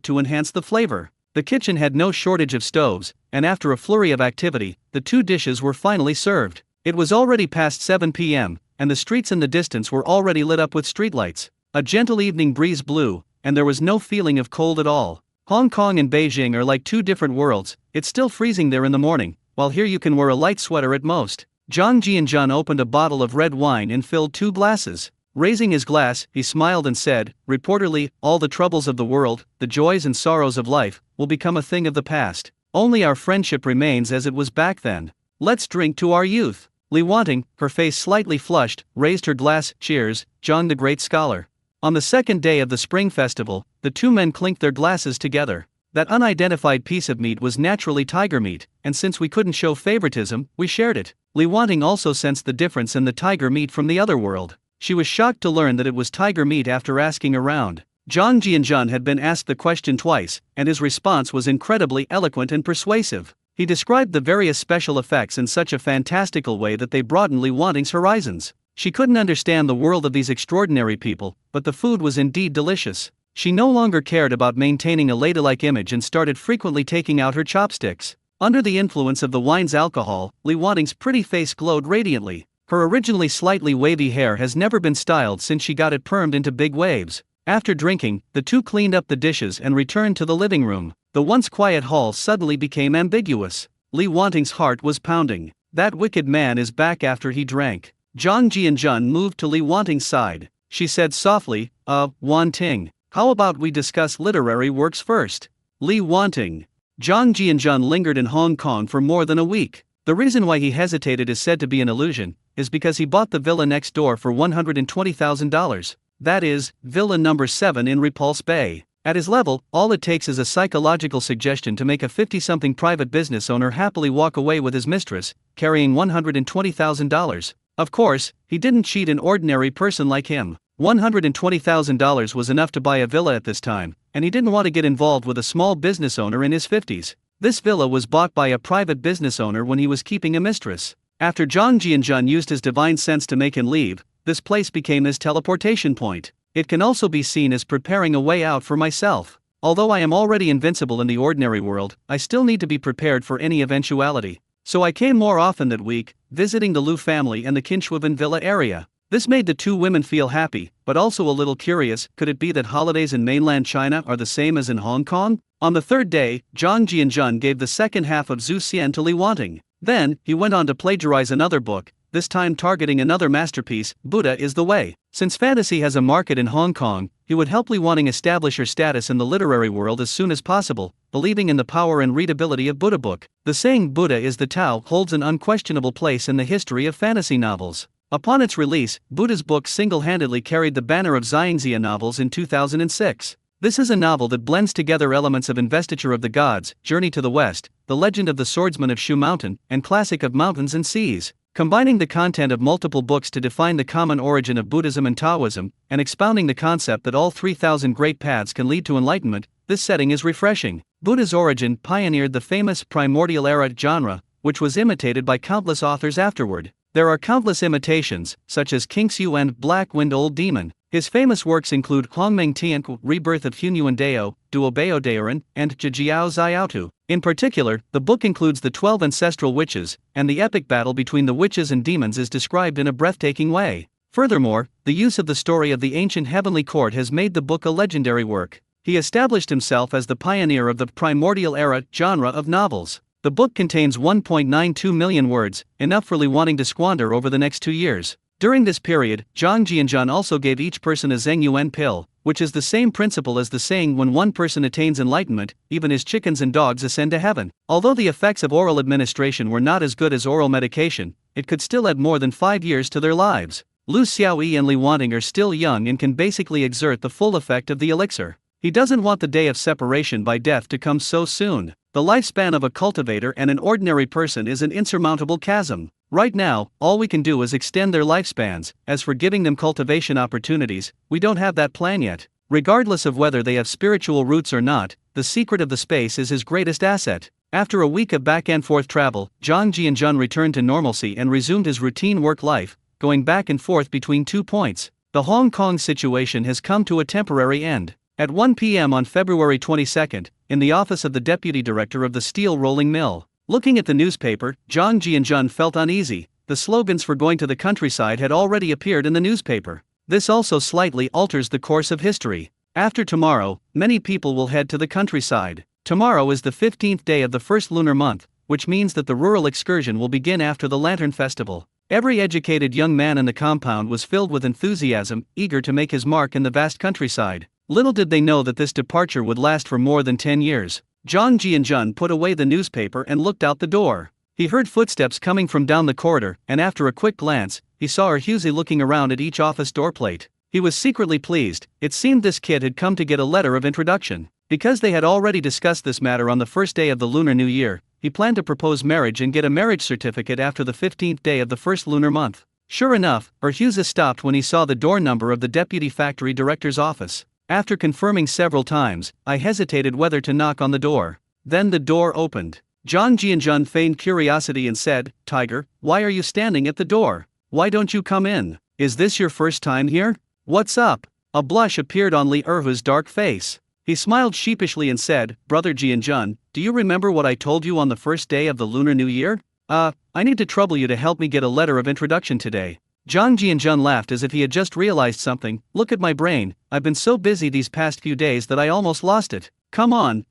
to enhance the flavor. The kitchen had no shortage of stoves, and after a flurry of activity, the 2 dishes were finally served. It was already past 7 p.m., and the streets in the distance were already lit up with streetlights. A gentle evening breeze blew, and there was no feeling of cold at all. Hong Kong and Beijing are like 2 different worlds. It's still freezing there in the morning, while here you can wear a light sweater at most. Zhang Jianzhan opened a bottle of red wine and filled 2 glasses. Raising his glass, he smiled and said, reportedly, all the troubles of the world, the joys and sorrows of life, will become a thing of the past. Only our friendship remains as it was back then. Let's drink to our youth. Li Wanting, her face slightly flushed, raised her glass. Cheers, Zhang the great scholar. On the second day of the Spring Festival, the 2 men clinked their glasses together. That unidentified piece of meat was naturally tiger meat, and since we couldn't show favoritism, we shared it. Li Wanting also sensed the difference in the tiger meat from the other world. She was shocked to learn that it was tiger meat after asking around. Zhang Jianzhan had been asked the question twice, and his response was incredibly eloquent and persuasive. He described the various special effects in such a fantastical way that they broadened Li Wanting's horizons. She couldn't understand the world of these extraordinary people, but the food was indeed delicious. She no longer cared about maintaining a ladylike image and started frequently taking out her chopsticks. Under the influence of the wine's alcohol, Li Wanting's pretty face glowed radiantly. Her originally slightly wavy hair has never been styled since she got it permed into big waves. After drinking, the 2 cleaned up the dishes and returned to the living room. The once quiet hall suddenly became ambiguous. Li Wanting's heart was pounding. That wicked man is back after he drank. Zhang Jianzhan moved to Li Wanting's side. She said softly, Wanting, how about we discuss literary works first? Li Wanting. Zhang Jianzhan lingered in Hong Kong for more than a week. The reason why he hesitated is said to be an illusion, is because he bought the villa next door for $120,000. That is, Villa number 7 in Repulse Bay. At his level, all it takes is a psychological suggestion to make a 50-something private business owner happily walk away with his mistress, carrying $120,000. Of course, he didn't cheat an ordinary person like him. $120,000 was enough to buy a villa at this time, and he didn't want to get involved with a small business owner in his 50s. This villa was bought by a private business owner when he was keeping a mistress. After Zhang Jianzhan used his divine sense to make him leave, this place became his teleportation point. It can also be seen as preparing a way out for myself. Although I am already invincible in the ordinary world, I still need to be prepared for any eventuality. So I came more often that week, visiting the Liu family and the Kinshwaven Villa area. This made the 2 women feel happy, but also a little curious. Could it be that holidays in mainland China are the same as in Hong Kong? On the 3rd day, Zhang Jianzhan gave the second half of Zhu Xian to Li Wanting. Then, he went on to plagiarize another book, this time targeting another masterpiece, Buddha is the Way. Since fantasy has a market in Hong Kong, he would help Li Wanting establish her status in the literary world as soon as possible, believing in the power and readability of Buddha book. The saying Buddha is the Tao holds an unquestionable place in the history of fantasy novels. Upon its release, Buddha's book single-handedly carried the banner of Xiangxia novels in 2006. This is a novel that blends together elements of Investiture of the Gods, Journey to the West, The Legend of the Swordsman of Shu Mountain, and Classic of Mountains and Seas. Combining the content of multiple books to define the common origin of Buddhism and Taoism, and expounding the concept that all 3,000 great paths can lead to enlightenment, this setting is refreshing. Buddha's origin pioneered the famous primordial era genre, which was imitated by countless authors afterward. There are countless imitations, such as Kingxiu and Black Wind Old Demon. His famous works include Hongmeng Tianku, Rebirth of Hunyuan Dao, Duobao Daoran, and Jijiao Xiaotu. In particular, the book includes the 12 ancestral witches, and the epic battle between the witches and demons is described in a breathtaking way. Furthermore, the use of the story of the ancient heavenly court has made the book a legendary work. He established himself as the pioneer of the primordial era genre of novels. The book contains 1.92 million words, enough for Li Wanting to squander over the next 2 years. During this period, Zhang Jianzhan also gave each person a Zhengyuan pill, which is the same principle as the saying when one person attains enlightenment, even his chickens and dogs ascend to heaven. Although the effects of oral administration were not as good as oral medication, it could still add more than 5 years to their lives. Lu Xiaoyi and Li Wanting are still young and can basically exert the full effect of the elixir. He doesn't want the day of separation by death to come so soon. The lifespan of a cultivator and an ordinary person is an insurmountable chasm. Right now, all we can do is extend their lifespans. As for giving them cultivation opportunities, we don't have that plan yet. Regardless of whether they have spiritual roots or not, the secret of the space is his greatest asset. After a week of back-and-forth travel, Zhang Jianzhan returned to normalcy and resumed his routine work life, going back and forth between 2 points. The Hong Kong situation has come to a temporary end. At 1 p.m. on February 22, in the office of the deputy director of the steel rolling mill. Looking at the newspaper, Zhang Jianjun felt uneasy. The slogans for going to the countryside had already appeared in the newspaper. This also slightly alters the course of history. After tomorrow, many people will head to the countryside. Tomorrow is the 15th day of the first lunar month, which means that the rural excursion will begin after the Lantern Festival. Every educated young man in the compound was filled with enthusiasm, eager to make his mark in the vast countryside. Little did they know that this departure would last for more than 10 years. Zhang Jianjun put away the newspaper and looked out the door. He heard footsteps coming from down the corridor, and after a quick glance, he saw Erhuzi looking around at each office doorplate. He was secretly pleased. It seemed this kid had come to get a letter of introduction. Because they had already discussed this matter on the first day of the Lunar New Year, he planned to propose marriage and get a marriage certificate after the 15th day of the first lunar month. Sure enough, Erhuzi stopped when he saw the door number of the deputy factory director's office. After confirming several times, I hesitated whether to knock on the door. Then the door opened. Zhang Jianjun feigned curiosity and said, "Tiger, why are you standing at the door? Why don't you come in? Is this your first time here? What's up?" A blush appeared on Li Erhu's dark face. He smiled sheepishly and said, "Brother Jianjun, do you remember what I told you on the first day of the Lunar New Year? I need to trouble you to help me get a letter of introduction today." Zhang Jianjun laughed as if he had just realized something. "Look at my brain, I've been so busy these past few days that I almost lost it. Come on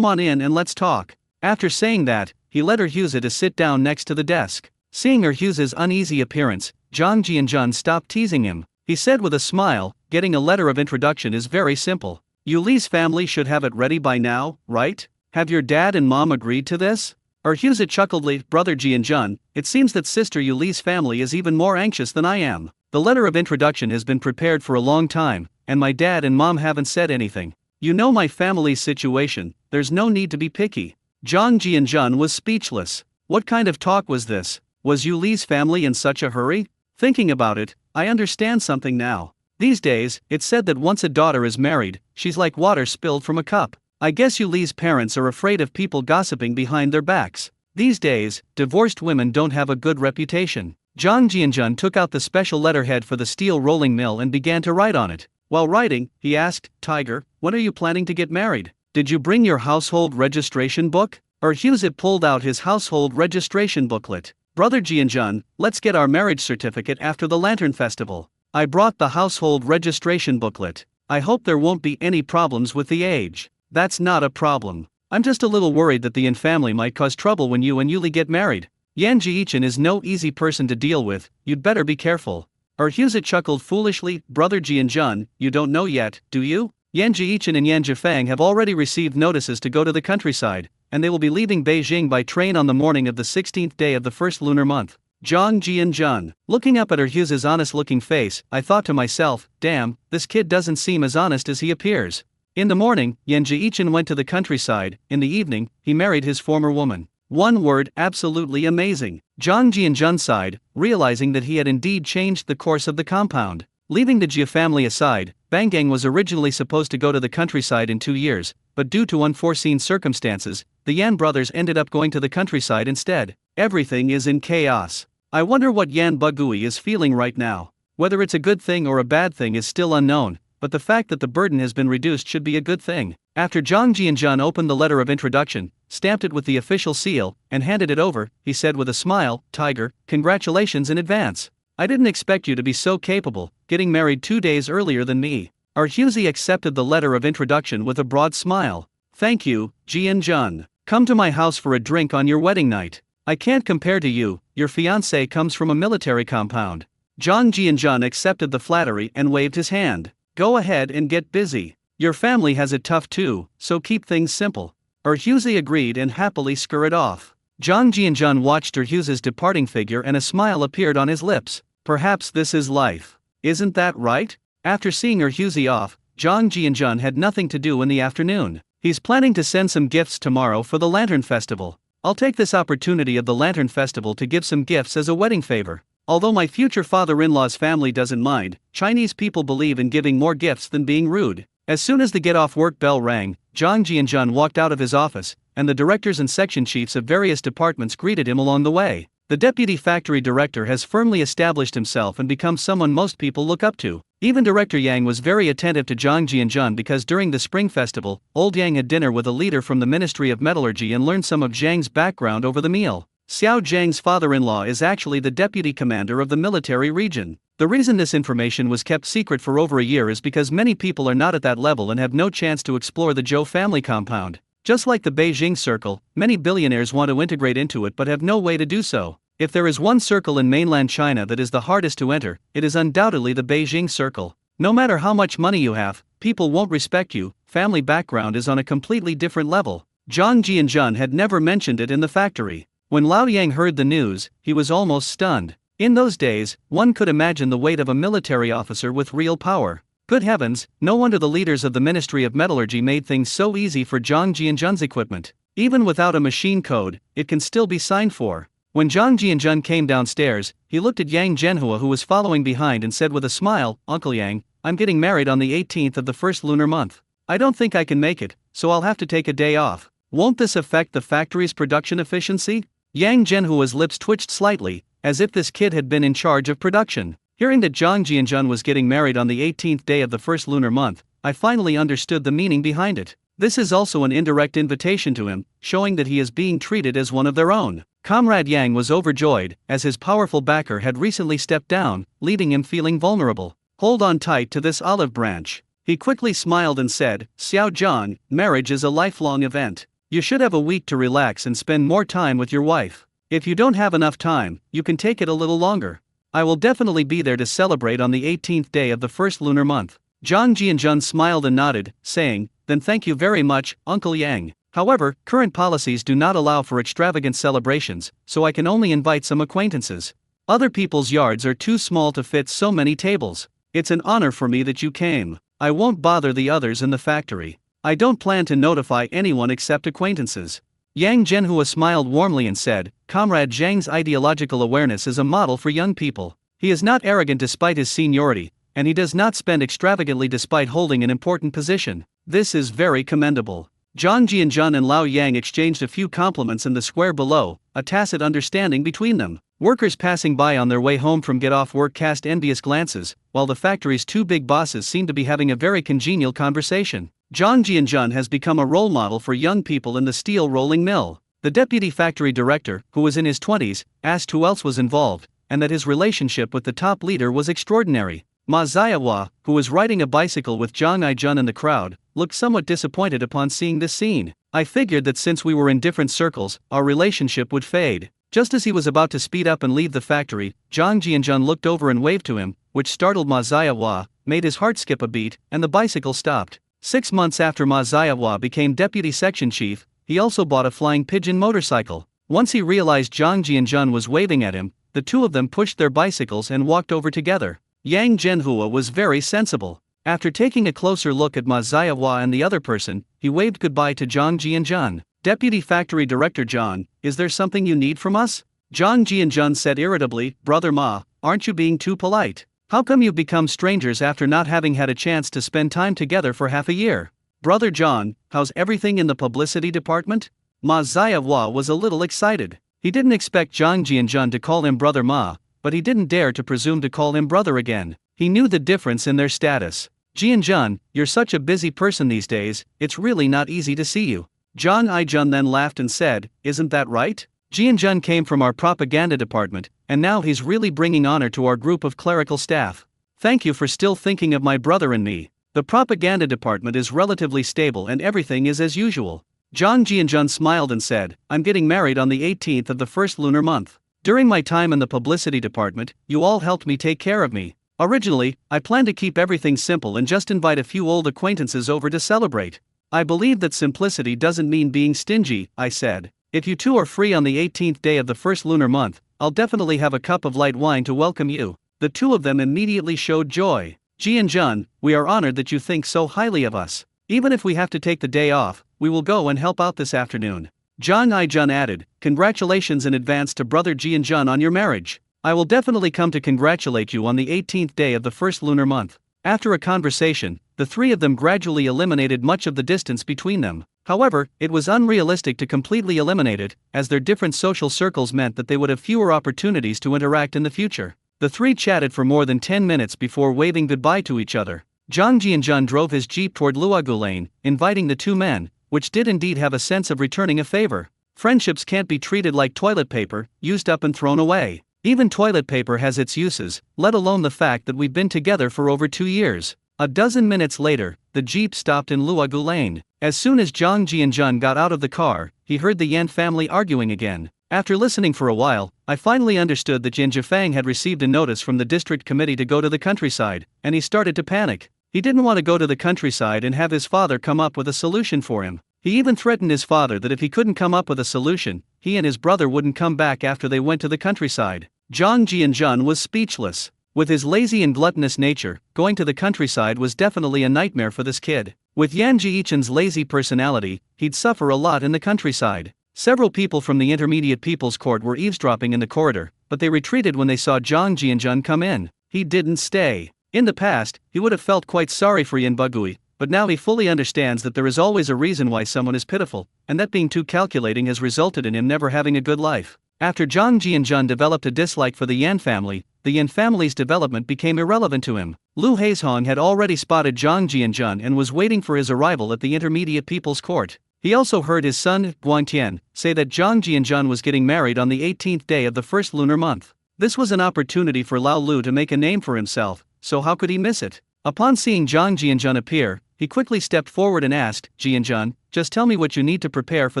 in and let's talk." After saying that, he led Erhuzi to sit down next to the desk. Seeing Erhuzi's uneasy appearance, Zhang Jianjun stopped teasing him. He said with a smile, "Getting a letter of introduction is very simple. Yuli's family should have it ready by now, right? Have your dad and mom agreed to this?" Erhuzi chuckled. "Brother Jianjun, it seems that sister Yuli's family is even more anxious than I am. The letter of introduction has been prepared for a long time, and my dad and mom haven't said anything. You know my family's situation, there's no need to be picky." Zhang Jianjun was speechless. What kind of talk was this? Was Yuli's family in such a hurry? Thinking about it, I understand something now. These days, it's said that once a daughter is married, she's like water spilled from a cup. I guess Yuli's parents are afraid of people gossiping behind their backs. These days, divorced women don't have a good reputation. Zhang Jianjun took out the special letterhead for the steel rolling mill and began to write on it. While writing, he asked, "Tiger, when are you planning to get married? Did you bring your household registration book?" Erhuzi pulled out his household registration booklet. "Brother Jianjun, let's get our marriage certificate after the Lantern Festival. I brought the household registration booklet. I hope there won't be any problems with the age." "That's not a problem. I'm just a little worried that the Yan family might cause trouble when you and Yuli get married. Yan Jiichin is no easy person to deal with, you'd better be careful." Erhuzi chuckled foolishly. "Brother Jianjun, you don't know yet, do you? Yan Jiichin and Yan Jifang have already received notices to go to the countryside, and they will be leaving Beijing by train on the morning of the 16th day of the first lunar month." Zhang Jianjun. Looking up at Erhuzi's honest-looking face, I thought to myself, damn, this kid doesn't seem as honest as he appears. In the morning, Yan Jiichin went to the countryside. In the evening, he married his former woman. One word, absolutely amazing. Zhang Jianjun sighed, realizing that he had indeed changed the course of the compound. Leaving the Jia family aside, Bangang was originally supposed to go to the countryside in 2 years, but due to unforeseen circumstances, the Yan brothers ended up going to the countryside instead. Everything is in chaos. I wonder what Yan Bugui is feeling right now. Whether it's a good thing or a bad thing is still unknown, but the fact that the burden has been reduced should be a good thing. After Zhang Jianjun opened the letter of introduction, stamped it with the official seal, and handed it over, he said with a smile, "Tiger, congratulations in advance. I didn't expect you to be so capable, getting married 2 days earlier than me." Erhuzi accepted the letter of introduction with a broad smile. "Thank you, Jianjun. Come to my house for a drink on your wedding night. I can't compare to you, your fiancé comes from a military compound." Zhang Jianjun accepted the flattery and waved his hand. "Go ahead and get busy. Your family has it tough too, so keep things simple." Erhuzi agreed and happily scurried off. Zhang Jianjun watched Erhuzi's departing figure and a smile appeared on his lips. Perhaps this is life. Isn't that right? After seeing Erhuzi off, Zhang Jianjun had nothing to do in the afternoon. He's planning to send some gifts tomorrow for the Lantern Festival. I'll take this opportunity of the Lantern Festival to give some gifts as a wedding favor. Although my future father-in-law's family doesn't mind, Chinese people believe in giving more gifts than being rude. As soon as the get-off-work bell rang, Zhang Jianjun walked out of his office, and the directors and section chiefs of various departments greeted him along the way. The deputy factory director has firmly established himself and become someone most people look up to. Even Director Yang was very attentive to Zhang Jianjun because during the Spring Festival, old Yang had dinner with a leader from the Ministry of Metallurgy and learned some of Zhang's background over the meal. Xiao Zhang's father-in-law is actually the deputy commander of the military region. The reason this information was kept secret for over a year is because many people are not at that level and have no chance to explore the Zhou family compound. Just like the Beijing Circle, many billionaires want to integrate into it but have no way to do so. If there is one circle in mainland China that is the hardest to enter, it is undoubtedly the Beijing Circle. No matter how much money you have, people won't respect you. Family background is on a completely different level. Zhang Jianjun had never mentioned it in the factory. When Lao Yang heard the news, he was almost stunned. In those days, one could imagine the weight of a military officer with real power. Good heavens, no wonder the leaders of the Ministry of Metallurgy made things so easy for Zhang Jianjun's equipment. Even without a machine code, it can still be signed for. When Zhang Jianjun came downstairs, he looked at Yang Zhenhua who was following behind and said with a smile, "Uncle Yang, I'm getting married on the 18th of the first lunar month. I don't think I can make it, so I'll have to take a day off. Won't this affect the factory's production efficiency?" Yang Zhenhua's lips twitched slightly, as if this kid had been in charge of production. Hearing that Zhang Jianjun was getting married on the 18th day of the first lunar month, I finally understood the meaning behind it. This is also an indirect invitation to him, showing that he is being treated as one of their own. Comrade Yang was overjoyed, as his powerful backer had recently stepped down, leaving him feeling vulnerable. "Hold on tight to this olive branch." He quickly smiled and said, "Xiao Zhang, marriage is a lifelong event. You should have a week to relax and spend more time with your wife. If you don't have enough time, you can take it a little longer. I will definitely be there to celebrate on the 18th day of the first lunar month." Zhang Jianjun smiled and nodded, saying, "Then thank you very much, Uncle Yang. However, current policies do not allow for extravagant celebrations, so I can only invite some acquaintances. Other people's yards are too small to fit so many tables. It's an honor for me that you came. I won't bother the others in the factory. I don't plan to notify anyone except acquaintances." Yang Zhenhua smiled warmly and said, "Comrade Zhang's ideological awareness is a model for young people. He is not arrogant despite his seniority, and he does not spend extravagantly despite holding an important position. This is very commendable." Zhang Jianjun and Lao Yang exchanged a few compliments in the square below, a tacit understanding between them. Workers passing by on their way home from get-off work cast envious glances, while the factory's two big bosses seemed to be having a very congenial conversation. Zhang Jianjun has become a role model for young people in the steel rolling mill. The deputy factory director, who was in his 20s, asked who else was involved, and that his relationship with the top leader was extraordinary. Ma Xiaohua, who was riding a bicycle with Zhang Aijun in the crowd, looked somewhat disappointed upon seeing this scene. "I figured that since we were in different circles, our relationship would fade." Just as he was about to speed up and leave the factory, Zhang Jianjun looked over and waved to him, which startled Ma Xiaohua, made his heart skip a beat, and the bicycle stopped. 6 months after Ma Xiaohua became deputy section chief, he also bought a flying pigeon motorcycle. Once he realized Zhang Jianjun was waving at him, the two of them pushed their bicycles and walked over together. Yang Zhenhua was very sensible. After taking a closer look at Ma Xiaohua and the other person, he waved goodbye to Zhang Jianjun. "Deputy Factory Director Zhang, is there something you need from us?" Zhang Jianjun said irritably, "Brother Ma, aren't you being too polite? How come you've become strangers after not having had a chance to spend time together for half a year? Brother Zhang, how's everything in the publicity department?" Ma Xiaohua was a little excited. He didn't expect Zhang Jianjun to call him Brother Ma, but he didn't dare to presume to call him brother again. He knew the difference in their status. "Jianjun, you're such a busy person these days, it's really not easy to see you." Zhang Aijun then laughed and said, "Isn't that right? Jianjun came from our propaganda department, and now he's really bringing honor to our group of clerical staff. Thank you for still thinking of my brother and me. The propaganda department is relatively stable and everything is as usual." Zhang Jianjun smiled and said, "I'm getting married on the 18th of the first lunar month. During my time in the publicity department, you all helped me take care of me. Originally, I planned to keep everything simple and just invite a few old acquaintances over to celebrate. I believe that simplicity doesn't mean being stingy," I said. "If you two are free on the 18th day of the first lunar month, I'll definitely have a cup of light wine to welcome you." The two of them immediately showed joy. "Jianjun, we are honored that you think so highly of us. Even if we have to take the day off, we will go and help out this afternoon." Zhang Aijun added, "Congratulations in advance to brother Jianjun on your marriage. I will definitely come to congratulate you on the 18th day of the first lunar month." After a conversation, the three of them gradually eliminated much of the distance between them. However, it was unrealistic to completely eliminate it, as their different social circles meant that they would have fewer opportunities to interact in the future. The three chatted for more than 10 minutes before waving goodbye to each other. Jang Jian-jun drove his jeep toward Luogu Lane, inviting the two men, which did indeed have a sense of returning a favor. Friendships can't be treated like toilet paper, used up and thrown away. Even toilet paper has its uses, let alone the fact that we've been together for over 2 years. A dozen minutes later, the jeep stopped in Luogu Lane. As soon as Jang Jian-jun got out of the car, he heard the Yan family arguing again. After listening for a while, I finally understood that Yan Jifang had received a notice from the district committee to go to the countryside, and he started to panic. He didn't want to go to the countryside and have his father come up with a solution for him. He even threatened his father that if he couldn't come up with a solution, he and his brother wouldn't come back after they went to the countryside. Jang Jian-jun was speechless. With his lazy and gluttonous nature, going to the countryside was definitely a nightmare for this kid. With Yan Jiichen's lazy personality, he'd suffer a lot in the countryside. Several people from the Intermediate People's Court were eavesdropping in the corridor, but they retreated when they saw Jang Jian-jun come in. He didn't stay. In the past, he would have felt quite sorry for Yan Bugui, but now he fully understands that there is always a reason why someone is pitiful, and that being too calculating has resulted in him never having a good life. After Jang Jian-jun developed a dislike for the Yan family, the Yan family's development became irrelevant to him. Lu Haizhong had already spotted Jang Jian-jun and was waiting for his arrival at the Intermediate People's Court. He also heard his son, Guangtian, say that Jang Jian-jun was getting married on the 18th day of the first lunar month. This was an opportunity for Lao Lu to make a name for himself, so how could he miss it? Upon seeing Jang Jian-jun appear, he quickly stepped forward and asked, Jian-jun, just tell me what you need to prepare for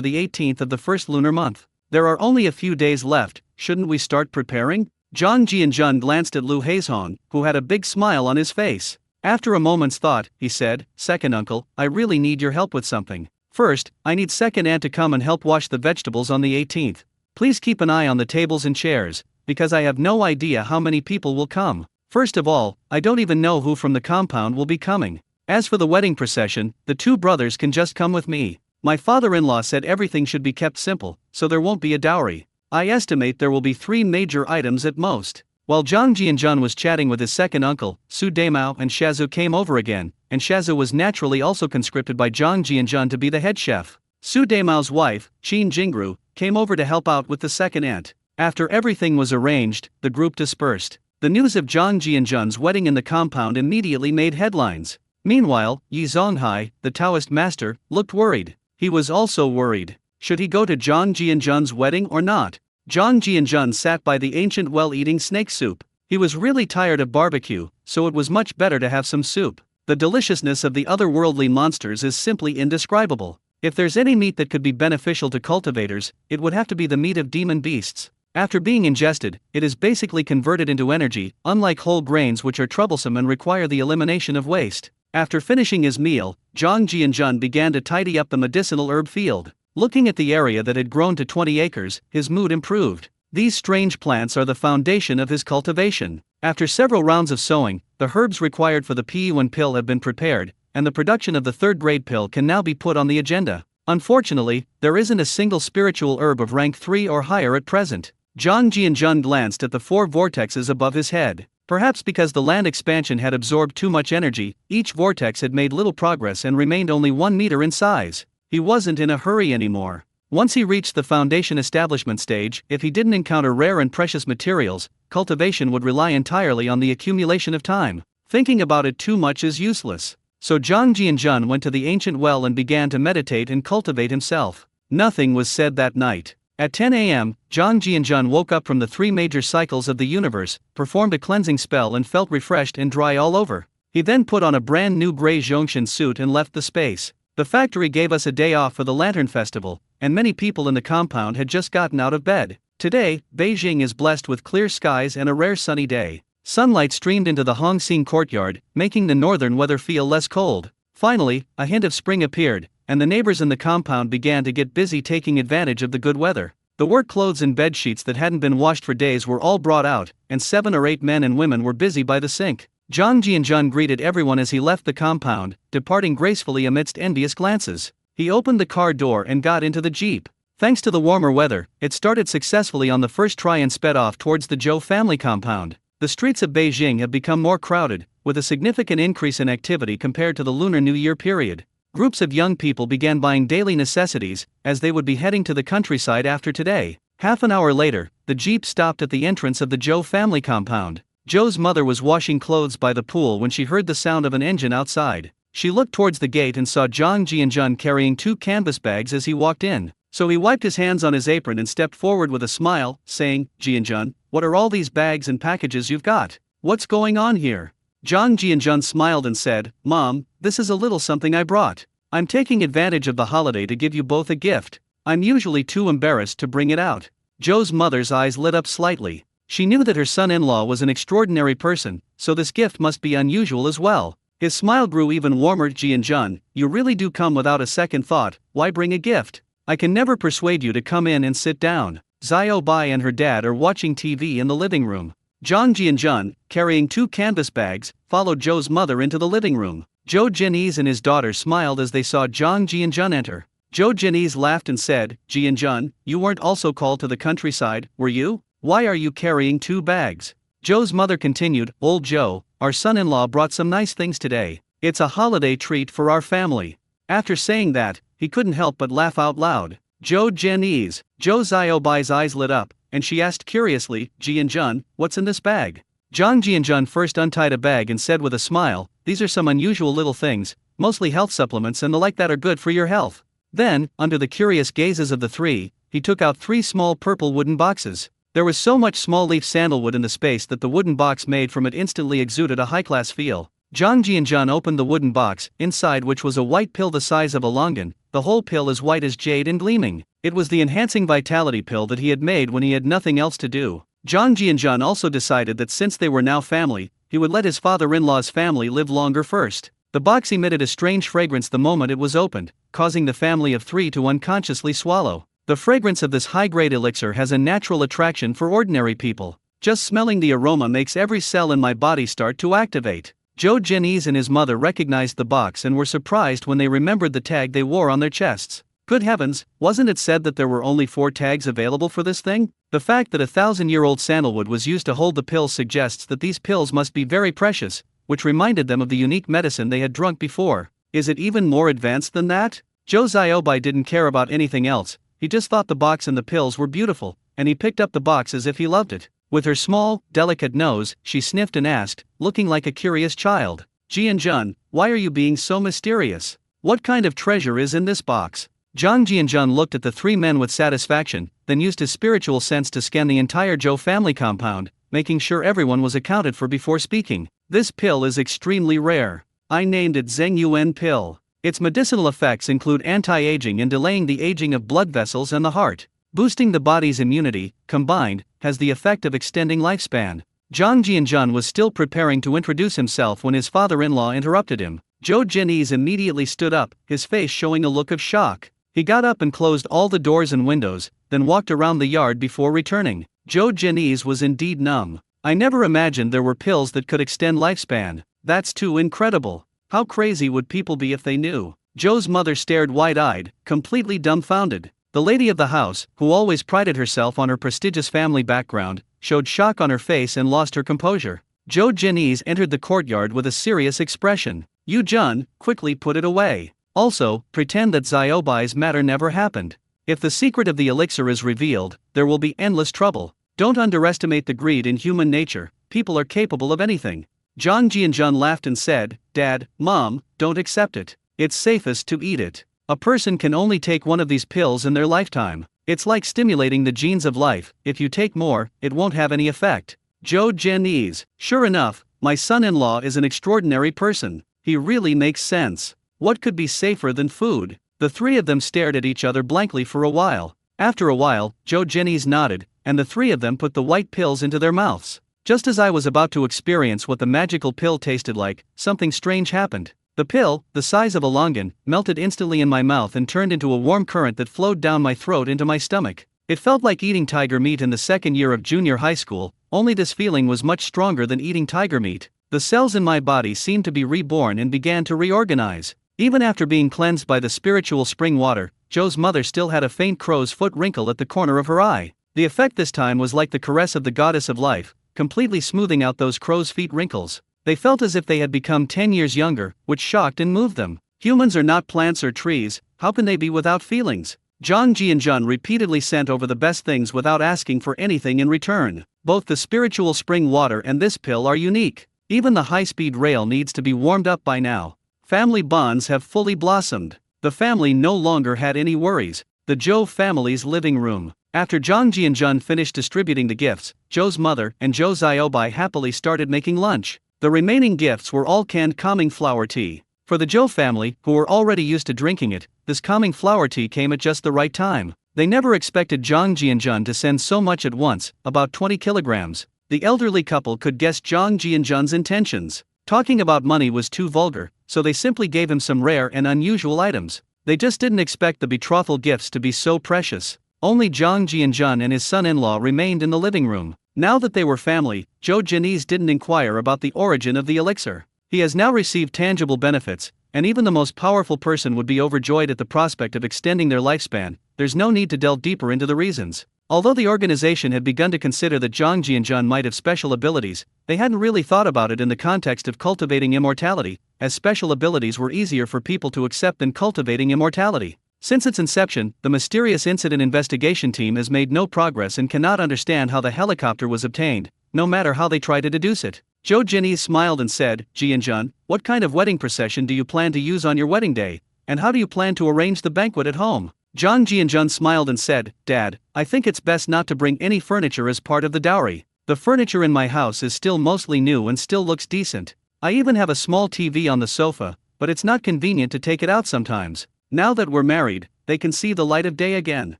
the 18th of the first lunar month. There are only a few days left, shouldn't we start preparing? Jang Jian-jun glanced at Lu Haizhong, who had a big smile on his face. After a moment's thought, he said, Second uncle, I really need your help with something. First, I need second aunt to come and help wash the vegetables on the 18th. Please keep an eye on the tables and chairs, because I have no idea how many people will come. First of all, I don't even know who from the compound will be coming. As for the wedding procession, the two brothers can just come with me. My father-in-law said everything should be kept simple, so there won't be a dowry. I estimate there will be 3 major items at most. While Jang Jian-jun was chatting with his second uncle, Su Daimao and Shazu came over again, and Shazu was naturally also conscripted by Jang Jian-jun to be the head chef. Su Daimao's wife, Qin Jingru, came over to help out with the second aunt. After everything was arranged, the group dispersed. The news of Jang Jian-jun's wedding in the compound immediately made headlines. Meanwhile, Yi Zonghai, the Taoist master, looked worried. He was also worried. Should he go to Jang Jian-jun's wedding or not? Jang Jian-jun sat by the ancient well eating snake soup. He was really tired of barbecue, so it was much better to have some soup. The deliciousness of the otherworldly monsters is simply indescribable. If there's any meat that could be beneficial to cultivators, it would have to be the meat of demon beasts. After being ingested, it is basically converted into energy, unlike whole grains which are troublesome and require the elimination of waste. After finishing his meal, Jang Jian-jun began to tidy up the medicinal herb field. Looking at the area that had grown to 20 acres, his mood improved. These strange plants are the foundation of his cultivation. After several rounds of sowing, the herbs required for the P1 pill have been prepared, and the production of the third-grade pill can now be put on the agenda. Unfortunately, there isn't a single spiritual herb of rank 3 or higher at present. Jang Jian-jun glanced at the 4 vortexes above his head. Perhaps because the land expansion had absorbed too much energy, each vortex had made little progress and remained only 1 meter in size. He wasn't in a hurry anymore. Once he reached the foundation establishment stage, if he didn't encounter rare and precious materials, cultivation would rely entirely on the accumulation of time. Thinking about it too much is useless. So Jang Jian-jun went to the ancient well and began to meditate and cultivate himself. Nothing was said that night. At 10 a.m., Jang Jian-jun woke up from the 3 major cycles of the universe, performed a cleansing spell and felt refreshed and dry all over. He then put on a brand new gray Zhongshan suit and left the space. The factory gave us a day off for the Lantern Festival, and many people in the compound had just gotten out of bed. Today, Beijing is blessed with clear skies and a rare sunny day. Sunlight streamed into the Hongxing Courtyard, making the northern weather feel less cold. Finally, a hint of spring appeared, and the neighbors in the compound began to get busy taking advantage of the good weather. The work clothes and bed sheets that hadn't been washed for days were all brought out, and 7 or 8 men and women were busy by the sink. Jang Jian-jun greeted everyone as he left the compound, departing gracefully amidst envious glances. He opened the car door and got into the jeep. Thanks to the warmer weather, it started successfully on the first try and sped off towards the Zhou family compound. The streets of Beijing have become more crowded, with a significant increase in activity compared to the Lunar New Year period. Groups of young people began buying daily necessities, as they would be heading to the countryside after today. Half an hour later, the jeep stopped at the entrance of the Joe family compound. Joe's mother was washing clothes by the pool when she heard the sound of an engine outside. She looked towards the gate and saw Jang Jianjun carrying 2 canvas bags as he walked in. So he wiped his hands on his apron and stepped forward with a smile, saying, "Jianjun, what are all these bags and packages you've got? What's going on here?" Jang Jianjun smiled and said, "Mom, this is a little something I brought. I'm taking advantage of the holiday to give you both a gift. I'm usually too embarrassed to bring it out." Joe's mother's eyes lit up slightly. She knew that her son-in-law was an extraordinary person, so this gift must be unusual as well. His smile grew even warmer. "Jianjun, you really do come without a second thought. Why bring a gift? I can never persuade you to come in and sit down." Xiao Bai and her dad are watching TV in the living room. Zhang Jianjun, carrying 2 canvas bags, followed Joe's mother into the living room. Zhou Jianese and his daughter smiled as they saw Zhang Jianjun enter. Zhou Jianese laughed and said, "Jianjun, you weren't also called to the countryside, were you? Why are you carrying 2 bags?" Zhou's mother continued, "Old Zhou, our son-in-law brought some nice things today. It's a holiday treat for our family." After saying that, he couldn't help but laugh out loud. Zhou Jianese. Zhou Xiaobai's eyes lit up, and she asked curiously, "Jianjun, what's in this bag?" Zhang Jianjun first untied a bag and said with a smile, "These are some unusual little things, mostly health supplements and the like that are good for your health." Then, under the curious gazes of the three, he took out 3 small purple wooden boxes. There was so much small leaf sandalwood in the space that the wooden box made from it instantly exuded a high-class feel. Zhang Jianjun opened the wooden box, inside which was a white pill the size of a longan, the whole pill as white as jade and gleaming. It was the enhancing vitality pill that he had made when he had nothing else to do. Zhang Jianjun also decided that since they were now family, he would let his father-in-law's family live longer first. The box emitted a strange fragrance the moment it was opened, causing the family of 3 to unconsciously swallow. The fragrance of this high-grade elixir has a natural attraction for ordinary people. Just smelling the aroma makes every cell in my body start to activate. Zhou Jianese and his mother recognized the box and were surprised when they remembered the tag they wore on their chests. Good heavens, wasn't it said that there were only 4 tags available for this thing? The fact that a 1,000-year-old sandalwood was used to hold the pills suggests that these pills must be very precious, which reminded them of the unique medicine they had drunk before. Is it even more advanced than that? Zhou Xiaobai didn't care about anything else, he just thought the box and the pills were beautiful, and he picked up the box as if he loved it. With her small, delicate nose, she sniffed and asked, looking like a curious child, "Jianjun, why are you being so mysterious? What kind of treasure is in this box?" Zhang Jianjun looked at the 3 men with satisfaction, then used his spiritual sense to scan the entire Zhou family compound, making sure everyone was accounted for before speaking. "This pill is extremely rare. I named it Zheng Yuan pill. Its medicinal effects include anti-aging and delaying the aging of blood vessels and the heart. Boosting the body's immunity, combined, has the effect of extending lifespan." Zhang Jianjun was still preparing to introduce himself when his father-in-law interrupted him. Zhou Jianese immediately stood up, his face showing a look of shock. He got up and closed all the doors and windows, then walked around the yard before returning. Zhou Jianese was indeed numb. "I never imagined there were pills that could extend lifespan. That's too incredible. How crazy would people be if they knew?" Zhou's mother stared wide-eyed, completely dumbfounded. The lady of the house, who always prided herself on her prestigious family background, showed shock on her face and lost her composure. Zhou Jianese entered the courtyard with a serious expression. "Yu Jun, quickly put it away. Also, pretend that Xiaobai's matter never happened. If the secret of the elixir is revealed, there will be endless trouble. Don't underestimate the greed in human nature, people are capable of anything." Zhang Jianjun laughed and said, "Dad, Mom, don't accept it. It's safest to eat it. A person can only take one of these pills in their lifetime. It's like stimulating the genes of life, if you take more, it won't have any effect." Zhou Jianese, "Sure enough, my son-in-law is an extraordinary person. He really makes sense. What could be safer than food?" The 3 of them stared at each other blankly for a while. After a while, Zhou Jianese nodded, and the 3 of them put the white pills into their mouths. Just as I was about to experience what the magical pill tasted like, something strange happened. The pill, the size of a longan, melted instantly in my mouth and turned into a warm current that flowed down my throat into my stomach. It felt like eating tiger meat in the 2nd year of junior high school, only this feeling was much stronger than eating tiger meat. The cells in my body seemed to be reborn and began to reorganize. Even after being cleansed by the spiritual spring water, Zhou's mother still had a faint crow's foot wrinkle at the corner of her eye. The effect this time was like the caress of the goddess of life, completely smoothing out those crow's feet wrinkles. They felt as if they had become 10 years younger, which shocked and moved them. Humans are not plants or trees, how can they be without feelings? Zhang Jianjun repeatedly sent over the best things without asking for anything in return. Both the spiritual spring water and this pill are unique. Even the high-speed rail needs to be warmed up by now. Family bonds have fully blossomed. The family no longer had any worries. The Zhou family's living room. After Zhang Jianjun finished distributing the gifts, Zhou's mother and Zhou Xiaobai happily started making lunch. The remaining gifts were all canned calming flower tea. For the Zhou family, who were already used to drinking it, this calming flower tea came at just the right time. They never expected Zhang Jianjun to send so much at once, about 20 kilograms. The elderly couple could guess Zhang Jianjun's intentions. Talking about money was too vulgar, so they simply gave him some rare and unusual items. They just didn't expect the betrothal gifts to be so precious. Only Zhang Jianjun and his son-in-law remained in the living room. Now that they were family, Zhou Jini's didn't inquire about the origin of the elixir. He has now received tangible benefits, and even the most powerful person would be overjoyed at the prospect of extending their lifespan. There's no need to delve deeper into the reasons. Although the organization had begun to consider that Zhang Jianjun might have special abilities, they hadn't really thought about it in the context of cultivating immortality, as special abilities were easier for people to accept than cultivating immortality. Since its inception, the mysterious incident investigation team has made no progress and cannot understand how the helicopter was obtained, no matter how they try to deduce it. Zhou Jini smiled and said, Jianjun, what kind of wedding procession do you plan to use on your wedding day, and how do you plan to arrange the banquet at home? Zhang Jianjun smiled and said, Dad, I think it's best not to bring any furniture as part of the dowry. The furniture in my house is still mostly new and still looks decent. I even have a small TV on the sofa, but it's not convenient to take it out sometimes. Now that we're married, they can see the light of day again.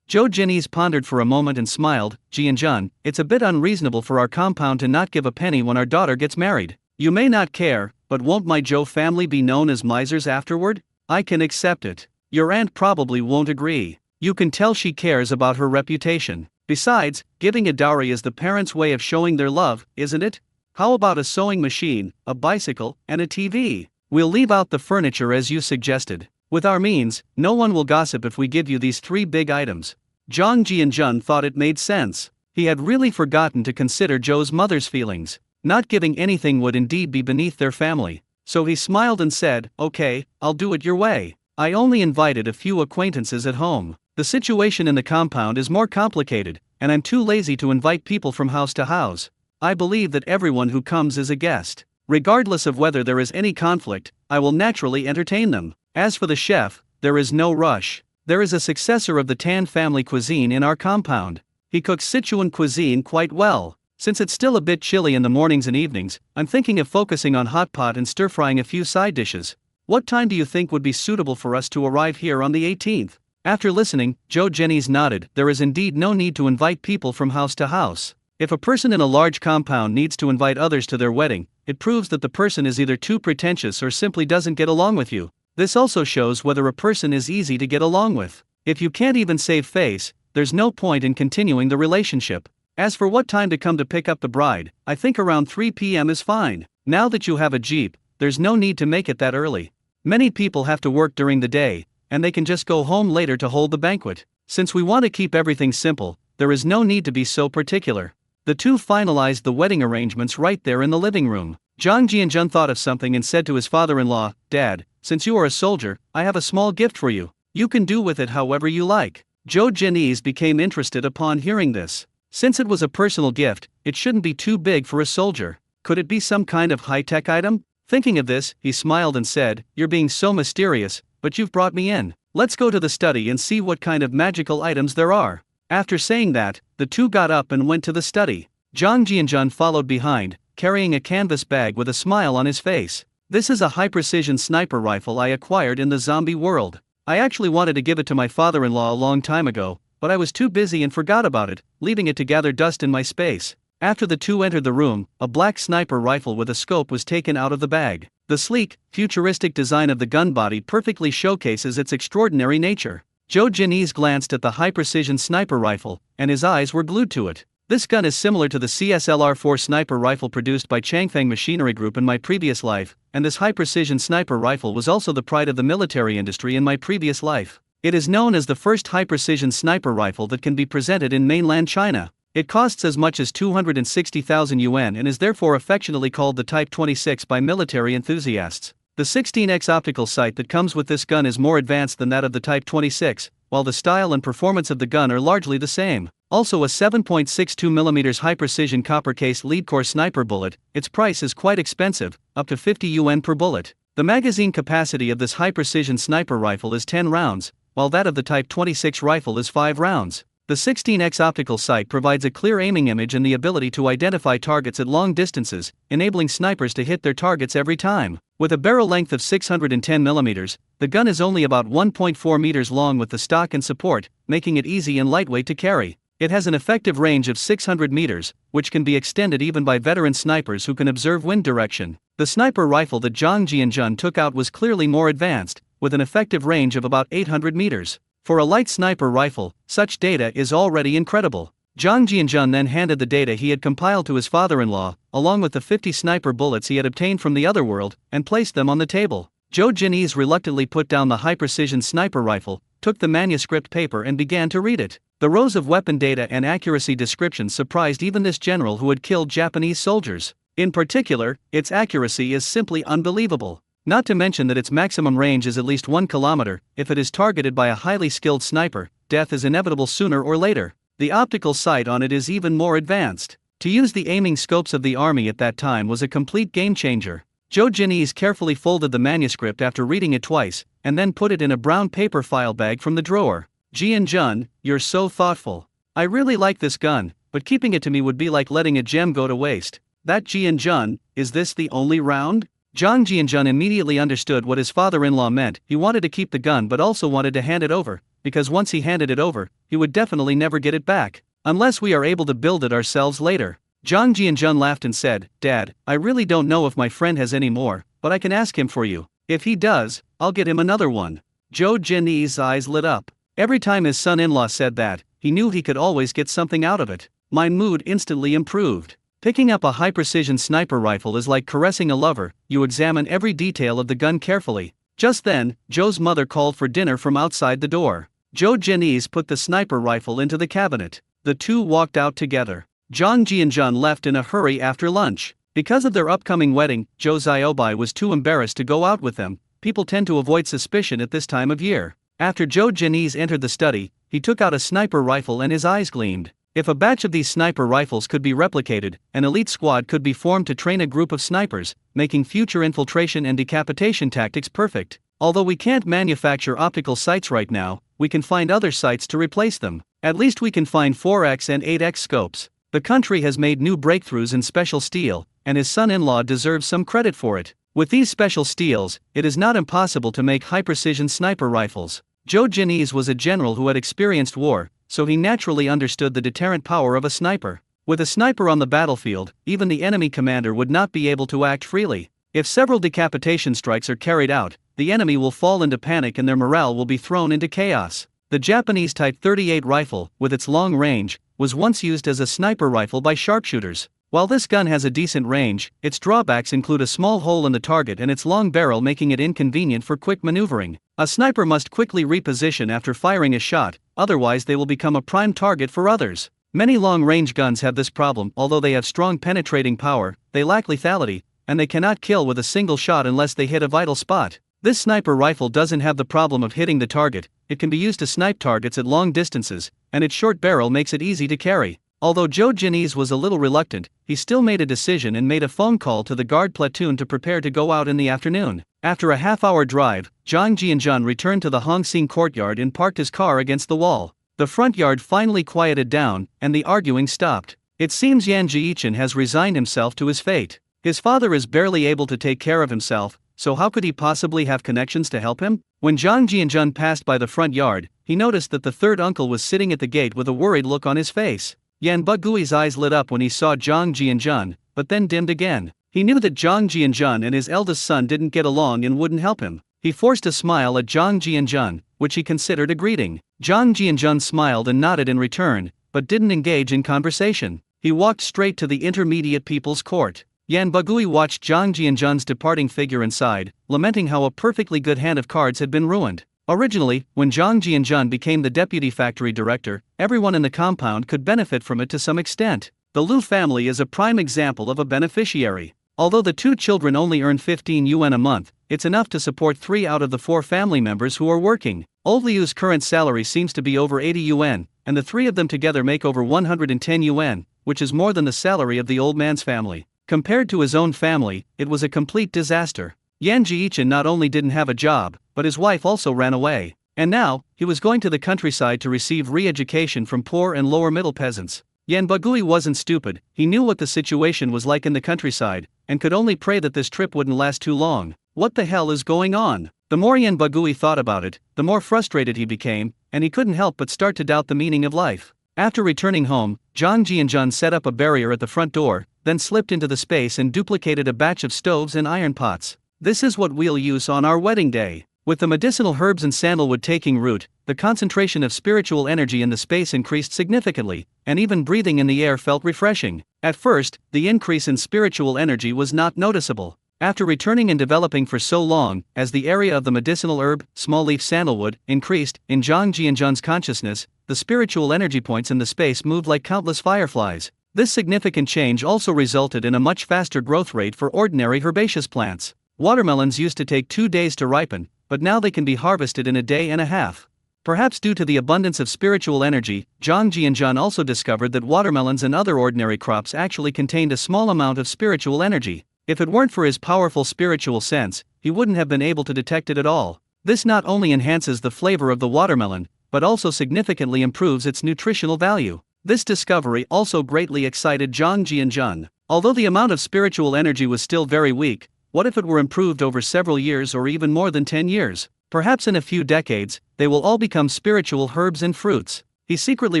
Zhou Jini's pondered for a moment and smiled, Jianjun, it's a bit unreasonable for our compound to not give a penny when our daughter gets married. You may not care, but won't my Zhou family be known as misers afterward? I can accept it. Your aunt probably won't agree. You can tell she cares about her reputation. Besides, giving a dowry is the parents' way of showing their love, isn't it? How about a sewing machine, a bicycle, and a TV? We'll leave out the furniture as you suggested. With our means, no one will gossip if we give you these 3 big items. Zhang Jianjun thought it made sense. He had really forgotten to consider Zhou's mother's feelings. Not giving anything would indeed be beneath their family. So he smiled and said, okay, I'll do it your way. I only invited a few acquaintances at home. The situation in the compound is more complicated, and I'm too lazy to invite people from house to house. I believe that everyone who comes is a guest. Regardless of whether there is any conflict, I will naturally entertain them. As for the chef, there is no rush. There is a successor of the Tan family cuisine in our compound. He cooks Sichuan cuisine quite well. Since it's still a bit chilly in the mornings and evenings, I'm thinking of focusing on hot pot and stir-frying a few side dishes. What time do you think would be suitable for us to arrive here on the 18th? After listening, Zhou Jini's nodded. There is indeed no need to invite people from house to house. If a person in a large compound needs to invite others to their wedding, it proves that the person is either too pretentious or simply doesn't get along with you. This also shows whether a person is easy to get along with. If you can't even save face, there's no point in continuing the relationship. As for what time to come to pick up the bride, I think around 3 p.m. is fine. Now that you have a Jeep, there's no need to make it that early. Many people have to work during the day, and they can just go home later to hold the banquet. Since we want to keep everything simple, there is no need to be so particular. The two finalized the wedding arrangements right there in the living room. Zhang Jianjun thought of something and said to his father-in-law, Dad, since you are a soldier, I have a small gift for you. You can do with it however you like. Zhou Jini's became interested upon hearing this. Since it was a personal gift, it shouldn't be too big for a soldier. Could it be some kind of high-tech item? Thinking of this, he smiled and said, You're being so mysterious, but you've brought me in. Let's go to the study and see what kind of magical items there are. After saying that, the two got up and went to the study. Zhang Jianjun followed behind, carrying a canvas bag with a smile on his face. This is a high-precision sniper rifle I acquired in the zombie world. I actually wanted to give it to my father-in-law a long time ago, but I was too busy and forgot about it, leaving it to gather dust in my space. After the two entered the room, a black sniper rifle with a scope was taken out of the bag. The sleek, futuristic design of the gun body perfectly showcases its extraordinary nature. Zhou Jini's glanced at the high-precision sniper rifle, and his eyes were glued to it. This gun is similar to the CSLR-4 sniper rifle produced by Changfeng Machinery Group in my previous life, and this high-precision sniper rifle was also the pride of the military industry in my previous life. It is known as the first high-precision sniper rifle that can be presented in mainland China. It costs as much as 260,000 yuan and is therefore affectionately called the Type 26 by military enthusiasts. The 16x optical sight that comes with this gun is more advanced than that of the Type 26, while the style and performance of the gun are largely the same. Also a 7.62mm high-precision copper-cased lead-core sniper bullet. Its price is quite expensive, up to 50 yuan per bullet. The magazine capacity of this high-precision sniper rifle is 10 rounds, while that of the Type 26 rifle is 5 rounds. The 16x optical sight provides a clear aiming image and the ability to identify targets at long distances, enabling snipers to hit their targets every time. With a barrel length of 610mm, the gun is only about 1.4 meters long with the stock and support, making it easy and lightweight to carry. It has an effective range of 600 meters, which can be extended even by veteran snipers who can observe wind direction. The sniper rifle that Zhang Jianjun took out was clearly more advanced, with an effective range of about 800 meters. For a light sniper rifle, such data is already incredible. Zhang Jianjun then handed the data he had compiled to his father-in-law, along with the 50 sniper bullets he had obtained from the other world, and placed them on the table. Zhou Jinese reluctantly put down the high-precision sniper rifle, took the manuscript paper and began to read it. The rows of weapon data and accuracy descriptions surprised even this general who had killed Japanese soldiers. In particular, its accuracy is simply unbelievable. Not to mention that its maximum range is at least 1 kilometer. If it is targeted by a highly skilled sniper, death is inevitable sooner or later. The optical sight on it is even more advanced. To use the aiming scopes of the army at that time was a complete game changer. Zhou Jinese carefully folded the manuscript after reading it twice, and then put it in a brown paper file bag from the drawer. Jianjun, you're so thoughtful. I really like this gun, but keeping it to me would be like letting a gem go to waste. That Jianjun, is this the only round? Zhang Jianjun immediately understood what his father-in-law meant. He wanted to keep the gun but also wanted to hand it over, because once he handed it over, he would definitely never get it back, unless we are able to build it ourselves later. Zhang Jianjun laughed and said, Dad, I really don't know if my friend has any more, but I can ask him for you. If he does, I'll get him another one. Zhou Jinese's eyes lit up. Every time his son-in-law said that, he knew he could always get something out of it. My mood instantly improved. Picking up a high-precision sniper rifle is like caressing a lover. You examine every detail of the gun carefully. Just then, Zhou's mother called for dinner from outside the door. Zhou Jinese put the sniper rifle into the cabinet. The two walked out together. Zhang Jianjun left in a hurry after lunch. Because of their upcoming wedding, Zhou Xiaobai was too embarrassed to go out with them. People tend to avoid suspicion at this time of year. After Zhou Jinese entered the study, he took out a sniper rifle and his eyes gleamed. If a batch of these sniper rifles could be replicated, an elite squad could be formed to train a group of snipers, making future infiltration and decapitation tactics perfect. Although we can't manufacture optical sights right now, we can find other sights to replace them. At least we can find 4x and 8x scopes. The country has made new breakthroughs in special steel, and his son-in-law deserves some credit for it. With these special steels, it is not impossible to make high-precision sniper rifles. Zhou Jinese was a general who had experienced war, so he naturally understood the deterrent power of a sniper. With a sniper on the battlefield, even the enemy commander would not be able to act freely. If several decapitation strikes are carried out, the enemy will fall into panic and their morale will be thrown into chaos. The Japanese Type 38 rifle, with its long range, was once used as a sniper rifle by sharpshooters. While this gun has a decent range, its drawbacks include a small hole in the target and its long barrel making it inconvenient for quick maneuvering. A sniper must quickly reposition after firing a shot, otherwise they will become a prime target for others. Many long-range guns have this problem. Although they have strong penetrating power, they lack lethality, and they cannot kill with a single shot unless they hit a vital spot. This sniper rifle doesn't have the problem of hitting the target. It can be used to snipe targets at long distances, and its short barrel makes it easy to carry. Although Zhou Jinese was a little reluctant, he still made a decision and made a phone call to the guard platoon to prepare to go out in the afternoon. After a half-hour drive, Zhang Jianjun returned to the Hongsing Courtyard and parked his car against the wall. The front yard finally quieted down, and the arguing stopped. It seems Yan Jiichin has resigned himself to his fate. His father is barely able to take care of himself, so how could he possibly have connections to help him? When Zhang Jianjun passed by the front yard, he noticed that the third uncle was sitting at the gate with a worried look on his face. Yan Bugui's eyes lit up when he saw Zhang Jianjun, but then dimmed again. He knew that Zhang Jianjun and his eldest son didn't get along and wouldn't help him. He forced a smile at Zhang Jianjun, which he considered a greeting. Zhang Jianjun smiled and nodded in return, but didn't engage in conversation. He walked straight to the intermediate people's court. Yan Bugui watched Zhang Jianjun's departing figure and sighed, lamenting how a perfectly good hand of cards had been ruined. Originally, when Zhang Jianjun became the deputy factory director, everyone in the compound could benefit from it to some extent. The Liu family is a prime example of a beneficiary. Although the two children only earn 15 yuan a month, it's enough to support 3 out of the 4 family members who are working. Old Liu's current salary seems to be over 80 yuan, and the 3 of them together make over 110 yuan, which is more than the salary of the old man's family. Compared to his own family, it was a complete disaster. Yan Jiichin not only didn't have a job, but his wife also ran away. And now, he was going to the countryside to receive re-education from poor and lower-middle peasants. Yan Bagui wasn't stupid, he knew what the situation was like in the countryside, and could only pray that this trip wouldn't last too long. What the hell is going on? The more Yan Bagui thought about it, the more frustrated he became, and he couldn't help but start to doubt the meaning of life. After returning home, Zhang Jianzhan set up a barrier at the front door, then slipped into the space and duplicated a batch of stoves and iron pots. This is what we'll use on our wedding day. With the medicinal herbs and sandalwood taking root, the concentration of spiritual energy in the space increased significantly, and even breathing in the air felt refreshing. At first, the increase in spiritual energy was not noticeable. After returning and developing for so long, as the area of the medicinal herb, small leaf sandalwood, increased, in Zhang Jianzhan's consciousness, the spiritual energy points in the space moved like countless fireflies. This significant change also resulted in a much faster growth rate for ordinary herbaceous plants. Watermelons used to take 2 days to ripen, but now they can be harvested in a day and a half. Perhaps due to the abundance of spiritual energy, Zhang Jianzhan also discovered that watermelons and other ordinary crops actually contained a small amount of spiritual energy. If it weren't for his powerful spiritual sense, he wouldn't have been able to detect it at all. This not only enhances the flavor of the watermelon, but also significantly improves its nutritional value. This discovery also greatly excited Zhang Jianzhan. Although the amount of spiritual energy was still very weak, what if it were improved over several years or even more than 10 years? Perhaps in a few decades, they will all become spiritual herbs and fruits. He secretly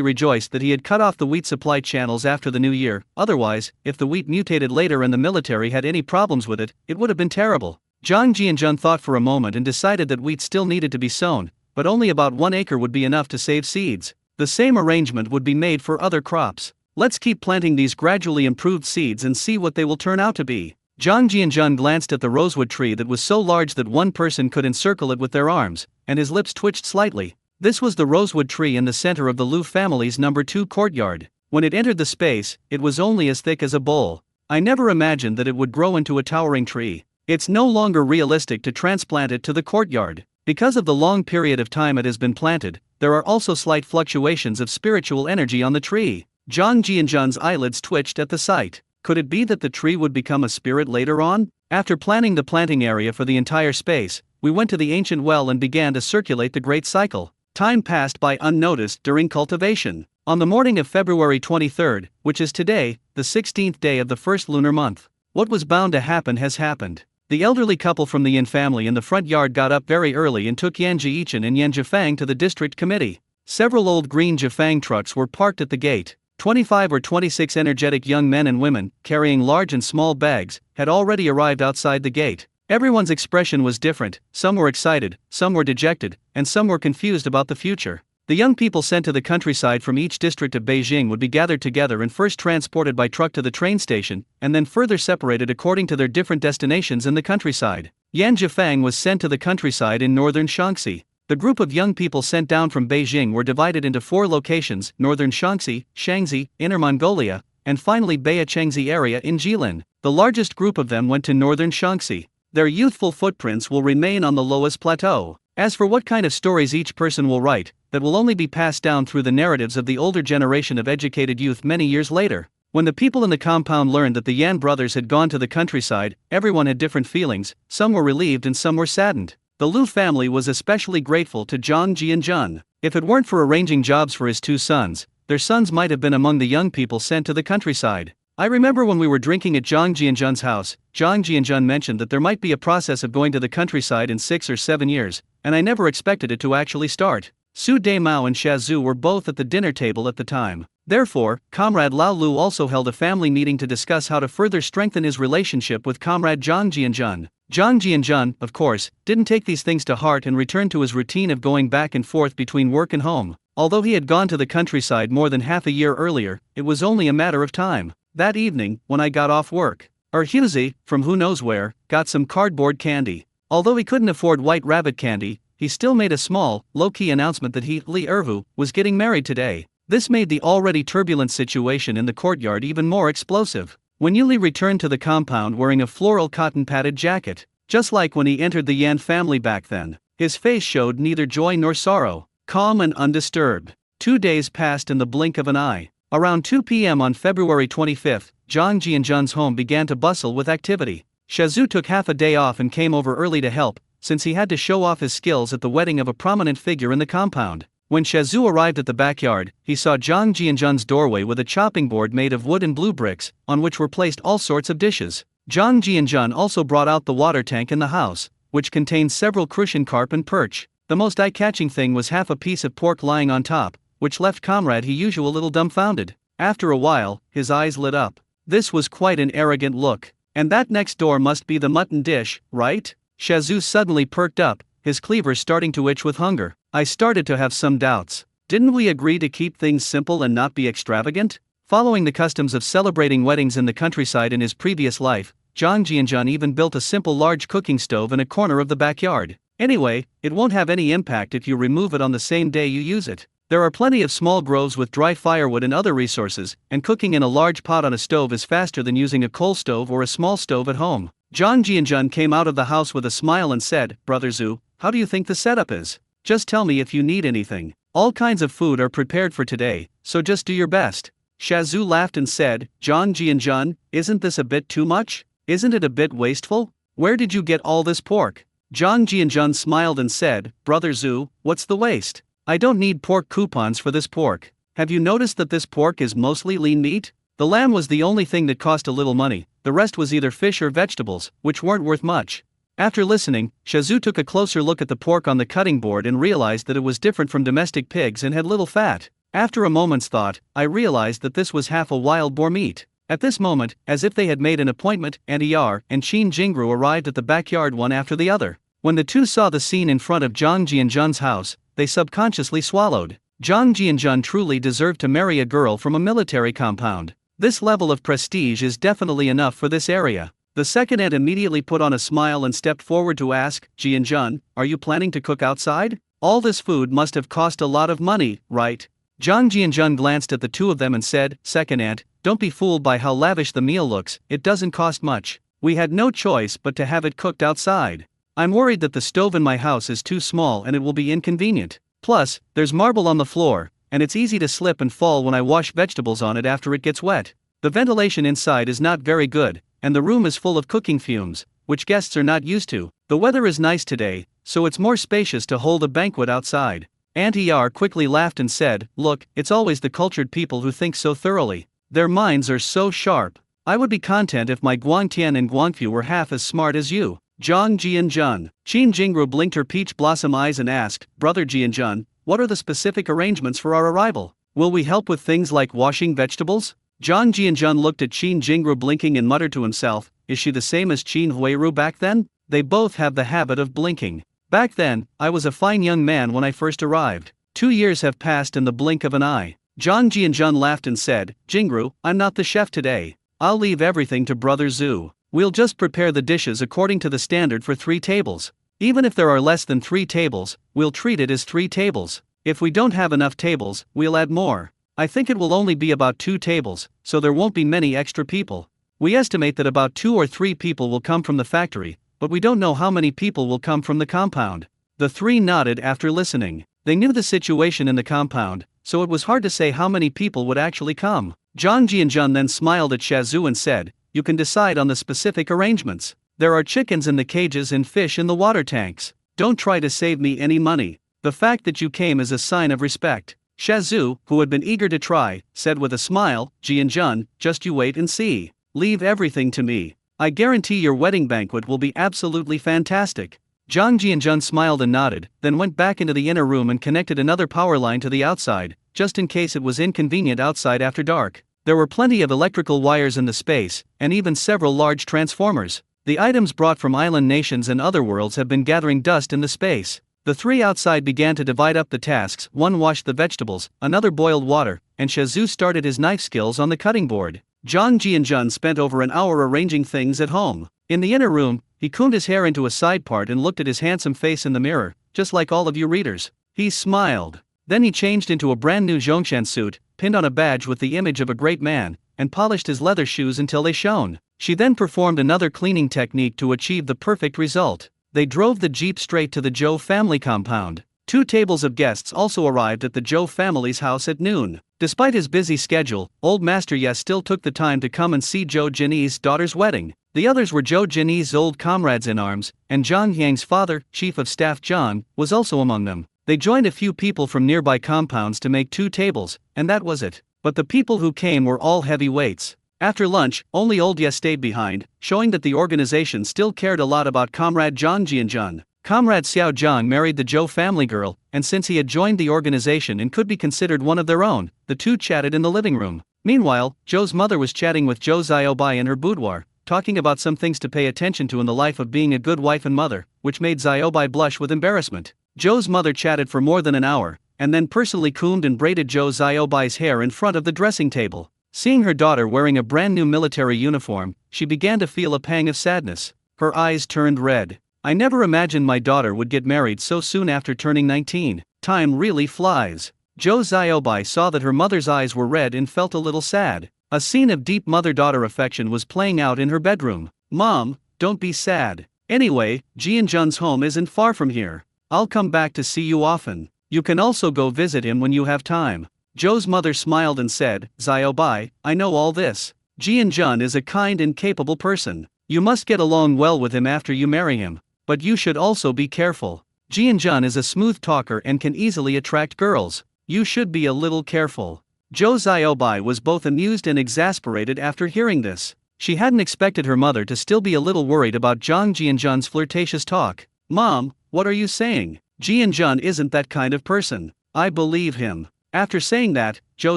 rejoiced that he had cut off the wheat supply channels after the new year, otherwise, if the wheat mutated later and the military had any problems with it, it would have been terrible. Zhang Jianzhan thought for a moment and decided that wheat still needed to be sown, but only about 1 acre would be enough to save seeds. The same arrangement would be made for other crops. Let's keep planting these gradually improved seeds and see what they will turn out to be. Zhang Jianzhan glanced at the rosewood tree that was so large that one person could encircle it with their arms, and his lips twitched slightly. This was the rosewood tree in the center of the Liu family's number 2 courtyard. When it entered the space, it was only as thick as a bowl. I never imagined that it would grow into a towering tree. It's no longer realistic to transplant it to the courtyard. Because of the long period of time it has been planted, there are also slight fluctuations of spiritual energy on the tree. Zhang Jianzhan's eyelids twitched at the sight. Could it be that the tree would become a spirit later on? After planning the planting area for the entire space, we went to the ancient well and began to circulate the great cycle. Time passed by unnoticed during cultivation. On the morning of February 23rd, which is today, the 16th day of the first lunar month, what was bound to happen has happened. The elderly couple from the Yin family in the front yard got up very early and took Yan Jiichin and Yan Jifang to the district committee. Several old green Jifang trucks were parked at the gate. 25 or 26 energetic young men and women, carrying large and small bags, had already arrived outside the gate. Everyone's expression was different, some were excited, some were dejected, and some were confused about the future. The young people sent to the countryside from each district of Beijing would be gathered together and first transported by truck to the train station, and then further separated according to their different destinations in the countryside. Yan Jifang was sent to the countryside in northern Shaanxi. The group of young people sent down from Beijing were divided into 4 locations: northern Shaanxi, Shaanxi, Inner Mongolia, and finally Beiyachengzi area in Jilin. The largest group of them went to northern Shaanxi. Their youthful footprints will remain on the lowest plateau. As for what kind of stories each person will write, that will only be passed down through the narratives of the older generation of educated youth many years later. When the people in the compound learned that the Yan brothers had gone to the countryside, everyone had different feelings, some were relieved and some were saddened. The Liu family was especially grateful to Zhang Jianzhan. If it weren't for arranging jobs for his 2 sons, their sons might have been among the young people sent to the countryside. I remember when we were drinking at Zhang Jianzhan's house, Zhang Jianzhan mentioned that there might be a process of going to the countryside in 6 or 7 years, and I never expected it to actually start. Su Daimao and Shazhu were both at the dinner table at the time. Therefore, Comrade Lao Lu also held a family meeting to discuss how to further strengthen his relationship with Comrade Zhang Jianzhan. Zhang Jianzhan, of course, didn't take these things to heart and returned to his routine of going back and forth between work and home. Although he had gone to the countryside more than half a year earlier, it was only a matter of time. That evening, when I got off work, Huzi, from who knows where, got some cardboard candy. Although he couldn't afford white rabbit candy, he still made a small, low-key announcement that he, Li Ervu, was getting married today. This made the already turbulent situation in the courtyard even more explosive. When Yuli returned to the compound wearing a floral cotton-padded jacket, just like when he entered the Yan family back then. His face showed neither joy nor sorrow, calm and undisturbed. 2 days passed in the blink of an eye. Around 2 p.m. on February 25, Zhang Jianzhen's home began to bustle with activity. Shazhu took half a day off and came over early to help, since he had to show off his skills at the wedding of a prominent figure in the compound. When Shazhu arrived at the backyard, he saw Zhang Jianzhen's doorway with a chopping board made of wood and blue bricks, on which were placed all sorts of dishes. Zhang Jianzhen also brought out the water tank in the house, which contained several crucian carp and perch. The most eye-catching thing was half a piece of pork lying on top, which left Comrade He Usual a little dumbfounded. After a while, his eyes lit up. This was quite an arrogant look. And that next door must be the mutton dish, right? Shazhu suddenly perked up, his cleaver starting to itch with hunger. I started to have some doubts. Didn't we agree to keep things simple and not be extravagant? Following the customs of celebrating weddings in the countryside in his previous life, Zhang Jianzhen even built a simple large cooking stove in a corner of the backyard. Anyway, it won't have any impact if you remove it on the same day you use it. There are plenty of small groves with dry firewood and other resources, and cooking in a large pot on a stove is faster than using a coal stove or a small stove at home. Zhang Jianzhen came out of the house with a smile and said, "Brother Zhu, how do you think the setup is? Just tell me if you need anything. All kinds of food are prepared for today, so just do your best." Shazhu laughed and said, "Zhang Jianzhen, isn't this a bit too much? Isn't it a bit wasteful? Where did you get all this pork?" Zhang Jianzhen smiled and said, "Brother Zhu, what's the waste? I don't need pork coupons for this pork. Have you noticed that this pork is mostly lean meat? The lamb was the only thing that cost a little money, the rest was either fish or vegetables, which weren't worth much." After listening, Shazhu took a closer look at the pork on the cutting board and realized that it was different from domestic pigs and had little fat. After a moment's thought, I realized that this was half a wild boar meat. At this moment, as if they had made an appointment, Antiar and Qin Jingru arrived at the backyard one after the other. When the two saw the scene in front of Zhang Jianzhen's house, they subconsciously swallowed. Zhang Jianzhen truly deserved to marry a girl from a military compound. This level of prestige is definitely enough for this area. The second aunt immediately put on a smile and stepped forward to ask, "Jianzhen, are you planning to cook outside? All this food must have cost a lot of money, right?" Zhang Jianzhen glanced at the two of them and said, "Second aunt, don't be fooled by how lavish the meal looks, it doesn't cost much. We had no choice but to have it cooked outside. I'm worried that the stove in my house is too small and it will be inconvenient. Plus, there's marble on the floor, and it's easy to slip and fall when I wash vegetables on it after it gets wet. The ventilation inside is not very good, and the room is full of cooking fumes, which guests are not used to. The weather is nice today, so it's more spacious to hold a banquet outside." Auntie Yar quickly laughed and said, "Look, it's always the cultured people who think so thoroughly. Their minds are so sharp. I would be content if my Guangtian and Guangfu were half as smart as you." Zhang Jianzhen. Qin Jingru blinked her peach blossom eyes and asked, "Brother Jianzhen, what are the specific arrangements for our arrival? Will we help with things like washing vegetables?" Zhang Jianzhen looked at Qin Jingru blinking and muttered to himself, "Is she the same as Qin Huiru back then? They both have the habit of blinking. Back then, I was a fine young man when I first arrived. 2 years have passed in the blink of an eye." Zhang Jianzhen laughed and said, "Jingru, I'm not the chef today. I'll leave everything to Brother Zhu. We'll just prepare the dishes according to the standard for 3 tables. Even if there are less than 3 tables, we'll treat it as 3 tables. If we don't have enough tables, we'll add more. I think it will only be about 2 tables, so there won't be many extra people. We estimate that about 2 or 3 people will come from the factory, but we don't know how many people will come from the compound." The 3 nodded after listening. They knew the situation in the compound, so it was hard to say how many people would actually come. Zhang Jianzhen then smiled at Shazhu and said, "You can decide on the specific arrangements. There are chickens in the cages and fish in the water tanks. Don't try to save me any money. The fact that you came is a sign of respect." Shazhu, who had been eager to try, said with a smile, "Jianzhen, just you wait and see. Leave everything to me. I guarantee your wedding banquet will be absolutely fantastic." Zhang Jianzhen smiled and nodded, then went back into the inner room and connected another power line to the outside, just in case it was inconvenient outside after dark. There were plenty of electrical wires in the space, and even several large transformers. The items brought from island nations and other worlds have been gathering dust in the space. The 3 outside began to divide up the tasks. One washed the vegetables, another boiled water, and Shazhu started his knife skills on the cutting board. Zhang Jianzhen spent over an hour arranging things at home. In the inner room, he combed his hair into a side part and looked at his handsome face in the mirror, just like all of you readers. He smiled. Then he changed into a brand new Zhongshan suit, pinned on a badge with the image of a great man, and polished his leather shoes until they shone. She then performed another cleaning technique to achieve the perfect result. They drove the jeep straight to the Zhou family compound. 2 tables of guests also arrived at the Zhou family's house at noon. Despite his busy schedule, old Master Ye still took the time to come and see Zhou Jinyi's daughter's wedding. The others were Zhou Jinyi's old comrades in arms, and Zhang Yang's father, Chief of Staff Zhang, was also among them. They joined a few people from nearby compounds to make 2 tables, and that was it. But the people who came were all heavyweights. After lunch, only old Ye stayed behind, showing that the organization still cared a lot about Comrade Zhang Jianjun. Comrade Xiao Zhang married the Zhou family girl, and since he had joined the organization and could be considered one of their own, the two chatted in the living room. Meanwhile, Zhou's mother was chatting with Zhou Xiaobai in her boudoir, talking about some things to pay attention to in the life of being a good wife and mother, which made Xiaobai blush with embarrassment. Zhou's mother chatted for more than an hour, and then personally combed and braided Zhou Xiaobai's hair in front of the dressing table. Seeing her daughter wearing a brand new military uniform, she began to feel a pang of sadness. Her eyes turned red. I never imagined my daughter would get married so soon after turning 19. Time really flies. Zhou Xiaobai saw that her mother's eyes were red and felt a little sad. A scene of deep mother-daughter affection was playing out in her bedroom. Mom, don't be sad. Anyway, Jianjun's home isn't far from here. I'll come back to see you often. You can also go visit him when you have time. Zhou's mother smiled and said, Xiaobai, I know all this. Jianjun is a kind and capable person. You must get along well with him after you marry him. But you should also be careful. Jianjun is a smooth talker and can easily attract girls. You should be a little careful. Zhou Xiaobai was both amused and exasperated after hearing this. She hadn't expected her mother to still be a little worried about Zhang Jianjun's flirtatious talk. Mom, what are you saying? Jianjun isn't that kind of person. I believe him. After saying that, Zhou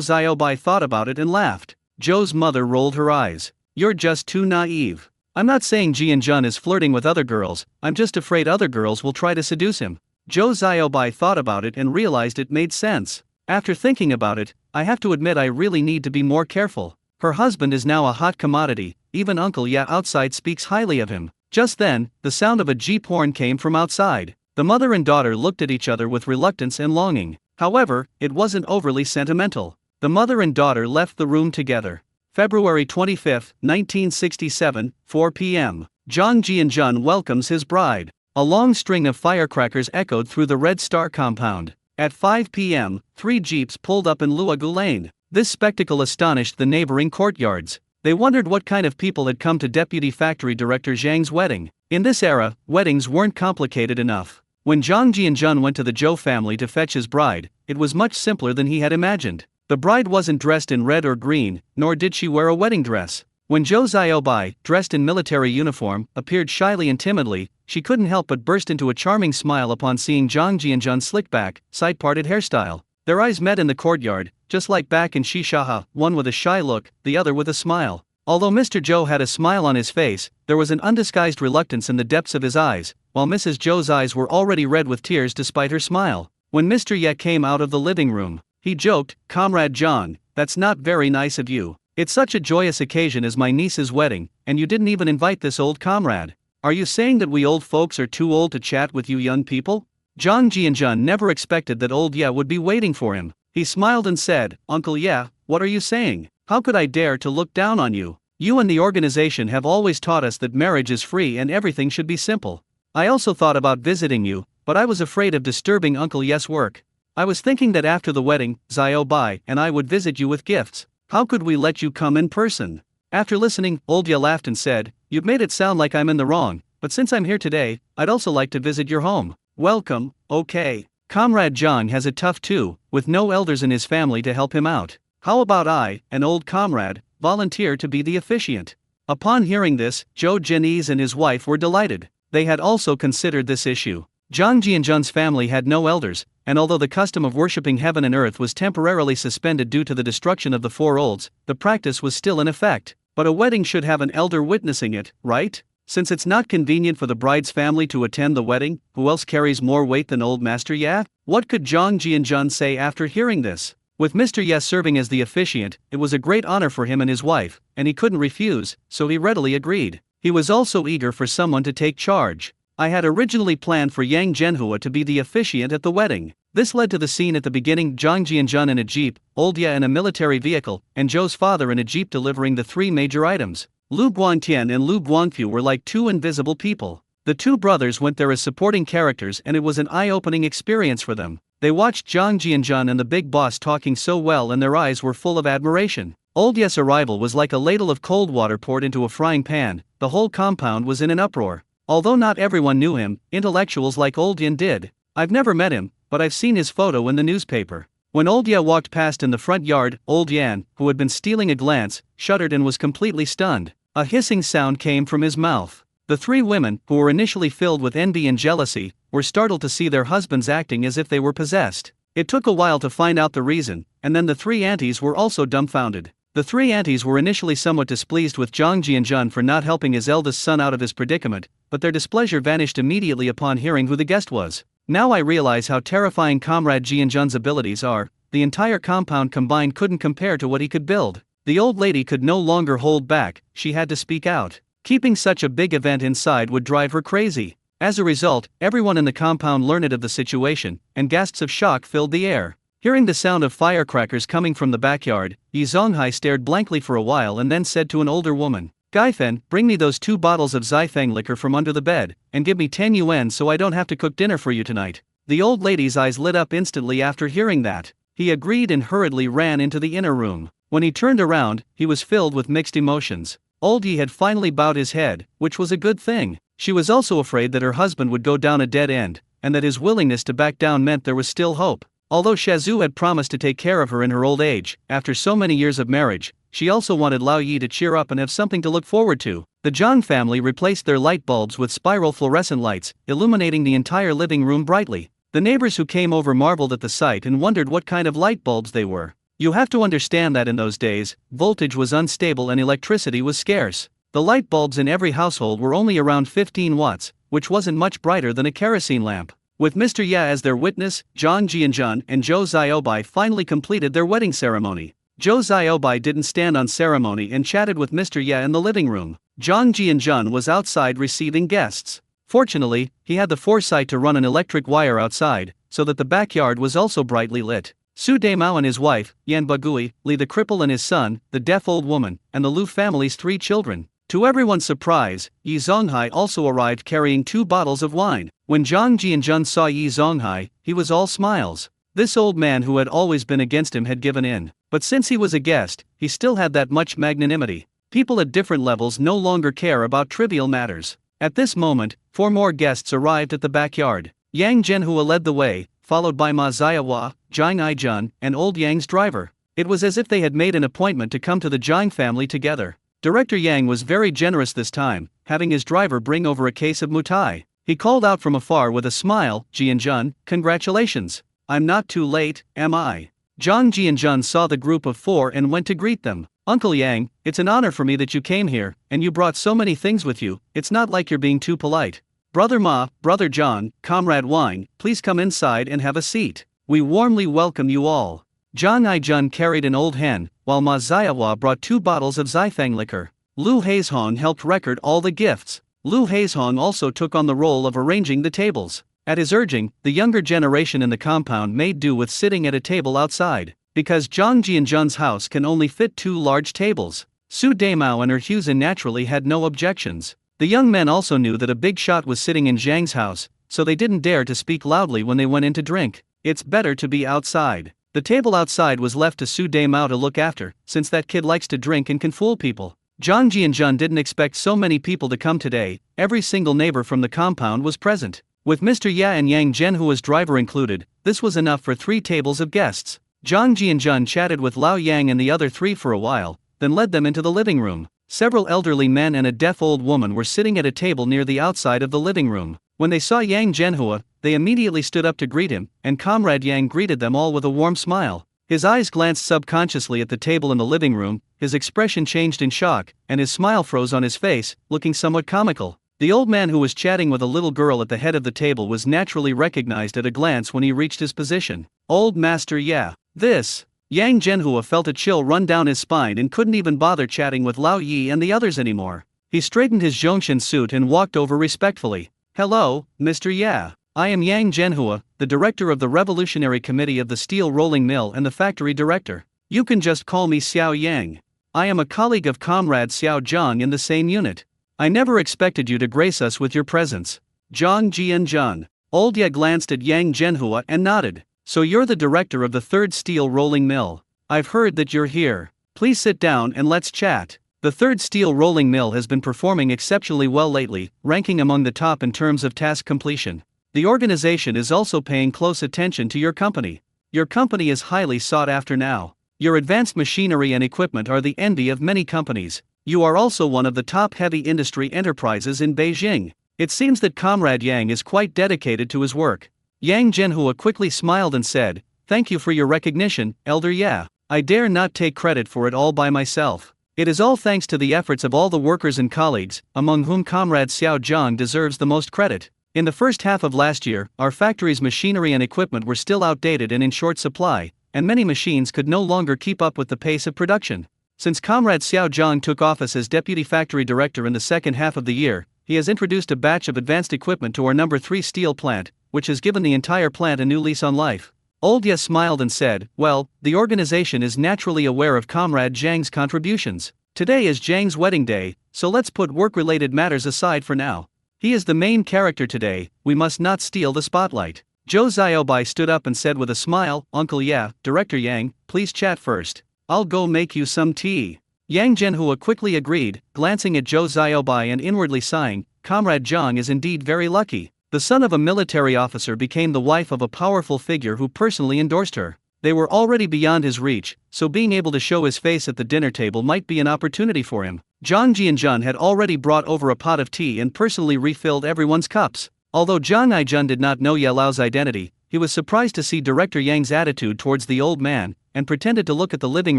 Xiaobai thought about it and laughed. Zhou's mother rolled her eyes. You're just too naive. I'm not saying Jianjun is flirting with other girls, I'm just afraid other girls will try to seduce him. Zhou Xiaobai thought about it and realized it made sense. After thinking about it, I have to admit I really need to be more careful. Her husband is now a hot commodity, even Uncle Ye outside speaks highly of him. Just then, the sound of a jeep horn came from outside. The mother and daughter looked at each other with reluctance and longing. However, it wasn't overly sentimental. The mother and daughter left the room together. February 25, 1967, 4 p.m. Zhang Jianjun welcomes his bride. A long string of firecrackers echoed through the Red Star compound. At 5 p.m., 3 jeeps pulled up in Luogu Lane. This spectacle astonished the neighboring courtyards. They wondered what kind of people had come to Deputy Factory Director Zhang's wedding. In this era, weddings weren't complicated enough. When Zhang Jianjun went to the Zhou family to fetch his bride, it was much simpler than he had imagined. The bride wasn't dressed in red or green, nor did she wear a wedding dress. When Zhou Xiaobai, dressed in military uniform, appeared shyly and timidly, she couldn't help but burst into a charming smile upon seeing Zhang Jianjun's slick-back, side-parted hairstyle. Their eyes met in the courtyard, just like back in Shishaha, one with a shy look, the other with a smile. Although Mr. Zhou had a smile on his face, there was an undisguised reluctance in the depths of his eyes, while Mrs. Zhou's eyes were already red with tears despite her smile. When Mr. Ye came out of the living room, he joked, Comrade Zhang, that's not very nice of you. It's such a joyous occasion as my niece's wedding, and you didn't even invite this old comrade. Are you saying that we old folks are too old to chat with you young people? Zhang Jianjun never expected that old Ye would be waiting for him. He smiled and said, Uncle Ye, what are you saying? How could I dare to look down on you? You and the organization have always taught us that marriage is free and everything should be simple. I also thought about visiting you, but I was afraid of disturbing Uncle Ye's work. I was thinking that after the wedding, Xiaobai and I would visit you with gifts. How could we let you come in person? After listening, old Ye laughed and said, You've made it sound like I'm in the wrong, but since I'm here today, I'd also like to visit your home. Welcome, okay. Comrade Zhang has it tough too, with no elders in his family to help him out. How about I, an old comrade, volunteer to be the officiant? Upon hearing this, Zhou Jinyi and his wife were delighted. They had also considered this issue. Zhang Jianjun's family had no elders, and although the custom of worshipping heaven and earth was temporarily suspended due to the destruction of the four olds, the practice was still in effect. But a wedding should have an elder witnessing it, right? Since it's not convenient for the bride's family to attend the wedding, who else carries more weight than old Master Ye? What could Zhang Jianjun say after hearing this? With Mr. Ye serving as the officiant, it was a great honor for him and his wife, and he couldn't refuse, so he readily agreed. He was also eager for someone to take charge. I had originally planned for Yang Zhenhua to be the officiant at the wedding. This led to the scene at the beginning: Zhang Jianjun in a jeep, Old Ye in a military vehicle, and Zhou's father in a jeep delivering the three major items. Lu Guangtian and Lu Guangfu were like two invisible people. The two brothers went there as supporting characters, and it was an eye-opening experience for them. They watched Zhang Jianjun and the big boss talking so well, and their eyes were full of admiration. Old Ye's arrival was like a ladle of cold water poured into a frying pan. The whole compound was in an uproar. Although not everyone knew him, intellectuals like Old Yan did. I've never met him, but I've seen his photo in the newspaper. When Old Ye walked past in the front yard, Old Yan, who had been stealing a glance, shuddered and was completely stunned. A hissing sound came from his mouth. The three women, who were initially filled with envy and jealousy, were startled to see their husbands acting as if they were possessed. It took a while to find out the reason, and then the three aunties were also dumbfounded. The three aunties were initially somewhat displeased with Zhang Jianjun for not helping his eldest son out of his predicament, but their displeasure vanished immediately upon hearing who the guest was. Now I realize how terrifying Comrade Jianjun's abilities are. The entire compound combined couldn't compare to what he could build. The old lady could no longer hold back, she had to speak out. Keeping such a big event inside would drive her crazy. As a result, everyone in the compound learned of the situation, and gasps of shock filled the air. Hearing the sound of firecrackers coming from the backyard, Yi Zonghai stared blankly for a while and then said to an older woman, "Gaifen, bring me those 2 bottles of Zifeng liquor from under the bed, and give me 10 yuan so I don't have to cook dinner for you tonight." The old lady's eyes lit up instantly after hearing that. He agreed and hurriedly ran into the inner room. When he turned around, he was filled with mixed emotions. Old Yi had finally bowed his head, which was a good thing. She was also afraid that her husband would go down a dead end, and that his willingness to back down meant there was still hope. Although Shazhu had promised to take care of her in her old age, after so many years of marriage, she also wanted Lao Yi to cheer up and have something to look forward to. The Zhang family replaced their light bulbs with spiral fluorescent lights, illuminating the entire living room brightly. The neighbors who came over marveled at the sight and wondered what kind of light bulbs they were. You have to understand that in those days, voltage was unstable and electricity was scarce. The light bulbs in every household were only around 15 watts, which wasn't much brighter than a kerosene lamp. With Mr. Ye as their witness, Zhang Jianjun and Zhou Xiaobai finally completed their wedding ceremony. Zhou Xiaobai didn't stand on ceremony and chatted with Mr. Ye in the living room. Zhang Jianjun was outside receiving guests. Fortunately, he had the foresight to run an electric wire outside, so that the backyard was also brightly lit. Su Daimao and his wife, Yan Bagui, Li the cripple and his son, the deaf old woman, and the Lu family's 3 children. To everyone's surprise, Yi Zonghai also arrived carrying 2 bottles of wine. When Zhang Jianjun saw Yi Zonghai, he was all smiles. This old man who had always been against him had given in. But since he was a guest, he still had that much magnanimity. People at different levels no longer care about trivial matters. At this moment, 4 more guests arrived at the backyard. Yang Zhenhua led the way, followed by Ma Ziawa, Zhang Aijun, and Old Yang's driver. It was as if they had made an appointment to come to the Zhang family together. Director Yang was very generous this time, having his driver bring over a case of mutai. He called out from afar with a smile, "Jianjun, congratulations. I'm not too late, am I?" Zhang Jianjun saw the group of 4 and went to greet them. "Uncle Yang, it's an honor for me that you came here, and you brought so many things with you. It's not like you're being too polite. Brother Ma, Brother John, Comrade Wine, please come inside and have a seat. We warmly welcome you all." Zhang Aijun carried an old hen, while Ma Ziawa brought 2 bottles of Zifeng liquor. Lu Haizhong helped record all the gifts. Lu Haizhong also took on the role of arranging the tables. At his urging, the younger generation in the compound made do with sitting at a table outside. Because Zhang Jianjun's house can only fit 2 large tables, Su Daimao and her Husin naturally had no objections. The young men also knew that a big shot was sitting in Zhang's house, so they didn't dare to speak loudly when they went in to drink. It's better to be outside. The table outside was left to Su Daimao to look after, since that kid likes to drink and can fool people. Zhang Jianjun didn't expect so many people to come today. Every single neighbor from the compound was present. With Mr. Ye and Yang Zhenhua's driver included, this was enough for 3 tables of guests. Zhang Jianjun chatted with Lao Yang and the other 3 for a while, then led them into the living room. Several elderly men and a deaf old woman were sitting at a table near the outside of the living room. When they saw Yang Zhenhua, they immediately stood up to greet him, and Comrade Yang greeted them all with a warm smile. His eyes glanced subconsciously at the table in the living room, his expression changed in shock, and his smile froze on his face, looking somewhat comical. The old man who was chatting with a little girl at the head of the table was naturally recognized at a glance when he reached his position. Old Master Ye. This. Yang Zhenhua felt a chill run down his spine and couldn't even bother chatting with Lao Yi and the others anymore. He straightened his Zhongshan suit and walked over respectfully. "Hello, Mr. Ye. I am Yang Zhenhua, the director of the Revolutionary Committee of the Steel Rolling Mill and the factory director. You can just call me Xiao Yang. I am a colleague of Comrade Xiao Zhang in the same unit. I never expected you to grace us with your presence. Zhang Jianzhan. Old Ye glanced at Yang Zhenhua and nodded. So you're the director of the third steel rolling mill. I've heard that you're here. Please sit down and let's chat. The third steel rolling mill has been performing exceptionally well lately, ranking among the top in terms of task completion. The organization is also paying close attention to your company. Your company is highly sought after now. Your advanced machinery and equipment are the envy of many companies. You are also one of the top heavy industry enterprises in Beijing. It seems that Comrade Yang is quite dedicated to his work. Yang Zhenhua quickly smiled and said, "Thank you for your recognition, Elder Ye. I dare not take credit for it all by myself. It is all thanks to the efforts of all the workers and colleagues, among whom Comrade Xiao Zhang deserves the most credit. In the first half of last year, our factory's machinery and equipment were still outdated and in short supply, and many machines could no longer keep up with the pace of production. Since Comrade Xiao Zhang took office as deputy factory director in the second half of the year, he has introduced a batch of advanced equipment to our number 3 steel plant, which has given the entire plant a new lease on life." Old Ye smiled and said, "Well, the organization is naturally aware of Comrade Zhang's contributions. Today is Zhang's wedding day, so let's put work-related matters aside for now. He is the main character today, we must not steal the spotlight." Zhou Xiaobai stood up and said with a smile, "Uncle Ye, Director Yang, please chat first. I'll go make you some tea." Yang Zhenhua quickly agreed, glancing at Zhou Xiaobai and inwardly sighing, Comrade Zhang is indeed very lucky. The son of a military officer became the wife of a powerful figure who personally endorsed her. They were already beyond his reach, so being able to show his face at the dinner table might be an opportunity for him. Zhang Jianzhan had already brought over a pot of tea and personally refilled everyone's cups. Although Zhang Aijun did not know Ye Lao's identity, he was surprised to see Director Yang's attitude towards the old man, and pretended to look at the living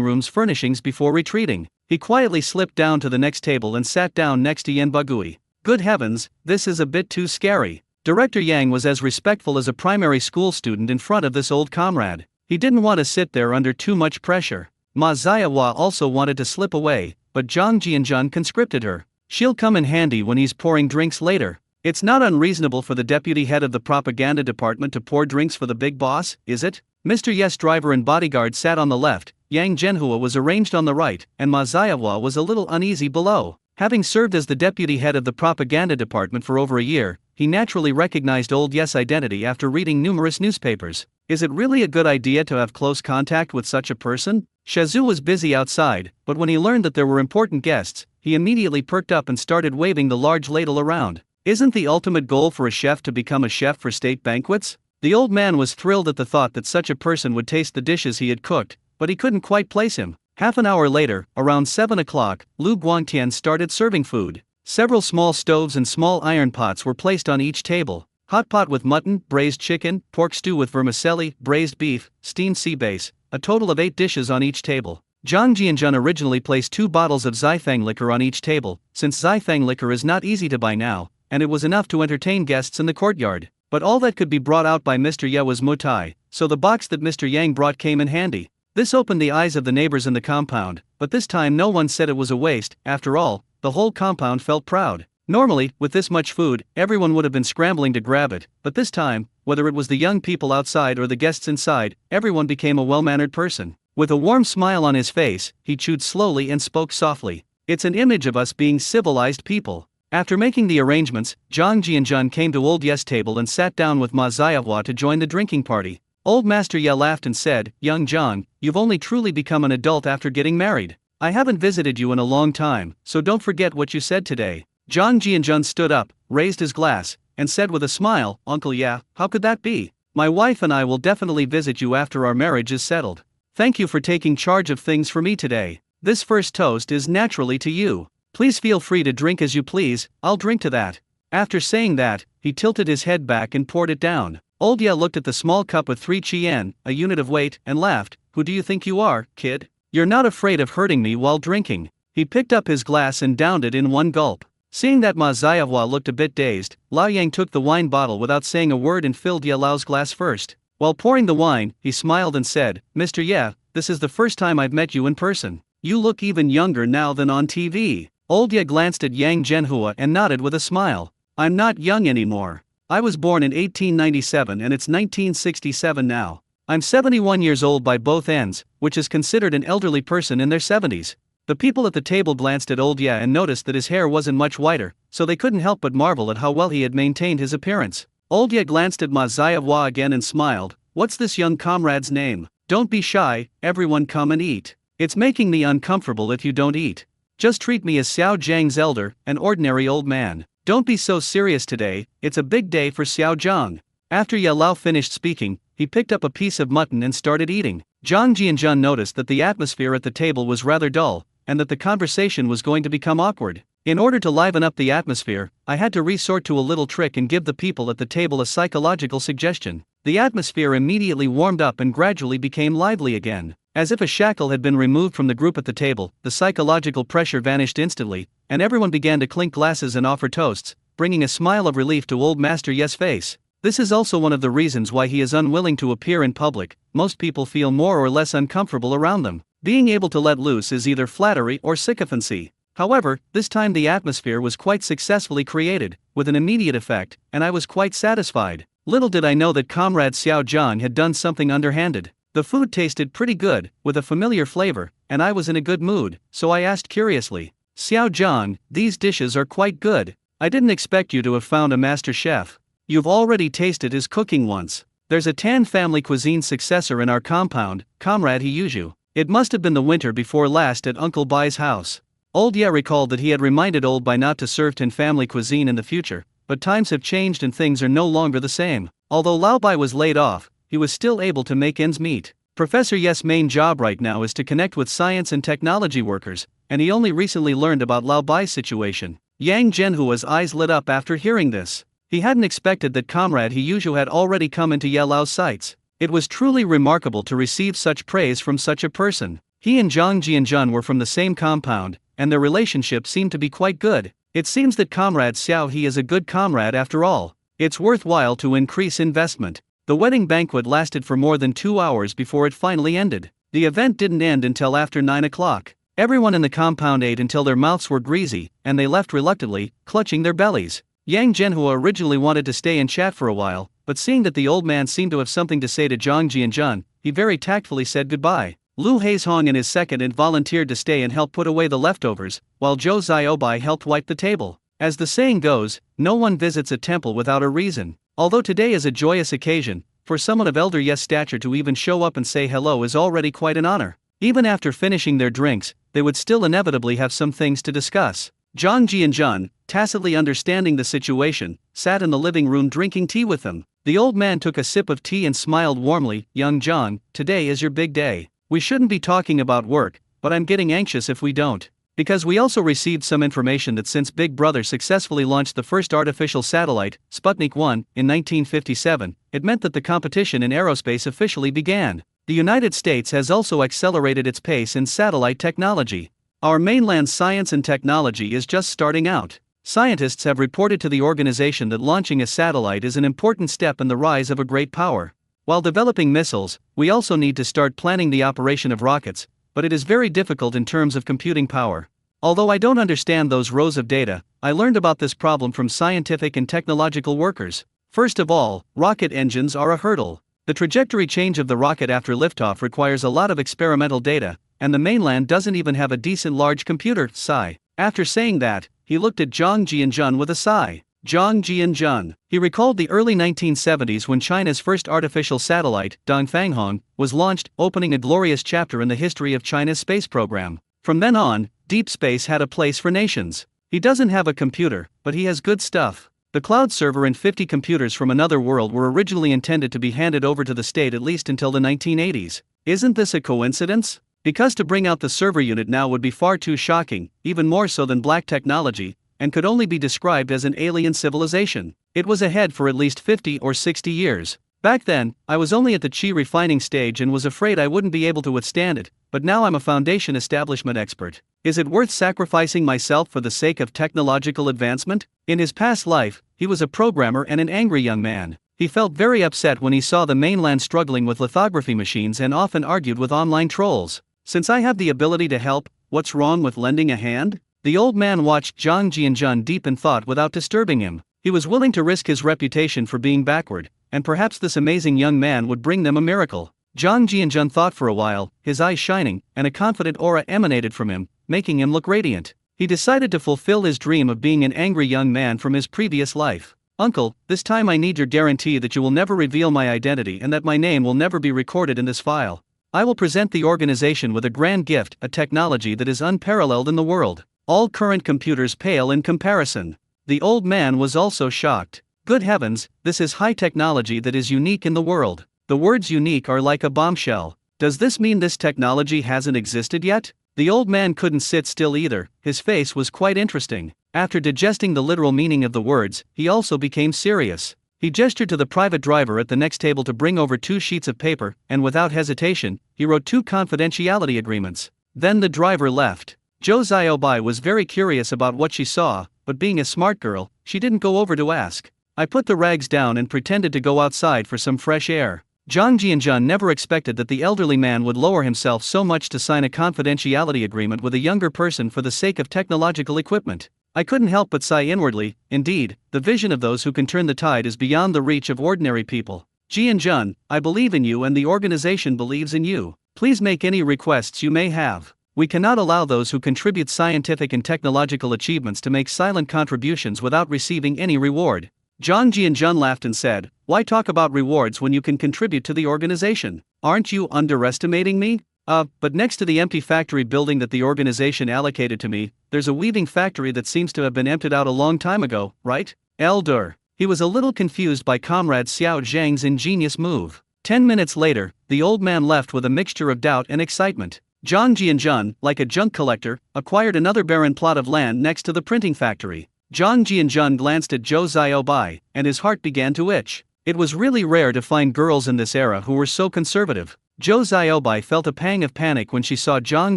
room's furnishings before retreating. He quietly slipped down to the next table and sat down next to Yan Bagui. Good heavens, this is a bit too scary. Director Yang was as respectful as a primary school student in front of this old comrade. He didn't want to sit there under too much pressure. Ma Ziawa also wanted to slip away, but Zhang Jianzhan conscripted her. She'll come in handy when he's pouring drinks later. It's not unreasonable for the deputy head of the propaganda department to pour drinks for the big boss, is it? Mr. Yes driver and bodyguard sat on the left, Yang Zhenhua was arranged on the right, and Ma Ziawa was a little uneasy below. Having served as the deputy head of the propaganda department for over a year, he naturally recognized Old Yes' identity after reading numerous newspapers. Is it really a good idea to have close contact with such a person? Shazhu was busy outside, but when he learned that there were important guests, he immediately perked up and started waving the large ladle around. Isn't the ultimate goal for a chef to become a chef for state banquets? The old man was thrilled at the thought that such a person would taste the dishes he had cooked, but he couldn't quite place him. Half an hour later, around 7 o'clock, Lu Guangtian started serving food. Several small stoves and small iron pots were placed on each table. Hot pot with mutton, braised chicken, pork stew with vermicelli, braised beef, steamed sea bass, a total of 8 dishes on each table. Zhang Jianzhan originally placed 2 bottles of Xifang liquor on each table, since Xifang liquor is not easy to buy now, and it was enough to entertain guests in the courtyard. But all that could be brought out by Mr. Ye was mutai, so the box that Mr. Yang brought came in handy. This opened the eyes of the neighbors in the compound, but this time no one said it was a waste. After all, the whole compound felt proud. Normally, with this much food, everyone would have been scrambling to grab it, but this time, whether it was the young people outside or the guests inside, everyone became a well-mannered person. With a warm smile on his face, he chewed slowly and spoke softly. It's an image of us being civilized people. After making the arrangements, Zhang Jianzhan came to Old Yes' table and sat down with Ma Ziahua to join the drinking party. Old Master Ye laughed and said, "Young Zhang, you've only truly become an adult after getting married. I haven't visited you in a long time, so don't forget what you said today." Zhang Jianzhan stood up, raised his glass, and said with a smile, "Uncle Ye, how could that be? My wife and I will definitely visit you after our marriage is settled. Thank you for taking charge of things for me today. This first toast is naturally to you. Please feel free to drink as you please, I'll drink to that." After saying that, he tilted his head back and poured it down. Old Ye looked at the small cup with 3 chien, a unit of weight, and laughed. "Who do you think you are, kid? You're not afraid of hurting me while drinking." He picked up his glass and downed it in one gulp. Seeing that Ma Ziahua looked a bit dazed, Lao Yang took the wine bottle without saying a word and filled Ye Lao's glass first. While pouring the wine, he smiled and said, "Mr. Ye, this is the first time I've met you in person. You look even younger now than on TV." Old Ye glanced at Yang Zhenhua and nodded with a smile. "I'm not young anymore. I was born in 1897 and it's 1967 now. I'm 71 years old by both ends, which is considered an elderly person in their 70s. The people at the table glanced at old Ye and noticed that his hair wasn't much whiter, so they couldn't help but marvel at how well he had maintained his appearance. Old Ye glanced at Ma Ziawa again and smiled. What's this young comrade's name? Don't be shy, everyone come and eat. It's making me uncomfortable if you don't eat. Just treat me as Xiao Zhang's elder, an ordinary old man. Don't be so serious today, it's a big day for Xiao Zhang. After Ye Lao finished speaking, he picked up a piece of mutton and started eating. Zhang Jianzhan noticed that the atmosphere at the table was rather dull, and that the conversation was going to become awkward. In order to liven up the atmosphere, I had to resort to a little trick and give the people at the table a psychological suggestion. The atmosphere immediately warmed up and gradually became lively again. As if a shackle had been removed from the group at the table, the psychological pressure vanished instantly, and everyone began to clink glasses and offer toasts, bringing a smile of relief to old Master Ye's face. This is also one of the reasons why he is unwilling to appear in public. Most people feel more or less uncomfortable around them. Being able to let loose is either flattery or sycophancy. However, this time the atmosphere was quite successfully created, with an immediate effect, and I was quite satisfied. Little did I know that Comrade Xiao Zhang had done something underhanded. The food tasted pretty good, with a familiar flavor, and I was in a good mood, so I asked curiously, Xiao Zhang, these dishes are quite good. I didn't expect you to have found a master chef. You've already tasted his cooking once. There's a Tan family cuisine successor in our compound, Comrade Hiyuju. It must have been the winter before last at Uncle Bai's house. Old Ye recalled that he had reminded Old Bai not to serve Tan family cuisine in the future, but times have changed and things are no longer the same. Although Lao Bai was laid off, he was still able to make ends meet. Professor Ye's main job right now is to connect with science and technology workers, and he only recently learned about Lao Bai's situation. Yang Zhenhua's eyes lit up after hearing this. He hadn't expected that Comrade Hiyuju had already come into Ye Lao's sights. It was truly remarkable to receive such praise from such a person. He and Zhang Jianzhan were from the same compound, and their relationship seemed to be quite good. It seems that Comrade Xiao He is a good comrade after all. It's worthwhile to increase investment. The wedding banquet lasted for more than 2 hours before it finally ended. The event didn't end until after 9 o'clock. Everyone in the compound ate until their mouths were greasy, and they left reluctantly, clutching their bellies. Yang Zhenhua originally wanted to stay and chat for a while, but seeing that the old man seemed to have something to say to Zhang Jianzhan, he very tactfully said goodbye. Lu Haizhong and his second volunteered to stay and help put away the leftovers, while Zhou Ziobai helped wipe the table. As the saying goes, no one visits a temple without a reason. Although today is a joyous occasion, for someone of elder Yes stature to even show up and say hello is already quite an honor. Even after finishing their drinks, they would still inevitably have some things to discuss. Zhang Jianzhan, tacitly understanding the situation, sat in the living room drinking tea with them. The old man took a sip of tea and smiled warmly. Young Zhang, today is your big day. We shouldn't be talking about work, but I'm getting anxious if we don't. Because we also received some information that since Big Brother successfully launched the first artificial satellite, Sputnik 1, in 1957, it meant that the competition in aerospace officially began. The United States has also accelerated its pace in satellite technology. Our mainland science and technology is just starting out. Scientists have reported to the organization that launching a satellite is an important step in the rise of a great power. While developing missiles, we also need to start planning the operation of rockets, but it is very difficult in terms of computing power. Although I don't understand those rows of data, I learned about this problem from scientific and technological workers. First of all, rocket engines are a hurdle. The trajectory change of the rocket after liftoff requires a lot of experimental data, and the mainland doesn't even have a decent large computer. Sigh. After saying that, he looked at Zhang Jianzhan with a sigh. Zhang Jianzhan. He recalled the early 1970s when China's first artificial satellite, Dongfanghong, was launched, opening a glorious chapter in the history of China's space program. From then on, deep space had a place for nations. He doesn't have a computer, but he has good stuff. The cloud server and 50 computers from another world were originally intended to be handed over to the state at least until the 1980s. Isn't this a coincidence? Because to bring out the server unit now would be far too shocking, even more so than black technology, and could only be described as an alien civilization. It was ahead for at least 50 or 60 years. Back then, I was only at the chi refining stage and was afraid I wouldn't be able to withstand it, but now I'm a foundation establishment expert. Is it worth sacrificing myself for the sake of technological advancement? In his past life, he was a programmer and an angry young man. He felt very upset when he saw the mainland struggling with lithography machines and often argued with online trolls. Since I have the ability to help, what's wrong with lending a hand? The old man watched Zhang Jianzhan deep in thought without disturbing him. He was willing to risk his reputation for being backward, and perhaps this amazing young man would bring them a miracle. Zhang Jianjun thought for a while, his eyes shining, and a confident aura emanated from him, making him look radiant. He decided to fulfill his dream of being an angry young man from his previous life. Uncle, this time I need your guarantee that you will never reveal my identity and that my name will never be recorded in this file. I will present the organization with a grand gift, a technology that is unparalleled in the world. All current computers pale in comparison. The old man was also shocked. Good heavens, this is high technology that is unique in the world. The words unique are like a bombshell. Does this mean this technology hasn't existed yet? The old man couldn't sit still either, his face was quite interesting. After digesting the literal meaning of the words, he also became serious. He gestured to the private driver at the next table to bring over 2 sheets of paper, and without hesitation, he wrote 2 confidentiality agreements. Then the driver left. Zhou Xiaobai was very curious about what she saw, but being a smart girl, she didn't go over to ask. I put the rags down and pretended to go outside for some fresh air. Zhang Jianjun never expected that the elderly man would lower himself so much to sign a confidentiality agreement with a younger person for the sake of technological equipment. I couldn't help but sigh inwardly. Indeed, the vision of those who can turn the tide is beyond the reach of ordinary people. Jianjun, I believe in you and the organization believes in you. Please make any requests you may have. We cannot allow those who contribute scientific and technological achievements to make silent contributions without receiving any reward. Zhang Jianjun laughed and said, why talk about rewards when you can contribute to the organization? Aren't you underestimating me? But next to the empty factory building that the organization allocated to me, there's a weaving factory that seems to have been emptied out a long time ago, right? Elder. He was a little confused by Comrade Xiao Zhang's ingenious move. 10 minutes later, the old man left with a mixture of doubt and excitement. Zhang Jianjun, like a junk collector, acquired another barren plot of land next to the printing factory. Zhang Jianjun glanced at Zhou Xiaobai, and his heart began to itch. It was really rare to find girls in this era who were so conservative. Zhou Xiaobai felt a pang of panic when she saw Zhang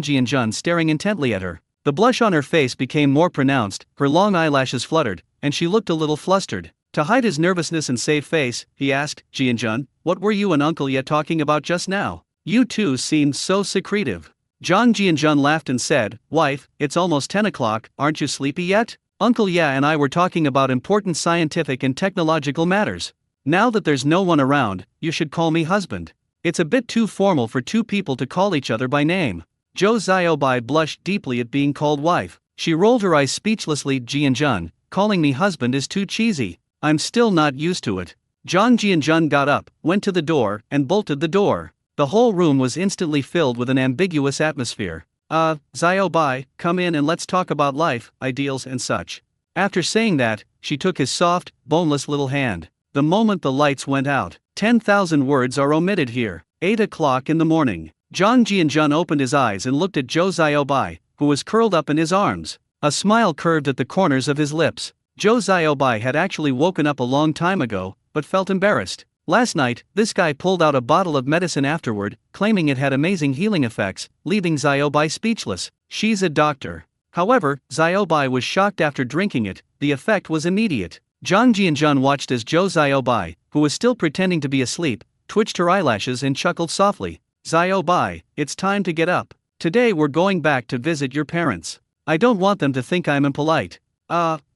Jianjun staring intently at her. The blush on her face became more pronounced, her long eyelashes fluttered, and she looked a little flustered. To hide his nervousness and save face, he asked, Jianjun, what were you and Uncle Ye talking about just now? You two seemed so secretive. Zhang Jianjun laughed and said, wife, it's almost 10 o'clock, aren't you sleepy yet? Uncle Ye and I were talking about important scientific and technological matters. Now that there's no one around, you should call me husband. It's a bit too formal for 2 people to call each other by name. Zhou Xiaobai blushed deeply at being called wife. She rolled her eyes speechlessly. Jianjun, calling me husband is too cheesy. I'm still not used to it. Zhang Jianjun got up, went to the door, and bolted the door. The whole room was instantly filled with an ambiguous atmosphere. Xiaobai, come in and let's talk about life, ideals and such. After saying that, she took his soft, boneless little hand. The moment the lights went out, 10,000 words are omitted here. 8 o'clock in the morning. Zhang Jianjun opened his eyes and looked at Zhou Xiaobai, who was curled up in his arms. A smile curved at the corners of his lips. Zhou Xiaobai had actually woken up a long time ago, but felt embarrassed. Last night, this guy pulled out a bottle of medicine afterward, claiming it had amazing healing effects, leaving Xiaobai speechless. She's a doctor. However, Xiaobai was shocked after drinking it. The effect was immediate. Zhang Jianjun watched as Zhou Xiaobai, who was still pretending to be asleep, twitched her eyelashes and chuckled softly. Xiaobai, it's time to get up. Today we're going back to visit your parents. I don't want them to think I'm impolite.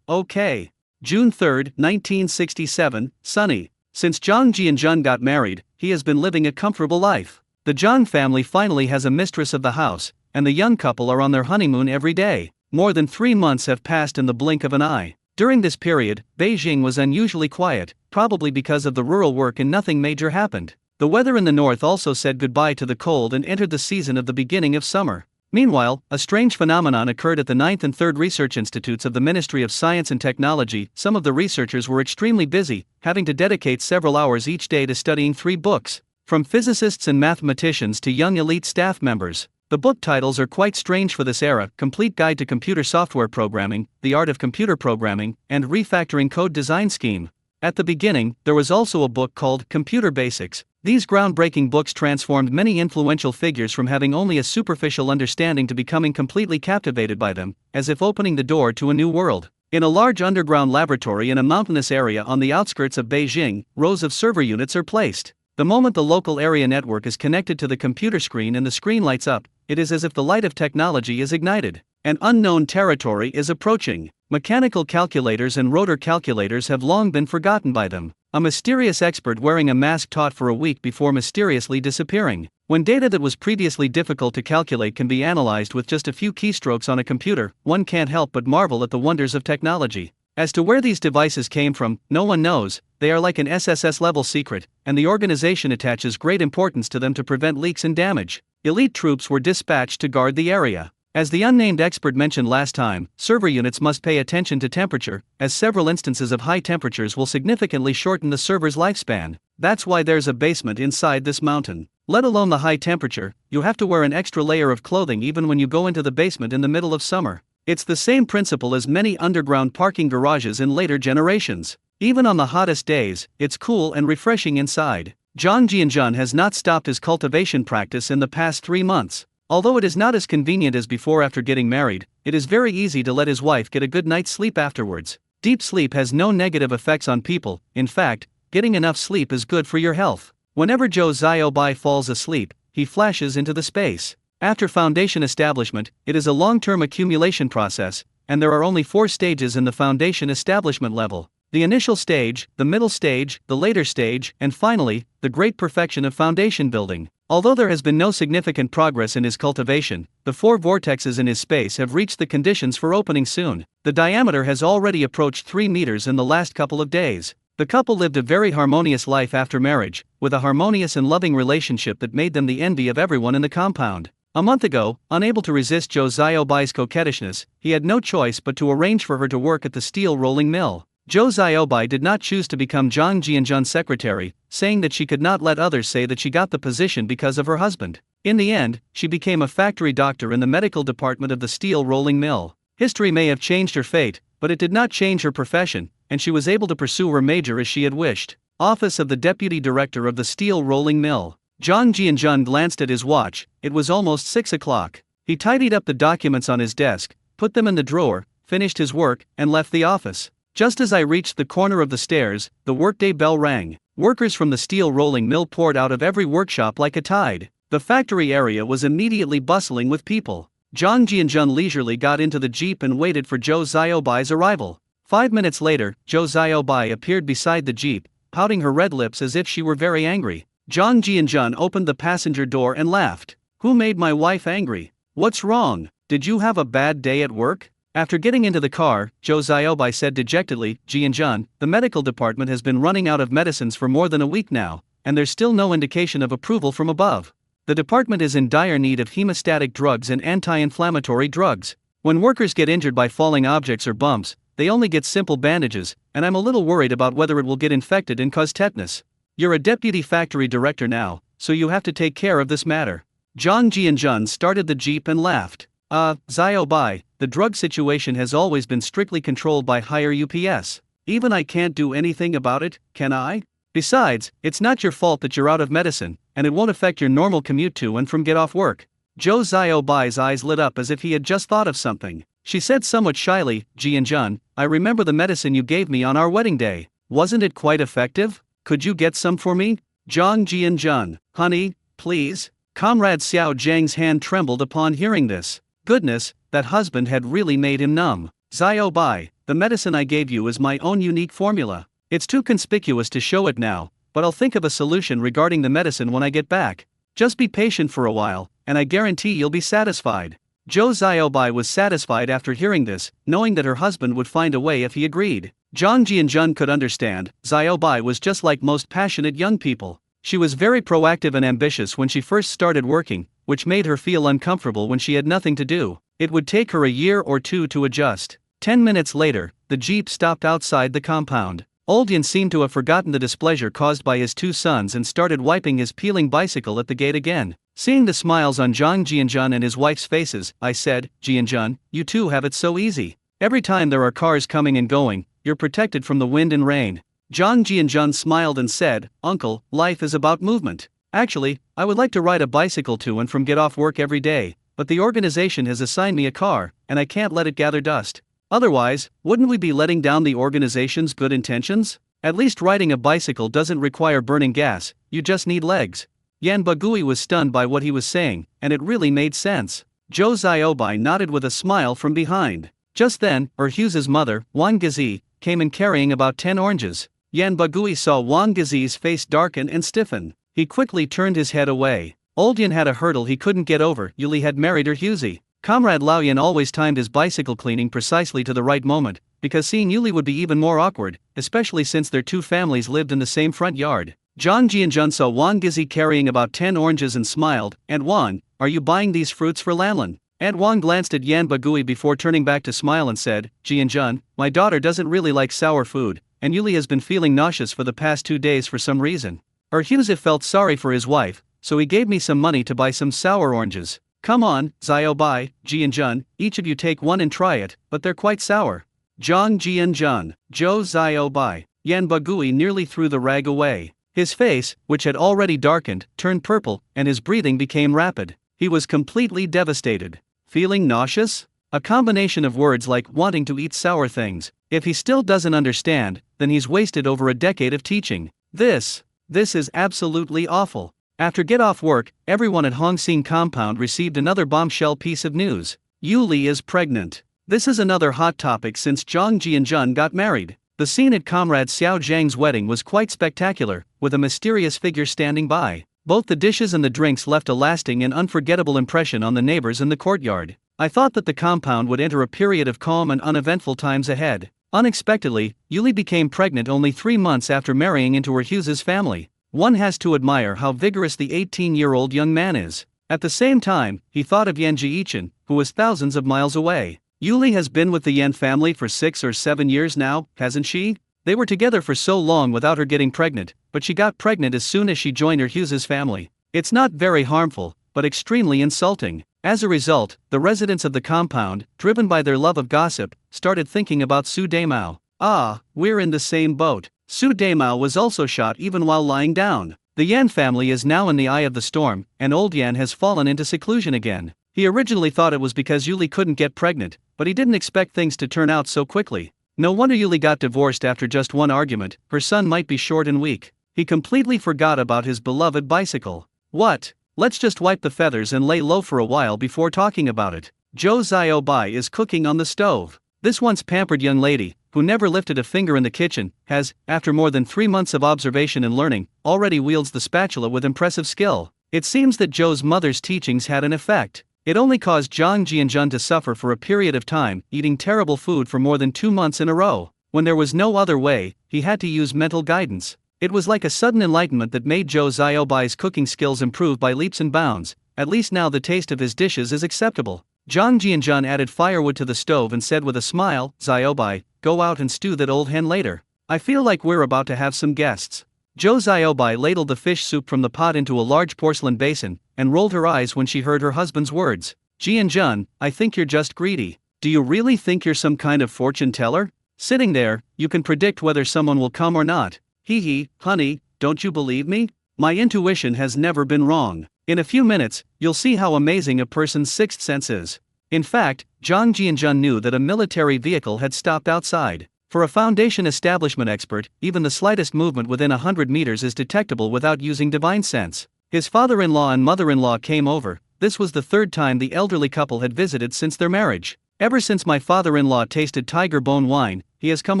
Okay. June 3, 1967, sunny. Since Zhang Jianjun got married, he has been living a comfortable life. The Zhang family finally has a mistress of the house, and the young couple are on their honeymoon every day. More than 3 months have passed in the blink of an eye. During this period, Beijing was unusually quiet, probably because of the rural work and nothing major happened. The weather in the north also said goodbye to the cold and entered the season of the beginning of summer. Meanwhile, a strange phenomenon occurred at the 9th and 3rd research institutes of the Ministry of Science and Technology. Some of the researchers were extremely busy, having to dedicate several hours each day to studying 3 books, from physicists and mathematicians to young elite staff members. The book titles are quite strange for this era: Complete Guide to Computer Software Programming, The Art of Computer Programming, and Refactoring Code Design Scheme. At the beginning, there was also a book called Computer Basics. These groundbreaking books transformed many influential figures from having only a superficial understanding to becoming completely captivated by them, as if opening the door to a new world. In a large underground laboratory in a mountainous area on the outskirts of Beijing, rows of server units are placed. The moment the local area network is connected to the computer screen and the screen lights up, it is as if the light of technology is ignited. An unknown territory is approaching. Mechanical calculators and rotor calculators have long been forgotten by them. A mysterious expert wearing a mask taught for a week before mysteriously disappearing. When data that was previously difficult to calculate can be analyzed with just a few keystrokes on a computer, one can't help but marvel at the wonders of technology. As to where these devices came from, no one knows. They are like an SSS-level secret, and the organization attaches great importance to them to prevent leaks and damage. Elite troops were dispatched to guard the area. As the unnamed expert mentioned last time, server units must pay attention to temperature, as several instances of high temperatures will significantly shorten the server's lifespan. That's why there's a basement inside this mountain. Let alone the high temperature, you have to wear an extra layer of clothing even when you go into the basement in the middle of summer. It's the same principle as many underground parking garages in later generations. Even on the hottest days, it's cool and refreshing inside. Jang Jianjun has not stopped his cultivation practice in the past 3 months. Although it is not as convenient as before after getting married, it is very easy to let his wife get a good night's sleep afterwards. Deep sleep has no negative effects on people. In fact, getting enough sleep is good for your health. Whenever Zhou Xiaobai falls asleep, he flashes into the space. After foundation establishment, it is a long-term accumulation process, and there are only 4 stages in the foundation establishment level. The initial stage, the middle stage, the later stage, and finally, the great perfection of foundation building. Although there has been no significant progress in his cultivation, the 4 vortexes in his space have reached the conditions for opening soon. The diameter has already approached 3 meters in the last couple of days. The couple lived a very harmonious life after marriage, with a harmonious and loving relationship that made them the envy of everyone in the compound. A month ago, unable to resist Zhou Xiaobai's coquettishness, he had no choice but to arrange for her to work at the steel rolling mill. Zhou Xiaobai did not choose to become Jang Jianjun's secretary, saying that she could not let others say that she got the position because of her husband. In the end, she became a factory doctor in the medical department of the steel rolling mill. History may have changed her fate, but it did not change her profession, and she was able to pursue her major as she had wished. Office of the Deputy Director of the Steel Rolling Mill. Jang Jianjun glanced at his watch. It was almost 6 o'clock. He tidied up the documents on his desk, put them in the drawer, finished his work, and left the office. Just as I reached the corner of the stairs, the workday bell rang. Workers from the steel rolling mill poured out of every workshop like a tide. The factory area was immediately bustling with people. Jang Jianjun leisurely got into the jeep and waited for Zhou Xiaobai's arrival. 5 minutes later, Zhou Xiaobai appeared beside the jeep, pouting her red lips as if she were very angry. Jang Jianjun opened the passenger door and laughed. "Who made my wife angry? What's wrong? Did you have a bad day at work?" After getting into the car, Zhou Xiaobai said dejectedly, "Jianjun, the medical department has been running out of medicines for more than a week now, and there's still no indication of approval from above. The department is in dire need of hemostatic drugs and anti-inflammatory drugs. When workers get injured by falling objects or bumps, they only get simple bandages, and I'm a little worried about whether it will get infected and cause tetanus. You're a deputy factory director now, so you have to take care of this matter." Jang Jianjun started the jeep and laughed. Xiaobai, the drug situation has always been strictly controlled by higher UPS. Even I can't do anything about it, can I? Besides, it's not your fault that you're out of medicine, and it won't affect your normal commute to and from get off work." Zhou Xiaobai's eyes lit up as if he had just thought of something. She said somewhat shyly, "Jianjun, I remember the medicine you gave me on our wedding day. Wasn't it quite effective? Could you get some for me?" Jang Jianjun, "Honey, please." Comrade Xiao Zhang's hand trembled upon hearing this. Goodness, that husband had really made him numb. "Xiaobai, the medicine I gave you is my own unique formula. It's too conspicuous to show it now, but I'll think of a solution regarding the medicine when I get back. Just be patient for a while, and I guarantee you'll be satisfied." Zhou Xiaobai was satisfied after hearing this, knowing that her husband would find a way if he agreed. Jang Jianjun could understand. Xiaobai was just like most passionate young people. She was very proactive and ambitious when she first started working, which made her feel uncomfortable when she had nothing to do. It would take her a year or 2 to adjust. 10 minutes later, the jeep stopped outside the compound. Oldian seemed to have forgotten the displeasure caused by his 2 sons and started wiping his peeling bicycle at the gate again. Seeing the smiles on Jang Jianjun and his wife's faces, I said, "Jianjun, you two have it so easy. Every time there are cars coming and going, you're protected from the wind and rain." Jang Jianjun smiled and said, "Uncle, life is about movement. Actually, I would like to ride a bicycle to and from get off work every day, but the organization has assigned me a car, and I can't let it gather dust. Otherwise, wouldn't we be letting down the organization's good intentions? At least riding a bicycle doesn't require burning gas, you just need legs." Yan Bagui was stunned by what he was saying, and it really made sense. Zhou Xiaobai nodded with a smile from behind. Just then, Hughes's mother, Wang Gizi, came in carrying about 10 oranges. Yan Bagui saw Wang Gizi's face darken and stiffen. He quickly turned his head away. Old Yan had a hurdle he couldn't get over. Yuli had married Hughesy. Comrade Lao Yan always timed his bicycle cleaning precisely to the right moment, because seeing Yuli would be even more awkward, especially since their two families lived in the same front yard. Zhang Jianjun saw Wang Gizi carrying about 10 oranges and smiled. "Aunt Wang, are you buying these fruits for Lanlan?" Aunt Wang glanced at Yan Bagui before turning back to smile and said, "Jianjun, my daughter doesn't really like sour food, and Yuli has been feeling nauseous for the past 2 days for some reason." Hughesy felt sorry for his wife, so he gave me some money to buy some sour oranges. "Come on, Xiao Bai, Jianjun, each of you take one and try it, but they're quite sour." Zhang Jianjun, Zhou Xiao Bai. Yan Bagui nearly threw the rag away. His face, which had already darkened, turned purple, and his breathing became rapid. He was completely devastated. Feeling nauseous? A combination of words like wanting to eat sour things. If he still doesn't understand, then he's wasted over a decade of teaching. This is absolutely awful. After get off work, everyone at Hongsing compound received another bombshell piece of news. Yuli is pregnant. This is another hot topic since Zhang Jianjun got married. The scene at Comrade Xiao Zhang's wedding was quite spectacular, with a mysterious figure standing by. Both the dishes and the drinks left a lasting and unforgettable impression on the neighbors in the courtyard. I thought that the compound would enter a period of calm and uneventful times ahead. Unexpectedly, Yuli became pregnant only 3 months after marrying into Hughes's family. One has to admire how vigorous the 18-year-old young man is. At the same time, he thought of Yan Jiichin, who was thousands of miles away. Yuli has been with the Yan family for 6 or 7 years now, hasn't she? They were together for so long without her getting pregnant, but she got pregnant as soon as she joined Hughes's family. It's not very harmful, but extremely insulting. As a result, the residents of the compound, driven by their love of gossip, started thinking about Su Daimao. "Ah, we're in the same boat." Su Daimao was also shot even while lying down. The Yan family is now in the eye of the storm, and old Yan has fallen into seclusion again. He originally thought it was because Yuli couldn't get pregnant, but he didn't expect things to turn out so quickly. No wonder Yuli got divorced after just one argument. Her son might be short and weak. He completely forgot about his beloved bicycle. What? Let's just wipe the feathers and lay low for a while before talking about it. Zhou Xiao Bai is cooking on the stove. This once pampered young lady, who never lifted a finger in the kitchen, has, after more than 3 months of observation and learning, already wields the spatula with impressive skill. It seems that Zhou's mother's teachings had an effect. It only caused Zhang Jianjun to suffer for a period of time, eating terrible food for more than 2 months in a row. When there was no other way, he had to use mental guidance. It was like a sudden enlightenment that made Zhou Xiaobai's cooking skills improve by leaps and bounds. At least now the taste of his dishes is acceptable. Zhang Jianjun added firewood to the stove and said with a smile, "Xiaobai, go out and stew that old hen later. I feel like we're about to have some guests." Zhou Xiaobai ladled the fish soup from the pot into a large porcelain basin, and rolled her eyes when she heard her husband's words. "Jianjun, I think you're just greedy. Do you really think you're some kind of fortune teller? Sitting there, you can predict whether someone will come or not. Hee, honey, don't you believe me? My intuition has never been wrong. In a few minutes, you'll see how amazing a person's sixth sense is." In fact, Zhang Jianjun knew that a military vehicle had stopped outside. For a Foundation establishment expert, even the slightest movement within 100 meters is detectable without using divine sense. His father-in-law and mother-in-law came over. This was the 3rd time the elderly couple had visited since their marriage. "Ever since my father-in-law tasted tiger bone wine, he has come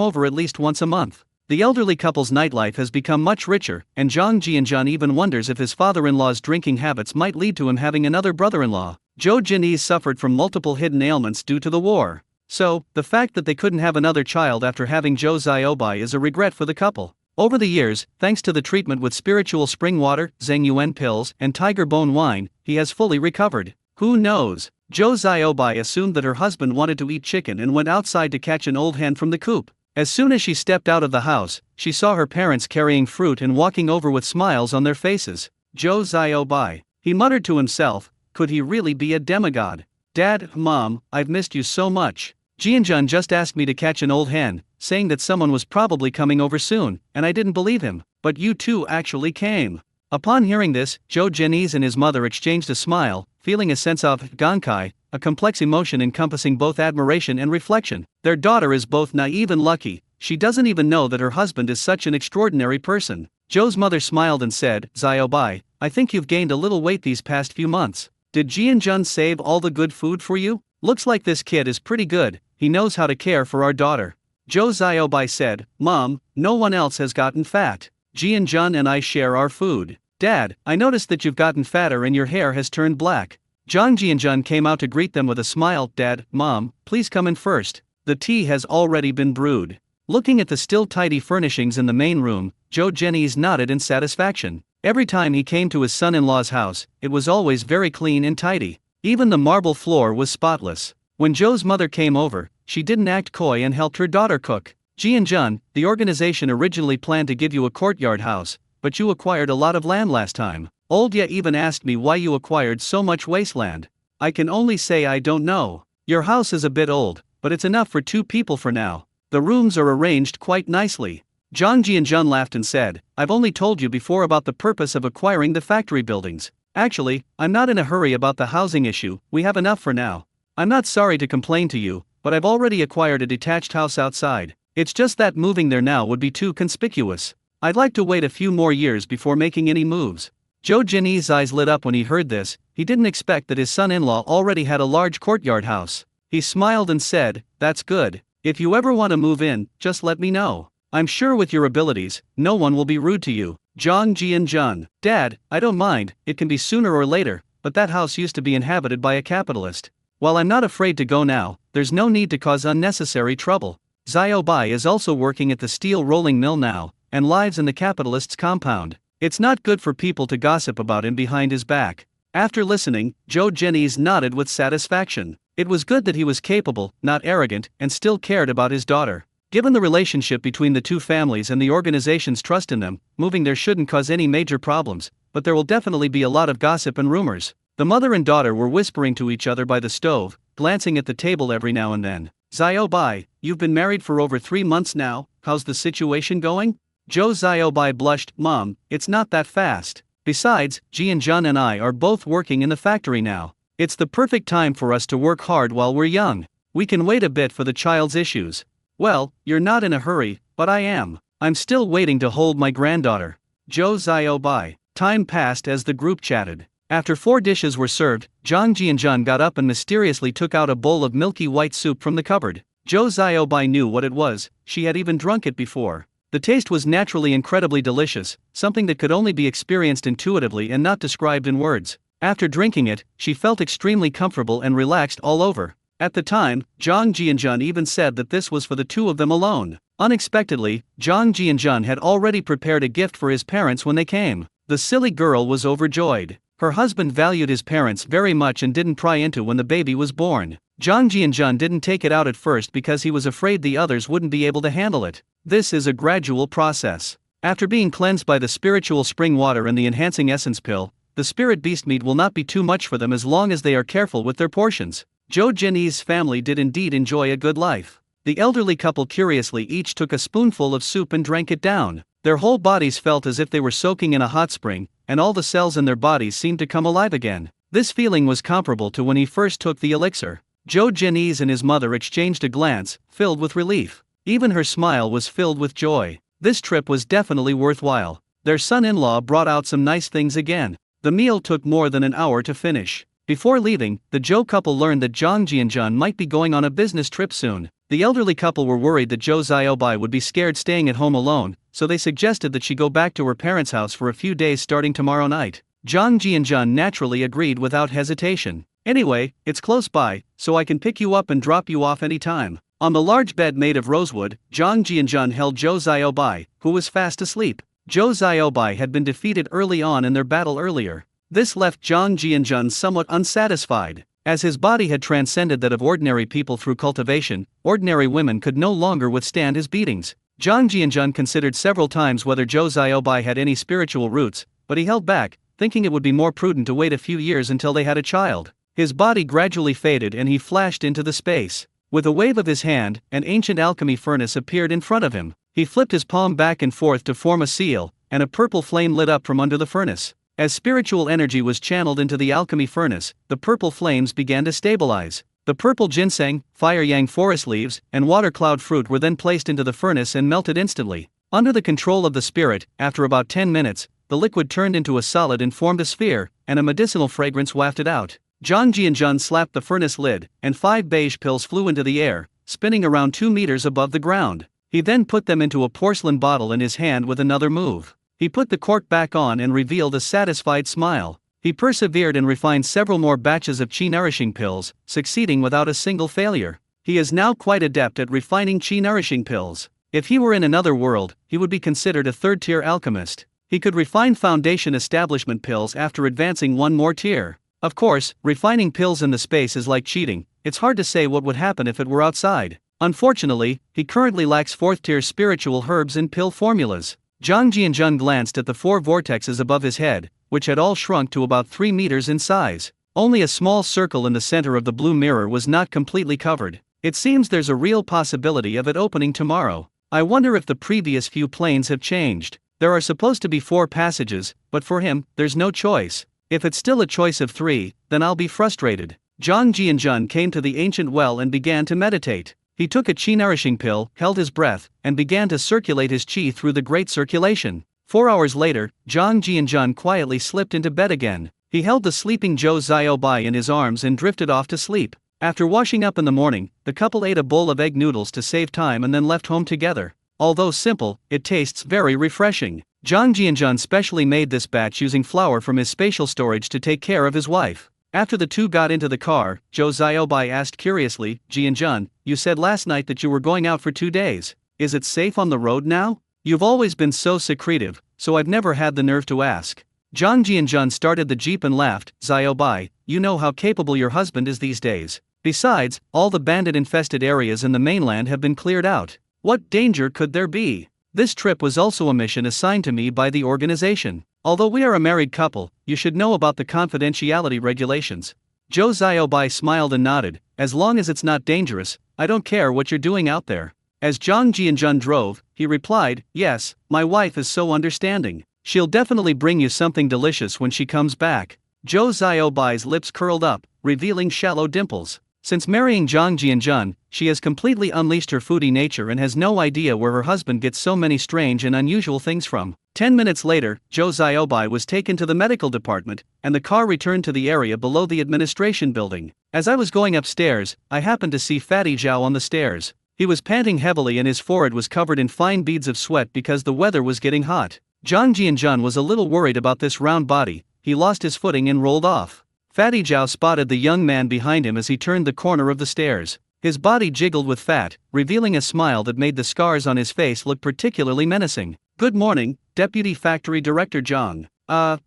over at least once a month." The elderly couple's nightlife has become much richer, and Zhang Jianjun even wonders if his father-in-law's drinking habits might lead to him having another brother-in-law. Zhou Jinyi suffered from multiple hidden ailments due to the war. So, the fact that they couldn't have another child after having Zhou Xiaobai is a regret for the couple. Over the years, thanks to the treatment with spiritual spring water, Zheng Yuan pills, and tiger bone wine, he has fully recovered. Who knows? Zhou Xiaobai assumed that her husband wanted to eat chicken and went outside to catch an old hen from the coop. As soon as she stepped out of the house, she saw her parents carrying fruit and walking over with smiles on their faces. Zhou Xiaobai. He muttered to himself, could he really be a demigod? "Dad, Mom, I've missed you so much. Jianjun just asked me to catch an old hen, saying that someone was probably coming over soon, and I didn't believe him, but you two actually came." Upon hearing this, Zhou Jianyi and his mother exchanged a smile, feeling a sense of gankai, a complex emotion encompassing both admiration and reflection. Their daughter is both naive and lucky. She doesn't even know that her husband is such an extraordinary person. Zhou's mother smiled and said, "Xiaobai, I think you've gained a little weight these past few months. Did Jianjun save all the good food for you?" Looks like this kid is pretty good, he knows how to care for our daughter. Zhou Xiaobai said, Mom, no one else has gotten fat. Jianjun and I share our food. Dad, I noticed that you've gotten fatter and your hair has turned black. Zhang Jianjun came out to greet them with a smile. Dad, Mom, please come in first. The tea has already been brewed. Looking at the still tidy furnishings in the main room, Zhou Zhenyi's nodded in satisfaction. Every time he came to his son-in-law's house, it was always very clean and tidy. Even the marble floor was spotless. When Zhou's mother came over, she didn't act coy and helped her daughter cook. Jianjun, the organization originally planned to give you a courtyard house, but you acquired a lot of land last time. Old Ye even asked me why you acquired so much wasteland. I can only say I don't know. Your house is a bit old, but it's enough for 2 people for now. The rooms are arranged quite nicely. Zhang Jianjun laughed and said, I've only told you before about the purpose of acquiring the factory buildings. Actually, I'm not in a hurry about the housing issue, we have enough for now. I'm not sorry to complain to you, but I've already acquired a detached house outside. It's just that moving there now would be too conspicuous. I'd like to wait a few more years before making any moves. Zhou Zhenyi's eyes lit up when he heard this. He didn't expect that his son-in-law already had a large courtyard house. He smiled and said, That's good. If you ever want to move in, just let me know. I'm sure with your abilities, no one will be rude to you. Zhang Jianjun. Dad, I don't mind, it can be sooner or later, but that house used to be inhabited by a capitalist. While I'm not afraid to go now, there's no need to cause unnecessary trouble. Xiaobai is also working at the steel rolling mill now, and lives in the capitalist's compound. It's not good for people to gossip about him behind his back. After listening, Zhou Zhenyi's nodded with satisfaction. It was good that he was capable, not arrogant, and still cared about his daughter. Given the relationship between the 2 families and the organization's trust in them, moving there shouldn't cause any major problems, but there will definitely be a lot of gossip and rumors. The mother and daughter were whispering to each other by the stove, glancing at the table every now and then. Xiaobai, you've been married for over 3 months now, how's the situation going? Zhou Xiaobai blushed, Mom, it's not that fast. Besides, Jianjun and I are both working in the factory now. It's the perfect time for us to work hard while we're young. We can wait a bit for the child's issues. Well, you're not in a hurry, but I am. I'm still waiting to hold my granddaughter. Zhou Xiaobai. Time passed as the group chatted. After 4 dishes were served, Zhang Jianjun got up and mysteriously took out a bowl of milky white soup from the cupboard. Zhou Xiaobai knew what it was, she had even drunk it before. The taste was naturally incredibly delicious, something that could only be experienced intuitively and not described in words. After drinking it, she felt extremely comfortable and relaxed all over. At the time, Zhang Jianjun even said that this was for the 2 of them alone. Unexpectedly, Zhang Jianjun had already prepared a gift for his parents when they came. The silly girl was overjoyed. Her husband valued his parents very much and didn't pry into when the baby was born. Zhang Jianjun didn't take it out at first because he was afraid the others wouldn't be able to handle it. This is a gradual process. After being cleansed by the spiritual spring water and the enhancing essence pill, the spirit beast meat will not be too much for them as long as they are careful with their portions. Zhou Zhenyi's family did indeed enjoy a good life. The elderly couple curiously each took a spoonful of soup and drank it down. Their whole bodies felt as if they were soaking in a hot spring, and all the cells in their bodies seemed to come alive again. This feeling was comparable to when he first took the elixir. Zhou Zhenyi and his mother exchanged a glance, filled with relief. Even her smile was filled with joy. This trip was definitely worthwhile. Their son-in-law brought out some nice things again. The meal took more than an hour to finish. Before leaving, the Zhou couple learned that Zhang Jianjun might be going on a business trip soon. The elderly couple were worried that Zhou Xiaobai would be scared staying at home alone, so they suggested that she go back to her parents' house for a few days starting tomorrow night. Zhang Jianjun naturally agreed without hesitation. Anyway, it's close by, so I can pick you up and drop you off anytime. On the large bed made of rosewood, Zhang Jianjun held Zhou Xiaobai, who was fast asleep. Zhou Xiaobai had been defeated early on in their battle earlier. This left Zhang Jianjun somewhat unsatisfied. As his body had transcended that of ordinary people through cultivation, ordinary women could no longer withstand his beatings. Zhang Jianjun considered several times whether Zhou Xiaobai had any spiritual roots, but he held back, thinking it would be more prudent to wait a few years until they had a child. His body gradually faded and he flashed into the space. With a wave of his hand, an ancient alchemy furnace appeared in front of him. He flipped his palm back and forth to form a seal, and a purple flame lit up from under the furnace. As spiritual energy was channeled into the alchemy furnace, the purple flames began to stabilize. The purple ginseng, fire yang forest leaves, and water cloud fruit were then placed into the furnace and melted instantly. Under the control of the spirit, after about 10 minutes, the liquid turned into a solid and formed a sphere, and a medicinal fragrance wafted out. Zhang Jianjun slapped the furnace lid, and 5 beige pills flew into the air, spinning around 2 meters above the ground. He then put them into a porcelain bottle in his hand with another move. He put the cork back on and revealed a satisfied smile. He persevered and refined several more batches of qi-nourishing pills, succeeding without a single failure. He is now quite adept at refining qi-nourishing pills. If he were in another world, he would be considered a third-tier alchemist. He could refine foundation establishment pills after advancing one more tier. Of course, refining pills in the space is like cheating. It's hard to say what would happen if it were outside. Unfortunately, he currently lacks 4th-tier spiritual herbs and pill formulas. Zhang Jianjun glanced at the 4 vortexes above his head, which had all shrunk to about 3 meters in size. Only a small circle in the center of the blue mirror was not completely covered. It seems there's a real possibility of it opening tomorrow. I wonder if the previous few planes have changed. There are supposed to be 4 passages, but for him, there's no choice. If it's still a choice of 3, then I'll be frustrated. Zhang Jianjun came to the ancient well and began to meditate. He took a qi-nourishing pill, held his breath, and began to circulate his qi through the great circulation. 4 hours later, Zhang Jianjun quietly slipped into bed again. He held the sleeping Zhou Xiaobai in his arms and drifted off to sleep. After washing up in the morning, the couple ate a bowl of egg noodles to save time and then left home together. Although simple, it tastes very refreshing. Zhang Jianjun specially made this batch using flour from his spatial storage to take care of his wife. After the two got into the car, Zhou Xiaobai asked curiously, Jianjun, you said last night that you were going out for 2 days. Is it safe on the road now? You've always been so secretive, so I've never had the nerve to ask. Zhang Jianjun started the jeep and laughed, Xiaobai, you know how capable your husband is these days. Besides, all the bandit-infested areas in the mainland have been cleared out. What danger could there be? This trip was also a mission assigned to me by the organization. Although we are a married couple, you should know about the confidentiality regulations. Zhou Xiaobai smiled and nodded, as long as it's not dangerous, I don't care what you're doing out there. As Zhang Jianjun drove, he replied, yes, my wife is so understanding. She'll definitely bring you something delicious when she comes back. Zhou Xiaobai's lips curled up, revealing shallow dimples. Since marrying Zhang Jianjun, she has completely unleashed her foodie nature and has no idea where her husband gets so many strange and unusual things from. 10 minutes later, Zhou Xiaobai was taken to the medical department, and the car returned to the area below the administration building. As I was going upstairs, I happened to see Fatty Zhao on the stairs. He was panting heavily and his forehead was covered in fine beads of sweat because the weather was getting hot. Zhang Jianjun was a little worried about this round body. He lost his footing and rolled off. Fatty Zhao spotted the young man behind him as he turned the corner of the stairs. His body jiggled with fat, revealing a smile that made the scars on his face look particularly menacing. Good morning, Deputy Factory Director Zhang.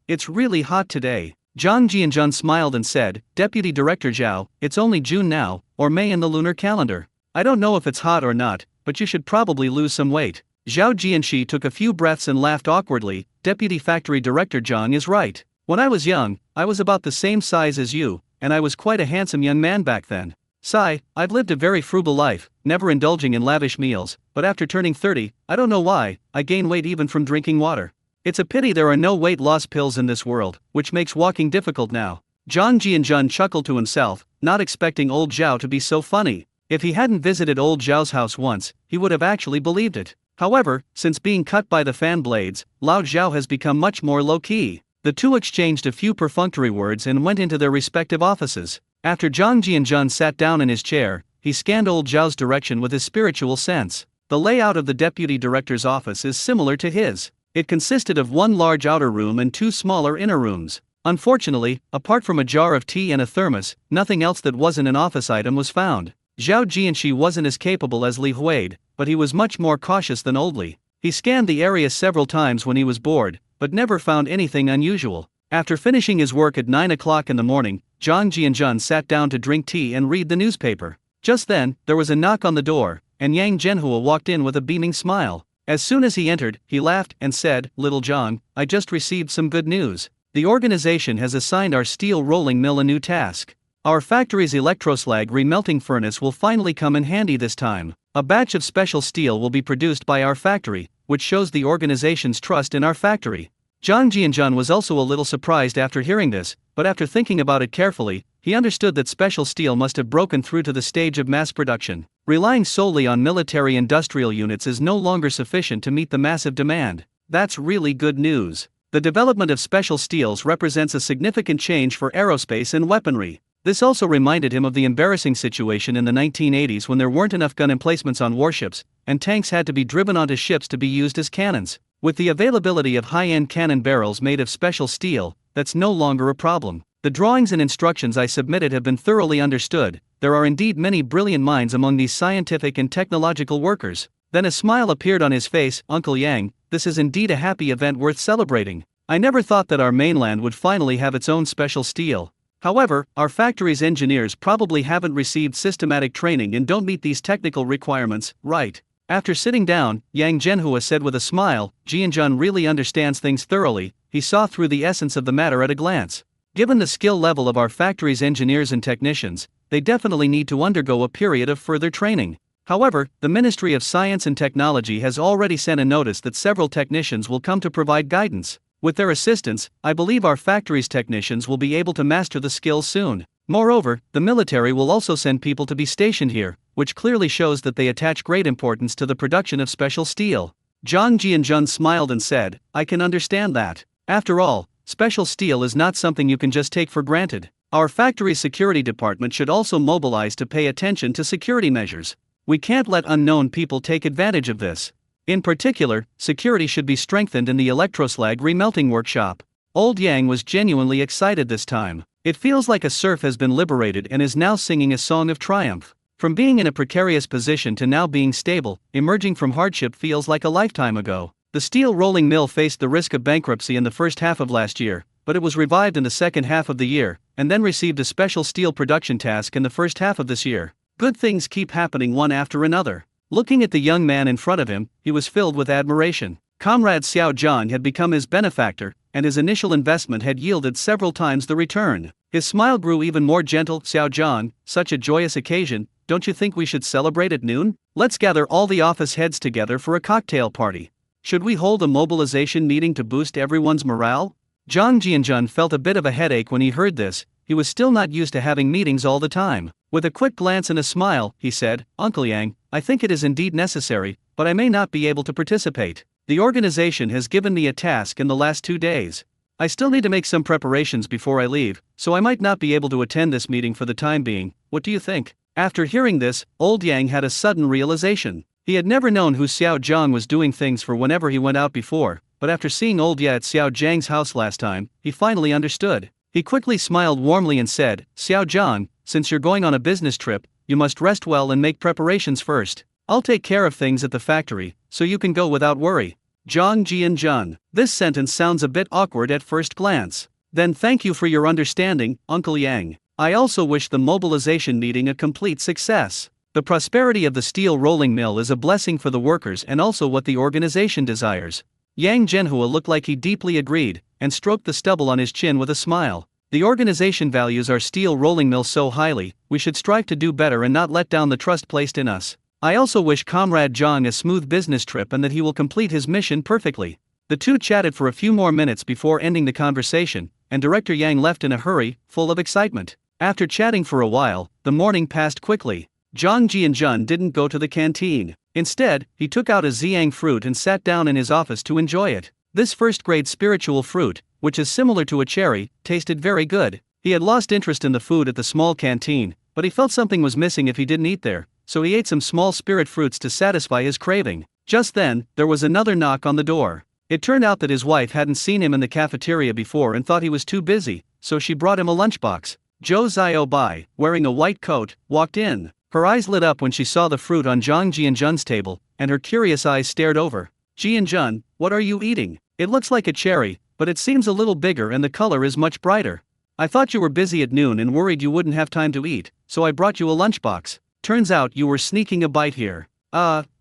It's really hot today. Zhang Jianjun smiled and said, Deputy Director Zhao, it's only June now, or May in the lunar calendar. I don't know if it's hot or not, but you should probably lose some weight. Zhao Jianxi took a few breaths and laughed awkwardly. Deputy Factory Director Zhang is right. When I was young, I was about the same size as you, and I was quite a handsome young man back then. Sigh, I've lived a very frugal life, never indulging in lavish meals, but after turning 30, I don't know why, I gain weight even from drinking water. It's a pity there are no weight loss pills in this world, which makes walking difficult now. Zhang Jianjun chuckled to himself, not expecting old Zhao to be so funny. If he hadn't visited old Zhao's house once, he would have actually believed it. However, since being cut by the fan blades, Lao Zhao has become much more low-key. The two exchanged a few perfunctory words and went into their respective offices. After Zhang Jianjun sat down in his chair, he scanned old Zhao's direction with his spiritual sense. The layout of the deputy director's office is similar to his. It consisted of one large outer room and 2 smaller inner rooms. Unfortunately, apart from a jar of tea and a thermos, nothing else that wasn't an office item was found. Zhao Jianxi wasn't as capable as Li Huade, but he was much more cautious than old Li. He scanned the area several times when he was bored, but never found anything unusual. After finishing his work at 9 o'clock in the morning, Zhang Jianjun sat down to drink tea and read the newspaper. Just then, there was a knock on the door, and Yang Zhenhua walked in with a beaming smile. As soon as he entered, he laughed and said, Little Zhang, I just received some good news. The organization has assigned our steel rolling mill a new task. Our factory's electroslag remelting furnace will finally come in handy this time. A batch of special steel will be produced by our factory, which shows the organization's trust in our factory. Zhang Jianjun was also a little surprised after hearing this, but after thinking about it carefully, he understood that special steel must have broken through to the stage of mass production. Relying solely on military industrial units is no longer sufficient to meet the massive demand. That's really good news. The development of special steels represents a significant change for aerospace and weaponry. This also reminded him of the embarrassing situation in the 1980s when there weren't enough gun emplacements on warships, and tanks had to be driven onto ships to be used as cannons. With the availability of high-end cannon barrels made of special steel, that's no longer a problem. The drawings and instructions I submitted have been thoroughly understood. There are indeed many brilliant minds among these scientific and technological workers. Then a smile appeared on his face. Uncle Yang, this is indeed a happy event worth celebrating. I never thought that our mainland would finally have its own special steel. However, our factory's engineers probably haven't received systematic training and don't meet these technical requirements, right? After sitting down, Yang Zhenhua said with a smile, Jianjun really understands things thoroughly. He saw through the essence of the matter at a glance. Given the skill level of our factory's engineers and technicians, they definitely need to undergo a period of further training. However, the Ministry of Science and Technology has already sent a notice that several technicians will come to provide guidance. With their assistance, I believe our factory's technicians will be able to master the skills soon. Moreover, the military will also send people to be stationed here, which clearly shows that they attach great importance to the production of special steel. Zhang Jianjun smiled and said, I can understand that. After all, special steel is not something you can just take for granted. Our factory's security department should also mobilize to pay attention to security measures. We can't let unknown people take advantage of this. In particular, security should be strengthened in the electroslag remelting workshop. Old Yang was genuinely excited this time. It feels like a serf has been liberated and is now singing a song of triumph. From being in a precarious position to now being stable, emerging from hardship feels like a lifetime ago. The steel rolling mill faced the risk of bankruptcy in the first half of last year, but it was revived in the second half of the year, and then received a special steel production task in the first half of this year. Good things keep happening one after another. Looking at the young man in front of him, he was filled with admiration. Comrade Xiao Zhang had become his benefactor, and his initial investment had yielded several times the return. His smile grew even more gentle. Xiao Zhang, such a joyous occasion, don't you think we should celebrate at noon? Let's gather all the office heads together for a cocktail party. Should we hold a mobilization meeting to boost everyone's morale? Zhang Jianjun felt a bit of a headache when he heard this. He was still not used to having meetings all the time. With a quick glance and a smile, he said, Uncle Yang, I think it is indeed necessary, but I may not be able to participate. The organization has given me a task in the last 2 days. I still need to make some preparations before I leave, so I might not be able to attend this meeting for the time being. What do you think? After hearing this, Old Yang had a sudden realization. He had never known who Xiao Zhang was doing things for whenever he went out before, but after seeing Old Yang at Xiao Zhang's house last time, he finally understood. He quickly smiled warmly and said, Xiao Zhang, since you're going on a business trip, you must rest well and make preparations first. I'll take care of things at the factory, so you can go without worry. Zhang Jianjun. This sentence sounds a bit awkward at first glance. Then thank you for your understanding, Uncle Yang. I also wish the mobilization meeting a complete success. The prosperity of the steel rolling mill is a blessing for the workers and also what the organization desires. Yang Zhenhua looked like he deeply agreed, and stroked the stubble on his chin with a smile. The organization values our steel rolling mill so highly, we should strive to do better and not let down the trust placed in us. I also wish Comrade Zhang a smooth business trip and that he will complete his mission perfectly. The two chatted for a few more minutes before ending the conversation, and Director Yang left in a hurry, full of excitement. After chatting for a while, the morning passed quickly. Zhang Jianjun didn't go to the canteen. Instead, he took out a Xiang fruit and sat down in his office to enjoy it. This first-grade spiritual fruit, which is similar to a cherry, tasted very good. He had lost interest in the food at the small canteen, but he felt something was missing if he didn't eat there, so he ate some small spirit fruits to satisfy his craving. Just then, there was another knock on the door. It turned out that his wife hadn't seen him in the cafeteria before and thought he was too busy, so she brought him a lunchbox. Zhou Xiaobai, wearing a white coat, walked in. Her eyes lit up when she saw the fruit on Zhang Jianjun's table, and her curious eyes stared over. Jianjun, what are you eating? It looks like a cherry, but it seems a little bigger and the color is much brighter. I thought you were busy at noon and worried you wouldn't have time to eat, so I brought you a lunchbox. Turns out you were sneaking a bite here.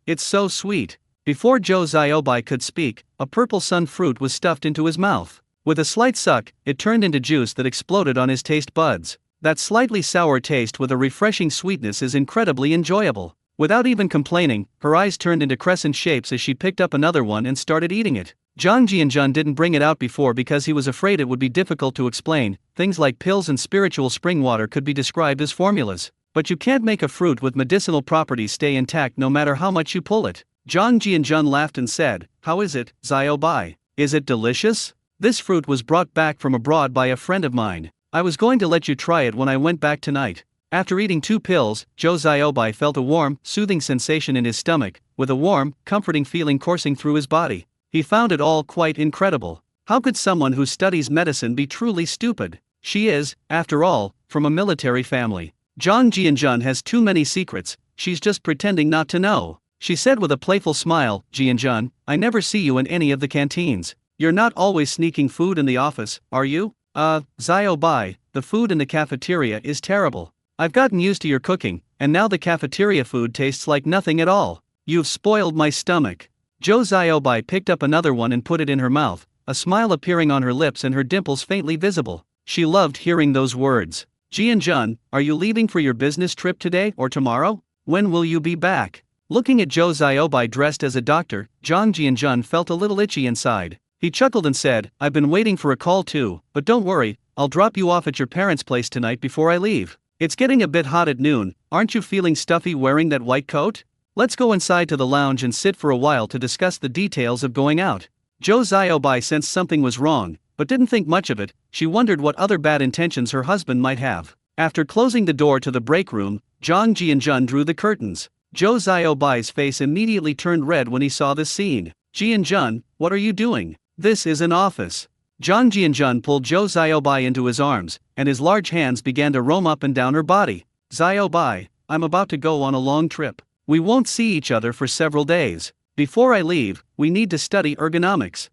It's so sweet. Before Zhou Xiaobai could speak, a purple sun fruit was stuffed into his mouth. With a slight suck, it turned into juice that exploded on his taste buds. That slightly sour taste with a refreshing sweetness is incredibly enjoyable. Without even complaining, her eyes turned into crescent shapes as she picked up another one and started eating it. Zhang Jianjun didn't bring it out before because he was afraid it would be difficult to explain. Things like pills and spiritual spring water could be described as formulas. But you can't make a fruit with medicinal properties stay intact no matter how much you pull it. Zhang Jianjun laughed and said, How is it, Xiaobai? Is it delicious? This fruit was brought back from abroad by a friend of mine. I was going to let you try it when I went back tonight. After eating 2 pills, Joe Ziobai felt a warm, soothing sensation in his stomach, with a warm, comforting feeling coursing through his body. He found it all quite incredible. How could someone who studies medicine be truly stupid? She is, after all, from a military family. Zhang Jianjun has too many secrets, she's just pretending not to know. She said with a playful smile, Jianjun, I never see you in any of the canteens. You're not always sneaking food in the office, are you? Ziobai, the food in the cafeteria is terrible. I've gotten used to your cooking, and now the cafeteria food tastes like nothing at all. You've spoiled my stomach. Zhou Ziobai picked up another one and put it in her mouth, a smile appearing on her lips and her dimples faintly visible. She loved hearing those words. Jianjun, are you leaving for your business trip today or tomorrow? When will you be back? Looking at Zhou Ziobai dressed as a doctor, Zhang Jianjun felt a little itchy inside. He chuckled and said, I've been waiting for a call too, but don't worry, I'll drop you off at your parents' place tonight before I leave. It's getting a bit hot at noon, aren't you feeling stuffy wearing that white coat? Let's go inside to the lounge and sit for a while to discuss the details of going out. Zhou Ziobai sensed something was wrong, but didn't think much of it. She wondered what other bad intentions her husband might have. After closing the door to the break room, Zhang Jianjun drew the curtains. Zhou Ziobai's face immediately turned red when he saw this scene. Jianjun, what are you doing? This is an office. Zhang Jianjun pulled Zhou Ziobai into his arms, and his large hands began to roam up and down her body. Ziobai, I'm about to go on a long trip. We won't see each other for several days. Before I leave, we need to study ergonomics.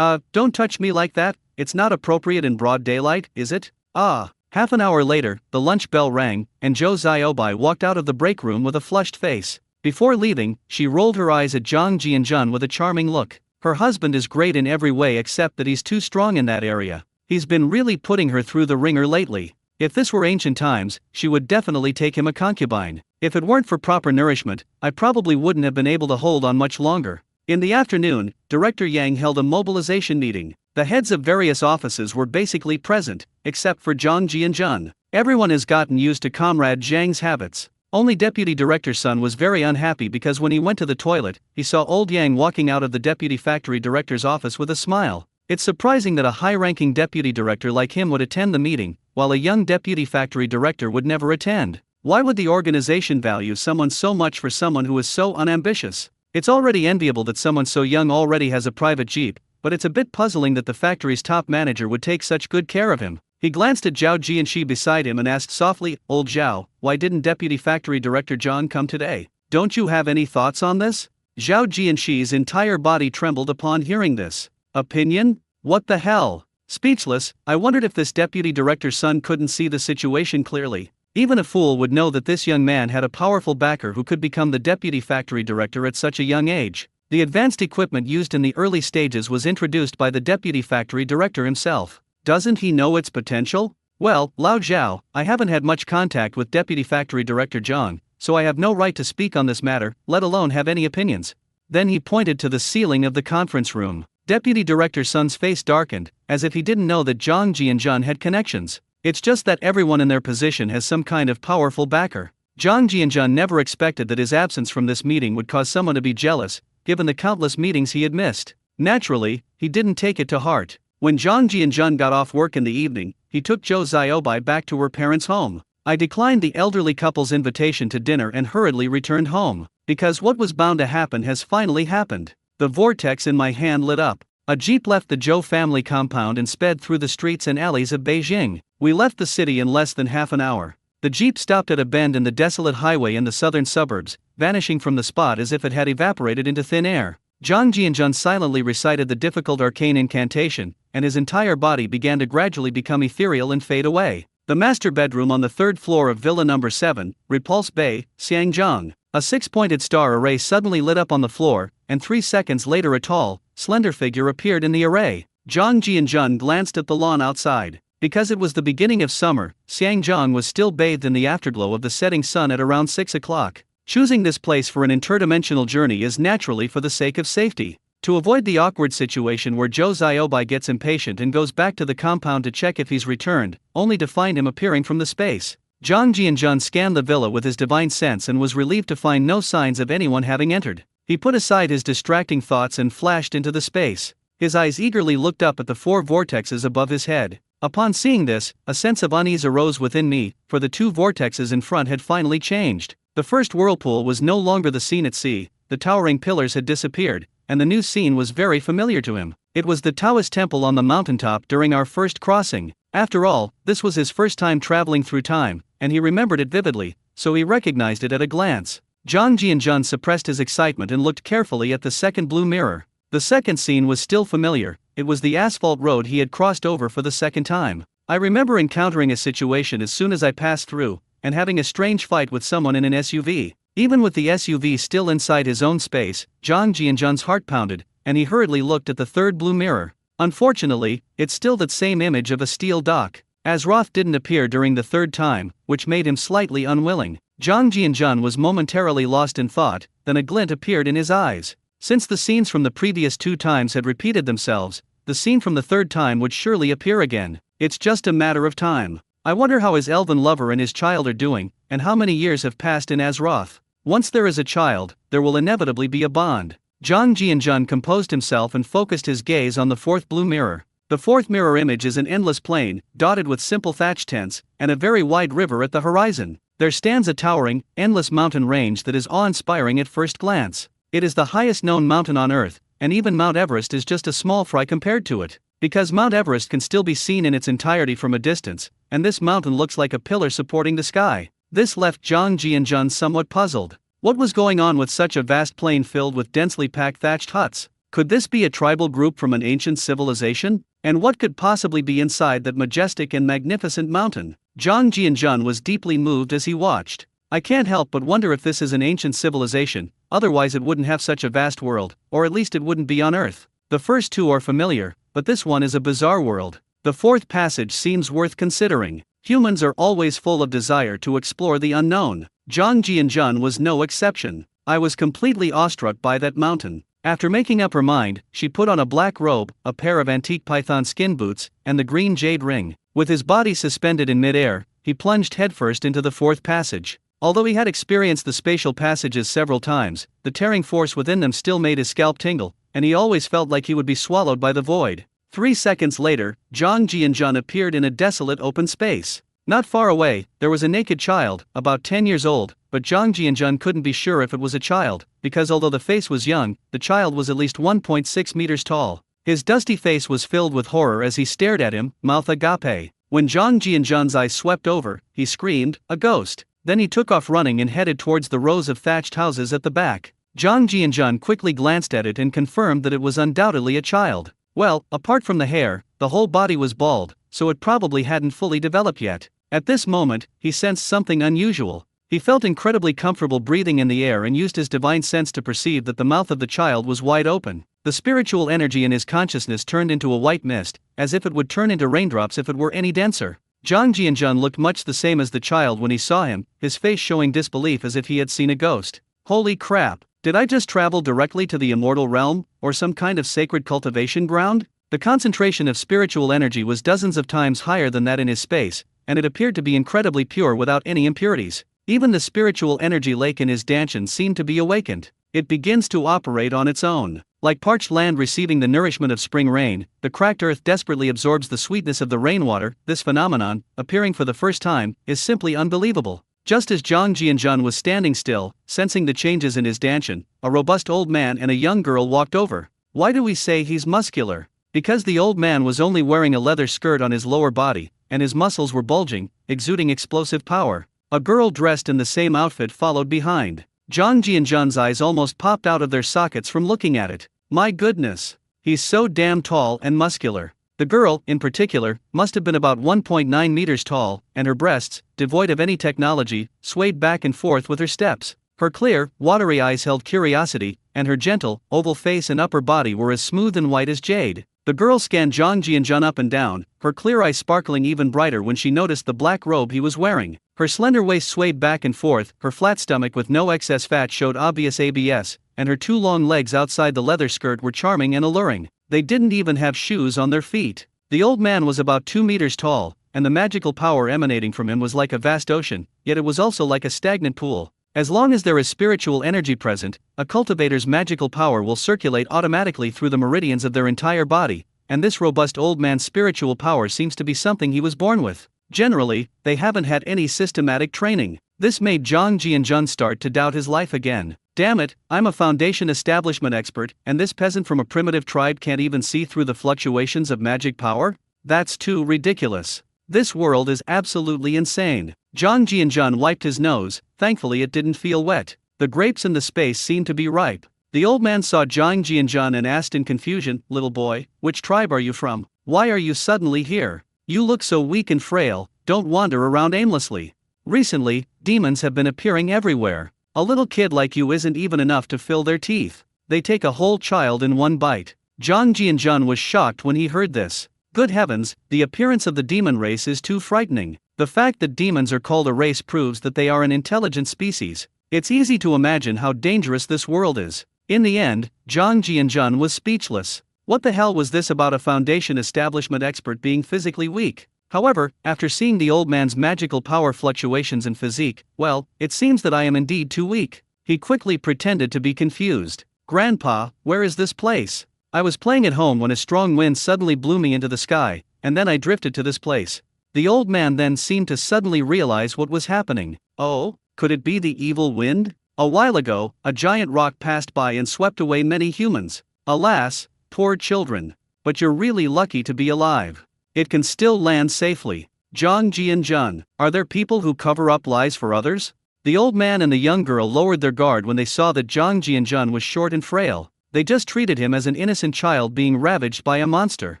Don't touch me like that, it's not appropriate in broad daylight, is it? Half an hour later, the lunch bell rang, and Zhou Ziobai walked out of the break room with a flushed face. Before leaving, she rolled her eyes at Zhang Jianjun with a charming look. Her husband is great in every way except that he's too strong in that area. He's been really putting her through the ringer lately. If this were ancient times, she would definitely take him a concubine. If it weren't for proper nourishment, I probably wouldn't have been able to hold on much longer. In the afternoon, Director Yang held a mobilization meeting. The heads of various offices were basically present, except for Zhang Jianjun. Everyone has gotten used to Comrade Zhang's habits. Only Deputy Director Sun was very unhappy because when he went to the toilet, he saw old Yang walking out of the Deputy Factory Director's office with a smile. It's surprising that a high-ranking Deputy Director like him would attend the meeting, while a young Deputy Factory Director would never attend. Why would the organization value someone so much for someone who is so unambitious? It's already enviable that someone so young already has a private jeep, but it's a bit puzzling that the factory's top manager would take such good care of him. He glanced at Zhao Jianxi beside him and asked softly, Old Zhao, why didn't Deputy Factory Director Zhang come today? Don't you have any thoughts on this? Zhao Jianxi's entire body trembled upon hearing this. Opinion? What the hell? Speechless, I wondered if this Deputy Director's son couldn't see the situation clearly. Even a fool would know that this young man had a powerful backer who could become the Deputy Factory Director at such a young age. The advanced equipment used in the early stages was introduced by the Deputy Factory Director himself. Doesn't he know its potential? Well, Lao Zhao, I haven't had much contact with Deputy Factory Director Zhang, so I have no right to speak on this matter, let alone have any opinions. Then he pointed to the ceiling of the conference room. Deputy Director Sun's face darkened, as if he didn't know that Zhang Jianjun had connections. It's just that everyone in their position has some kind of powerful backer. Zhang Jianjun never expected that his absence from this meeting would cause someone to be jealous, given the countless meetings he had missed. Naturally, he didn't take it to heart. When Zhang Jianjun got off work in the evening, he took Zhou Ziobai back to her parents' home. I declined the elderly couple's invitation to dinner and hurriedly returned home, because what was bound to happen has finally happened. The vortex in my hand lit up. A jeep left the Zhou family compound and sped through the streets and alleys of Beijing. We left the city in less than half an hour. The jeep stopped at a bend in the desolate highway in the southern suburbs, vanishing from the spot as if it had evaporated into thin air. Zhang Jianjun silently recited the difficult arcane incantation, and his entire body began to gradually become ethereal and fade away. The master bedroom on the third floor of Villa Number 7, Repulse Bay, Xiangjiang. A six-pointed star array suddenly lit up on the floor, and 3 seconds later a tall, slender figure appeared in the array. Zhang Jianjun glanced at the lawn outside. Because it was the beginning of summer, Xiangjiang was still bathed in the afterglow of the setting sun at around 6 o'clock. Choosing this place for an interdimensional journey is naturally for the sake of safety. To avoid the awkward situation where Zhou Ziobai gets impatient and goes back to the compound to check if he's returned, only to find him appearing from the space. Zhang Jianjun scanned the villa with his divine sense and was relieved to find no signs of anyone having entered. He put aside his distracting thoughts and flashed into the space. His eyes eagerly looked up at the 4 vortexes above his head. Upon seeing this, a sense of unease arose within me, for the two vortexes in front had finally changed. The first whirlpool was no longer the scene at sea, the towering pillars had disappeared, and the new scene was very familiar to him. It was the Taoist temple on the mountaintop during our first crossing. After all, this was his first time traveling through time, and he remembered it vividly, so he recognized it at a glance. Zhang Jianjun suppressed his excitement and looked carefully at the second blue mirror. The second scene was still familiar, it was the asphalt road he had crossed over for the second time. I remember encountering a situation as soon as I passed through, and having a strange fight with someone in an SUV. Even with the SUV still inside his own space, Zhang Jianjun's heart pounded, and he hurriedly looked at the third blue mirror. Unfortunately, it's still that same image of a steel dock. Azeroth didn't appear during the third time, which made him slightly unwilling. Zhang Jianjun was momentarily lost in thought, then a glint appeared in his eyes. Since the scenes from the previous two times had repeated themselves, the scene from the third time would surely appear again. It's just a matter of time. I wonder how his elven lover and his child are doing, and how many years have passed in Azeroth. Once there is a child, there will inevitably be a bond. Zhang Jianjun composed himself and focused his gaze on the fourth blue mirror. The fourth mirror image is an endless plain, dotted with simple thatch tents, and a very wide river at the horizon. There stands a towering, endless mountain range that is awe-inspiring at first glance. It is the highest known mountain on Earth, and even Mount Everest is just a small fry compared to it. Because Mount Everest can still be seen in its entirety from a distance, and this mountain looks like a pillar supporting the sky. This left Zhang Jianjun somewhat puzzled. What was going on with such a vast plain filled with densely packed thatched huts? Could this be a tribal group from an ancient civilization? And what could possibly be inside that majestic and magnificent mountain? Zhang Jianjun was deeply moved as he watched. I can't help but wonder if this is an ancient civilization, otherwise it wouldn't have such a vast world, or at least it wouldn't be on Earth. The first two are familiar, but this one is a bizarre world. The fourth passage seems worth considering. Humans are always full of desire to explore the unknown. Zhang Jianjun was no exception. I was completely awestruck by that mountain. After making up her mind, she put on a black robe, a pair of antique python skin boots, and the green jade ring. With his body suspended in midair, he plunged headfirst into the fourth passage. Although he had experienced the spatial passages several times, the tearing force within them still made his scalp tingle, and he always felt like he would be swallowed by the void. 3 seconds later, Zhang Jianjun appeared in a desolate open space. Not far away, there was a naked child, about 10 years old, but Zhang Jianjun couldn't be sure if it was a child, because although the face was young, the child was at least 1.6 meters tall. His dusty face was filled with horror as he stared at him, mouth agape. When Zhang Jianjun's eyes swept over, he screamed, "A ghost!" Then he took off running and headed towards the rows of thatched houses at the back. Zhang Jianjun quickly glanced at it and confirmed that it was undoubtedly a child. Well, apart from the hair, the whole body was bald, so it probably hadn't fully developed yet. At this moment, he sensed something unusual. He felt incredibly comfortable breathing in the air and used his divine sense to perceive that the mouth of the child was wide open. The spiritual energy in his consciousness turned into a white mist, as if it would turn into raindrops if it were any denser. Zhang Jianjun looked much the same as the child when he saw him, his face showing disbelief as if he had seen a ghost. Holy crap! Did I just travel directly to the immortal realm, or some kind of sacred cultivation ground? The concentration of spiritual energy was dozens of times higher than that in his space, and it appeared to be incredibly pure without any impurities. Even the spiritual energy lake in his dantian seemed to be awakened. It begins to operate on its own. Like parched land receiving the nourishment of spring rain, the cracked earth desperately absorbs the sweetness of the rainwater. This phenomenon, appearing for the first time, is simply unbelievable. Just as Zhang Jianjun was standing still, sensing the changes in his dantian, a robust old man and a young girl walked over. Why do we say he's muscular? Because the old man was only wearing a leather skirt on his lower body, and his muscles were bulging, exuding explosive power. A girl dressed in the same outfit followed behind. Zhang Jianjun's eyes almost popped out of their sockets from looking at it. My goodness! He's so damn tall and muscular. The girl, in particular, must have been about 1.9 meters tall, and her breasts, devoid of any technology, swayed back and forth with her steps. Her clear, watery eyes held curiosity, and her gentle, oval face and upper body were as smooth and white as jade. The girl scanned Zhang Jianjun up and down, her clear eyes sparkling even brighter when she noticed the black robe he was wearing. Her slender waist swayed back and forth, her flat stomach with no excess fat showed obvious ABS, and her 2 long legs outside the leather skirt were charming and alluring. They didn't even have shoes on their feet. The old man was about 2 meters tall, and the magical power emanating from him was like a vast ocean, yet it was also like a stagnant pool. As long as there is spiritual energy present, a cultivator's magical power will circulate automatically through the meridians of their entire body, and this robust old man's spiritual power seems to be something he was born with. Generally, they haven't had any systematic training. This made Zhang Jianjun start to doubt his life again. Damn it, I'm a foundation establishment expert, and this peasant from a primitive tribe can't even see through the fluctuations of magic power? That's too ridiculous. This world is absolutely insane. Zhang Jianjun wiped his nose, thankfully it didn't feel wet. The grapes in the space seemed to be ripe. The old man saw Zhang Jianjun and asked in confusion, "Little boy, which tribe are you from? Why are you suddenly here? You look so weak and frail, don't wander around aimlessly. Recently, demons have been appearing everywhere. A little kid like you isn't even enough to fill their teeth. They take a whole child in one bite." Zhang Jianjun was shocked when he heard this. Good heavens, the appearance of the demon race is too frightening. The fact that demons are called a race proves that they are an intelligent species. It's easy to imagine how dangerous this world is. In the end, Zhang Jianjun was speechless. What the hell was this about a foundation establishment expert being physically weak? However, after seeing the old man's magical power fluctuations in physique, well, it seems that I am indeed too weak. He quickly pretended to be confused. "Grandpa, where is this place? I was playing at home when a strong wind suddenly blew me into the sky, and then I drifted to this place." The old man then seemed to suddenly realize what was happening. Oh, could it be the evil wind? A while ago, a giant rock passed by and swept away many humans. Alas, poor children. But you're really lucky to be alive. It can still land safely. Zhang Jianjun, are there people who cover up lies for others? The old man and the young girl lowered their guard when they saw that Zhang Jianjun was short and frail. They just treated him as an innocent child being ravaged by a monster.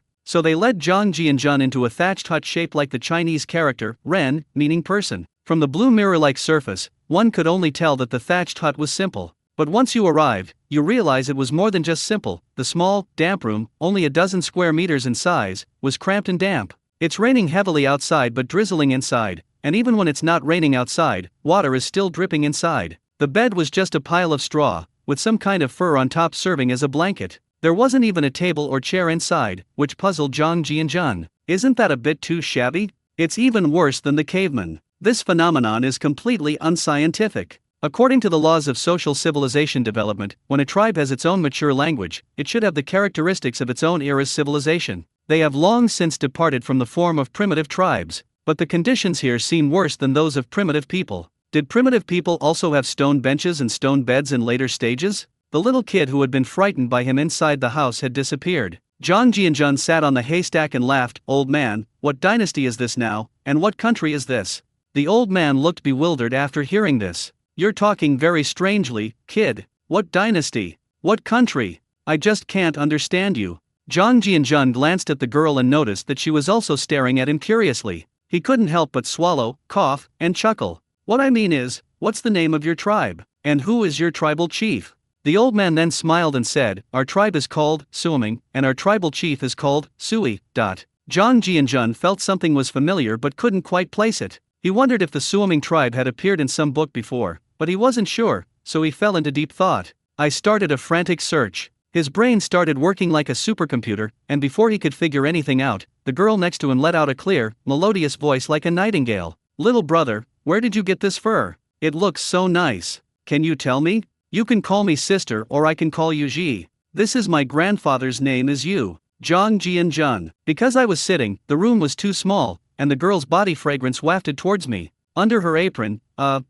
So they led Zhang Jianjun into a thatched hut shaped like the Chinese character, Ren, meaning person. From the blue mirror-like surface, one could only tell that the thatched hut was simple. But once you arrived, you realize it was more than just simple. The small, damp room, only a dozen square meters in size, was cramped and damp. It's raining heavily outside but drizzling inside, and even when it's not raining outside, water is still dripping inside. The bed was just a pile of straw, with some kind of fur on top serving as a blanket. There wasn't even a table or chair inside, which puzzled Zhang Jianjun. Isn't that a bit too shabby? It's even worse than the caveman. This phenomenon is completely unscientific. According to the laws of social civilization development, when a tribe has its own mature language, it should have the characteristics of its own era's civilization. They have long since departed from the form of primitive tribes, but the conditions here seem worse than those of primitive people. Did primitive people also have stone benches and stone beds in later stages? The little kid who had been frightened by him inside the house had disappeared. Zhang Jianjun sat on the haystack and laughed. "Old man, what dynasty is this now, and what country is this?" The old man looked bewildered after hearing this. "You're talking very strangely, kid. What dynasty? What country? I just can't understand you." Zhang Jianjun glanced at the girl and noticed that she was also staring at him curiously. He couldn't help but swallow, cough, and chuckle. "What I mean is, what's the name of your tribe? And who is your tribal chief?" The old man then smiled and said, "Our tribe is called Suoming, and our tribal chief is called Sui. Zhang Jianjun felt something was familiar but couldn't quite place it. He wondered if the Suoming tribe had appeared in some book before, but he wasn't sure, so he fell into deep thought. I started a frantic search. His brain started working like a supercomputer, and before he could figure anything out, the girl next to him let out a clear, melodious voice like a nightingale. "Little brother, where did you get this fur? It looks so nice. Can you tell me? You can call me sister or I can call you Ji. This is my grandfather's name is Yu, Zhang Jianjun." Because I was sitting, the room was too small, and the girl's body fragrance wafted towards me. Under her apron,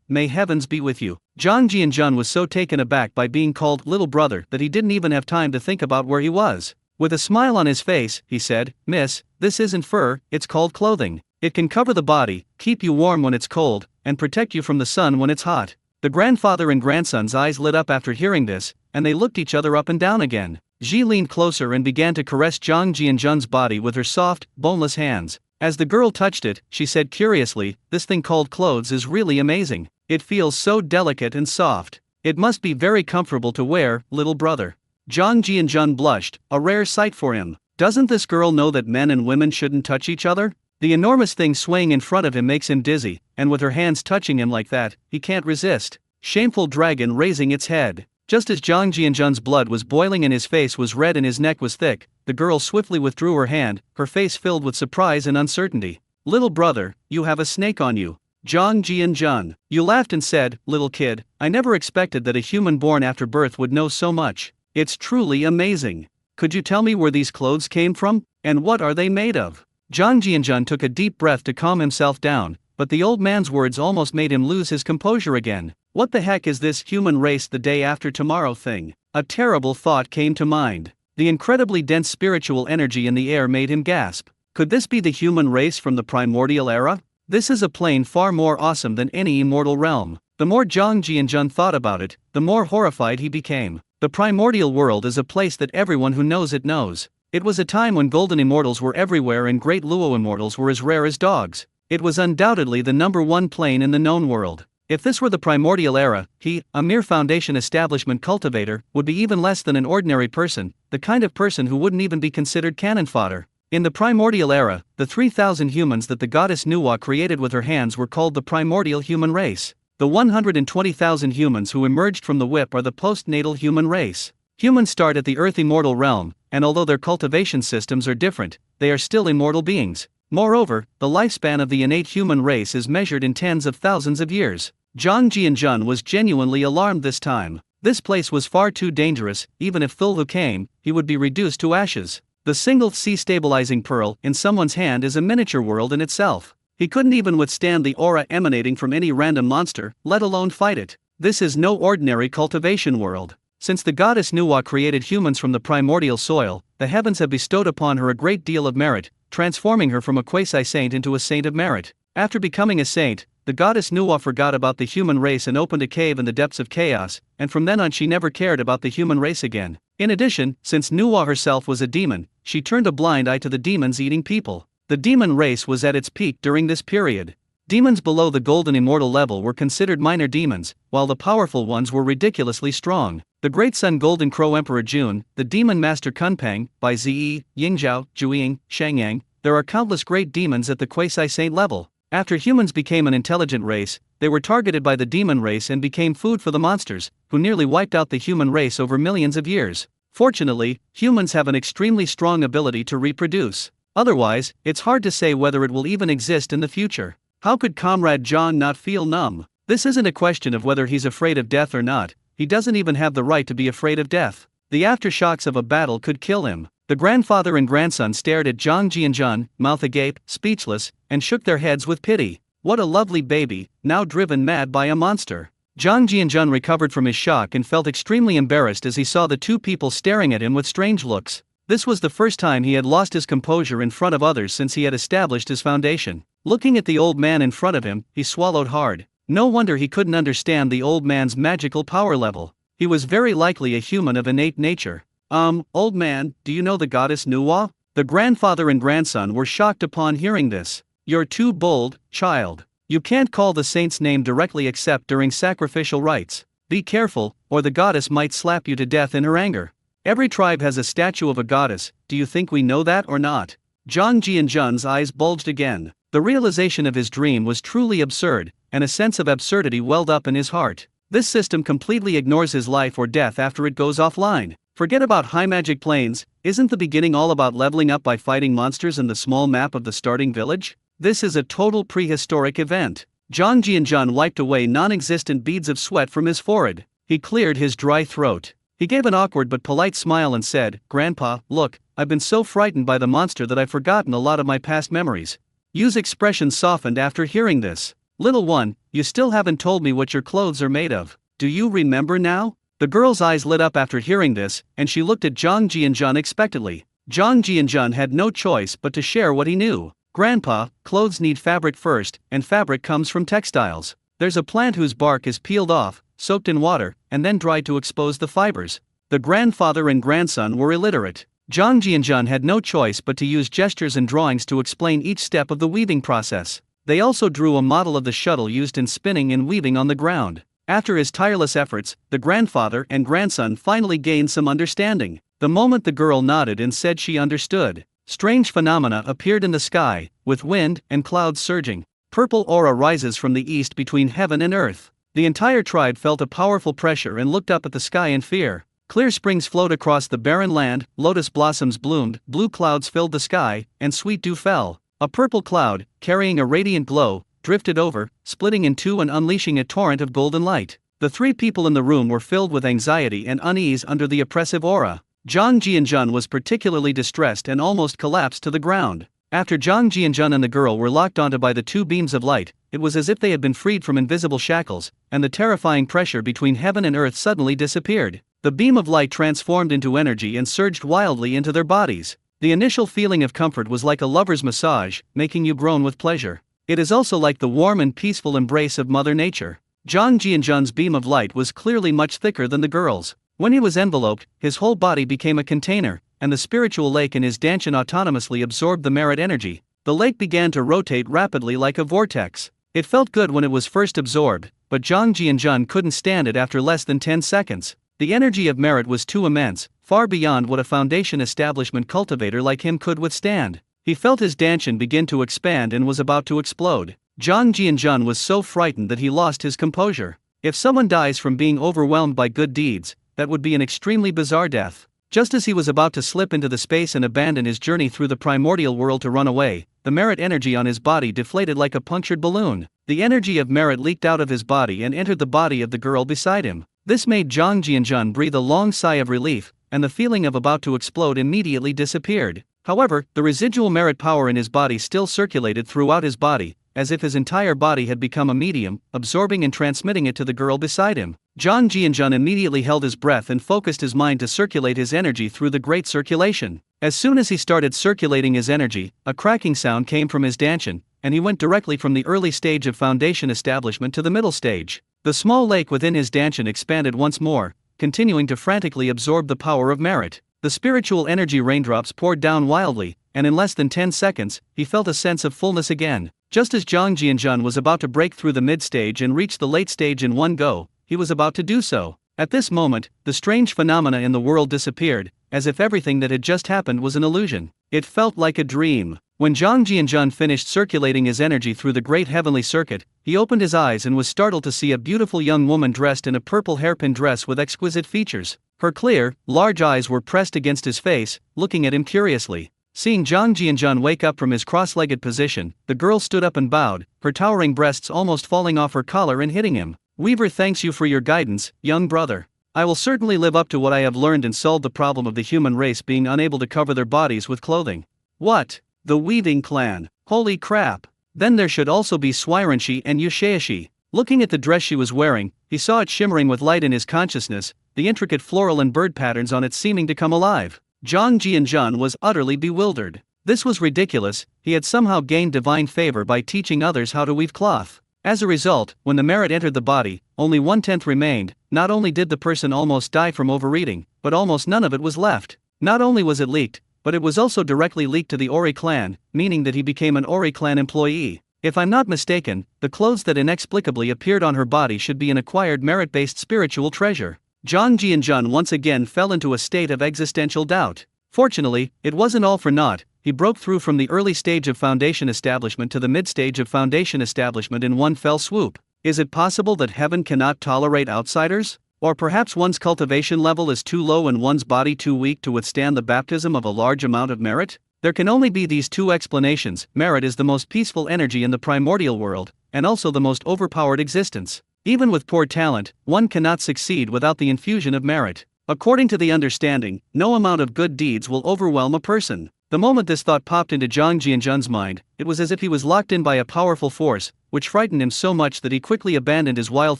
may heavens be with you. Zhang Jianjun was so taken aback by being called little brother that he didn't even have time to think about where he was. With a smile on his face, he said, "Miss, this isn't fur, it's called clothing. It can cover the body, keep you warm when it's cold, and protect you from the sun when it's hot." The grandfather and grandson's eyes lit up after hearing this, and they looked each other up and down again. Ji leaned closer and began to caress Zhang Jianjun's body with her soft, boneless hands. As the girl touched it, she said curiously, "This thing called clothes is really amazing. It feels so delicate and soft. It must be very comfortable to wear, little brother." Zhang Jianjun blushed, a rare sight for him. Doesn't this girl know that men and women shouldn't touch each other? The enormous thing swaying in front of him makes him dizzy, and with her hands touching him like that, he can't resist. Shameful dragon raising its head. Just as Zhang Jianjun's blood was boiling and his face was red and his neck was thick, the girl swiftly withdrew her hand, her face filled with surprise and uncertainty. "Little brother, you have a snake on you." Zhang Jianjun, you laughed and said, "Little kid, I never expected that a human born after birth would know so much. It's truly amazing. Could you tell me where these clothes came from?" And what are they made of? Zhang Jianjun took a deep breath to calm himself down, but the old man's words almost made him lose his composure again. What the heck is this human race the day after tomorrow thing? A terrible thought came to mind. The incredibly dense spiritual energy in the air made him gasp. Could this be the human race from the primordial era? This is a plane far more awesome than any immortal realm. The more Zhang Jianjun thought about it, the more horrified he became. The primordial world is a place that everyone who knows it knows. It was a time when golden immortals were everywhere and great Luo immortals were as rare as dogs. It was undoubtedly the number one plane in the known world. If this were the primordial era, he, a mere foundation establishment cultivator, would be even less than an ordinary person, the kind of person who wouldn't even be considered cannon fodder. In the primordial era, the 3,000 humans that the goddess Nuwa created with her hands were called the primordial human race. The 120,000 humans who emerged from the whip are the postnatal human race. Humans start at the earth immortal realm, and although their cultivation systems are different, they are still immortal beings. Moreover, the lifespan of the innate human race is measured in tens of thousands of years. Zhang Jianjun was genuinely alarmed this time. This place was far too dangerous. Even if Thulhu came, he would be reduced to ashes. The single C-stabilizing pearl in someone's hand is a miniature world in itself. He couldn't even withstand the aura emanating from any random monster, let alone fight it. This is no ordinary cultivation world. Since the goddess Nuwa created humans from the primordial soil, the heavens have bestowed upon her a great deal of merit, transforming her from a quasi-saint into a saint of merit. After becoming a saint, the goddess Nuwa forgot about the human race and opened a cave in the depths of chaos, and from then on she never cared about the human race again. In addition, since Nuwa herself was a demon, she turned a blind eye to the demons eating people. The demon race was at its peak during this period. Demons below the golden immortal level were considered minor demons, while the powerful ones were ridiculously strong. The Great Sun Golden Crow Emperor Jun, the Demon Master Kunpeng, Bai Ziyi, Yingzhao, Zhuiying, Shangyang, there are countless great demons at the quasi-saint level. After humans became an intelligent race, they were targeted by the demon race and became food for the monsters, who nearly wiped out the human race over millions of years. Fortunately, humans have an extremely strong ability to reproduce. Otherwise, it's hard to say whether it will even exist in the future. How could Comrade John not feel numb? This isn't a question of whether he's afraid of death or not. He doesn't even have the right to be afraid of death. The aftershocks of a battle could kill him. The grandfather and grandson stared at Zhang Jianjun, mouth agape, speechless, and shook their heads with pity. What a lovely baby, now driven mad by a monster. Zhang Jianjun recovered from his shock and felt extremely embarrassed as he saw the two people staring at him with strange looks. This was the first time he had lost his composure in front of others since he had established his foundation. Looking at the old man in front of him, he swallowed hard. No wonder he couldn't understand the old man's magical power level. He was very likely a human of innate nature. Old man, do you know the goddess Nuwa? The grandfather and grandson were shocked upon hearing this. You're too bold, child. You can't call the saint's name directly except during sacrificial rites. Be careful, or the goddess might slap you to death in her anger. Every tribe has a statue of a goddess. Do you think we know that or not? Zhang Jianjun's eyes bulged again. The realization of his dream was truly absurd, and a sense of absurdity welled up in his heart. This system completely ignores his life or death after it goes offline. Forget about high magic planes. Isn't the beginning all about leveling up by fighting monsters in the small map of the starting village? This is a total prehistoric event. Zhang Jianjun wiped away non-existent beads of sweat from his forehead. He cleared his dry throat. He gave an awkward but polite smile and said, "Grandpa, look, I've been so frightened by the monster that I've forgotten a lot of my past memories." Yu's expression softened after hearing this. "Little one, you still haven't told me what your clothes are made of. Do you remember now?" The girl's eyes lit up after hearing this, and she looked at Zhang Jianjun expectantly. Zhang Jianjun had no choice but to share what he knew. "Grandpa, clothes need fabric first, and fabric comes from textiles. There's a plant whose bark is peeled off, soaked in water, and then dried to expose the fibers." The grandfather and grandson were illiterate. Zhang Jianjun had no choice but to use gestures and drawings to explain each step of the weaving process. They also drew a model of the shuttle used in spinning and weaving on the ground. After his tireless efforts, the grandfather and grandson finally gained some understanding. The moment the girl nodded and said she understood, strange phenomena appeared in the sky, with wind and clouds surging. Purple aura rises from the east between heaven and earth. The entire tribe felt a powerful pressure and looked up at the sky in fear. Clear springs flowed across the barren land, lotus blossoms bloomed, blue clouds filled the sky, and sweet dew fell. A purple cloud, carrying a radiant glow, drifted over, splitting in two and unleashing a torrent of golden light. The three people in the room were filled with anxiety and unease under the oppressive aura. Zhang Jianjun was particularly distressed and almost collapsed to the ground. After Zhang Jianjun and the girl were locked onto by the two beams of light, it was as if they had been freed from invisible shackles, and the terrifying pressure between heaven and earth suddenly disappeared. The beam of light transformed into energy and surged wildly into their bodies. The initial feeling of comfort was like a lover's massage, making you groan with pleasure. It is also like the warm and peaceful embrace of Mother Nature. Zhang Jianjun's beam of light was clearly much thicker than the girl's. When he was enveloped, his whole body became a container, and the spiritual lake in his danchan autonomously absorbed the merit energy. The lake began to rotate rapidly like a vortex. It felt good when it was first absorbed, but Zhang Jianjun couldn't stand it after less than 10 seconds. The energy of merit was too immense, far beyond what a foundation establishment cultivator like him could withstand. He felt his danchan begin to expand and was about to explode. Zhang Jianjun was so frightened that he lost his composure. If someone dies from being overwhelmed by good deeds, that would be an extremely bizarre death. Just as he was about to slip into the space and abandon his journey through the primordial world to run away, the merit energy on his body deflated like a punctured balloon. The energy of merit leaked out of his body and entered the body of the girl beside him. This made Zhang Jianjun breathe a long sigh of relief, and the feeling of about to explode immediately disappeared. However, the residual merit power in his body still circulated throughout his body, as if his entire body had become a medium, absorbing and transmitting it to the girl beside him. Zhang Jianjun immediately held his breath and focused his mind to circulate his energy through the great circulation. As soon as he started circulating his energy, a cracking sound came from his danchan, and he went directly from the early stage of foundation establishment to the middle stage. The small lake within his danchan expanded once more, continuing to frantically absorb the power of merit. The spiritual energy raindrops poured down wildly, and in less than 10 seconds, he felt a sense of fullness again. Just as Zhang Jianjun was about to break through the mid-stage and reach the late stage in one go, he was about to do so. At this moment, the strange phenomena in the world disappeared, as if everything that had just happened was an illusion. It felt like a dream. When Zhang Jianjun finished circulating his energy through the great heavenly circuit, he opened his eyes and was startled to see a beautiful young woman dressed in a purple hairpin dress with exquisite features. Her clear, large eyes were pressed against his face, looking at him curiously. Seeing Zhang Jianjun wake up from his cross-legged position, the girl stood up and bowed, her towering breasts almost falling off her collar and hitting him. "Weaver thanks you for your guidance, young brother. I will certainly live up to what I have learned and solve the problem of the human race being unable to cover their bodies with clothing." What? The weaving clan? Holy crap! Then there should also be Swirenshi and Yushayashi. Looking at the dress she was wearing, he saw it shimmering with light in his consciousness, the intricate floral and bird patterns on it seeming to come alive. Zhang Jianjun was utterly bewildered. This was ridiculous. He had somehow gained divine favor by teaching others how to weave cloth. As a result, when the merit entered the body, only 1/10 remained. Not only did the person almost die from overeating, but almost none of it was left. Not only was it leaked, but it was also directly leaked to the Ori clan, meaning that he became an Ori clan employee. If I'm not mistaken, the clothes that inexplicably appeared on her body should be an acquired merit-based spiritual treasure. Zhang Jianjun once again fell into a state of existential doubt. Fortunately, it wasn't all for naught. He broke through from the early stage of foundation establishment to the mid-stage of foundation establishment in one fell swoop. Is it possible that heaven cannot tolerate outsiders? Or perhaps one's cultivation level is too low and one's body too weak to withstand the baptism of a large amount of merit? There can only be these two explanations. Merit is the most peaceful energy in the primordial world, and also the most overpowered existence. Even with poor talent, one cannot succeed without the infusion of merit. According to the understanding, no amount of good deeds will overwhelm a person. The moment this thought popped into Zhang Jianjun's mind, it was as if he was locked in by a powerful force, which frightened him so much that he quickly abandoned his wild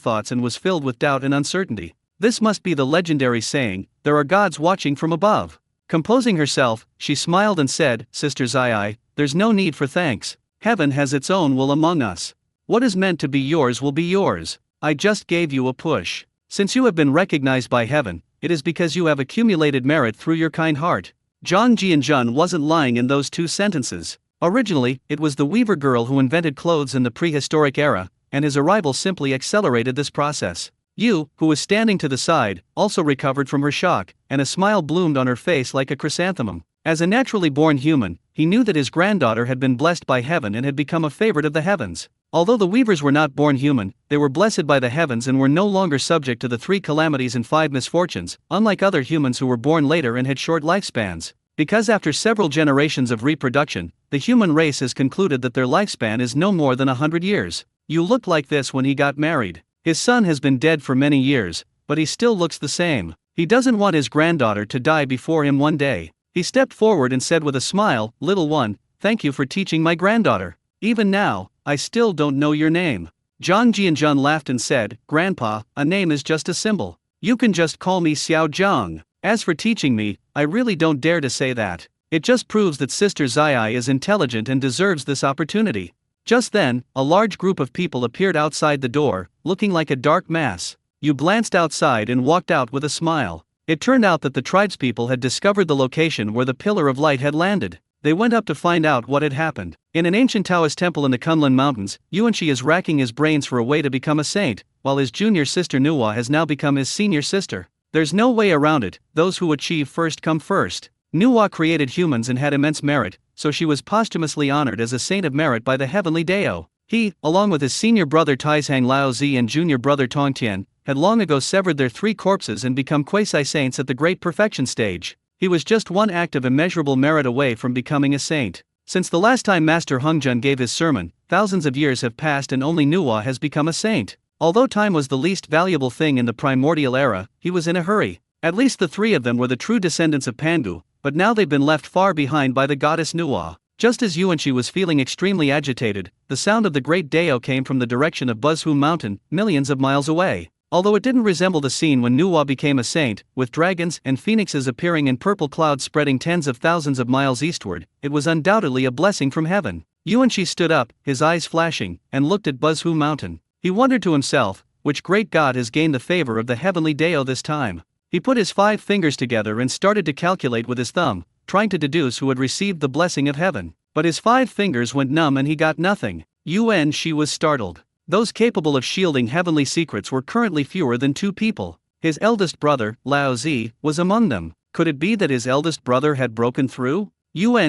thoughts and was filled with doubt and uncertainty. This must be the legendary saying, "There are gods watching from above." Composing herself, she smiled and said, "Sister Zai, there's no need for thanks. Heaven has its own will among us. What is meant to be yours will be yours. I just gave you a push. Since you have been recognized by heaven, it is because you have accumulated merit through your kind heart." Zhang Jianjun wasn't lying in those two sentences. Originally, it was the weaver girl who invented clothes in the prehistoric era, and his arrival simply accelerated this process. Yu, who was standing to the side, also recovered from her shock, and a smile bloomed on her face like a chrysanthemum. As a naturally born human, he knew that his granddaughter had been blessed by heaven and had become a favorite of the heavens. Although the weavers were not born human, they were blessed by the heavens and were no longer subject to the 3 calamities and 5 misfortunes, unlike other humans who were born later and had short lifespans. Because after several generations of reproduction, the human race has concluded that their lifespan is no more than 100 years. You looked like this when he got married. His son has been dead for many years, but he still looks the same. He doesn't want his granddaughter to die before him one day. He stepped forward and said with a smile, "Little one, thank you for teaching my granddaughter. Even now, I still don't know your name." Zhang Jianzhun laughed and said, "Grandpa, a name is just a symbol. You can just call me Xiao Zhang. As for teaching me, I really don't dare to say that. It just proves that Sister Zai is intelligent and deserves this opportunity." Just then, a large group of people appeared outside the door, looking like a dark mass. Yu glanced outside and walked out with a smile. It turned out that the tribespeople had discovered the location where the pillar of light had landed. They went up to find out what had happened. In an ancient Taoist temple in the Kunlun Mountains, Yuanqi is racking his brains for a way to become a saint, while his junior sister Nuwa has now become his senior sister. There's no way around it, those who achieve first come first. Nuwa created humans and had immense merit, so she was posthumously honored as a saint of merit by the heavenly Dao. He, along with his senior brother Taizhang Laozi and junior brother Tongtian, had long ago severed their 3 corpses and become quasi-saints at the great perfection stage. He was just one act of immeasurable merit away from becoming a saint. Since the last time Master Hungjun gave his sermon, thousands of years have passed and only Nuwa has become a saint. Although time was the least valuable thing in the primordial era, he was in a hurry. At least the 3 of them were the true descendants of Pangu, but now they've been left far behind by the goddess Nuwa. Just as Yuanqi was feeling extremely agitated, the sound of the great Dao came from the direction of Buzhu Mountain, millions of miles away. Although it didn't resemble the scene when Nuwa became a saint, with dragons and phoenixes appearing in purple clouds spreading tens of thousands of miles eastward, it was undoubtedly a blessing from heaven. Yuanqi stood up, his eyes flashing, and looked at Buzhu Mountain. He wondered to himself, which great god has gained the favor of the heavenly Dao this time? He put his 5 fingers together and started to calculate with his thumb, trying to deduce who had received the blessing of heaven. But his 5 fingers went numb and he got nothing. She was startled. Those capable of shielding heavenly secrets were currently fewer than 2 people. His eldest brother, Lao Zi, was among them. Could it be that his eldest brother had broken through?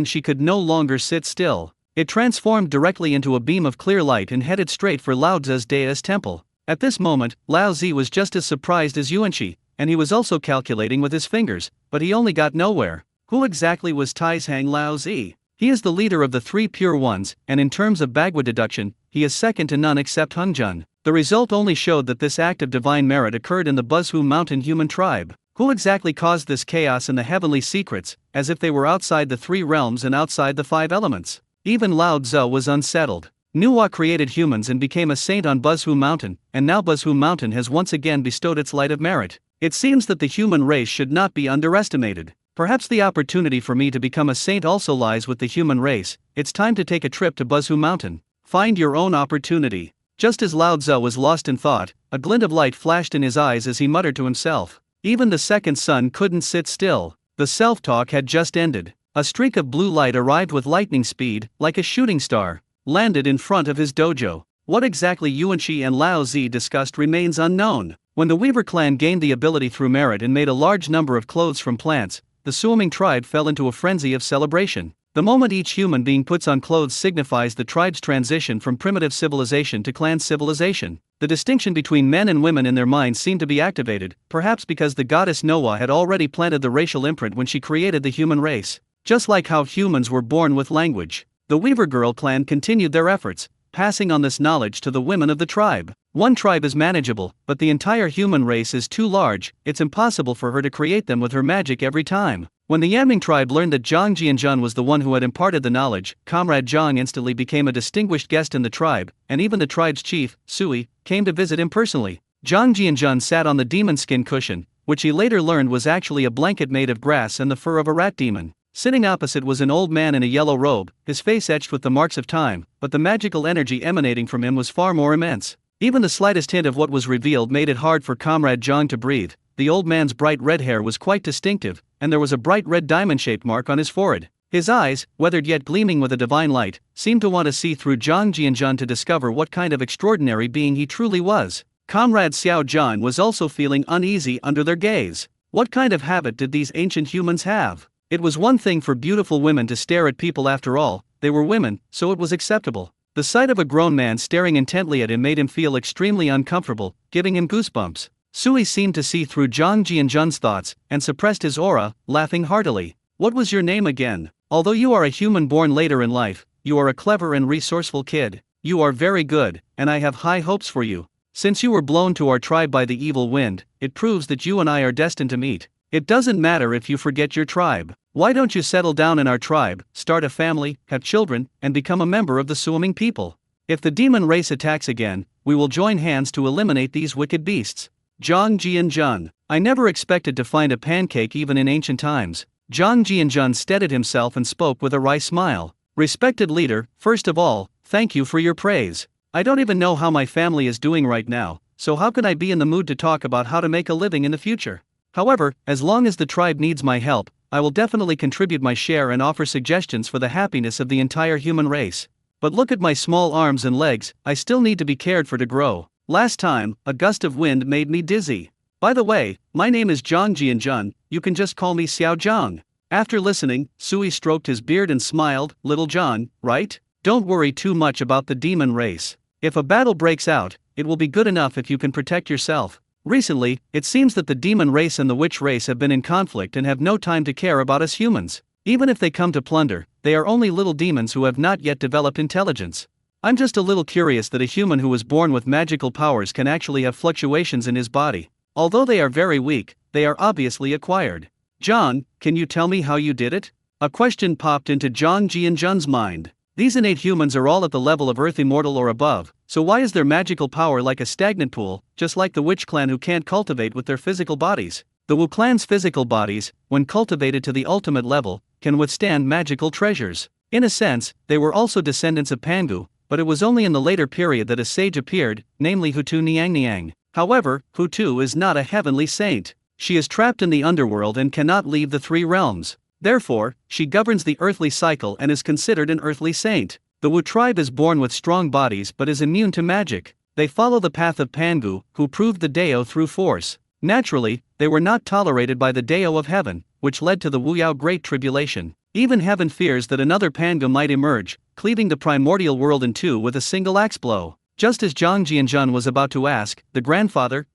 She could no longer sit still. It transformed directly into a beam of clear light and headed straight for Lao Zi's Da's temple. At this moment, Lao Zi was just as surprised as Yuanqi, and he was also calculating with his fingers, but he only got nowhere. Who exactly was Taizhang Lao Zi? He is the leader of the 3 pure ones, and in terms of Bagua deduction, he is second to none except Hungjun. The result only showed that this act of divine merit occurred in the Buzhu Mountain human tribe. Who exactly caused this chaos in the heavenly secrets, as if they were outside the 3 realms and outside the 5 elements? Even Lao Tzu was unsettled. Nuwa created humans and became a saint on Buzhu Mountain, and now Buzhu Mountain has once again bestowed its light of merit. It seems that the human race should not be underestimated. Perhaps the opportunity for me to become a saint also lies with the human race. It's time to take a trip to Buzhu Mountain. Find your own opportunity. Just as Lao Tzu was lost in thought, a glint of light flashed in his eyes as he muttered to himself. Even the second sun couldn't sit still. The self-talk had just ended. A streak of blue light arrived with lightning speed, like a shooting star, landed in front of his dojo. What exactly Yuanqi and Lao Zi discussed remains unknown. When the Weaver clan gained the ability through merit and made a large number of clothes from plants, the swarming tribe fell into a frenzy of celebration. The moment each human being puts on clothes signifies the tribe's transition from primitive civilization to clan civilization. The distinction between men and women in their minds seemed to be activated, perhaps because the goddess Noah had already planted the racial imprint when she created the human race. Just like how humans were born with language, the Weaver Girl clan continued their efforts, passing on this knowledge to the women of the tribe. One tribe is manageable, but the entire human race is too large. It's impossible for her to create them with her magic every time. When the Yanming tribe learned that Zhang Jianzhun was the one who had imparted the knowledge, Comrade Zhang instantly became a distinguished guest in the tribe, and even the tribe's chief, Sui, came to visit him personally. Zhang Jianzhun sat on the demon skin cushion, which he later learned was actually a blanket made of grass and the fur of a rat demon. Sitting opposite was an old man in a yellow robe, his face etched with the marks of time, but the magical energy emanating from him was far more immense. Even the slightest hint of what was revealed made it hard for Comrade Zhang to breathe. The old man's bright red hair was quite distinctive, and there was a bright red diamond-shaped mark on his forehead. His eyes, weathered yet gleaming with a divine light, seemed to want to see through Zhang Jianzhun to discover what kind of extraordinary being he truly was. Comrade Xiao Zhan was also feeling uneasy under their gaze. What kind of habit did these ancient humans have? It was one thing for beautiful women to stare at people after all, they were women, so it was acceptable. The sight of a grown man staring intently at him made him feel extremely uncomfortable, giving him goosebumps. Sui seemed to see through Zhang Jianzhun's thoughts, and suppressed his aura, laughing heartily. What was your name again? Although you are a human born later in life, you are a clever and resourceful kid. You are very good, and I have high hopes for you. Since you were blown to our tribe by the evil wind, it proves that you and I are destined to meet. It doesn't matter if you forget your tribe. Why don't you settle down in our tribe, start a family, have children, and become a member of the swimming people? If the demon race attacks again, we will join hands to eliminate these wicked beasts. Zhang Jianjun. I never expected to find a pancake even in ancient times. Zhang Jianjun steadied himself and spoke with a wry smile. Respected leader, first of all, thank you for your praise. I don't even know how my family is doing right now, so how can I be in the mood to talk about how to make a living in the future? However, as long as the tribe needs my help, I will definitely contribute my share and offer suggestions for the happiness of the entire human race. But look at my small arms and legs, I still need to be cared for to grow. Last time, a gust of wind made me dizzy. By the way, my name is Zhang Jianjun, you can just call me Xiao Zhang. After listening, Sui stroked his beard and smiled, Little John, right? Don't worry too much about the demon race. If a battle breaks out, it will be good enough if you can protect yourself. Recently, it seems that the demon race and the witch race have been in conflict and have no time to care about us humans. Even if they come to plunder, they are only little demons who have not yet developed intelligence. I'm just a little curious that a human who was born with magical powers can actually have fluctuations in his body. Although they are very weak, they are obviously acquired. John, can you tell me how you did it? A question popped into Zhang Jianjun's mind. These innate humans are all at the level of Earth Immortal or above, so why is their magical power like a stagnant pool, just like the Witch Clan who can't cultivate with their physical bodies? The Wu Clan's physical bodies, when cultivated to the ultimate level, can withstand magical treasures. In a sense, they were also descendants of Pangu, but it was only in the later period that a sage appeared, namely Hutu Niang. However, Hutu is not a heavenly saint. She is trapped in the underworld and cannot leave the three realms. Therefore, she governs the earthly cycle and is considered an earthly saint. The Wu tribe is born with strong bodies but is immune to magic. They follow the path of Pangu, who proved the Dao through force. Naturally, they were not tolerated by the Dao of heaven, which led to the Wu Yao Great Tribulation. Even heaven fears that another Pangu might emerge, cleaving the primordial world in two with a single axe blow. Just as Zhang Jianjun was about to ask, the grandfather,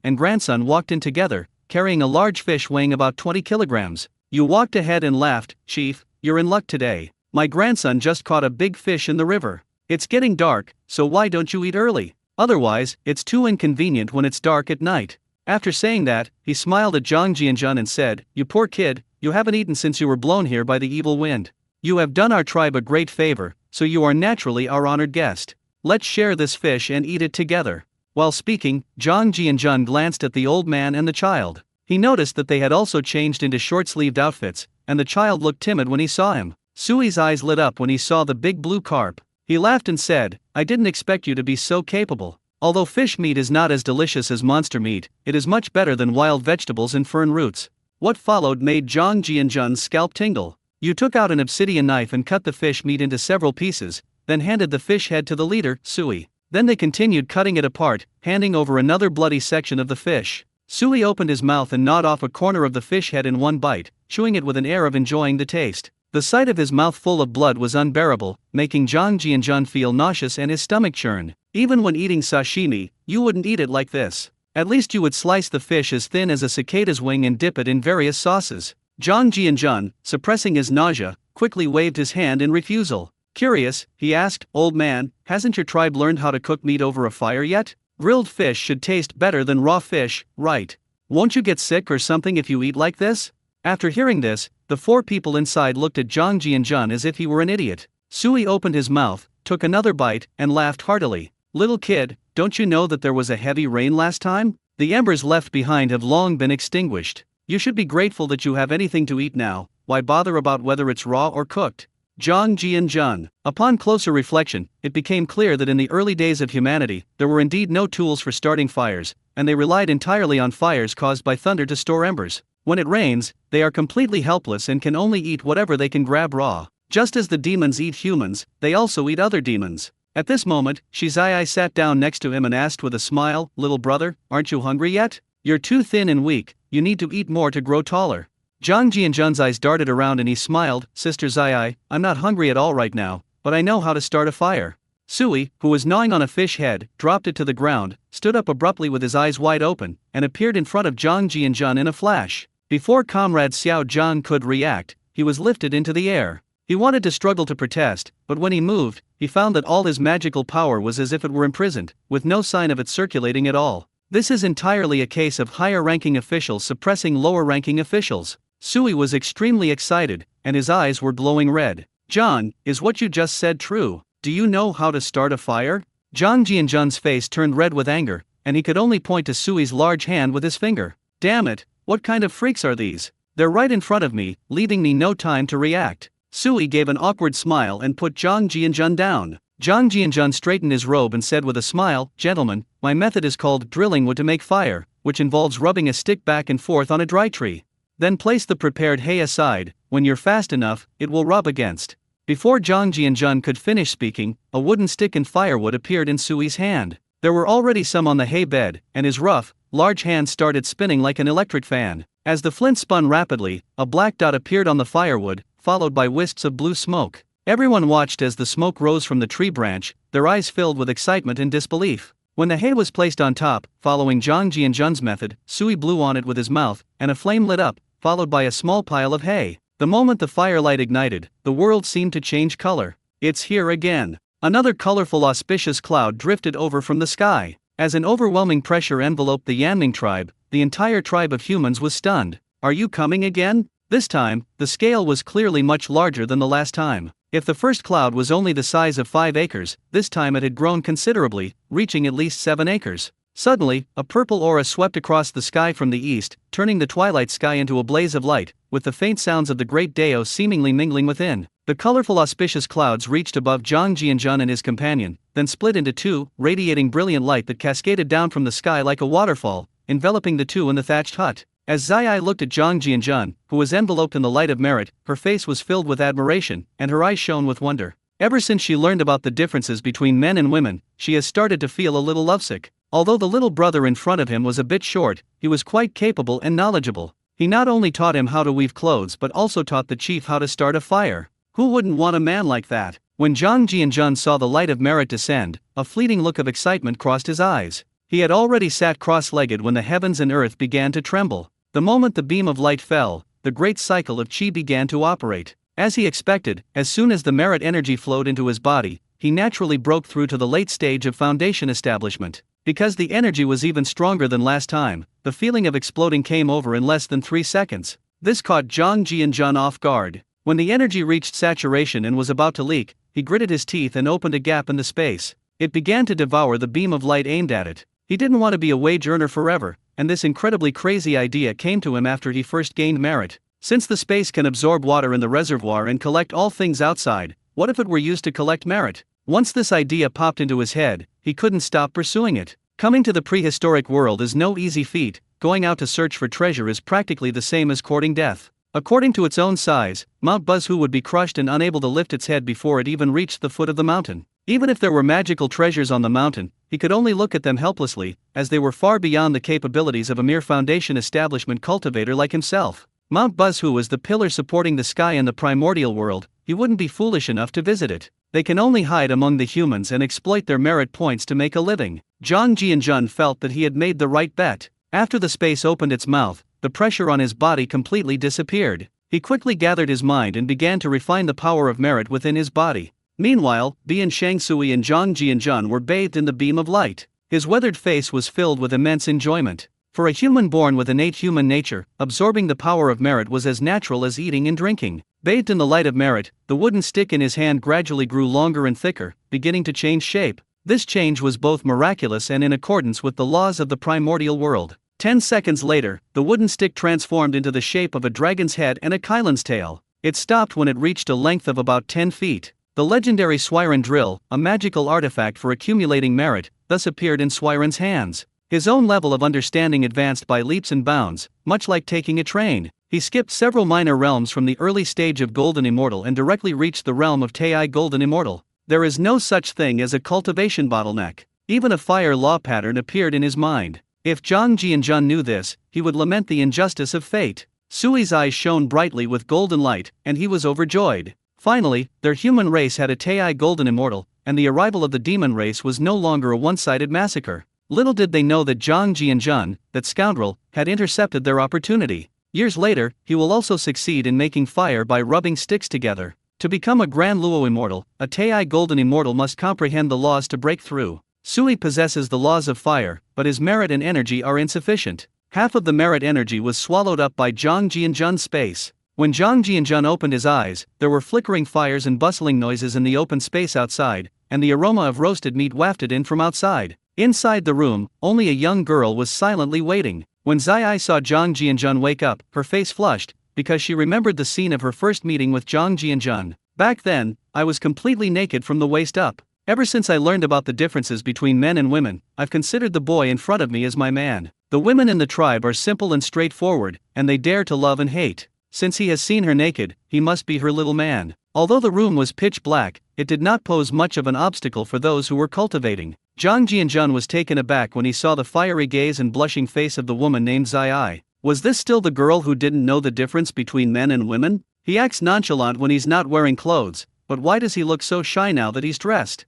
and grandson walked in together, carrying a large fish weighing about 20 kilograms. You walked ahead and laughed, Chief, you're in luck today. My grandson just caught a big fish in the river. It's getting dark, so why don't you eat early? Otherwise, it's too inconvenient when it's dark at night. After saying that, he smiled at Zhang Jianjun and said, You poor kid, you haven't eaten since you were blown here by the evil wind. You have done our tribe a great favor, so you are naturally our honored guest. Let's share this fish and eat it together. While speaking, Zhang Jianjun glanced at the old man and the child. He noticed that they had also changed into short-sleeved outfits, and the child looked timid when he saw him. Sui's eyes lit up when he saw the big blue carp. He laughed and said, I didn't expect you to be so capable. Although fish meat is not as delicious as monster meat, it is much better than wild vegetables and fern roots. What followed made Zhang Jianjun's scalp tingle. You took out an obsidian knife and cut the fish meat into several pieces, then handed the fish head to the leader, Sui. Then they continued cutting it apart, handing over another bloody section of the fish. Sui opened his mouth and gnawed off a corner of the fish head in one bite, chewing it with an air of enjoying the taste. The sight of his mouth full of blood was unbearable, making Zhang Jianjun feel nauseous and his stomach churn. Even when eating sashimi, you wouldn't eat it like this. At least you would slice the fish as thin as a cicada's wing and dip it in various sauces. Zhang Jianjun, suppressing his nausea, quickly waved his hand in refusal. Curious, he asked, Old man, hasn't your tribe learned how to cook meat over a fire yet? Grilled fish should taste better than raw fish, right? Won't you get sick or something if you eat like this? After hearing this, the four people inside looked at Zhang Jianjun as if he were an idiot. Sui opened his mouth, took another bite, and laughed heartily. Little kid, don't you know that there was a heavy rain last time? The embers left behind have long been extinguished. You should be grateful that you have anything to eat now. Why bother about whether it's raw or cooked? Zhang Jianjun. Upon closer reflection, it became clear that in the early days of humanity, there were indeed no tools for starting fires, and they relied entirely on fires caused by thunder to store embers. When it rains, they are completely helpless and can only eat whatever they can grab raw. Just as the demons eat humans, they also eat other demons. At this moment, Shizai sat down next to him and asked with a smile, Little brother, aren't you hungry yet? You're too thin and weak, you need to eat more to grow taller. Zhang Jianjun's eyes darted around and he smiled, Sister Zai, I'm not hungry at all right now, but I know how to start a fire. Sui, who was gnawing on a fish head, dropped it to the ground, stood up abruptly with his eyes wide open, and appeared in front of Zhang Jianjun in a flash. Before Comrade Xiao Zhang could react, he was lifted into the air. He wanted to struggle to protest, but when he moved, he found that all his magical power was as if it were imprisoned, with no sign of it circulating at all. This is entirely a case of higher-ranking officials suppressing lower-ranking officials. Sui was extremely excited, and his eyes were glowing red. John, is what you just said true? Do you know how to start a fire? Zhang Jianzhen's face turned red with anger, and he could only point to Sui's large hand with his finger. Damn it, what kind of freaks are these? They're right in front of me, leaving me no time to react. Sui gave an awkward smile and put Zhang Jianzhen down. Zhang Jianzhen straightened his robe and said with a smile, "Gentlemen, my method is called drilling wood to make fire, which involves rubbing a stick back and forth on a dry tree. Then place the prepared hay aside. When you're fast enough, it will rub against." Before Zhang Jianzhen could finish speaking, a wooden stick and firewood appeared in Sui's hand. There were already some on the hay bed, and his rough, large hand started spinning like an electric fan. As the flint spun rapidly, a black dot appeared on the firewood, followed by wisps of blue smoke. Everyone watched as the smoke rose from the tree branch, their eyes filled with excitement and disbelief. When the hay was placed on top, following Zhang Jianzhen's method, Sui blew on it with his mouth, and a flame lit up, followed by a small pile of hay. The moment the firelight ignited, the world seemed to change color. It's here again. Another colorful auspicious cloud drifted over from the sky. As an overwhelming pressure enveloped the Yanming tribe, the entire tribe of humans was stunned. Are you coming again? This time, the scale was clearly much larger than the last time. If the first cloud was only the size of 5 acres, this time it had grown considerably, reaching at least 7 acres. Suddenly, a purple aura swept across the sky from the east, turning the twilight sky into a blaze of light, with the faint sounds of the great Dao seemingly mingling within. The colorful auspicious clouds reached above Zhang Jianzhen and his companion, then split into two, radiating brilliant light that cascaded down from the sky like a waterfall, enveloping the two in the thatched hut. As Zai looked at Zhang Jianzhen, who was enveloped in the light of merit, her face was filled with admiration, and her eyes shone with wonder. Ever since she learned about the differences between men and women, she has started to feel a little lovesick. Although the little brother in front of him was a bit short, he was quite capable and knowledgeable. He not only taught him how to weave clothes but also taught the chief how to start a fire. Who wouldn't want a man like that? When Zhang Jianzhen saw the light of merit descend, a fleeting look of excitement crossed his eyes. He had already sat cross-legged when the heavens and earth began to tremble. The moment the beam of light fell, the great cycle of qi began to operate. As he expected, as soon as the merit energy flowed into his body, he naturally broke through to the late stage of foundation establishment. Because the energy was even stronger than last time, the feeling of exploding came over in less than 3 seconds. This caught Zhang Jianzhen off guard. When the energy reached saturation and was about to leak, he gritted his teeth and opened a gap in the space. It began to devour the beam of light aimed at it. He didn't want to be a wage earner forever, and this incredibly crazy idea came to him after he first gained merit. Since the space can absorb water in the reservoir and collect all things outside, what if it were used to collect merit? Once this idea popped into his head, he couldn't stop pursuing it. Coming to the prehistoric world is no easy feat. Going out to search for treasure is practically the same as courting death. According to its own size, Mount Buzhu would be crushed and unable to lift its head before it even reached the foot of the mountain. Even if there were magical treasures on the mountain, he could only look at them helplessly, as they were far beyond the capabilities of a mere foundation establishment cultivator like himself. Mount Buzhu is the pillar supporting the sky in the primordial world. He wouldn't be foolish enough to visit it. They can only hide among the humans and exploit their merit points to make a living. Zhang Jianzhen felt that he had made the right bet. After the space opened its mouth, the pressure on his body completely disappeared. He quickly gathered his mind and began to refine the power of merit within his body. Meanwhile, Bian Shangsui and Zhang Jianzhen were bathed in the beam of light. His weathered face was filled with immense enjoyment. For a human born with innate human nature, absorbing the power of merit was as natural as eating and drinking. Bathed in the light of merit, the wooden stick in his hand gradually grew longer and thicker, beginning to change shape. This change was both miraculous and in accordance with the laws of the primordial world. 10 seconds later, the wooden stick transformed into the shape of a dragon's head and a Kylan's tail. It stopped when it reached a length of about 10 feet. The legendary Swiren drill, a magical artifact for accumulating merit, thus appeared in Swiren's hands. His own level of understanding advanced by leaps and bounds, much like taking a train. He skipped several minor realms from the early stage of Golden Immortal and directly reached the realm of Tei Golden Immortal. There is no such thing as a cultivation bottleneck. Even a fire law pattern appeared in his mind. If Zhang Jianzhen knew this, he would lament the injustice of fate. Sui's eyes shone brightly with golden light, and he was overjoyed. Finally, their human race had a Tei Golden Immortal, and the arrival of the demon race was no longer a one-sided massacre. Little did they know that Zhang Jianzhen, that scoundrel, had intercepted their opportunity. Years later, he will also succeed in making fire by rubbing sticks together. To become a Grand Luo immortal, a Tei Golden immortal must comprehend the laws to break through. Sui possesses the laws of fire, but his merit and energy are insufficient. Half of the merit energy was swallowed up by Zhang Jianjun's space. When Zhang Jianjun opened his eyes, there were flickering fires and bustling noises in the open space outside, and the aroma of roasted meat wafted in from outside. Inside the room, only a young girl was silently waiting. When Zai saw Zhang Jianjun wake up, her face flushed, because she remembered the scene of her first meeting with Zhang Jianjun. Back then, I was completely naked from the waist up. Ever since I learned about the differences between men and women, I've considered the boy in front of me as my man. The women in the tribe are simple and straightforward, and they dare to love and hate. Since he has seen her naked, he must be her little man. Although the room was pitch black, it did not pose much of an obstacle for those who were cultivating. Zhang Jianjun was taken aback when he saw the fiery gaze and blushing face of the woman named Zai. Was this still the girl who didn't know the difference between men and women? He acts nonchalant when he's not wearing clothes, but why does he look so shy now that he's dressed?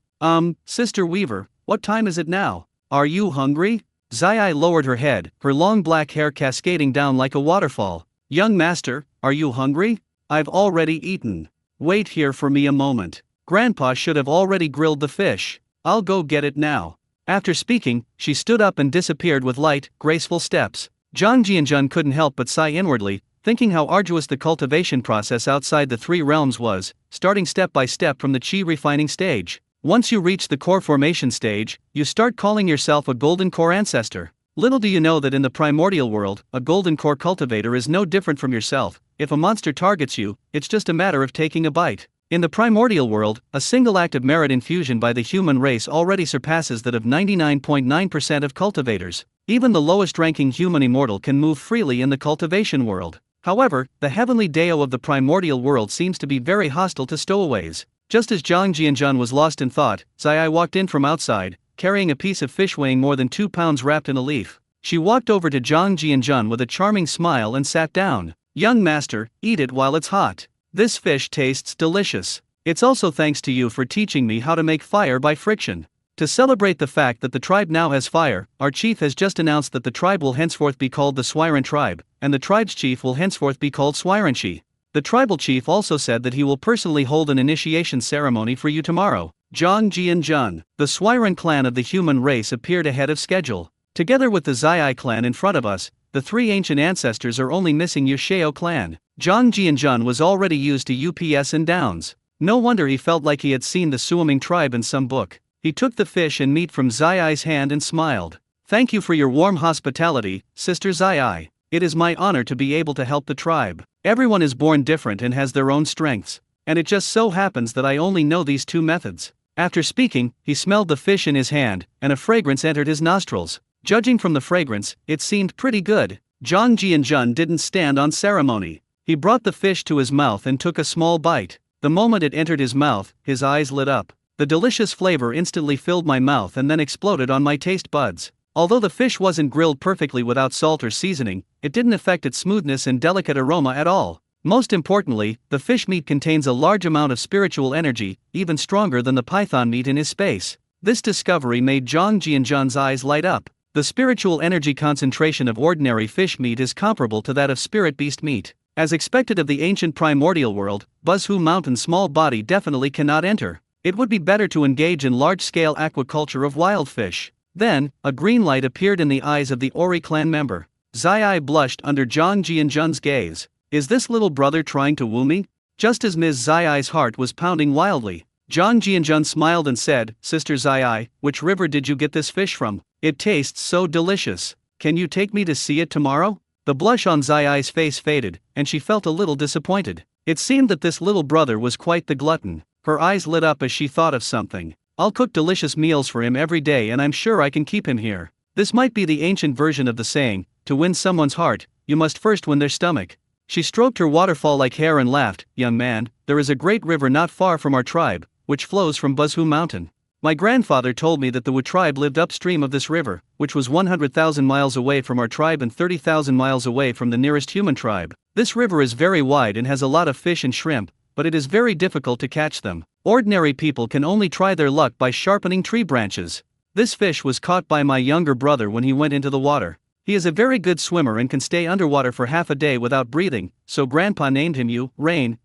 Sister Weaver, what time is it now? Are you hungry? Zai lowered her head, her long black hair cascading down like a waterfall. Young master, are you hungry? I've already eaten. Wait here for me a moment. Grandpa should have already grilled the fish. I'll go get it now. After speaking, she stood up and disappeared with light, graceful steps. Zhang Jianjun couldn't help but sigh inwardly, thinking how arduous the cultivation process outside the three realms was, starting step by step from the qi refining stage. Once you reach the core formation stage, you start calling yourself a golden core ancestor. Little do you know that in the primordial world, a golden core cultivator is no different from yourself. If a monster targets you, it's just a matter of taking a bite. In the primordial world, a single act of merit infusion by the human race already surpasses that of 99.9% of cultivators. Even the lowest-ranking human immortal can move freely in the cultivation world. However, the heavenly Dao of the primordial world seems to be very hostile to stowaways. Just as Zhang Jianjun was lost in thought, Zai walked in from outside, carrying a piece of fish weighing more than 2 pounds wrapped in a leaf. She walked over to Zhang Jianjun with a charming smile and sat down. Young master, eat it while it's hot. This fish tastes delicious. It's also thanks to you for teaching me how to make fire by friction. To celebrate the fact that the tribe now has fire, our chief has just announced that the tribe will henceforth be called the Swiren tribe, and the tribe's chief will henceforth be called Swirenshi. The tribal chief also said that he will personally hold an initiation ceremony for you tomorrow. Zhang Jianjun. The Swiren clan of the human race appeared ahead of schedule. Together with the Zai clan in front of us, the three ancient ancestors are only missing Yusheo clan. Zhang Jianjun was already used to UPS and downs. No wonder he felt like he had seen the Suoming tribe in some book. He took the fish and meat from Zai's hand and smiled. Thank you for your warm hospitality, Sister Zai. It is my honor to be able to help the tribe. Everyone is born different and has their own strengths. And it just so happens that I only know these two methods. After speaking, he smelled the fish in his hand, and a fragrance entered his nostrils. Judging from the fragrance, it seemed pretty good. Zhang Jianjun didn't stand on ceremony. He brought the fish to his mouth and took a small bite. The moment it entered his mouth, his eyes lit up. The delicious flavor instantly filled my mouth and then exploded on my taste buds. Although the fish wasn't grilled perfectly without salt or seasoning, it didn't affect its smoothness and delicate aroma at all. Most importantly, the fish meat contains a large amount of spiritual energy, even stronger than the python meat in his space. This discovery made Zhang Jianjun's eyes light up. The spiritual energy concentration of ordinary fish meat is comparable to that of spirit beast meat. As expected of the ancient primordial world, Buzhu Mountain's small body definitely cannot enter. It would be better to engage in large-scale aquaculture of wild fish. Then, a green light appeared in the eyes of the Ori clan member. Zai blushed under Zhang Jianjun's gaze. Is this little brother trying to woo me? Just as Ms. Zai's heart was pounding wildly, Zhang Jianjun smiled and said, Sister Zai, which river did you get this fish from? It tastes so delicious. Can you take me to see it tomorrow? The blush on Zai's face faded, and she felt a little disappointed. It seemed that this little brother was quite the glutton. Her eyes lit up as she thought of something. I'll cook delicious meals for him every day and I'm sure I can keep him here. This might be the ancient version of the saying, to win someone's heart, you must first win their stomach. She stroked her waterfall-like hair and laughed, young man, there is a great river not far from our tribe, which flows from Buzhu Mountain. My grandfather told me that the Wu tribe lived upstream of this river, which was 100,000 miles away from our tribe and 30,000 miles away from the nearest human tribe. This river is very wide and has a lot of fish and shrimp, but it is very difficult to catch them. Ordinary people can only try their luck by sharpening tree branches. This fish was caught by my younger brother when he went into the water. He is a very good swimmer and can stay underwater for half a day without breathing, so Grandpa named him Rain.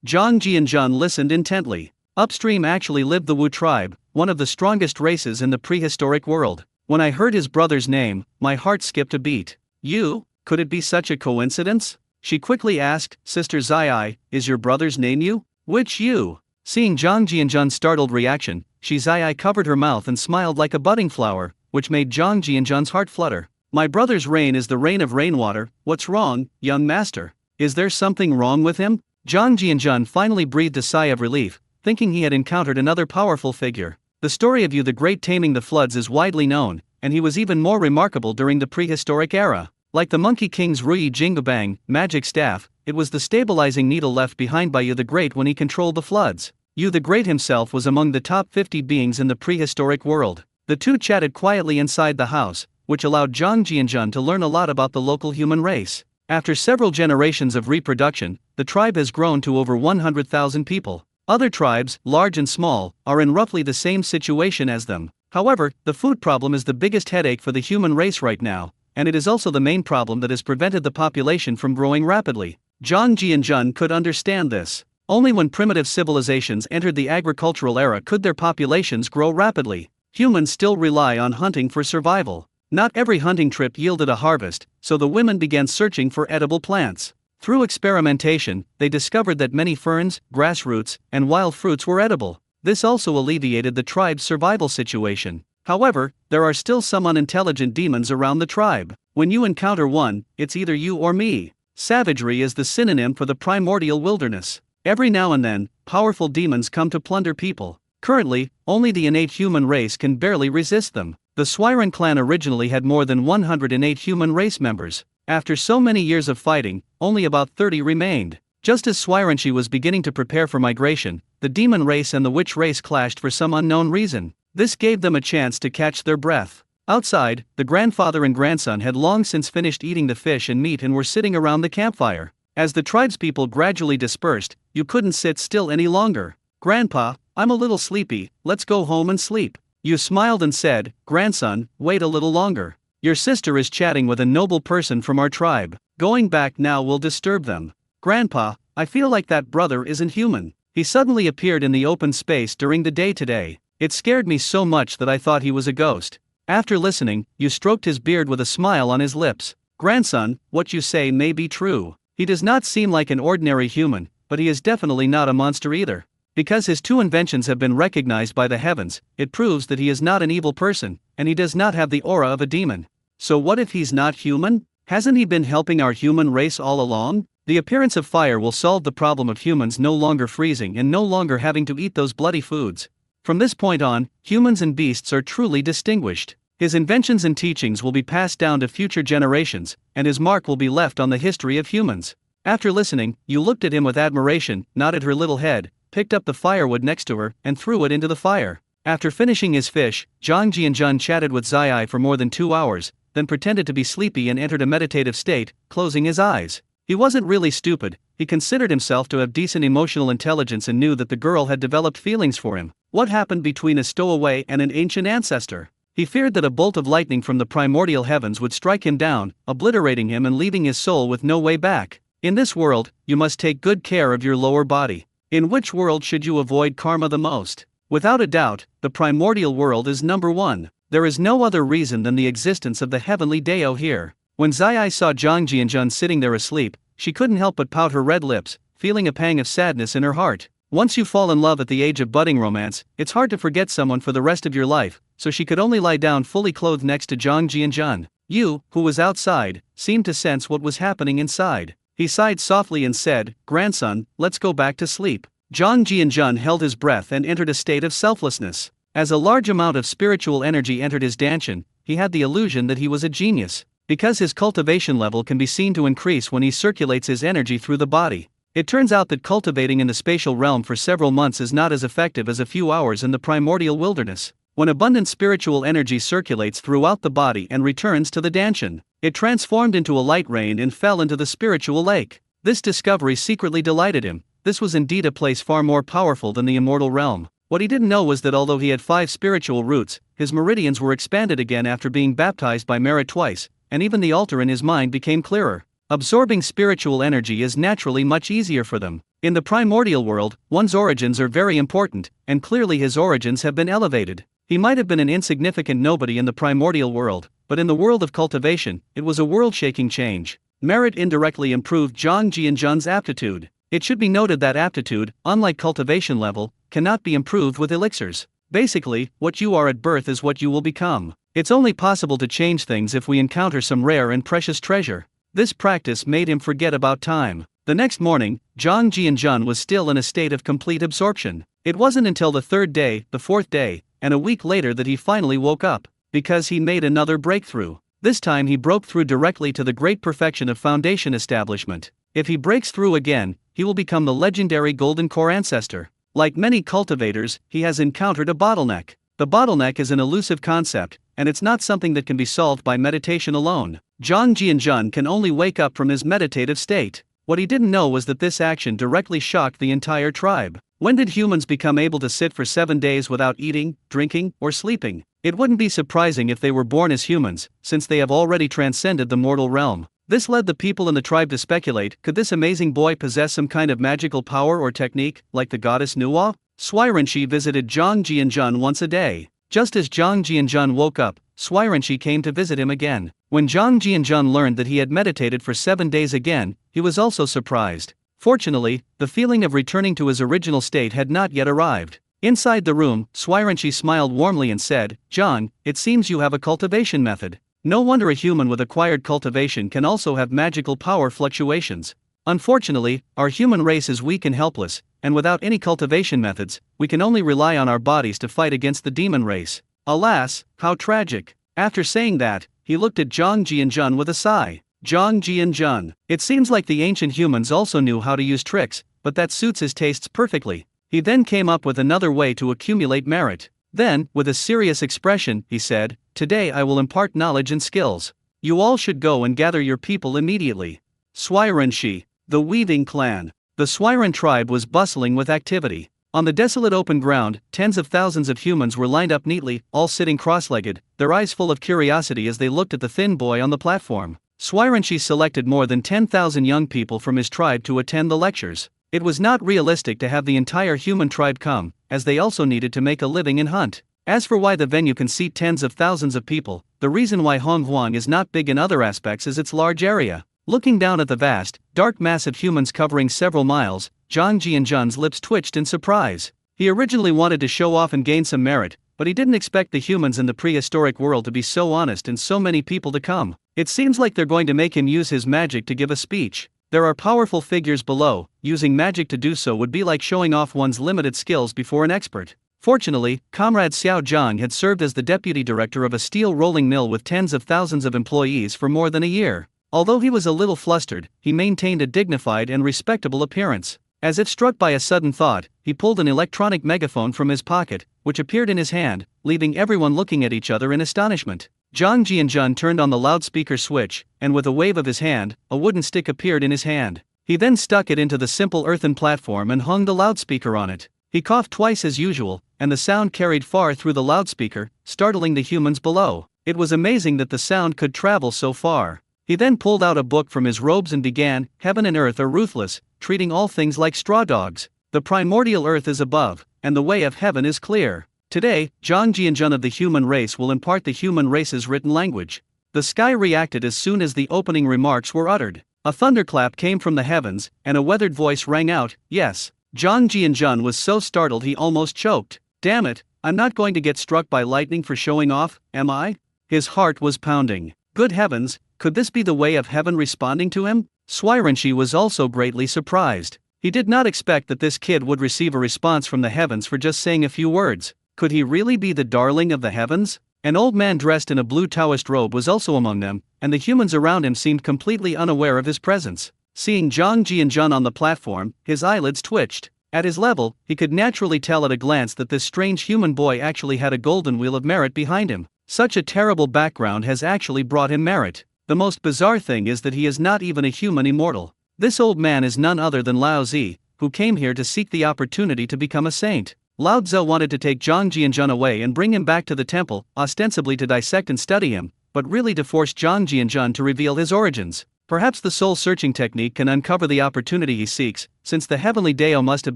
Zhang Jianjun listened intently. Upstream actually lived the Wu tribe, one of the strongest races in the prehistoric world. When I heard his brother's name, my heart skipped a beat. You? Could it be such a coincidence? She quickly asked, Sister Zai, is your brother's name Yu? Which Yu? Seeing Zhang Jianjun's startled reaction, Zai covered her mouth and smiled like a budding flower, which made Zhang Jianjun's heart flutter. My brother's rain is the rain of rainwater. What's wrong, young master? Is there something wrong with him? Zhang Jianjun finally breathed a sigh of relief, thinking he had encountered another powerful figure. The story of Yu the Great taming the floods is widely known, and he was even more remarkable during the prehistoric era. Like the Monkey King's Rui Jingabang magic staff, it was the stabilizing needle left behind by Yu the Great when he controlled the floods. Yu the Great himself was among the top 50 beings in the prehistoric world. The two chatted quietly inside the house, which allowed Zhang Jianjun to learn a lot about the local human race. After several generations of reproduction, the tribe has grown to over 100,000 people. Other tribes, large and small, are in roughly the same situation as them. However, the food problem is the biggest headache for the human race right now, and it is also the main problem that has prevented the population from growing rapidly. Zhang Jianjun could understand this. Only when primitive civilizations entered the agricultural era could their populations grow rapidly. Humans still rely on hunting for survival. Not every hunting trip yielded a harvest, so the women began searching for edible plants. Through experimentation, they discovered that many ferns, grass roots, and wild fruits were edible. This also alleviated the tribe's survival situation. However, there are still some unintelligent demons around the tribe. When you encounter one, it's either you or me. Savagery is the synonym for the primordial wilderness. Every now and then, powerful demons come to plunder people. Currently, only the innate human race can barely resist them. The Swiren clan originally had more than 100 innate human race members. After so many years of fighting, only about 30 remained. Just as Swirenshi was beginning to prepare for migration, the demon race and the witch race clashed for some unknown reason. This gave them a chance to catch their breath. Outside, the grandfather and grandson had long since finished eating the fish and meat and were sitting around the campfire. As the tribespeople gradually dispersed, you couldn't sit still any longer. Grandpa, I'm a little sleepy, let's go home and sleep. You smiled and said, Grandson, wait a little longer. Your sister is chatting with a noble person from our tribe. Going back now will disturb them. Grandpa, I feel like that brother isn't human. He suddenly appeared in the open space during the day today. It scared me so much that I thought he was a ghost. After listening, you stroked his beard with a smile on his lips. Grandson, what you say may be true. He does not seem like an ordinary human, but he is definitely not a monster either. Because his two inventions have been recognized by the heavens, it proves that he is not an evil person, and he does not have the aura of a demon. So what if he's not human? Hasn't he been helping our human race all along? The appearance of fire will solve the problem of humans no longer freezing and no longer having to eat those bloody foods. From this point on, humans and beasts are truly distinguished. His inventions and teachings will be passed down to future generations, and his mark will be left on the history of humans. After listening, you looked at him with admiration, nodded her little head, picked up the firewood next to her, and threw it into the fire. After finishing his fish, Zhang Jianjun chatted with Zai for more than 2 hours, then pretended to be sleepy and entered a meditative state, closing his eyes. He wasn't really stupid, he considered himself to have decent emotional intelligence and knew that the girl had developed feelings for him. What happened between a stowaway and an ancient ancestor? He feared that a bolt of lightning from the primordial heavens would strike him down, obliterating him and leaving his soul with no way back. In this world, you must take good care of your lower body. In which world should you avoid karma the most? Without a doubt, the primordial world is number one. There is no other reason than the existence of the heavenly Dao here. When Zai saw Zhang Jianjun sitting there asleep, she couldn't help but pout her red lips, feeling a pang of sadness in her heart. Once you fall in love at the age of budding romance, it's hard to forget someone for the rest of your life, so she could only lie down fully clothed next to Zhang Jianjun. Yu, who was outside, seemed to sense what was happening inside. He sighed softly and said, Grandson, let's go back to sleep. Zhang Jianjun held his breath and entered a state of selflessness. As a large amount of spiritual energy entered his danshan, he had the illusion that he was a genius. Because his cultivation level can be seen to increase when he circulates his energy through the body. It turns out that cultivating in the spatial realm for several months is not as effective as a few hours in the primordial wilderness. When abundant spiritual energy circulates throughout the body and returns to the danshan, it transformed into a light rain and fell into the spiritual lake. This discovery secretly delighted him. This was indeed a place far more powerful than the immortal realm. What he didn't know was that although he had 5 spiritual roots, his meridians were expanded again after being baptized by merit twice, and even the altar in his mind became clearer. Absorbing spiritual energy is naturally much easier for them. In the primordial world, one's origins are very important, and clearly his origins have been elevated. He might have been an insignificant nobody in the primordial world, but in the world of cultivation, it was a world-shaking change. Merit indirectly improved Zhang Jianzhan's aptitude. It should be noted that aptitude, unlike cultivation level, cannot be improved with elixirs. Basically, what you are at birth is what you will become. It's only possible to change things if we encounter some rare and precious treasure. This practice made him forget about time. The next morning, Zhang Jianzhan was still in a state of complete absorption. It wasn't until the third day, the fourth day, and a week later that he finally woke up, because he made another breakthrough. This time he broke through directly to the great perfection of foundation establishment. If he breaks through again, he will become the legendary Golden Core ancestor. Like many cultivators, he has encountered a bottleneck. The bottleneck is an elusive concept, and it's not something that can be solved by meditation alone. Zhang Jianzhan can only wake up from his meditative state. What he didn't know was that this action directly shocked the entire tribe. When did humans become able to sit for 7 days without eating, drinking, or sleeping? It wouldn't be surprising if they were born as humans, since they have already transcended the mortal realm. This led the people in the tribe to speculate, could this amazing boy possess some kind of magical power or technique, like the goddess Nuwa? Swirenshi visited Zhang Jianzhan once a day. Just as Zhang Jianzhan woke up, Swirenshi came to visit him again. When Zhang Jianzhan learned that he had meditated for 7 days again, he was also surprised. Fortunately, the feeling of returning to his original state had not yet arrived. Inside the room, Swirenshi smiled warmly and said, "Zhang, it seems you have a cultivation method. No wonder a human with acquired cultivation can also have magical power fluctuations. Unfortunately, our human race is weak and helpless, and without any cultivation methods, we can only rely on our bodies to fight against the demon race. Alas, how tragic." After saying that, he looked at Zhang Jianzhan with a sigh. Zhang Jianzhan. It seems like the ancient humans also knew how to use tricks, but that suits his tastes perfectly. He then came up with another way to accumulate merit. Then, with a serious expression, he said, "Today I will impart knowledge and skills. You all should go and gather your people immediately." Swirenshi. The Weaving Clan. The Swiren tribe was bustling with activity. On the desolate open ground, tens of thousands of humans were lined up neatly, all sitting cross-legged, their eyes full of curiosity as they looked at the thin boy on the platform. Swirenshi selected more than 10,000 young people from his tribe to attend the lectures. It was not realistic to have the entire human tribe come, as they also needed to make a living and hunt. As for why the venue can seat tens of thousands of people, the reason why Honghuang is not big in other aspects is its large area. Looking down at the vast, dark mass of humans covering several miles, Zhang Jianzhan's lips twitched in surprise. He originally wanted to show off and gain some merit, but he didn't expect the humans in the prehistoric world to be so honest and so many people to come. It seems like they're going to make him use his magic to give a speech. There are powerful figures below. Using magic to do so would be like showing off one's limited skills before an expert. Fortunately, Comrade Xiao Zhang had served as the deputy director of a steel rolling mill with tens of thousands of employees for more than a year. Although he was a little flustered, he maintained a dignified and respectable appearance. As if struck by a sudden thought, he pulled an electronic megaphone from his pocket, which appeared in his hand, leaving everyone looking at each other in astonishment. Zhang Jianzhan turned on the loudspeaker switch, and with a wave of his hand, a wooden stick appeared in his hand. He then stuck it into the simple earthen platform and hung the loudspeaker on it. He coughed twice as usual, and the sound carried far through the loudspeaker, startling the humans below. It was amazing that the sound could travel so far. He then pulled out a book from his robes and began, "Heaven and earth are ruthless, treating all things like straw dogs. The primordial earth is above, and the way of heaven is clear. Today, Zhang Jianzhan of the human race will impart the human race's written language." The sky reacted as soon as the opening remarks were uttered. A thunderclap came from the heavens, and a weathered voice rang out, "Yes." Zhang Jianzhan was so startled he almost choked. "Damn it, I'm not going to get struck by lightning for showing off, am I?" His heart was pounding. Good heavens, could this be the way of heaven responding to him? Swirenshi was also greatly surprised. He did not expect that this kid would receive a response from the heavens for just saying a few words. Could he really be the darling of the heavens? An old man dressed in a blue Taoist robe was also among them, and the humans around him seemed completely unaware of his presence. Seeing Zhang Jianzhan on the platform, his eyelids twitched. At his level, he could naturally tell at a glance that this strange human boy actually had a golden wheel of merit behind him. Such a terrible background has actually brought him merit. The most bizarre thing is that he is not even a human immortal. This old man is none other than Lao Zi, who came here to seek the opportunity to become a saint. Lao Tzu wanted to take Zhang Jianzhan away and bring him back to the temple, ostensibly to dissect and study him, but really to force Zhang Jianzhan to reveal his origins. Perhaps the soul-searching technique can uncover the opportunity he seeks. Since the heavenly Deo must have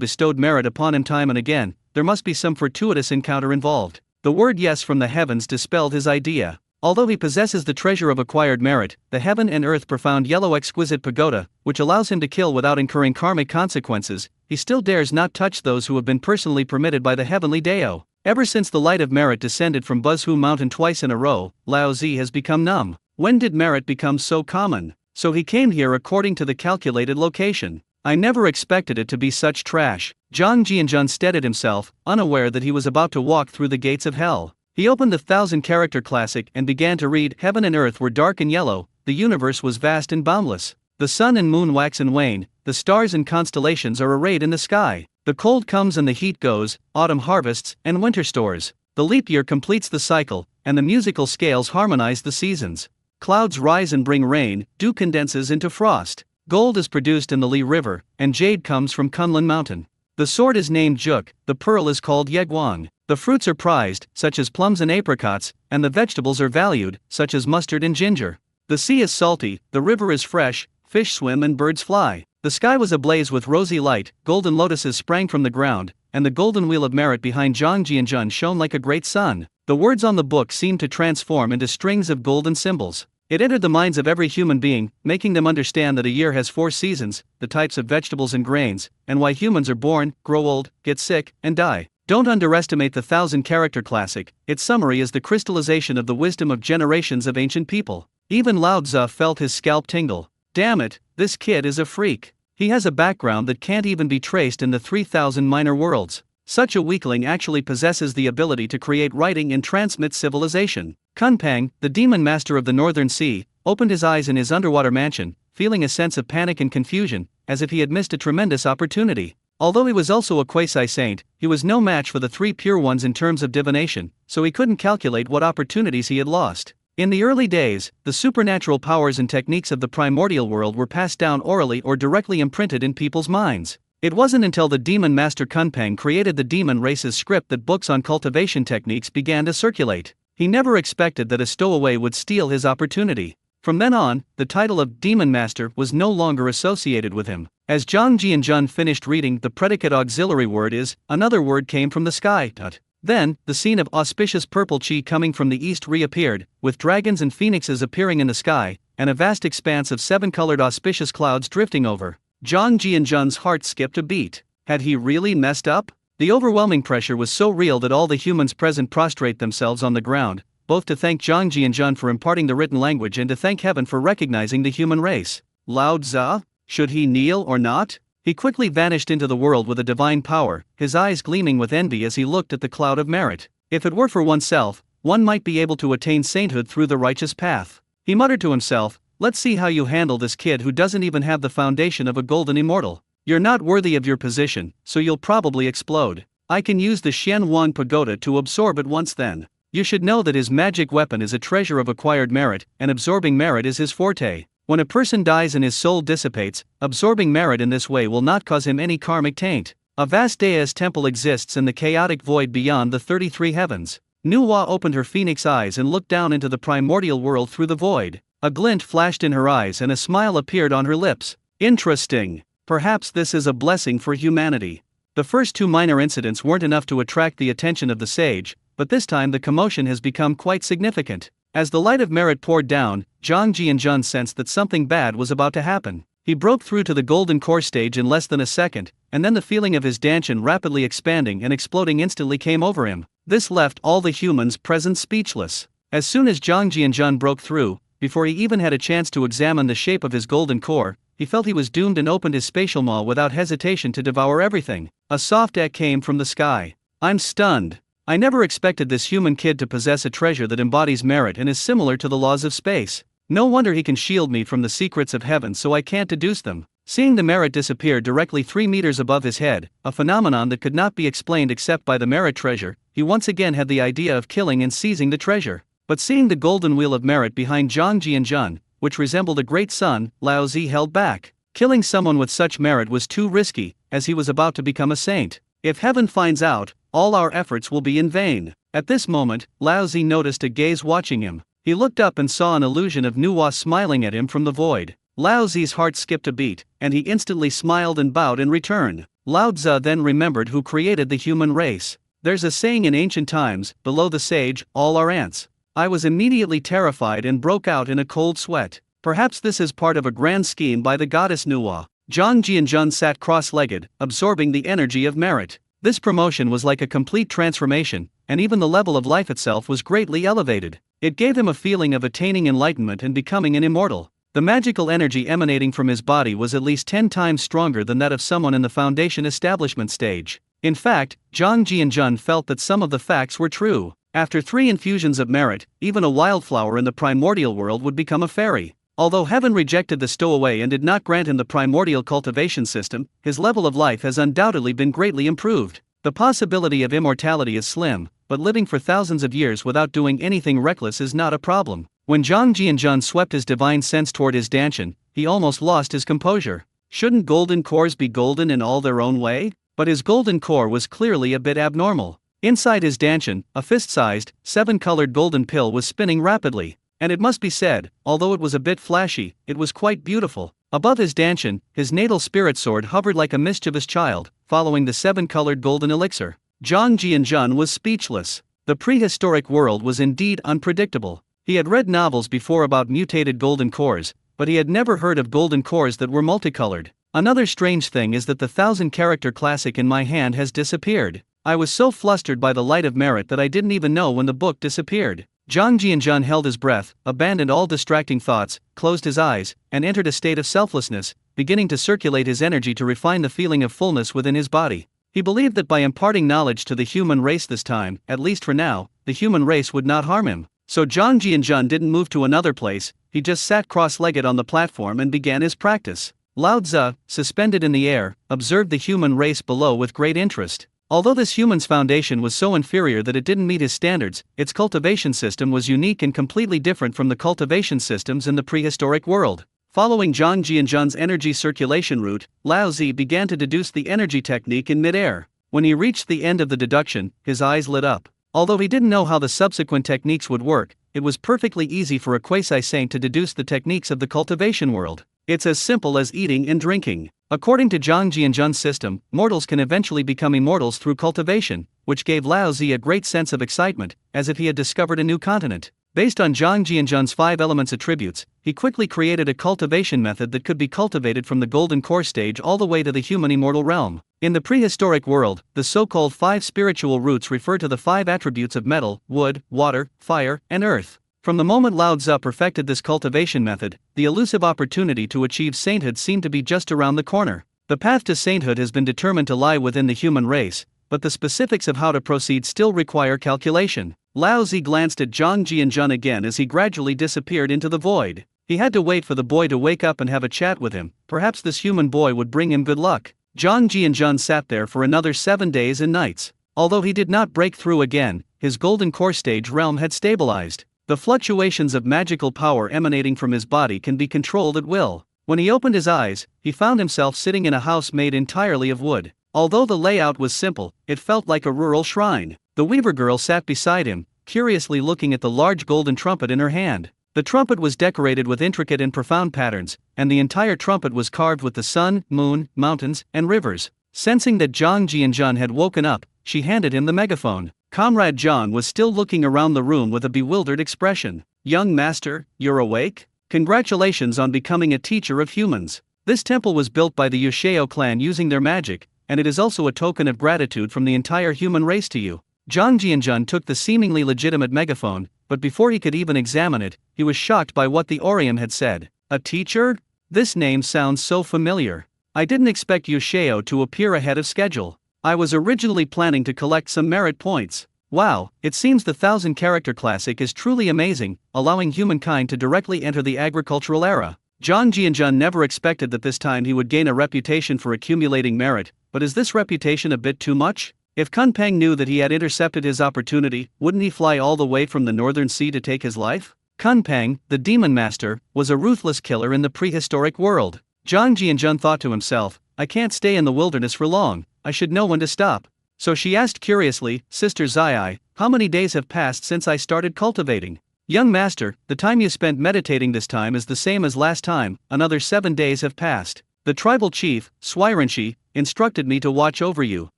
bestowed merit upon him time and again, there must be some fortuitous encounter involved. The word yes from the heavens dispelled his idea. Although he possesses the treasure of acquired merit, the heaven and earth profound yellow exquisite pagoda, which allows him to kill without incurring karmic consequences, he still dares not touch those who have been personally permitted by the heavenly Deo. Ever since the light of merit descended from Buzhu Mountain twice in a row, Lao Zi has become numb. When did merit become so common? So he came here according to the calculated location. I never expected it to be such trash. Zhang Jianjun steadied himself, unaware that he was about to walk through the gates of hell. He opened the 1,000-character classic and began to read. Heaven and earth were dark and yellow, the universe was vast and boundless. The sun and moon wax and wane, the stars and constellations are arrayed in the sky. The cold comes and the heat goes, autumn harvests, and winter stores. The leap year completes the cycle, and the musical scales harmonize the seasons. Clouds rise and bring rain, dew condenses into frost. Gold is produced in the Li River, and jade comes from Kunlun Mountain. The sword is named Juk, the pearl is called Yeguang. The fruits are prized, such as plums and apricots, and the vegetables are valued, such as mustard and ginger. The sea is salty, the river is fresh, fish swim and birds fly. The sky was ablaze with rosy light, golden lotuses sprang from the ground, and the golden wheel of merit behind Zhang Jianjun shone like a great sun. The words on the book seemed to transform into strings of golden symbols. It entered the minds of every human being, making them understand that a year has 4 seasons, the types of vegetables and grains, and why humans are born, grow old, get sick, and die. Don't underestimate the 1,000-character classic. Its summary is the crystallization of the wisdom of generations of ancient people. Even Lao Tzu felt his scalp tingle. Damn it, this kid is a freak. He has a background that can't even be traced in the 3,000 minor worlds. Such a weakling actually possesses the ability to create writing and transmit civilization. Kunpang, the demon master of the Northern Sea, opened his eyes in his underwater mansion, feeling a sense of panic and confusion, as if he had missed a tremendous opportunity. Although he was also a quasi-saint, he was no match for the 3 pure ones in terms of divination, so he couldn't calculate what opportunities he had lost. In the early days, the supernatural powers and techniques of the primordial world were passed down orally or directly imprinted in people's minds. It wasn't until the demon master Kunpang created the demon race's script that books on cultivation techniques began to circulate. He never expected that a stowaway would steal his opportunity. From then on, the title of Demon Master was no longer associated with him. As Zhang Jianjun finished reading, the predicate auxiliary word is, another word came from the sky. Then, the scene of auspicious purple chi coming from the east reappeared, with dragons and phoenixes appearing in the sky, and a vast expanse of 7-colored auspicious clouds drifting over. Zhang Jianjun's heart skipped a beat. Had he really messed up? The overwhelming pressure was so real that all the humans present prostrate themselves on the ground, both to thank Zhang Jianjun for imparting the written language and to thank heaven for recognizing the human race. Lao Tzu? Should he kneel or not? He quickly vanished into the world with a divine power, his eyes gleaming with envy as he looked at the cloud of merit. If it were for oneself, one might be able to attain sainthood through the righteous path. He muttered to himself, let's see how you handle this kid who doesn't even have the foundation of a golden immortal. You're not worthy of your position, so you'll probably explode. I can use the Xian Wang Pagoda to absorb it once then. You should know that his magic weapon is a treasure of acquired merit, and absorbing merit is his forte. When a person dies and his soul dissipates, absorbing merit in this way will not cause him any karmic taint. A vast Dea's temple exists in the chaotic void beyond the 33 heavens. Nuwa opened her phoenix eyes and looked down into the primordial world through the void. A glint flashed in her eyes and a smile appeared on her lips. Interesting. Perhaps this is a blessing for humanity. The first 2 minor incidents weren't enough to attract the attention of the sage, but this time the commotion has become quite significant. As the light of merit poured down, Zhang Jianjun sensed that something bad was about to happen. He broke through to the golden core stage in less than a second, and then the feeling of his dantian rapidly expanding and exploding instantly came over him. This left all the humans present speechless. As soon as Zhang Jianjun broke through, before he even had a chance to examine the shape of his golden core, he felt he was doomed and opened his spatial maw without hesitation to devour everything. A soft ek came from the sky. I'm stunned. I never expected this human kid to possess a treasure that embodies merit and is similar to the laws of space. No wonder he can shield me from the secrets of heaven so I can't deduce them. Seeing the merit disappear directly 3 meters above his head, a phenomenon that could not be explained except by the merit treasure, he once again had the idea of killing and seizing the treasure. But seeing the golden wheel of merit behind Zhang Jianjun, which resembled a great sun, Lao Zi held back. Killing someone with such merit was too risky, as he was about to become a saint. If heaven finds out, all our efforts will be in vain. At this moment, Lao Zi noticed a gaze watching him. He looked up and saw an illusion of Nuwa smiling at him from the void. Lao Zi's heart skipped a beat, and he instantly smiled and bowed in return. Lao Tzu then remembered who created the human race. There's a saying in ancient times, below the sage, all are ants. I was immediately terrified and broke out in a cold sweat. Perhaps this is part of a grand scheme by the goddess Nuwa. Zhang Jianjun sat cross-legged, absorbing the energy of merit. This promotion was like a complete transformation, and even the level of life itself was greatly elevated. It gave him a feeling of attaining enlightenment and becoming an immortal. The magical energy emanating from his body was at least 10 times stronger than that of someone in the foundation establishment stage. In fact, Zhang Jianjun felt that some of the facts were true. After 3 infusions of merit, even a wildflower in the primordial world would become a fairy. Although heaven rejected the stowaway and did not grant him the primordial cultivation system, his level of life has undoubtedly been greatly improved. The possibility of immortality is slim, but living for thousands of years without doing anything reckless is not a problem. When Zhang Jianjun swept his divine sense toward his danchan, he almost lost his composure. Shouldn't golden cores be golden in all their own way? But his golden core was clearly a bit abnormal. Inside his danchan, a fist-sized, 7-colored golden pill was spinning rapidly. And it must be said, although it was a bit flashy, it was quite beautiful. Above his danchan, his natal spirit sword hovered like a mischievous child, following the 7-colored golden elixir. Zhang Jianjun was speechless. The prehistoric world was indeed unpredictable. He had read novels before about mutated golden cores, but he had never heard of golden cores that were multicolored. Another strange thing is that the 1000-character classic in my hand has disappeared. I was so flustered by the light of merit that I didn't even know when the book disappeared. Zhang Jianjun held his breath, abandoned all distracting thoughts, closed his eyes, and entered a state of selflessness, beginning to circulate his energy to refine the feeling of fullness within his body. He believed that by imparting knowledge to the human race this time, at least for now, the human race would not harm him. So Zhang Jianjun didn't move to another place, he just sat cross-legged on the platform and began his practice. Lao Tzu, suspended in the air, observed the human race below with great interest. Although this human's foundation was so inferior that it didn't meet his standards, its cultivation system was unique and completely different from the cultivation systems in the prehistoric world. Following Zhang Jianjun's energy circulation route, Lao Tzu began to deduce the energy technique in midair. When he reached the end of the deduction, his eyes lit up. Although he didn't know how the subsequent techniques would work, it was perfectly easy for a quasi-saint to deduce the techniques of the cultivation world. It's as simple as eating and drinking. According to Zhang Jianjun's system, mortals can eventually become immortals through cultivation, which gave Lao Tzu a great sense of excitement, as if he had discovered a new continent. Based on Zhang Jianjun's 5 elements attributes, he quickly created a cultivation method that could be cultivated from the golden core stage all the way to the human immortal realm. In the prehistoric world, the so-called 5 spiritual roots refer to the 5 attributes of metal, wood, water, fire, and earth. From the moment Lao Tzu perfected this cultivation method, the elusive opportunity to achieve sainthood seemed to be just around the corner. The path to sainthood has been determined to lie within the human race, but the specifics of how to proceed still require calculation. Lao Tzu glanced at Zhang Jianjun again as he gradually disappeared into the void. He had to wait for the boy to wake up and have a chat with him. Perhaps this human boy would bring him good luck. Zhang Jianjun sat there for another 7 days and nights. Although he did not break through again, his golden core stage realm had stabilized. The fluctuations of magical power emanating from his body can be controlled at will. When he opened his eyes, he found himself sitting in a house made entirely of wood. Although the layout was simple, it felt like a rural shrine. The weaver girl sat beside him, curiously looking at the large golden trumpet in her hand. The trumpet was decorated with intricate and profound patterns, and the entire trumpet was carved with the sun, moon, mountains, and rivers. Sensing that Zhang Jianjun had woken up, she handed him the megaphone. Comrade Zhang was still looking around the room with a bewildered expression. "Young master, you're awake? Congratulations on becoming a teacher of humans. This temple was built by the Yushao clan using their magic, and it is also a token of gratitude from the entire human race to you." Zhang Jianjun took the seemingly legitimate megaphone, but before he could even examine it, he was shocked by what the Orium had said. "A teacher? This name sounds so familiar. I didn't expect Yushao to appear ahead of schedule. I was originally planning to collect some merit points. Wow, it seems the 1000-character classic is truly amazing, allowing humankind to directly enter the agricultural era." Zhang Jianjun never expected that this time he would gain a reputation for accumulating merit, but is this reputation a bit too much? If Kunpeng knew that he had intercepted his opportunity, wouldn't he fly all the way from the northern sea to take his life? Kunpeng, the demon master, was a ruthless killer in the prehistoric world. Zhang Jianjun thought to himself, "I can't stay in the wilderness for long, I should know when to stop." So she asked curiously, "Sister Zai, how many days have passed since I started cultivating?" Young master, the time you spent meditating this time is the same as last time, another 7 days have passed. The tribal chief, Swirenshi, instructed me to watch over you.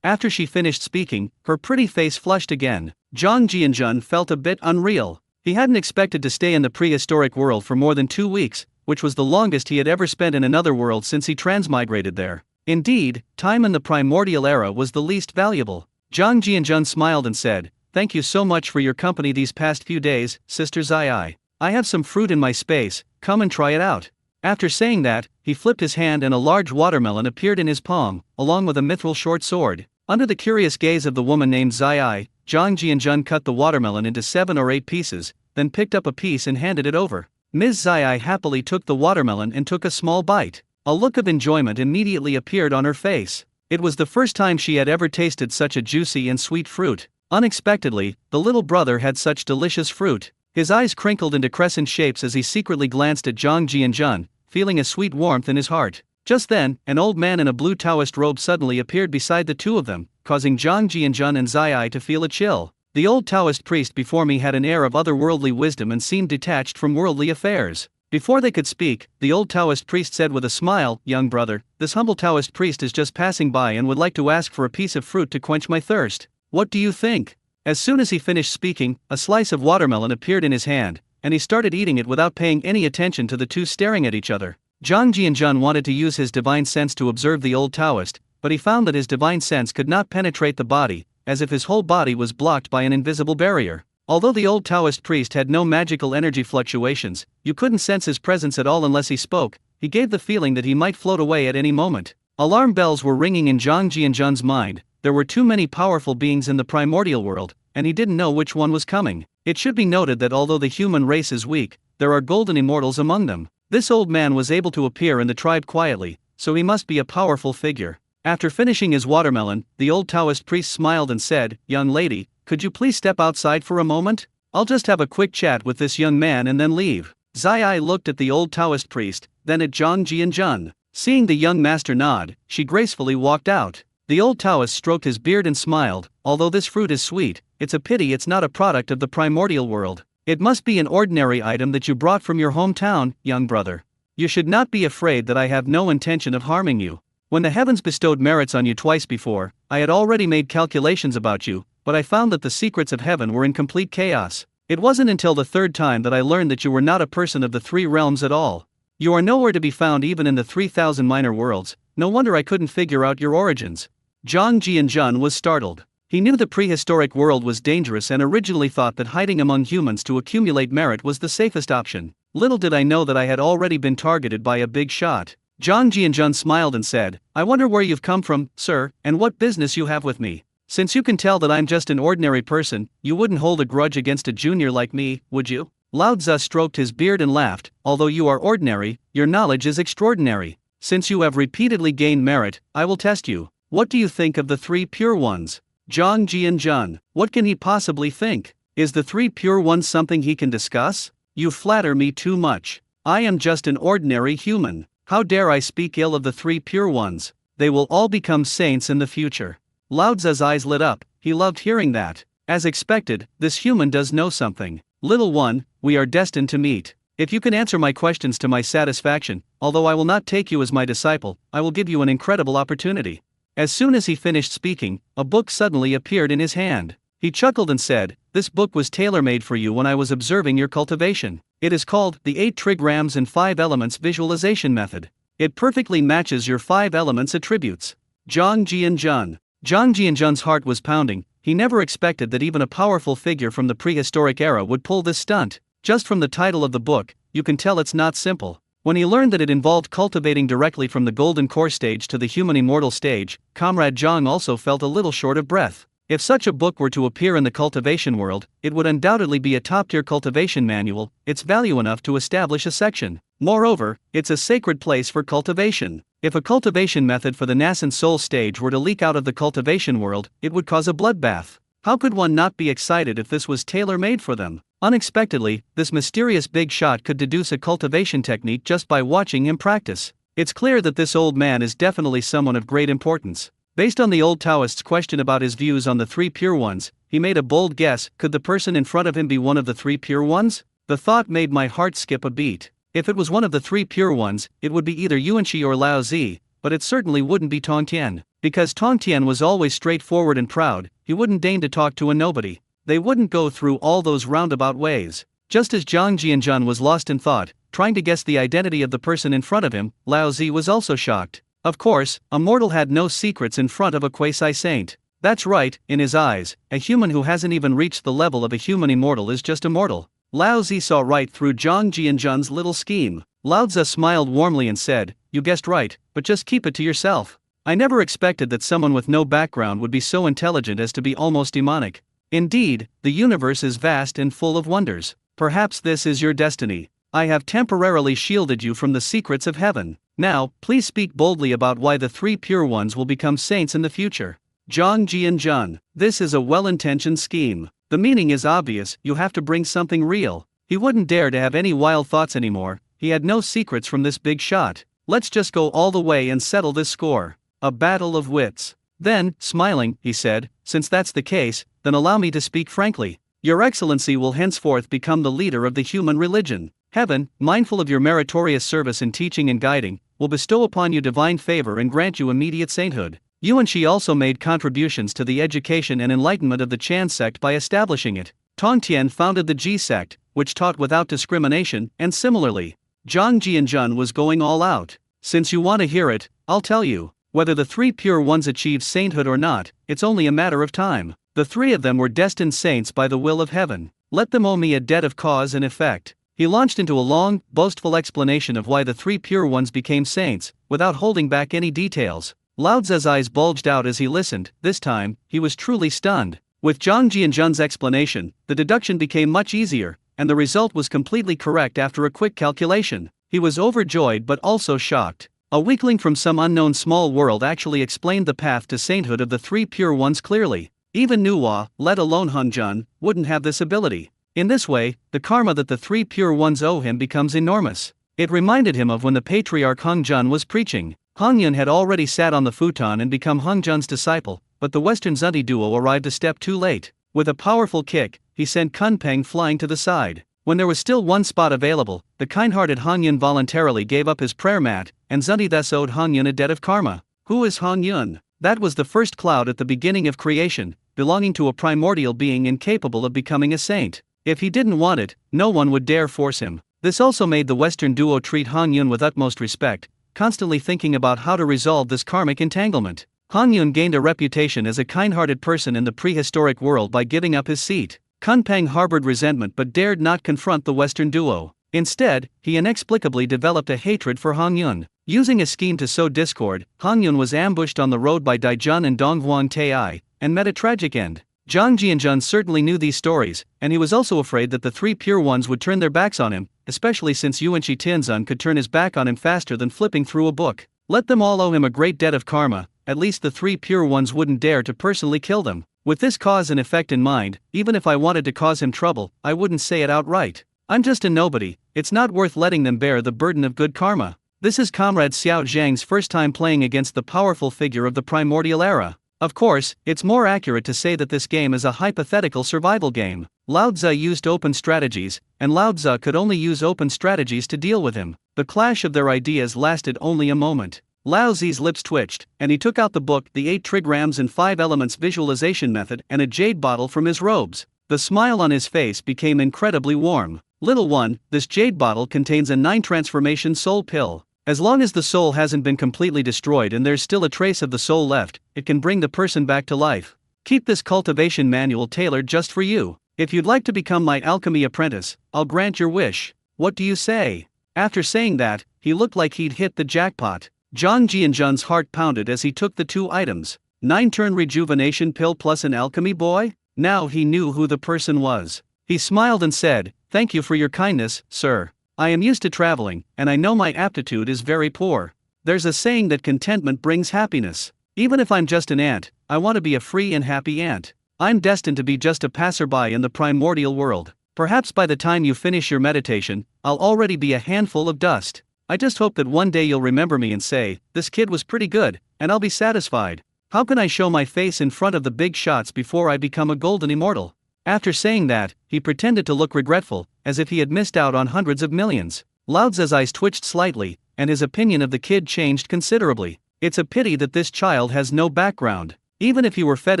After she finished speaking, her pretty face flushed again. Zhang Jianjun felt a bit unreal. He hadn't expected to stay in the prehistoric world for more than 2 weeks, which was the longest he had ever spent in another world since he transmigrated there. Indeed, time in the primordial era was the least valuable. Zhang Jianjun smiled and said, "Thank you so much for your company these past few days, Sister Zai. I have some fruit in my space, come and try it out." After saying that, he flipped his hand and a large watermelon appeared in his palm, along with a mithril short sword. Under the curious gaze of the woman named Zai, Zhang Jianjun cut the watermelon into 7 or 8 pieces, then picked up a piece and handed it over. Ms. Zai happily took the watermelon and took a small bite. A look of enjoyment immediately appeared on her face. It was the first time she had ever tasted such a juicy and sweet fruit. Unexpectedly, the little brother had such delicious fruit. His eyes crinkled into crescent shapes as he secretly glanced at Zhang Jianjun, feeling a sweet warmth in his heart. Just then, an old man in a blue Taoist robe suddenly appeared beside the two of them, causing Zhang Jianjun and Zai to feel a chill. The old Taoist priest before me had an air of otherworldly wisdom and seemed detached from worldly affairs. Before they could speak, the old Taoist priest said with a smile, "Young brother, this humble Taoist priest is just passing by and would like to ask for a piece of fruit to quench my thirst. What do you think?" As soon as he finished speaking, a slice of watermelon appeared in his hand, and he started eating it without paying any attention to the two staring at each other. Zhang Jianjun wanted to use his divine sense to observe the old Taoist, but he found that his divine sense could not penetrate the body, as if his whole body was blocked by an invisible barrier. Although the old Taoist priest had no magical energy fluctuations, you couldn't sense his presence at all unless he spoke. He gave the feeling that he might float away at any moment. Alarm bells were ringing in Zhang Jianjun's mind. There were too many powerful beings in the primordial world, and he didn't know which one was coming. It should be noted that although the human race is weak, there are golden immortals among them. This old man was able to appear in the tribe quietly, so he must be a powerful figure. After finishing his watermelon, the old Taoist priest smiled and said, "Young lady, could you please step outside for a moment? I'll just have a quick chat with this young man and then leave." Zai looked at the old Taoist priest, then at Zhang Jianjun. Seeing the young master nod, she gracefully walked out. The old Taoist stroked his beard and smiled, "Although this fruit is sweet, it's a pity it's not a product of the primordial world. It must be an ordinary item that you brought from your hometown, young brother. You should not be afraid that I have no intention of harming you. When the heavens bestowed merits on you twice before, I had already made calculations about you, but I found that the secrets of heaven were in complete chaos. It wasn't until the third time that I learned that you were not a person of the 3 realms at all. You are nowhere to be found even in the 3,000 minor worlds. No wonder I couldn't figure out your origins." Zhang Jianjun was startled. He knew the prehistoric world was dangerous and originally thought that hiding among humans to accumulate merit was the safest option. Little did I know that I had already been targeted by a big shot. Zhang Jianjun smiled and said, "I wonder where you've come from, sir, and what business you have with me. Since you can tell that I'm just an ordinary person, you wouldn't hold a grudge against a junior like me, would you?" Lao Tzu stroked his beard and laughed, "Although you are ordinary, your knowledge is extraordinary. Since you have repeatedly gained merit, I will test you. What do you think of the 3 pure ones?" Zhang Jianjun, what can he possibly think? Is the 3 pure ones something he can discuss? You flatter me too much. I am just an ordinary human. How dare I speak ill of the 3 pure ones? They will all become saints in the future. Lao Tzu's eyes lit up. He loved hearing that. As expected, this human does know something. "Little one, we are destined to meet. If you can answer my questions to my satisfaction, although I will not take you as my disciple, I will give you an incredible opportunity." As soon as he finished speaking, a book suddenly appeared in his hand. He chuckled and said, "This book was tailor-made for you when I was observing your cultivation. It is called the 8 Trigrams and 5 Elements Visualization Method. It perfectly matches your 5 elements attributes." Zhang Jianjun. Zhang Jianjun's heart was pounding. He never expected that even a powerful figure from the prehistoric era would pull this stunt. Just from the title of the book, you can tell it's not simple. When he learned that it involved cultivating directly from the golden core stage to the human immortal stage, Comrade Zhang also felt a little short of breath. If such a book were to appear in the cultivation world, it would undoubtedly be a top-tier cultivation manual. It's value enough to establish a section. Moreover, it's a sacred place for cultivation. If a cultivation method for the nascent soul stage were to leak out of the cultivation world, it would cause a bloodbath. How could one not be excited if this was tailor-made for them? Unexpectedly, this mysterious big shot could deduce a cultivation technique just by watching him practice. It's clear that this old man is definitely someone of great importance. Based on the old Taoist's question about his views on the 3 pure ones, he made a bold guess. Could the person in front of him be one of the 3 pure ones? The thought made my heart skip a beat. If it was one of the three pure ones, it would be either Yuanqi or Lao Zi, but it certainly wouldn't be Tongtian. Because Tongtian was always straightforward and proud, he wouldn't deign to talk to a nobody. They wouldn't go through all those roundabout ways. Just as Zhang Jianzhan was lost in thought, trying to guess the identity of the person in front of him, Lao Zi was also shocked. Of course, a mortal had no secrets in front of a quasi-saint. That's right, in his eyes, a human who hasn't even reached the level of a human immortal is just a mortal. Lao Zi saw right through Zhang Jianzhan's little scheme. Lao Tzu smiled warmly and said, "You guessed right, but just keep it to yourself. I never expected that someone with no background would be so intelligent as to be almost demonic. Indeed, the universe is vast and full of wonders. Perhaps this is your destiny. I have temporarily shielded you from the secrets of heaven. Now, please speak boldly about why the three pure ones will become saints in the future." Zhang Jianzhan, this is a well-intentioned scheme. The meaning is obvious, you have to bring something real. He wouldn't dare to have any wild thoughts anymore, he had no secrets from this big shot. Let's just go all the way and settle this score. A battle of wits. Then, smiling, he said, "Since that's the case, then allow me to speak frankly. Your Excellency will henceforth become the leader of the human religion. Heaven, mindful of your meritorious service in teaching and guiding, will bestow upon you divine favor and grant you immediate sainthood." Yuanqi also made contributions to the education and enlightenment of the Chan sect by establishing it. Tongtian founded the Ji sect, which taught without discrimination, and similarly, Zhang Jianzhan was going all out. Since you want to hear it, I'll tell you. Whether the three pure ones achieve sainthood or not, it's only a matter of time. The three of them were destined saints by the will of heaven. Let them owe me a debt of cause and effect. He launched into a long, boastful explanation of why the three pure ones became saints, without holding back any details. Lao Tzu's eyes bulged out as he listened. This time, he was truly stunned. With Zhang Jianzhan's explanation, the deduction became much easier, and the result was completely correct after a quick calculation. He was overjoyed but also shocked. A weakling from some unknown small world actually explained the path to sainthood of the three pure ones clearly. Even Nuwa, let alone Hengzhan, wouldn't have this ability. In this way, the karma that the three pure ones owe him becomes enormous. It reminded him of when the patriarch Hengzhan was preaching. Hongyun had already sat on the futon and become Hengzhan's disciple, but the Western Zunti duo arrived a step too late. With a powerful kick, he sent Kunpeng flying to the side. When there was still one spot available, the kind-hearted Hongyun voluntarily gave up his prayer mat, and Zunti thus owed Hongyun a debt of karma. Who is Hongyun? That was the first cloud at the beginning of creation, belonging to a primordial being incapable of becoming a saint. If he didn't want it, no one would dare force him. This also made the Western duo treat Hongyun with utmost respect, constantly thinking about how to resolve this karmic entanglement. Hongyun gained a reputation as a kind-hearted person in the prehistoric world by giving up his seat. Kunpeng harbored resentment but dared not confront the Western duo. Instead, he inexplicably developed a hatred for Hongyun. Using a scheme to sow discord, Hongyun was ambushed on the road by Daijun and Donghuang Tei, and met a tragic end. Zhang Jianzhan certainly knew these stories, and he was also afraid that the three pure ones would turn their backs on him, especially since Yuanqi Tianzun could turn his back on him faster than flipping through a book. Let them all owe him a great debt of karma, at least the three pure ones wouldn't dare to personally kill them. With this cause and effect in mind, even if I wanted to cause him trouble, I wouldn't say it outright. I'm just a nobody, it's not worth letting them bear the burden of good karma. This is Comrade Xiao Zhang's first time playing against the powerful figure of the primordial era. Of course, it's more accurate to say that this game is a hypothetical survival game. Lao Tzu used open strategies, and Lao Tzu could only use open strategies to deal with him. The clash of their ideas lasted only a moment. Lao Tzu's lips twitched, and he took out the book, the 8 trigrams and 5 elements visualization method, and a jade bottle from his robes. The smile on his face became incredibly warm. Little one, this jade bottle contains a 9 transformation soul pill. As long as the soul hasn't been completely destroyed and there's still a trace of the soul left, it can bring the person back to life. Keep this cultivation manual tailored just for you. If you'd like to become my alchemy apprentice, I'll grant your wish. What do you say? After saying that, he looked like he'd hit the jackpot. Zhang Jianzhan's heart pounded as he took the 2 items. 9-turn rejuvenation pill plus an alchemy boy? Now he knew who the person was. He smiled and said, "Thank you for your kindness, sir. I am used to traveling, and I know my aptitude is very poor. There's a saying that contentment brings happiness. Even if I'm just an ant, I want to be a free and happy ant. I'm destined to be just a passerby in the primordial world. Perhaps by the time you finish your meditation, I'll already be a handful of dust. I just hope that one day you'll remember me and say, 'This kid was pretty good,' and I'll be satisfied. How can I show my face in front of the big shots before I become a golden immortal?" After saying that, he pretended to look regretful, as if he had missed out on hundreds of millions. Lao Tzu's eyes twitched slightly, and his opinion of the kid changed considerably. It's a pity that this child has no background. Even if he were fed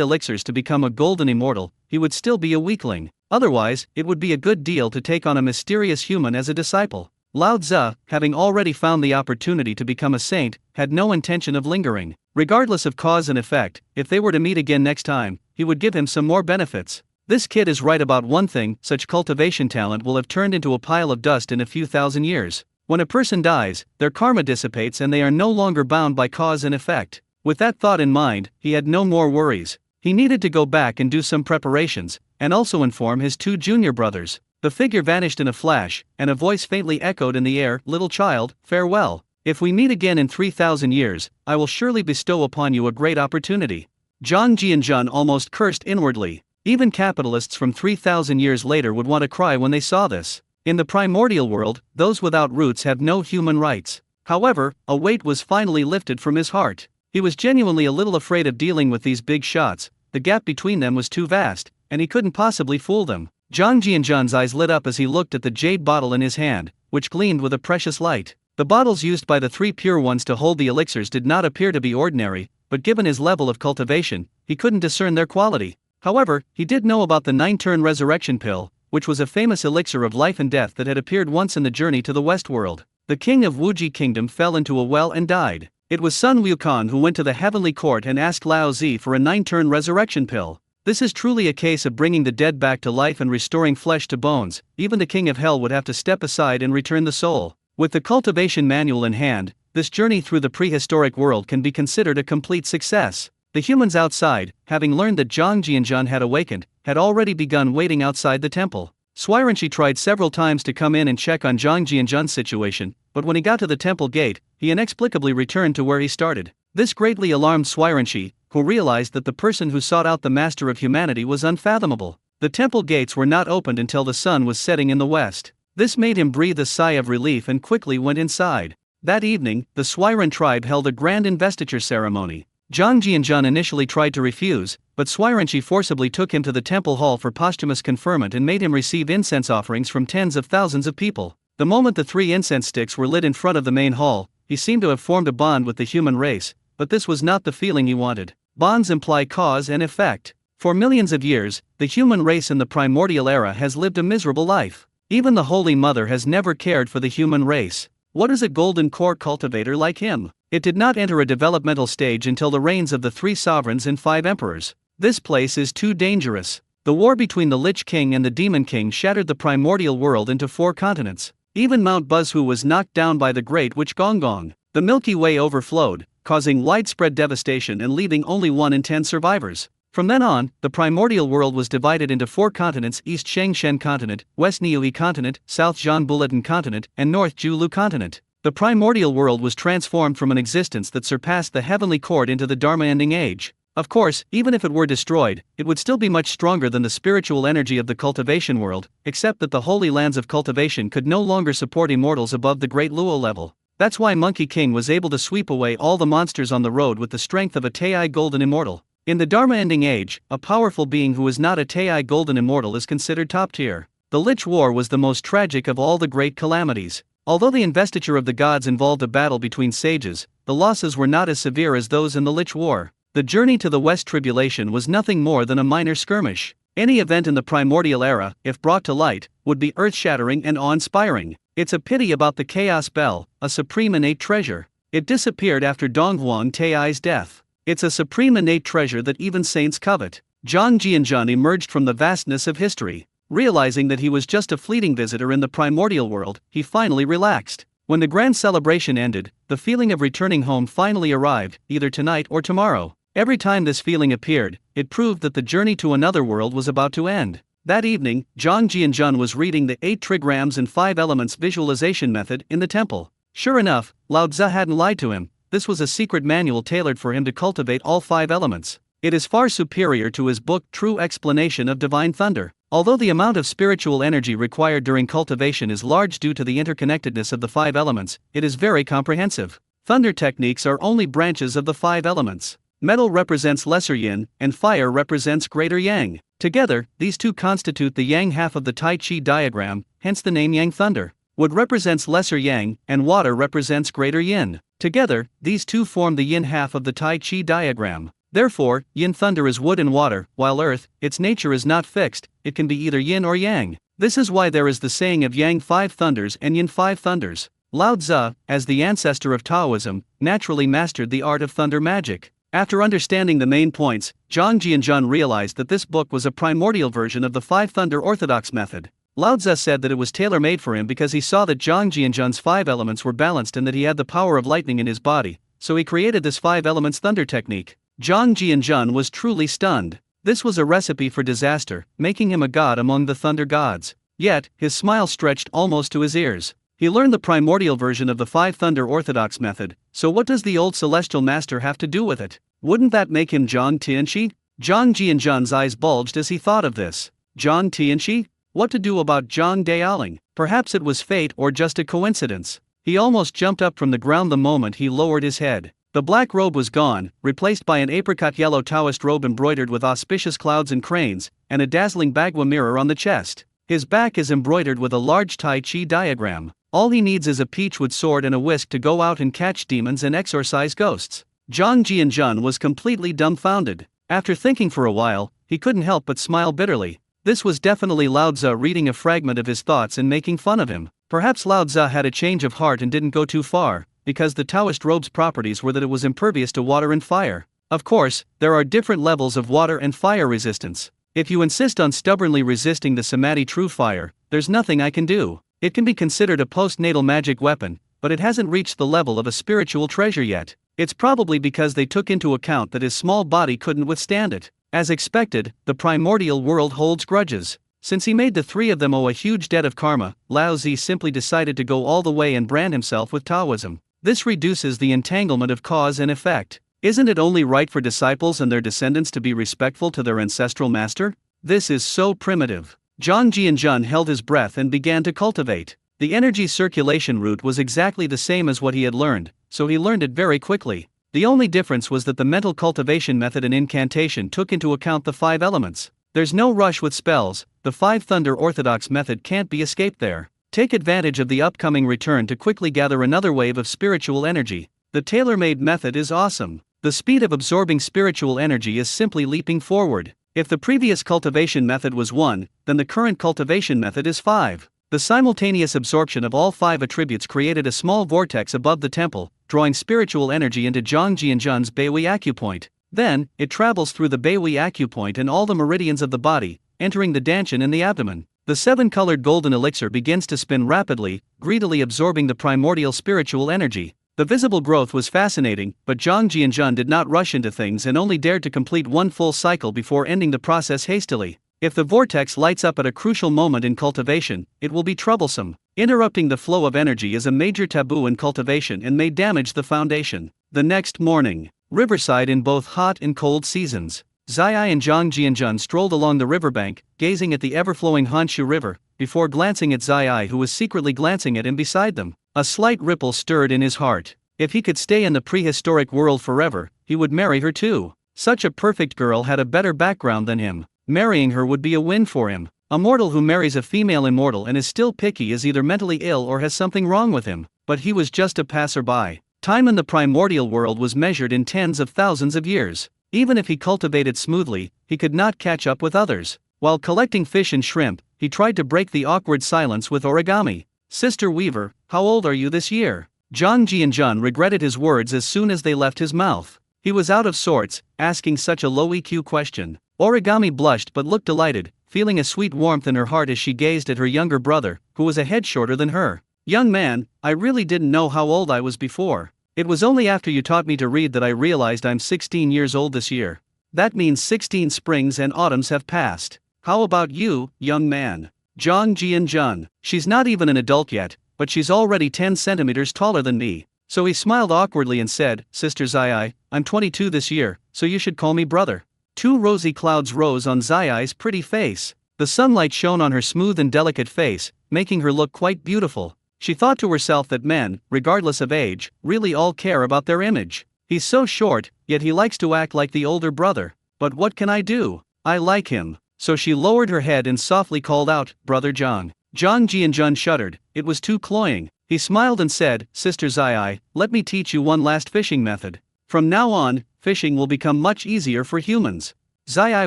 elixirs to become a golden immortal, he would still be a weakling. Otherwise, it would be a good deal to take on a mysterious human as a disciple. Lao Tzu, having already found the opportunity to become a saint, had no intention of lingering. Regardless of cause and effect, if they were to meet again next time, he would give him some more benefits. This kid is right about one thing: such cultivation talent will have turned into a pile of dust in a few thousand years. When a person dies, their karma dissipates and they are no longer bound by cause and effect. With that thought in mind, he had no more worries. He needed to go back and do some preparations, and also inform his two junior brothers. The figure vanished in a flash, and a voice faintly echoed in the air, "Little child, farewell. If we meet again in 3,000 years, I will surely bestow upon you a great opportunity." Zhang Jianzhan almost cursed inwardly. Even capitalists from 3,000 years later would want to cry when they saw this. In the primordial world, those without roots have no human rights. However, a weight was finally lifted from his heart. He was genuinely a little afraid of dealing with these big shots. The gap between them was too vast, and he couldn't possibly fool them. Zhang Jianzhan's eyes lit up as he looked at the jade bottle in his hand, which gleamed with a precious light. The bottles used by the three pure ones to hold the elixirs did not appear to be ordinary, but given his level of cultivation, he couldn't discern their quality. However, he did know about the 9-turn resurrection pill, which was a famous elixir of life and death that had appeared once in the journey to the West World. The king of Wuji Kingdom fell into a well and died. It was Sun Wukong who went to the heavenly court and asked Lao Tzu for a 9-turn resurrection pill. This is truly a case of bringing the dead back to life and restoring flesh to bones. Even the king of hell would have to step aside and return the soul. With the cultivation manual in hand, this journey through the prehistoric world can be considered a complete success. The humans outside, having learned that Zhang Jianzhan had awakened, had already begun waiting outside the temple. Swirenshi tried several times to come in and check on Zhang Jianzhan's situation, but when he got to the temple gate, he inexplicably returned to where he started. This greatly alarmed Swirenshi, who realized that the person who sought out the master of humanity was unfathomable. The temple gates were not opened until the sun was setting in the west. This made him breathe a sigh of relief and quickly went inside. That evening, the Swiren tribe held a grand investiture ceremony. Zhang Jianzhan initially tried to refuse, but Swirenshi forcibly took him to the temple hall for posthumous conferment and made him receive incense offerings from tens of thousands of people. The moment the 3 incense sticks were lit in front of the main hall, he seemed to have formed a bond with the human race, but this was not the feeling he wanted. Bonds imply cause and effect. For millions of years, the human race in the primordial era has lived a miserable life. Even the Holy Mother has never cared for the human race. What is a golden core cultivator like him? It did not enter a developmental stage until the reigns of the 3 sovereigns and 5 emperors. This place is too dangerous. The war between the Lich King and the Demon King shattered the primordial world into 4 continents. Even Mount Buzhu was knocked down by the Great Witch Gonggong. The Milky Way overflowed, causing widespread devastation and leaving only 1 in 10 survivors. From then on, the primordial world was divided into 4 continents: East Shengshen Continent, West Niue Continent, South Zhan Bulletin Continent, and North Julu Continent. The primordial world was transformed from an existence that surpassed the heavenly court into the Dharma ending age. Of course, even if it were destroyed, it would still be much stronger than the spiritual energy of the cultivation world, except that the holy lands of cultivation could no longer support immortals above the Great Luo level. That's why Monkey King was able to sweep away all the monsters on the road with the strength of a Tei Golden Immortal. In the Dharma ending age, a powerful being who is not a Tei Golden Immortal is considered top tier. The Lich War was the most tragic of all the great calamities. Although the investiture of the gods involved a battle between sages, the losses were not as severe as those in the Lich War. The journey to the West Tribulation was nothing more than a minor skirmish. Any event in the primordial era, if brought to light, would be earth-shattering and awe-inspiring. It's a pity about the Chaos Bell, a supreme innate treasure. It disappeared after Donghuang Tai's death. It's a supreme innate treasure that even saints covet. Zhang Jianzhan emerged from the vastness of history. Realizing that he was just a fleeting visitor in the primordial world, he finally relaxed. When the grand celebration ended, the feeling of returning home finally arrived, either tonight or tomorrow. Every time this feeling appeared, it proved that the journey to another world was about to end. That evening, Zhang Jianzhan was reading the 8 trigrams and 5 elements visualization method in the temple. Sure enough, Lao Tzu hadn't lied to him. This was a secret manual tailored for him to cultivate all 5 elements. It is far superior to his book True Explanation of Divine Thunder. Although the amount of spiritual energy required during cultivation is large due to the interconnectedness of the 5 elements, it is very comprehensive. Thunder techniques are only branches of the 5 elements. Metal represents lesser yin, and fire represents greater yang. Together, these two constitute the yang half of the Tai Chi diagram, hence the name Yang Thunder. Wood represents lesser yang, and water represents greater yin. Together, these two form the yin half of the Tai Chi diagram. Therefore, yin thunder is wood and water, while earth, its nature is not fixed, it can be either yin or yang. This is why there is the saying of yang 5 thunders and yin 5 thunders. Lao Tzu, as the ancestor of Taoism, naturally mastered the art of thunder magic. After understanding the main points, Zhang Jianzhen realized that this book was a primordial version of the 5 thunder orthodox method. Lao Tzu said that it was tailor-made for him because he saw that Zhang Jianzhen's 5 elements were balanced and that he had the power of lightning in his body, so he created this 5 elements thunder technique. Zhang Jianzhen was truly stunned. This was a recipe for disaster, making him a god among the thunder gods. Yet, his smile stretched almost to his ears. He learned the primordial version of the 5 thunder orthodox method, so what does the old celestial master have to do with it? Wouldn't that make him Zhang Tianxi? Zhang Jianzhen's eyes bulged as he thought of this. Zhang Tianxi? What to do about Zhang Daoling? Perhaps it was fate or just a coincidence. He almost jumped up from the ground the moment he lowered his head. The black robe was gone, replaced by an apricot yellow Taoist robe embroidered with auspicious clouds and cranes, and a dazzling Bagua mirror on the chest. His back is embroidered with a large Tai Chi diagram. All he needs is a peachwood sword and a whisk to go out and catch demons and exorcise ghosts. Zhang Jianzhen was completely dumbfounded. After thinking for a while, he couldn't help but smile bitterly. This was definitely Lao Tzu reading a fragment of his thoughts and making fun of him. Perhaps Lao Tzu had a change of heart and didn't go too far, because the Taoist robe's properties were that it was impervious to water and fire. Of course, there are different levels of water and fire resistance. If you insist on stubbornly resisting the Samadhi true fire, there's nothing I can do. It can be considered a postnatal magic weapon, but it hasn't reached the level of a spiritual treasure yet. It's probably because they took into account that his small body couldn't withstand it. As expected, the primordial world holds grudges. Since he made the 3 of them owe a huge debt of karma, Lao Tzu simply decided to go all the way and brand himself with Taoism. This reduces the entanglement of cause and effect. Isn't it only right for disciples and their descendants to be respectful to their ancestral master? This is so primitive. Zhang Jianzhen held his breath and began to cultivate. The energy circulation route was exactly the same as what he had learned, so he learned it very quickly. The only difference was that the mental cultivation method and incantation took into account the 5 elements. There's no rush with spells, the 5 thunder orthodox method can't be escaped there. Take advantage of the upcoming return to quickly gather another wave of spiritual energy. The tailor-made method is awesome. The speed of absorbing spiritual energy is simply leaping forward. If the previous cultivation method was 1, then the current cultivation method is 5. The simultaneous absorption of all 5 attributes created a small vortex above the temple, drawing spiritual energy into Zhang Jianzhen's Beihui acupoint. Then, it travels through the Beihui acupoint and all the meridians of the body, entering the dantian in the abdomen. The 7-colored golden elixir begins to spin rapidly, greedily absorbing the primordial spiritual energy. The visible growth was fascinating, but Zhang Jianzhen did not rush into things and only dared to complete 1 full cycle before ending the process hastily. If the vortex lights up at a crucial moment in cultivation, it will be troublesome. Interrupting the flow of energy is a major taboo in cultivation and may damage the foundation. The next morning, riverside in both hot and cold seasons. Zai and Zhang Jianzhen strolled along the riverbank, gazing at the ever-flowing Hanshu River, before glancing at Zai, who was secretly glancing at him beside them. A slight ripple stirred in his heart. If he could stay in the prehistoric world forever, he would marry her too. Such a perfect girl had a better background than him. Marrying her would be a win for him. A mortal who marries a female immortal and is still picky is either mentally ill or has something wrong with him. But he was just a passerby. Time in the primordial world was measured in tens of thousands of years. Even if he cultivated smoothly, he could not catch up with others. While collecting fish and shrimp, he tried to break the awkward silence with origami. Sister Weaver, how old are you this year? Zhang Jianzhen regretted his words as soon as they left his mouth. He was out of sorts, asking such a low EQ question. Origami blushed but looked delighted, feeling a sweet warmth in her heart as she gazed at her younger brother, who was a head shorter than her. Young man, I really didn't know how old I was before. It was only after you taught me to read that I realized I'm 16 years old this year. That means 16 springs and autumns have passed. How about you, young man? Zhang Jianzhen. She's not even an adult yet, but she's already 10 centimeters taller than me. So he smiled awkwardly and said, Sister Zai, I'm 22 this year, so you should call me brother. 2 rosy clouds rose on Zai's pretty face. The sunlight shone on her smooth and delicate face, making her look quite beautiful. She thought to herself that men, regardless of age, really all care about their image. He's so short, yet he likes to act like the older brother. But what can I do? I like him. so she lowered her head and softly called out, "Brother Zhang." Zhang Jianjun shuddered, it was too cloying. He smiled and said, "Sister Zai, let me teach you one last fishing method. From now on, fishing will become much easier for humans." Zai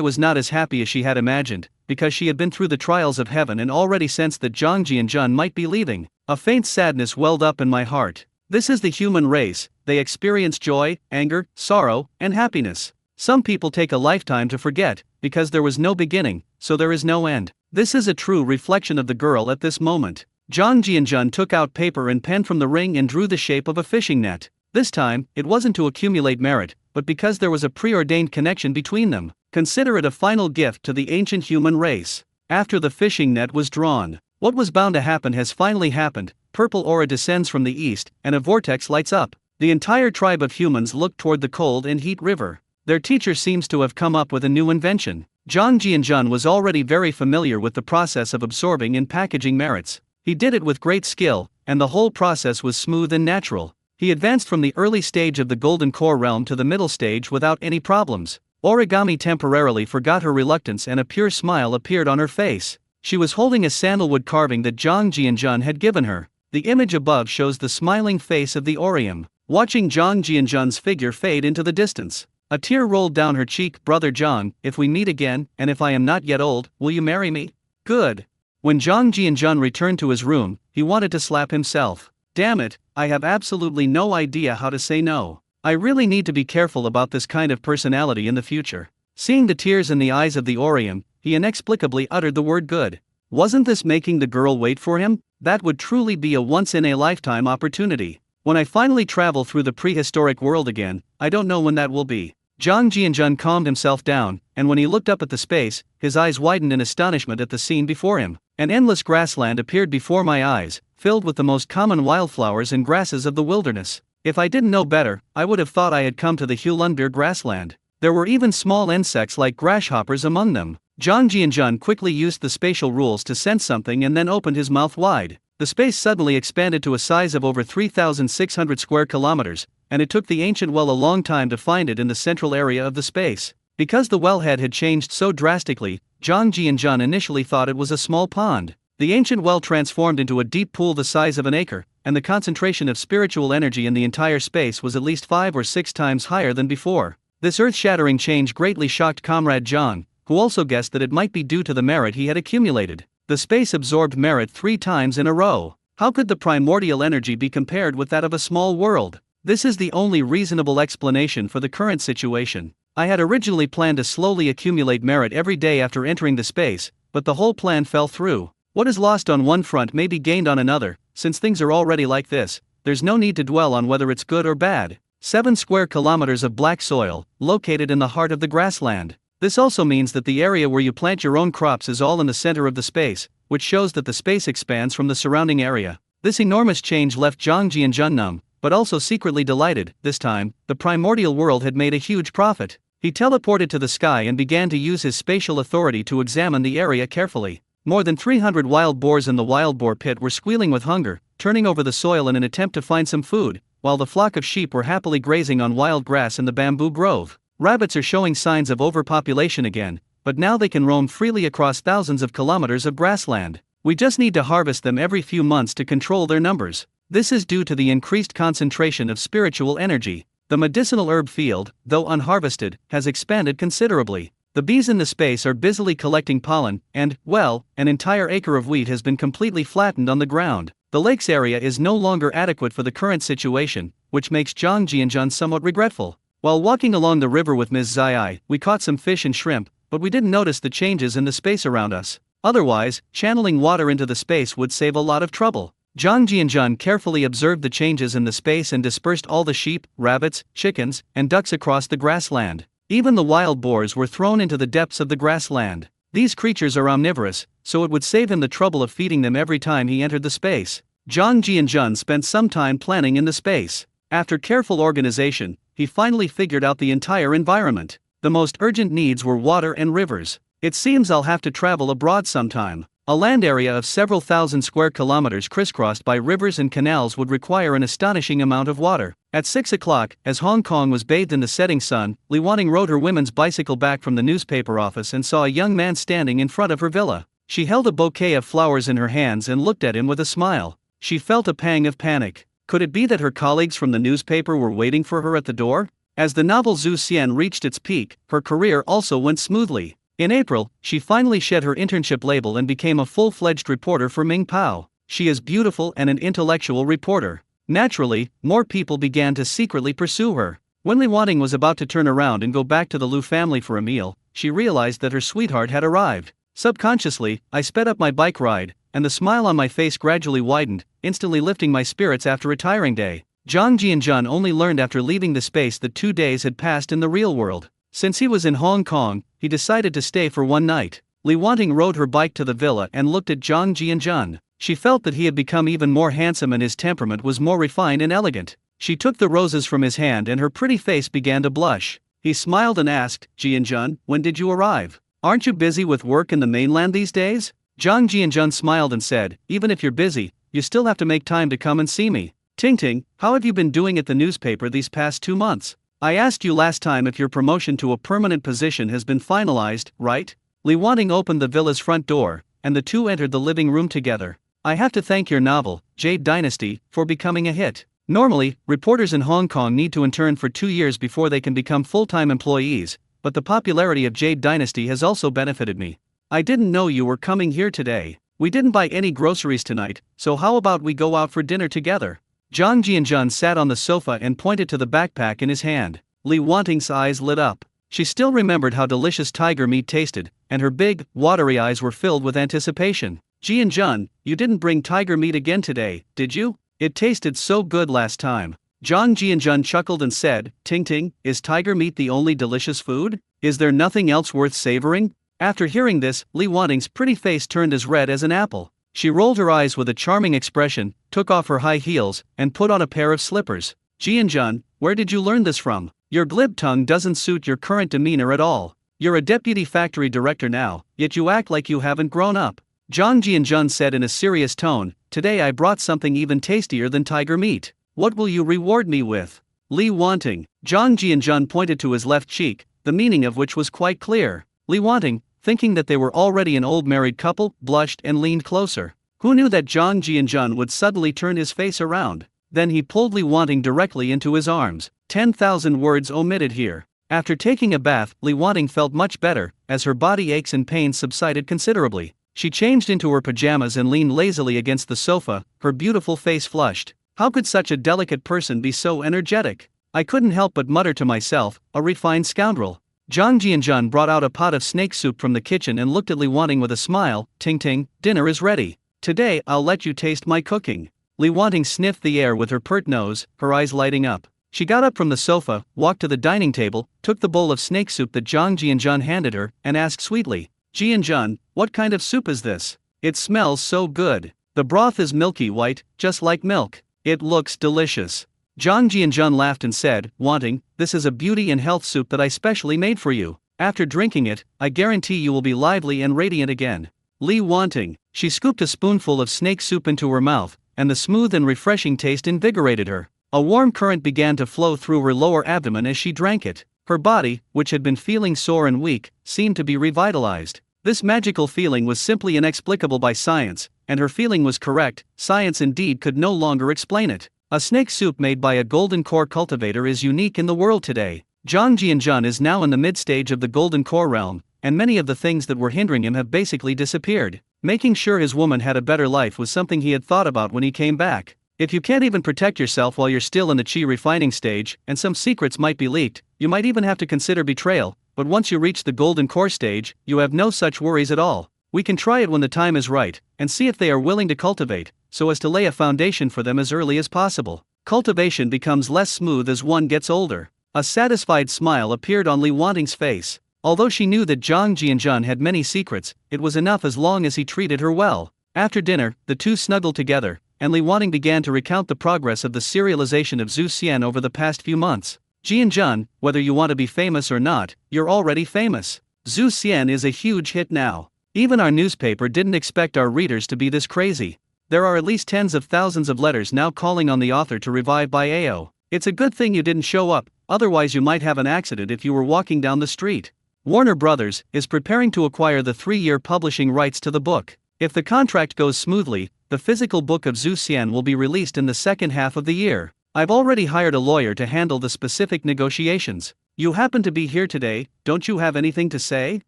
was not as happy as she had imagined, because she had been through the trials of heaven and already sensed that Zhang Jianjun might be leaving. A faint sadness welled up in my heart. This is the human race, they experience joy, anger, sorrow, and happiness. Some people take a lifetime to forget, because there was no beginning, so there is no end. This is a true reflection of the girl at this moment. Zhang Jianjun took out paper and pen from the ring and drew the shape of a fishing net. This time, it wasn't to accumulate merit, but because there was a preordained connection between them. Consider it a final gift to the ancient human race. After the fishing net was drawn, what was bound to happen has finally happened. Purple aura descends from the east, and a vortex lights up. The entire tribe of humans look toward the cold and heat river. Their teacher seems to have come up with a new invention. Zhang Jianjun was already very familiar with the process of absorbing and packaging merits. He did it with great skill, and the whole process was smooth and natural. He advanced from the early stage of the Golden Core realm to the middle stage without any problems. Origami temporarily forgot her reluctance and a pure smile appeared on her face. She was holding a sandalwood carving that Zhang Jianjun had given her. The image above shows the smiling face of the Orium. Watching Zhang Jianjun's figure fade into the distance, a tear rolled down her cheek. "Brother Zhang, if we meet again, and if I am not yet old, will you marry me?" "Good." When Zhang Jianjun returned to his room, he wanted to slap himself. "Damn it, I have absolutely no idea how to say no. I really need to be careful about this kind of personality in the future." Seeing the tears in the eyes of the Orium, he inexplicably uttered the word "good." Wasn't this making the girl wait for him? That would truly be a once-in-a-lifetime opportunity. When I finally travel through the prehistoric world again, I don't know when that will be. Zhang Jianjun calmed himself down, and when he looked up at the space, his eyes widened in astonishment at the scene before him. An endless grassland appeared before my eyes, filled with the most common wildflowers and grasses of the wilderness. If I didn't know better, I would have thought I had come to the Hulunbir grassland. There were even small insects like grasshoppers among them. Zhang Jianjun quickly used the spatial rules to sense something and then opened his mouth wide. The space suddenly expanded to a size of over 3,600 square kilometers, and it took the ancient well a long time to find it in the central area of the space. Because the wellhead had changed so drastically, Zhang Jianjun initially thought it was a small pond. The ancient well transformed into a deep pool the size of an acre, and the concentration of spiritual energy in the entire space was at least 5 or 6 times higher than before. This earth-shattering change greatly shocked Comrade Zhang, who also guessed that it might be due to the merit he had accumulated. The space absorbed merit 3 times in a row. How could the primordial energy be compared with that of a small world? This is the only reasonable explanation for the current situation. I had originally planned to slowly accumulate merit every day after entering the space, but the whole plan fell through. What is lost on one front may be gained on another. Since things are already like this, there's no need to dwell on whether it's good or bad. 7 square kilometers of black soil, located in the heart of the grassland. This also means that the area where you plant your own crops is all in the center of the space, which shows that the space expands from the surrounding area. This enormous change left Zhang Jianjun numb, but also secretly delighted. This time, the primordial world had made a huge profit. He teleported to the sky and began to use his spatial authority to examine the area carefully. More than 300 wild boars in the wild boar pit were squealing with hunger, turning over the soil in an attempt to find some food, while the flock of sheep were happily grazing on wild grass in the bamboo grove. Rabbits are showing signs of overpopulation again, but now they can roam freely across thousands of kilometers of grassland. We just need to harvest them every few months to control their numbers. This is due to the increased concentration of spiritual energy. The medicinal herb field, though unharvested, has expanded considerably. The bees in the space are busily collecting pollen, and, well, an entire acre of wheat has been completely flattened on the ground. The lake's area is no longer adequate for the current situation, which makes Zhang Jianjun somewhat regretful. While walking along the river with Ms. Zai, we caught some fish and shrimp, but we didn't notice the changes in the space around us. Otherwise, channeling water into the space would save a lot of trouble. Zhang Jianjun carefully observed the changes in the space and dispersed all the sheep, rabbits, chickens, and ducks across the grassland. Even the wild boars were thrown into the depths of the grassland. These creatures are omnivorous, so it would save him the trouble of feeding them every time he entered the space. Zhang Jianjun spent some time planning in the space. After careful organization, he finally figured out the entire environment. The most urgent needs were water and rivers. It seems I'll have to travel abroad sometime. A land area of several thousand square kilometers crisscrossed by rivers and canals would require an astonishing amount of water. At 6 o'clock, as Hong Kong was bathed in the setting sun, Li Wanting rode her women's bicycle back from the newspaper office and saw a young man standing in front of her villa. She held a bouquet of flowers in her hands and looked at him with a smile. She felt a pang of panic. Could it be that her colleagues from the newspaper were waiting for her at the door? As the novel Zhu Xian reached its peak, her career also went smoothly. In April, she finally shed her internship label and became a full-fledged reporter for Ming Pao. She is beautiful and an intellectual reporter. Naturally, more people began to secretly pursue her. When Li Wanting was about to turn around and go back to the Lu family for a meal, she realized that her sweetheart had arrived. Subconsciously, I sped up my bike ride, and the smile on my face gradually widened, instantly lifting my spirits after a tiring day. Zhang Jianzhan only learned after leaving the space that 2 days had passed in the real world. Since he was in Hong Kong, he decided to stay for one night. Li Wanting rode her bike to the villa and looked at Zhang Jianzhan. She felt that he had become even more handsome and his temperament was more refined and elegant. She took the roses from his hand and her pretty face began to blush. He smiled and asked, "Jianzhan, when did you arrive? Aren't you busy with work in the mainland these days?" Zhang Jianzhan smiled and said, "Even if you're busy, you still have to make time to come and see me. Ting, how have you been doing at the newspaper these past 2 months? I asked you last time if your promotion to a permanent position has been finalized, right?" Li Wanting opened the villa's front door, and the two entered the living room together. "I have to thank your novel, Jade Dynasty, for becoming a hit. Normally, reporters in Hong Kong need to intern for 2 years before they can become full-time employees, but the popularity of Jade Dynasty has also benefited me. I didn't know you were coming here today. We didn't buy any groceries tonight, so how about we go out for dinner together?" Zhang Jianzhan sat on the sofa and pointed to the backpack in his hand. Li Wanting's eyes lit up. She still remembered how delicious tiger meat tasted, and her big, watery eyes were filled with anticipation. "Jianzhan, you didn't bring tiger meat again today, did you? It tasted so good last time." Zhang Jianzhan chuckled and said, Ting, is tiger meat the only delicious food? Is there nothing else worth savoring?" After hearing this, Li Wanting's pretty face turned as red as an apple. She rolled her eyes with a charming expression, took off her high heels, and put on a pair of slippers. "Jianzhan, where did you learn this from? Your glib tongue doesn't suit your current demeanor at all. You're a deputy factory director now, yet you act like you haven't grown up." Zhang Jianzhan said in a serious tone, "Today I brought something even tastier than tiger meat. What will you reward me with?" Li Wanting. Zhang Jianzhan pointed to his left cheek, the meaning of which was quite clear. Li Wanting, thinking that they were already an old married couple, blushed and leaned closer. Who knew that Zhang Jianzhan would suddenly turn his face around? Then he pulled Li Wanting directly into his arms. 10,000 words omitted here. After taking a bath, Li Wanting felt much better, as her body aches and pains subsided considerably. She changed into her pajamas and leaned lazily against the sofa, her beautiful face flushed. How could such a delicate person be so energetic? I couldn't help but mutter to myself, a refined scoundrel. Zhang Jianzhan brought out a pot of snake soup from the kitchen and looked at Li Wanting with a smile. Ting, dinner is ready. Today I'll let you taste my cooking." Li Wanting sniffed the air with her pert nose, her eyes lighting up. She got up from the sofa, walked to the dining table, took the bowl of snake soup that Zhang Jianzhan handed her, and asked sweetly, "Jianzhan, what kind of soup is this? It smells so good. The broth is milky white, just like milk. It looks delicious." Zhang Jianzhan laughed and said, "Wanting, this is a beauty and health soup that I specially made for you. After drinking it, I guarantee you will be lively and radiant again." Li Wanting. She scooped a spoonful of snake soup into her mouth, and the smooth and refreshing taste invigorated her. A warm current began to flow through her lower abdomen as she drank it. Her body, which had been feeling sore and weak, seemed to be revitalized. This magical feeling was simply inexplicable by science, and her feeling was correct. Science indeed could no longer explain it. A snake soup made by a golden core cultivator is unique in the world today. Zhang Jianzhan is now in the mid-stage of the golden core realm, and many of the things that were hindering him have basically disappeared. Making sure his woman had a better life was something he had thought about when he came back. If you can't even protect yourself while you're still in the chi refining stage, and some secrets might be leaked, you might even have to consider betrayal, but once you reach the golden core stage, you have no such worries at all. We can try it when the time is right, and see if they are willing to cultivate, so as to lay a foundation for them as early as possible. Cultivation becomes less smooth as one gets older. A satisfied smile appeared on Li Wanting's face. Although she knew that Zhang Jianzhan had many secrets, it was enough as long as he treated her well. After dinner, the two snuggled together, and Li Wanting began to recount the progress of the serialization of Zhu Xian over the past few months. "Jianzhan, whether you want to be famous or not, you're already famous. Zhu Xian is a huge hit now. Even our newspaper didn't expect our readers to be this crazy. There are at least tens of thousands of letters now calling on the author to revive Bio. It's a good thing you didn't show up, otherwise you might have an accident if you were walking down the street. Warner Brothers is preparing to acquire the 3-year publishing rights to the book. If the contract goes smoothly, the physical book of Zhu Xian will be released in the second half of the year. I've already hired a lawyer to handle the specific negotiations. You happen to be here today, don't you have anything to say?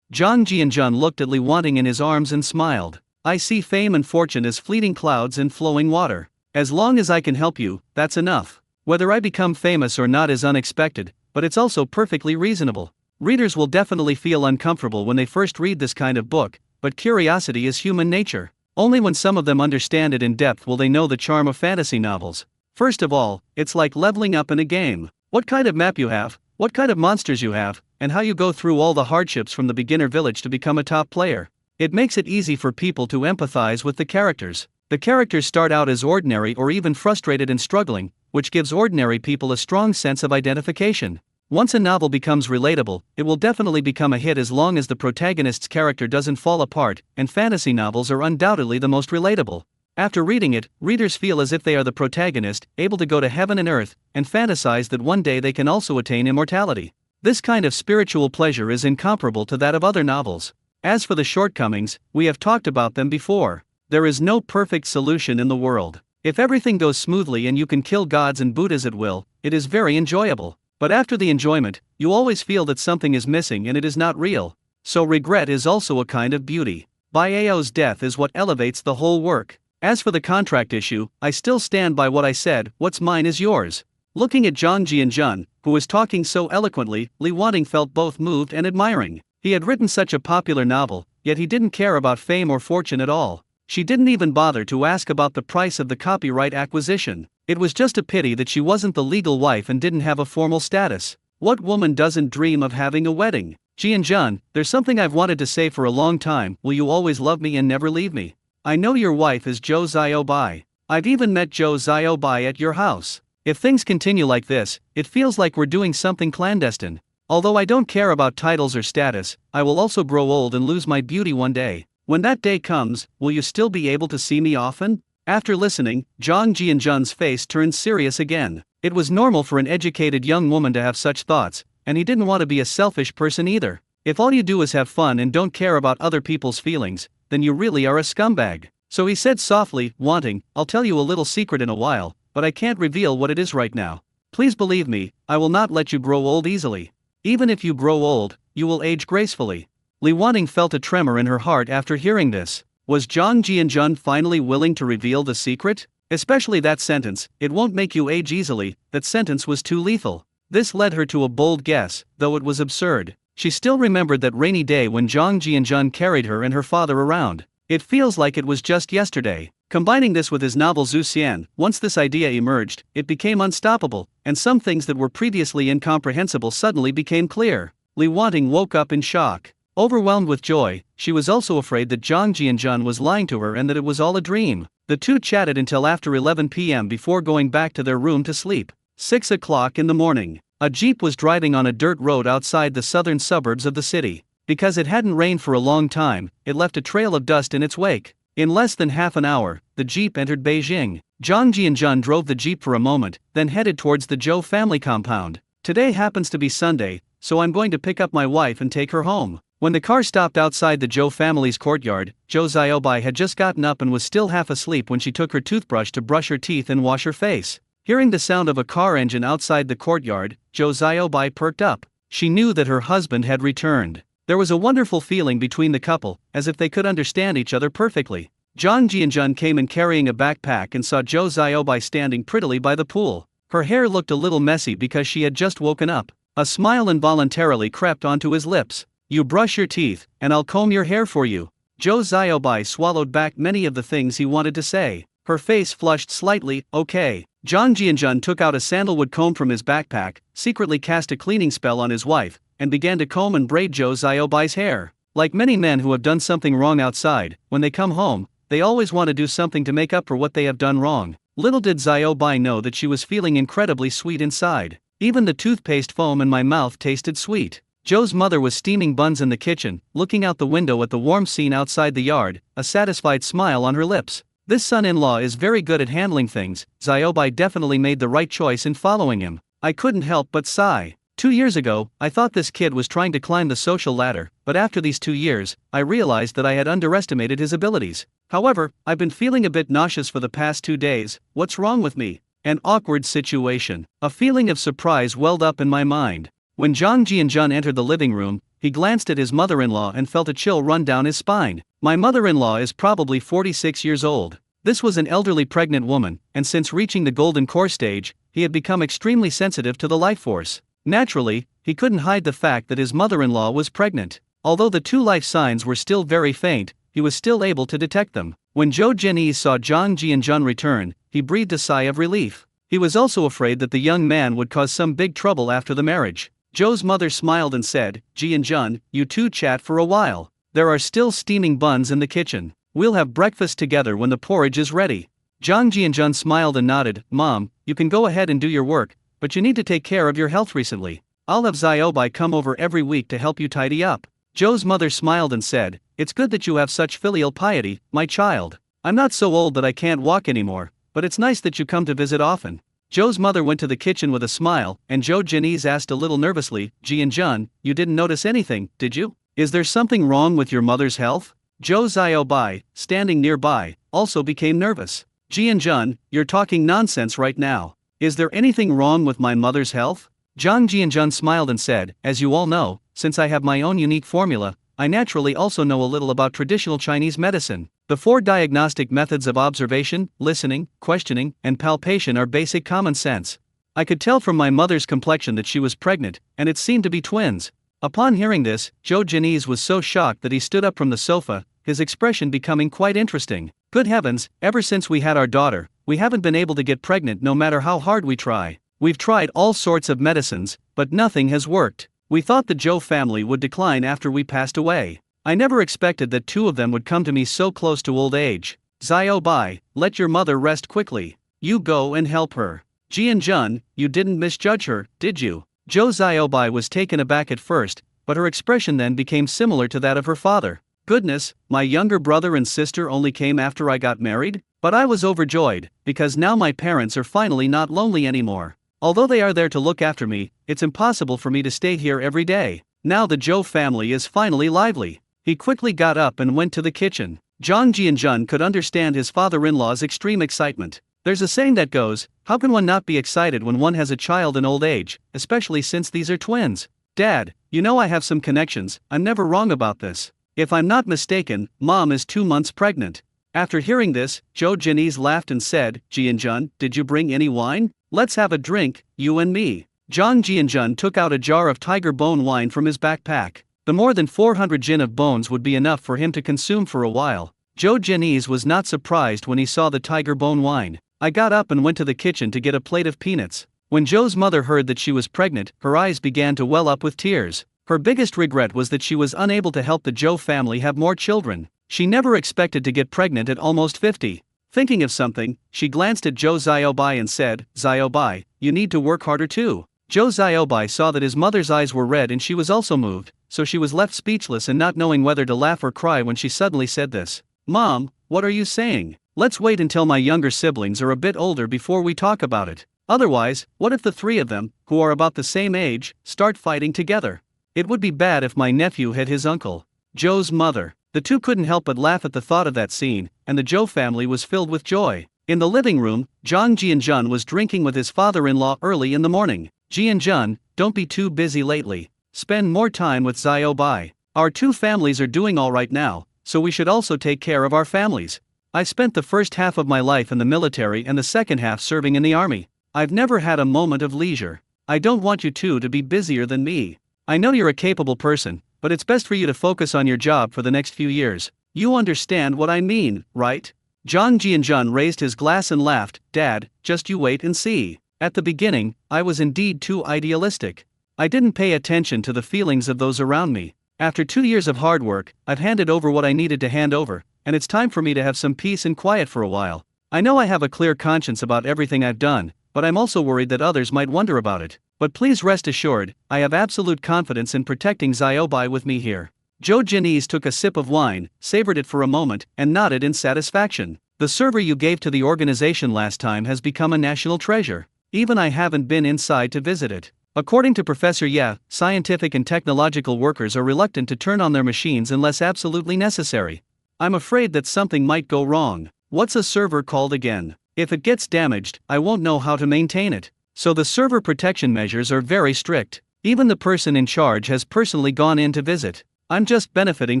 Zhang Jianjun looked at Li Wanting in his arms and smiled. I see fame and fortune as fleeting clouds in flowing water. As long as I can help you, that's enough. Whether I become famous or not is unexpected, but it's also perfectly reasonable. Readers will definitely feel uncomfortable when they first read this kind of book, but curiosity is human nature. Only when some of them understand it in depth will they know the charm of fantasy novels. First of all, it's like leveling up in a game. What kind of map you have, what kind of monsters you have, and how you go through all the hardships from the beginner village to become a top player. It makes it easy for people to empathize with the characters. The characters start out as ordinary or even frustrated and struggling, which gives ordinary people a strong sense of identification. Once a novel becomes relatable, it will definitely become a hit as long as the protagonist's character doesn't fall apart, and fantasy novels are undoubtedly the most relatable. After reading it, readers feel as if they are the protagonist, able to go to heaven and earth, and fantasize that one day they can also attain immortality. This kind of spiritual pleasure is incomparable to that of other novels. As for the shortcomings, we have talked about them before. There is no perfect solution in the world. If everything goes smoothly and you can kill gods and Buddhas at will, it is very enjoyable. But after the enjoyment, you always feel that something is missing and it is not real. So regret is also a kind of beauty. Baiao's death is what elevates the whole work. As for the contract issue, I still stand by what I said, what's mine is yours. Looking at Zhang Jianjun, who was talking so eloquently, Li Wanting felt both moved and admiring. He had written such a popular novel, yet he didn't care about fame or fortune at all. She didn't even bother to ask about the price of the copyright acquisition. It was just a pity that she wasn't the legal wife and didn't have a formal status. What woman doesn't dream of having a wedding? Jianjun, there's something I've wanted to say for a long time. Will you always love me and never leave me? I know your wife is Zhou Xiaobai. I've even met Zhou Xiaobai at your house. If things continue like this, it feels like we're doing something clandestine. Although I don't care about titles or status, I will also grow old and lose my beauty one day. When that day comes, will you still be able to see me often? After listening, Zhang Jianjun's face turned serious again. It was normal for an educated young woman to have such thoughts, and he didn't want to be a selfish person either. If all you do is have fun and don't care about other people's feelings, then you really are a scumbag. So he said softly, Wanting, I'll tell you a little secret in a while, but I can't reveal what it is right now. Please believe me, I will not let you grow old easily. Even if you grow old, you will age gracefully. Li Wanting felt a tremor in her heart after hearing this. Was Zhang Jianjun finally willing to reveal the secret? Especially that sentence, it won't make you age easily, that sentence was too lethal. This led her to a bold guess, though it was absurd. She still remembered that rainy day when Zhang Jianjun carried her and her father around. It feels like it was just yesterday. Combining this with his novel Zhu Xian, once this idea emerged, it became unstoppable, and some things that were previously incomprehensible suddenly became clear. Li Wanting woke up in shock. Overwhelmed with joy, she was also afraid that Zhang Jianjun was lying to her and that it was all a dream. The two chatted until after 11 p.m. before going back to their room to sleep. 6 o'clock in the morning. A jeep was driving on a dirt road outside the southern suburbs of the city. Because it hadn't rained for a long time, it left a trail of dust in its wake. In less than half an hour, the jeep entered Beijing. Zhang Jianjun drove the jeep for a moment, then headed towards the Zhou family compound. Today happens to be Sunday, so I'm going to pick up my wife and take her home. When the car stopped outside the Zhou family's courtyard, Zhou Xiaobai had just gotten up and was still half asleep when she took her toothbrush to brush her teeth and wash her face. Hearing the sound of a car engine outside the courtyard, Zhou Xiaobai perked up. She knew that her husband had returned. There was a wonderful feeling between the couple, as if they could understand each other perfectly. Zhang Jianjun came in carrying a backpack and saw Zhou Xiaobai standing prettily by the pool. Her hair looked a little messy because she had just woken up. A smile involuntarily crept onto his lips. You brush your teeth, and I'll comb your hair for you. Zhou Xiaobai swallowed back many of the things he wanted to say. Her face flushed slightly. Okay. Zhang Jianjun took out a sandalwood comb from his backpack, secretly cast a cleaning spell on his wife, and began to comb and braid Zhou Xiaobai's hair. Like many men who have done something wrong outside, when they come home, they always want to do something to make up for what they have done wrong. Little did Xiaobai know that she was feeling incredibly sweet inside. Even the toothpaste foam in my mouth tasted sweet. Joe's mother was steaming buns in the kitchen, looking out the window at the warm scene outside the yard, a satisfied smile on her lips. This son-in-law is very good at handling things. Xiaobai definitely made the right choice in following him. I couldn't help but sigh. 2 years ago, I thought this kid was trying to climb the social ladder, but after these 2 years, I realized that I had underestimated his abilities. However, I've been feeling a bit nauseous for the past 2 days. What's wrong with me? An awkward situation. A feeling of surprise welled up in my mind. When Zhang Jianjun entered the living room, he glanced at his mother-in-law and felt a chill run down his spine. My mother-in-law is probably 46 years old. This was an elderly pregnant woman, and since reaching the golden core stage, he had become extremely sensitive to the life force. Naturally, he couldn't hide the fact that his mother-in-law was pregnant. Although the 2 life signs were still very faint, he was still able to detect them. When Zhou Jianyi saw Zhang Jianjun return, he breathed a sigh of relief. He was also afraid that the young man would cause some big trouble after the marriage. Zhou's mother smiled and said, "Jianjun, you two chat for a while. There are still steaming buns in the kitchen. We'll have breakfast together when the porridge is ready." Zhang Jianjun smiled and nodded. "Mom, you can go ahead and do your work, but you need to take care of your health recently. I'll have Xiaobai come over every week to help you tidy up." Zhou's mother smiled and said, "It's good that you have such filial piety, my child. I'm not so old that I can't walk anymore, but it's nice that you come to visit often." Zhou's mother went to the kitchen with a smile, and Zhou Jianese asked a little nervously, "Jianjun, you didn't notice anything, did you? Is there something wrong with your mother's health?" Zhou Xiaobai, standing nearby, also became nervous. "Jianjun, you're talking nonsense right now. Is there anything wrong with my mother's health?" Zhang Jianjun smiled and said, "As you all know, since I have my own unique formula, I naturally also know a little about traditional Chinese medicine. The 4 diagnostic methods of observation, listening, questioning, and palpation are basic common sense. I could tell from my mother's complexion that she was pregnant, and it seemed to be twins." Upon hearing this, Zhou Jianese was so shocked that he stood up from the sofa, his expression becoming quite interesting. "Good heavens, ever since we had our daughter, we haven't been able to get pregnant no matter how hard we try. We've tried all sorts of medicines, but nothing has worked. We thought the Zhou family would decline after we passed away. I never expected that 2 of them would come to me so close to old age. Xiaobai, let your mother rest quickly. You go and help her. Jianjun, you didn't misjudge her, did you?" Zhou Xiaobai was taken aback at first, but her expression then became similar to that of her father. "Goodness, my younger brother and sister only came after I got married? But I was overjoyed, because now my parents are finally not lonely anymore. Although they are there to look after me, it's impossible for me to stay here every day. Now the Zhou family is finally lively." He quickly got up and went to the kitchen. Zhang Jianjun could understand his father-in-law's extreme excitement. There's a saying that goes, how can one not be excited when one has a child in old age, especially since these are twins? "Dad, you know I have some connections, I'm never wrong about this. If I'm not mistaken, Mom is 2 months pregnant." After hearing this, Zhou Jianese laughed and said, "Jianjun, did you bring any wine? Let's have a drink, you and me." Zhang Jianjun took out a jar of tiger bone wine from his backpack. The more than 400 jin of bones would be enough for him to consume for a while. Zhou Jianese was not surprised when he saw the tiger bone wine. I got up and went to the kitchen to get a plate of peanuts. When Zhou's mother heard that she was pregnant, her eyes began to well up with tears. Her biggest regret was that she was unable to help the Zhou family have more children. She never expected to get pregnant at almost 50. Thinking of something, she glanced at Zhou Xiaobai and said, "Xiaobai, you need to work harder too." Zhou Xiaobai saw that his mother's eyes were red and she was also moved, so she was left speechless and not knowing whether to laugh or cry when she suddenly said this. "Mom, what are you saying? Let's wait until my younger siblings are a bit older before we talk about it. Otherwise, what if the 3 of them, who are about the same age, start fighting together? It would be bad if my nephew had his uncle." Zhou's mother. The 2 couldn't help but laugh at the thought of that scene, and the Zhou family was filled with joy. In the living room, Zhang Jianjun was drinking with his father-in-law early in the morning. "Jianjun, don't be too busy lately. Spend more time with Xiaobai. Our 2 families are doing all right now, so we should also take care of our families. I spent the first half of my life in the military and the second half serving in the army. I've never had a moment of leisure. I don't want you 2 to be busier than me. I know you're a capable person, but it's best for you to focus on your job for the next few years. You understand what I mean, right?" Zhang Jianjun raised his glass and laughed. "Dad, just you wait and see. At the beginning, I was indeed too idealistic. I didn't pay attention to the feelings of those around me. After 2 years of hard work, I've handed over what I needed to hand over, and it's time for me to have some peace and quiet for a while. I know I have a clear conscience about everything I've done, but I'm also worried that others might wonder about it. But please rest assured, I have absolute confidence in protecting Xiaobai with me here. Zhou Jinese took a sip of wine, savored it for a moment, and nodded in satisfaction. The server you gave to the organization last time has become a national treasure. Even I haven't been inside to visit it. According to Professor Ye, scientific and technological workers are reluctant to turn on their machines unless absolutely necessary. I'm afraid that something might go wrong. What's a server called again? If it gets damaged, I won't know how to maintain it. So the server protection measures are very strict. Even the person in charge has personally gone in to visit. I'm just benefiting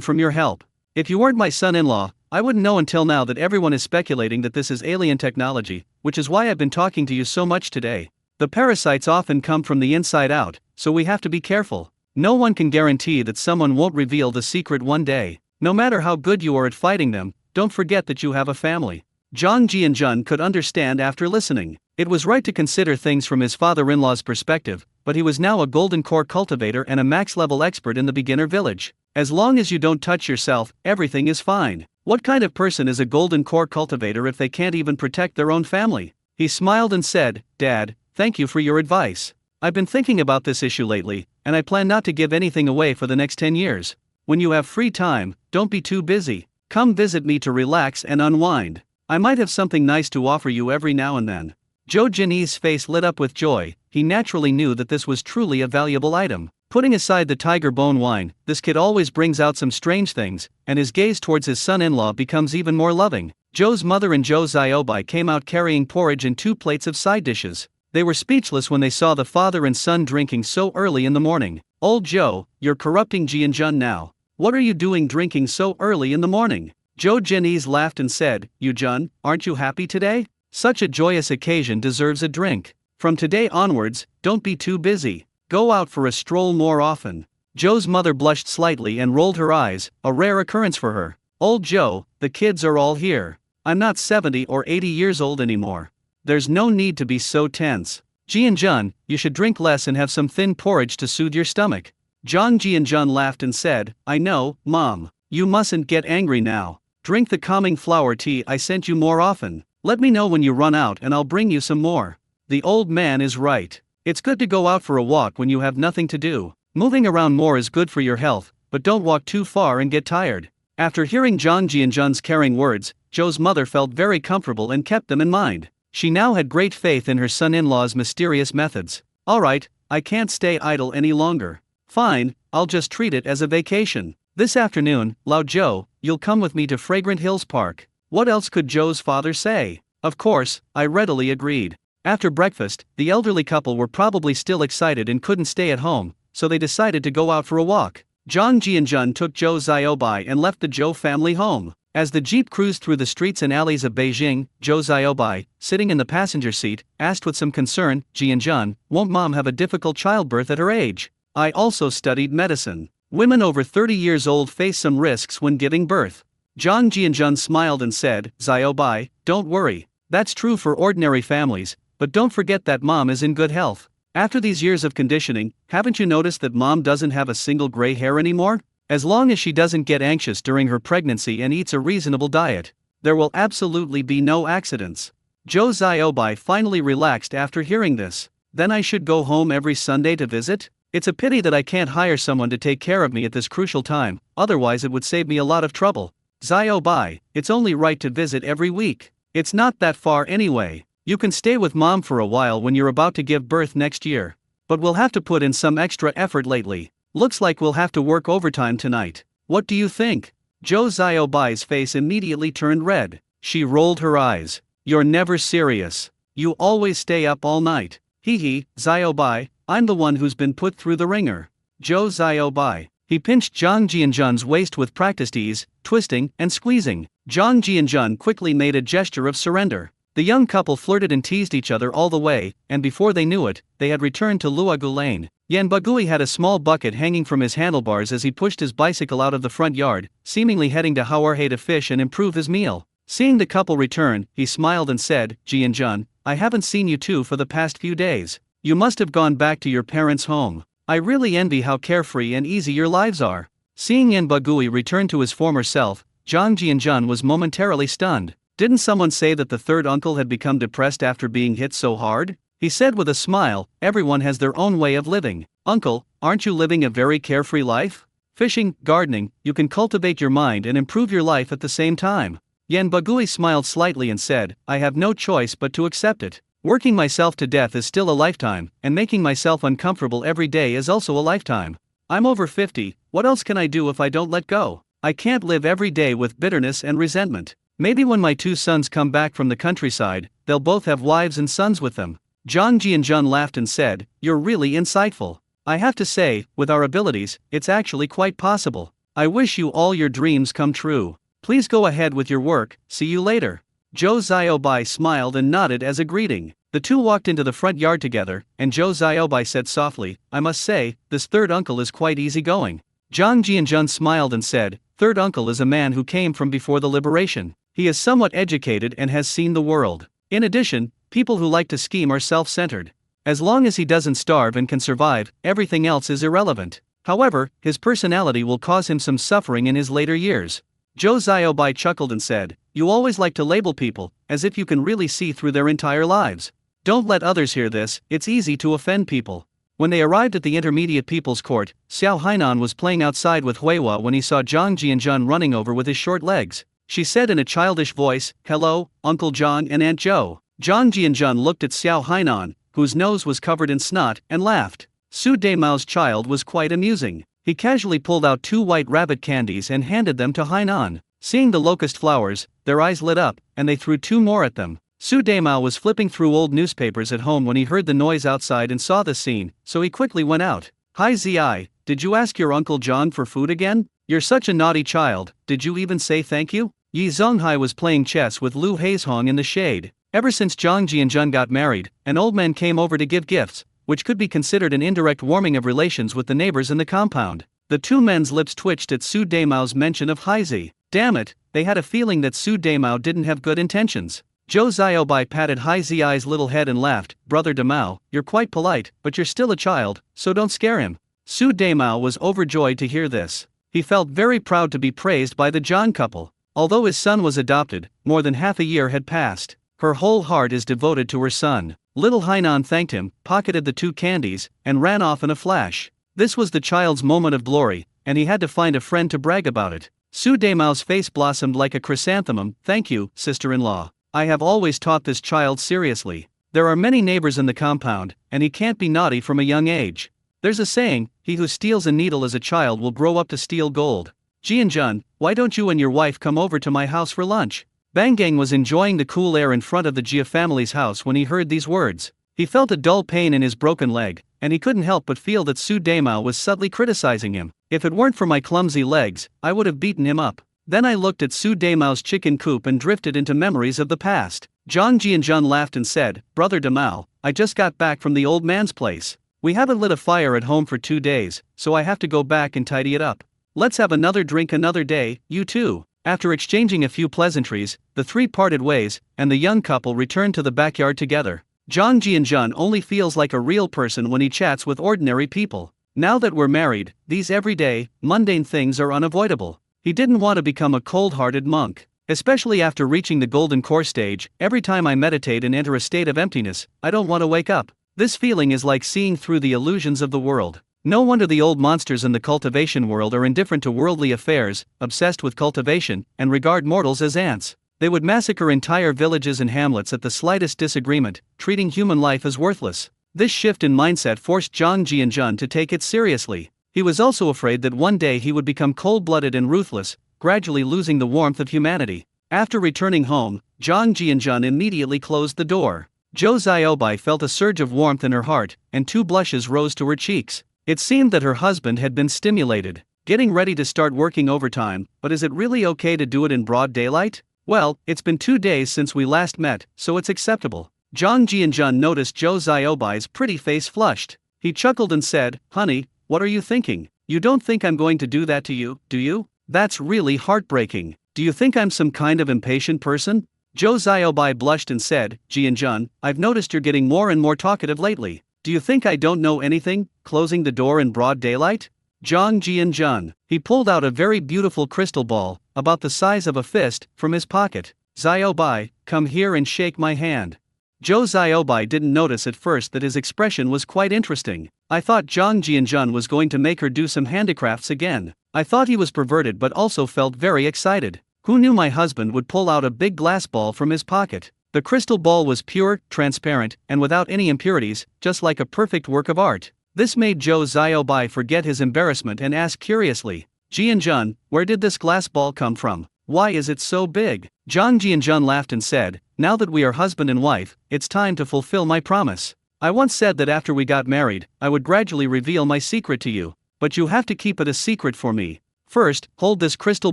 from your help. If you weren't my son-in-law, I wouldn't know until now that everyone is speculating that this is alien technology, which is why I've been talking to you so much today. The parasites often come from the inside out, so we have to be careful. No one can guarantee that someone won't reveal the secret one day. No matter how good you are at fighting them, don't forget that you have a family. Zhang Jianjun could understand after listening. It was right to consider things from his father-in-law's perspective, but he was now a golden core cultivator and a max-level expert in the beginner village. As long as you don't touch yourself, everything is fine. What kind of person is a golden core cultivator if they can't even protect their own family? He smiled and said, Dad, thank you for your advice. I've been thinking about this issue lately, and I plan not to give anything away for the next 10 years. When you have free time, don't be too busy. Come visit me to relax and unwind. I might have something nice to offer you every now and then. Zhou Jinyi's face lit up with joy. He naturally knew that this was truly a valuable item. Putting aside the tiger bone wine, this kid always brings out some strange things, and his gaze towards his son-in-law becomes even more loving. Zhou's mother and Zhou Xiaobai came out carrying porridge and 2 plates of side dishes. They were speechless when they saw the father and son drinking so early in the morning. Old Zhou, you're corrupting Jianjun now. What are you doing drinking so early in the morning? Zhou Jinyi's laughed and said, Yujun, aren't you happy today? Such a joyous occasion deserves a drink. From today onwards, don't be too busy. Go out for a stroll more often. Zhou's mother blushed slightly and rolled her eyes, a rare occurrence for her. Old Zhou, the kids are all here. I'm not 70 or 80 years old anymore. There's no need to be so tense. Jianjun, you should drink less and have some thin porridge to soothe your stomach. Zhang Jianjun laughed and said, I know, Mom. You mustn't get angry now. Drink the calming flower tea I sent you more often. Let me know when you run out and I'll bring you some more. The old man is right. It's good to go out for a walk when you have nothing to do. Moving around more is good for your health, but don't walk too far and get tired. After hearing Zhang Jianjun's caring words, Zhou's mother felt very comfortable and kept them in mind. She now had great faith in her son-in-law's mysterious methods. Alright, I can't stay idle any longer. Fine, I'll just treat it as a vacation. This afternoon, Lao Zhou, you'll come with me to Fragrant Hills Park. What else could Zhou's father say? Of course, I readily agreed. After breakfast, the elderly couple were probably still excited and couldn't stay at home, so they decided to go out for a walk. Zhang Jianjun took Zhou Xiaobai and left the Zhou family home. As the jeep cruised through the streets and alleys of Beijing, Zhou Xiaobai, sitting in the passenger seat, asked with some concern, Jianjun, won't Mom have a difficult childbirth at her age? I also studied medicine. Women over 30 years old face some risks when giving birth. Zhang Jianjun smiled and said, Xiaobai, don't worry. That's true for ordinary families, but don't forget that Mom is in good health. After these years of conditioning, haven't you noticed that Mom doesn't have a single gray hair anymore? As long as she doesn't get anxious during her pregnancy and eats a reasonable diet, there will absolutely be no accidents. Zhou Xiaobai finally relaxed after hearing this. Then I should go home every Sunday to visit? It's a pity that I can't hire someone to take care of me at this crucial time, otherwise it would save me a lot of trouble. Xiaobai, it's only right to visit every week. It's not that far anyway. You can stay with Mom for a while when you're about to give birth next year. But we'll have to put in some extra effort lately. Looks like we'll have to work overtime tonight. What do you think? Zhou Xiaobai's face immediately turned red. She rolled her eyes. You're never serious. You always stay up all night. Hee, Xiaobai, I'm the one who's been put through the ringer. Zhou Xiaobai. He pinched Zhang Jianjun's waist with practiced ease, twisting and squeezing. Zhang Jianjun quickly made a gesture of surrender. The young couple flirted and teased each other all the way, and before they knew it, they had returned to Luogu Lane. Yan Bagui had a small bucket hanging from his handlebars as he pushed his bicycle out of the front yard, seemingly heading to Haoerhe to fish and improve his meal. Seeing the couple return, he smiled and said, Jianjun, I haven't seen you two for the past few days. You must have gone back to your parents' home. I really envy how carefree and easy your lives are. Seeing Yan Bagui return to his former self, Zhang Jianjun was momentarily stunned. Didn't someone say that the third uncle had become depressed after being hit so hard? he said with a smile, everyone has their own way of living. Uncle, aren't you living a very carefree life? Fishing, gardening, you can cultivate your mind and improve your life at the same time. Yen Bagui smiled slightly and said, I have no choice but to accept it. Working myself to death is still a lifetime, and making myself uncomfortable every day is also a lifetime. I'm over 50, what else can I do if I don't let go? I can't live every day with bitterness and resentment. Maybe when my 2 sons come back from the countryside, they'll both have wives and sons with them. Zhang Jianjun laughed and said, you're really insightful. I have to say, with our abilities, it's actually quite possible. I wish you all your dreams come true. Please go ahead with your work, see you later. Zhou Xiaobai smiled and nodded as a greeting. The two walked into the front yard together, and Zhou Xiaobai said softly, I must say, this third uncle is quite easygoing. Zhang Jianjun smiled and said, third uncle is a man who came from before the liberation. He is somewhat educated and has seen the world. In addition, people who like to scheme are self-centered. As long as he doesn't starve and can survive, everything else is irrelevant. However, his personality will cause him some suffering in his later years. Zhou Xiaobai chuckled and said, you always like to label people, as if you can really see through their entire lives. Don't let others hear this, it's easy to offend people. When they arrived at the intermediate people's court, Xiao Hainan was playing outside with Huihua when he saw Zhang Jianjun running over with his short legs. She said in a childish voice, hello, Uncle John and Aunt Zhou. Zhang Jianjun looked at Xiao Hainan, whose nose was covered in snot, and laughed. Su Daimao's child was quite amusing. He casually pulled out 2 white rabbit candies and handed them to Hainan. Seeing the locust flowers, their eyes lit up, and they threw 2 more at them. Su Daimao was flipping through old newspapers at home when he heard the noise outside and saw the scene, so he quickly went out. Hi Zi, did you ask your Uncle John for food again? You're such a naughty child, did you even say thank you? Yi Zhonghai was playing chess with Lu Haizhong in the shade. Ever since Zhang Jianjun got married, an old man came over to give gifts, which could be considered an indirect warming of relations with the neighbors in the compound. The 2 men's lips twitched at Su Daimao's mention of Haizi. Damn it, they had a feeling that Su Daimao didn't have good intentions. Zhou Xiaobai patted Haizi's little head and laughed, Brother Damao, you're quite polite, but you're still a child, so don't scare him. Su Daimao was overjoyed to hear this. He felt very proud to be praised by the Zhang couple. Although his son was adopted, more than half a year had passed. Her whole heart is devoted to her son. Little Hainan thanked him, pocketed the 2 candies, and ran off in a flash. This was the child's moment of glory, and he had to find a friend to brag about it. Su Daimao's face blossomed like a chrysanthemum. Thank you, sister-in-law. I have always taught this child seriously. There are many neighbors in the compound, and he can't be naughty from a young age. There's a saying, he who steals a needle as a child will grow up to steal gold. Jianjun, why don't you and your wife come over to my house for lunch? Bangang was enjoying the cool air in front of the Jia family's house when he heard these words. He felt a dull pain in his broken leg, and he couldn't help but feel that Su Daimao was subtly criticizing him. If it weren't for my clumsy legs, I would have beaten him up. Then I looked at Su Daimao's chicken coop and drifted into memories of the past. Zhang Jianjun laughed and said, Brother Damao, I just got back from the old man's place. We haven't lit a fire at home for 2 days, so I have to go back and tidy it up. Let's have another drink another day, you too. After exchanging a few pleasantries, the 3 parted ways, and the young couple returned to the backyard together. Zhang Jianjun only feels like a real person when he chats with ordinary people. Now that we're married, these everyday, mundane things are unavoidable. He didn't want to become a cold-hearted monk. Especially after reaching the golden core stage, every time I meditate and enter a state of emptiness, I don't want to wake up. This feeling is like seeing through the illusions of the world. No wonder the old monsters in the cultivation world are indifferent to worldly affairs, obsessed with cultivation, and regard mortals as ants. They would massacre entire villages and hamlets at the slightest disagreement, treating human life as worthless. This shift in mindset forced Zhang Jianjun to take it seriously. He was also afraid that one day he would become cold-blooded and ruthless, gradually losing the warmth of humanity. After returning home, Zhang Jianjun immediately closed the door. Zhou Xiaobai felt a surge of warmth in her heart, and 2 blushes rose to her cheeks. It seemed that her husband had been stimulated, getting ready to start working overtime, but is it really okay to do it in broad daylight? Well, it's been 2 days since we last met, so it's acceptable. Zhang Jianjun noticed Zhou Xiaobai's pretty face flushed. He chuckled and said, Honey, what are you thinking? You don't think I'm going to do that to you, do you? That's really heartbreaking. Do you think I'm some kind of impatient person? Zhou Xiaobai blushed and said, Jianjun, I've noticed you're getting more and more talkative lately. Do you think I don't know anything, closing the door in broad daylight? Zhang Jianjun. He pulled out a very beautiful crystal ball, about the size of a fist, from his pocket. Xiaobai, come here and shake my hand. Zhou Xiaobai didn't notice at first that his expression was quite interesting. I thought Zhang Jianjun was going to make her do some handicrafts again. I thought he was perverted but also felt very excited. Who knew my husband would pull out a big glass ball from his pocket? The crystal ball was pure, transparent, and without any impurities, just like a perfect work of art. This made Zhou Xiaobai forget his embarrassment and ask curiously, Jianjun, where did this glass ball come from? Why is it so big? Zhang Jianjun laughed and said, now that we are husband and wife, it's time to fulfill my promise. I once said that after we got married, I would gradually reveal my secret to you, but you have to keep it a secret for me. First, hold this crystal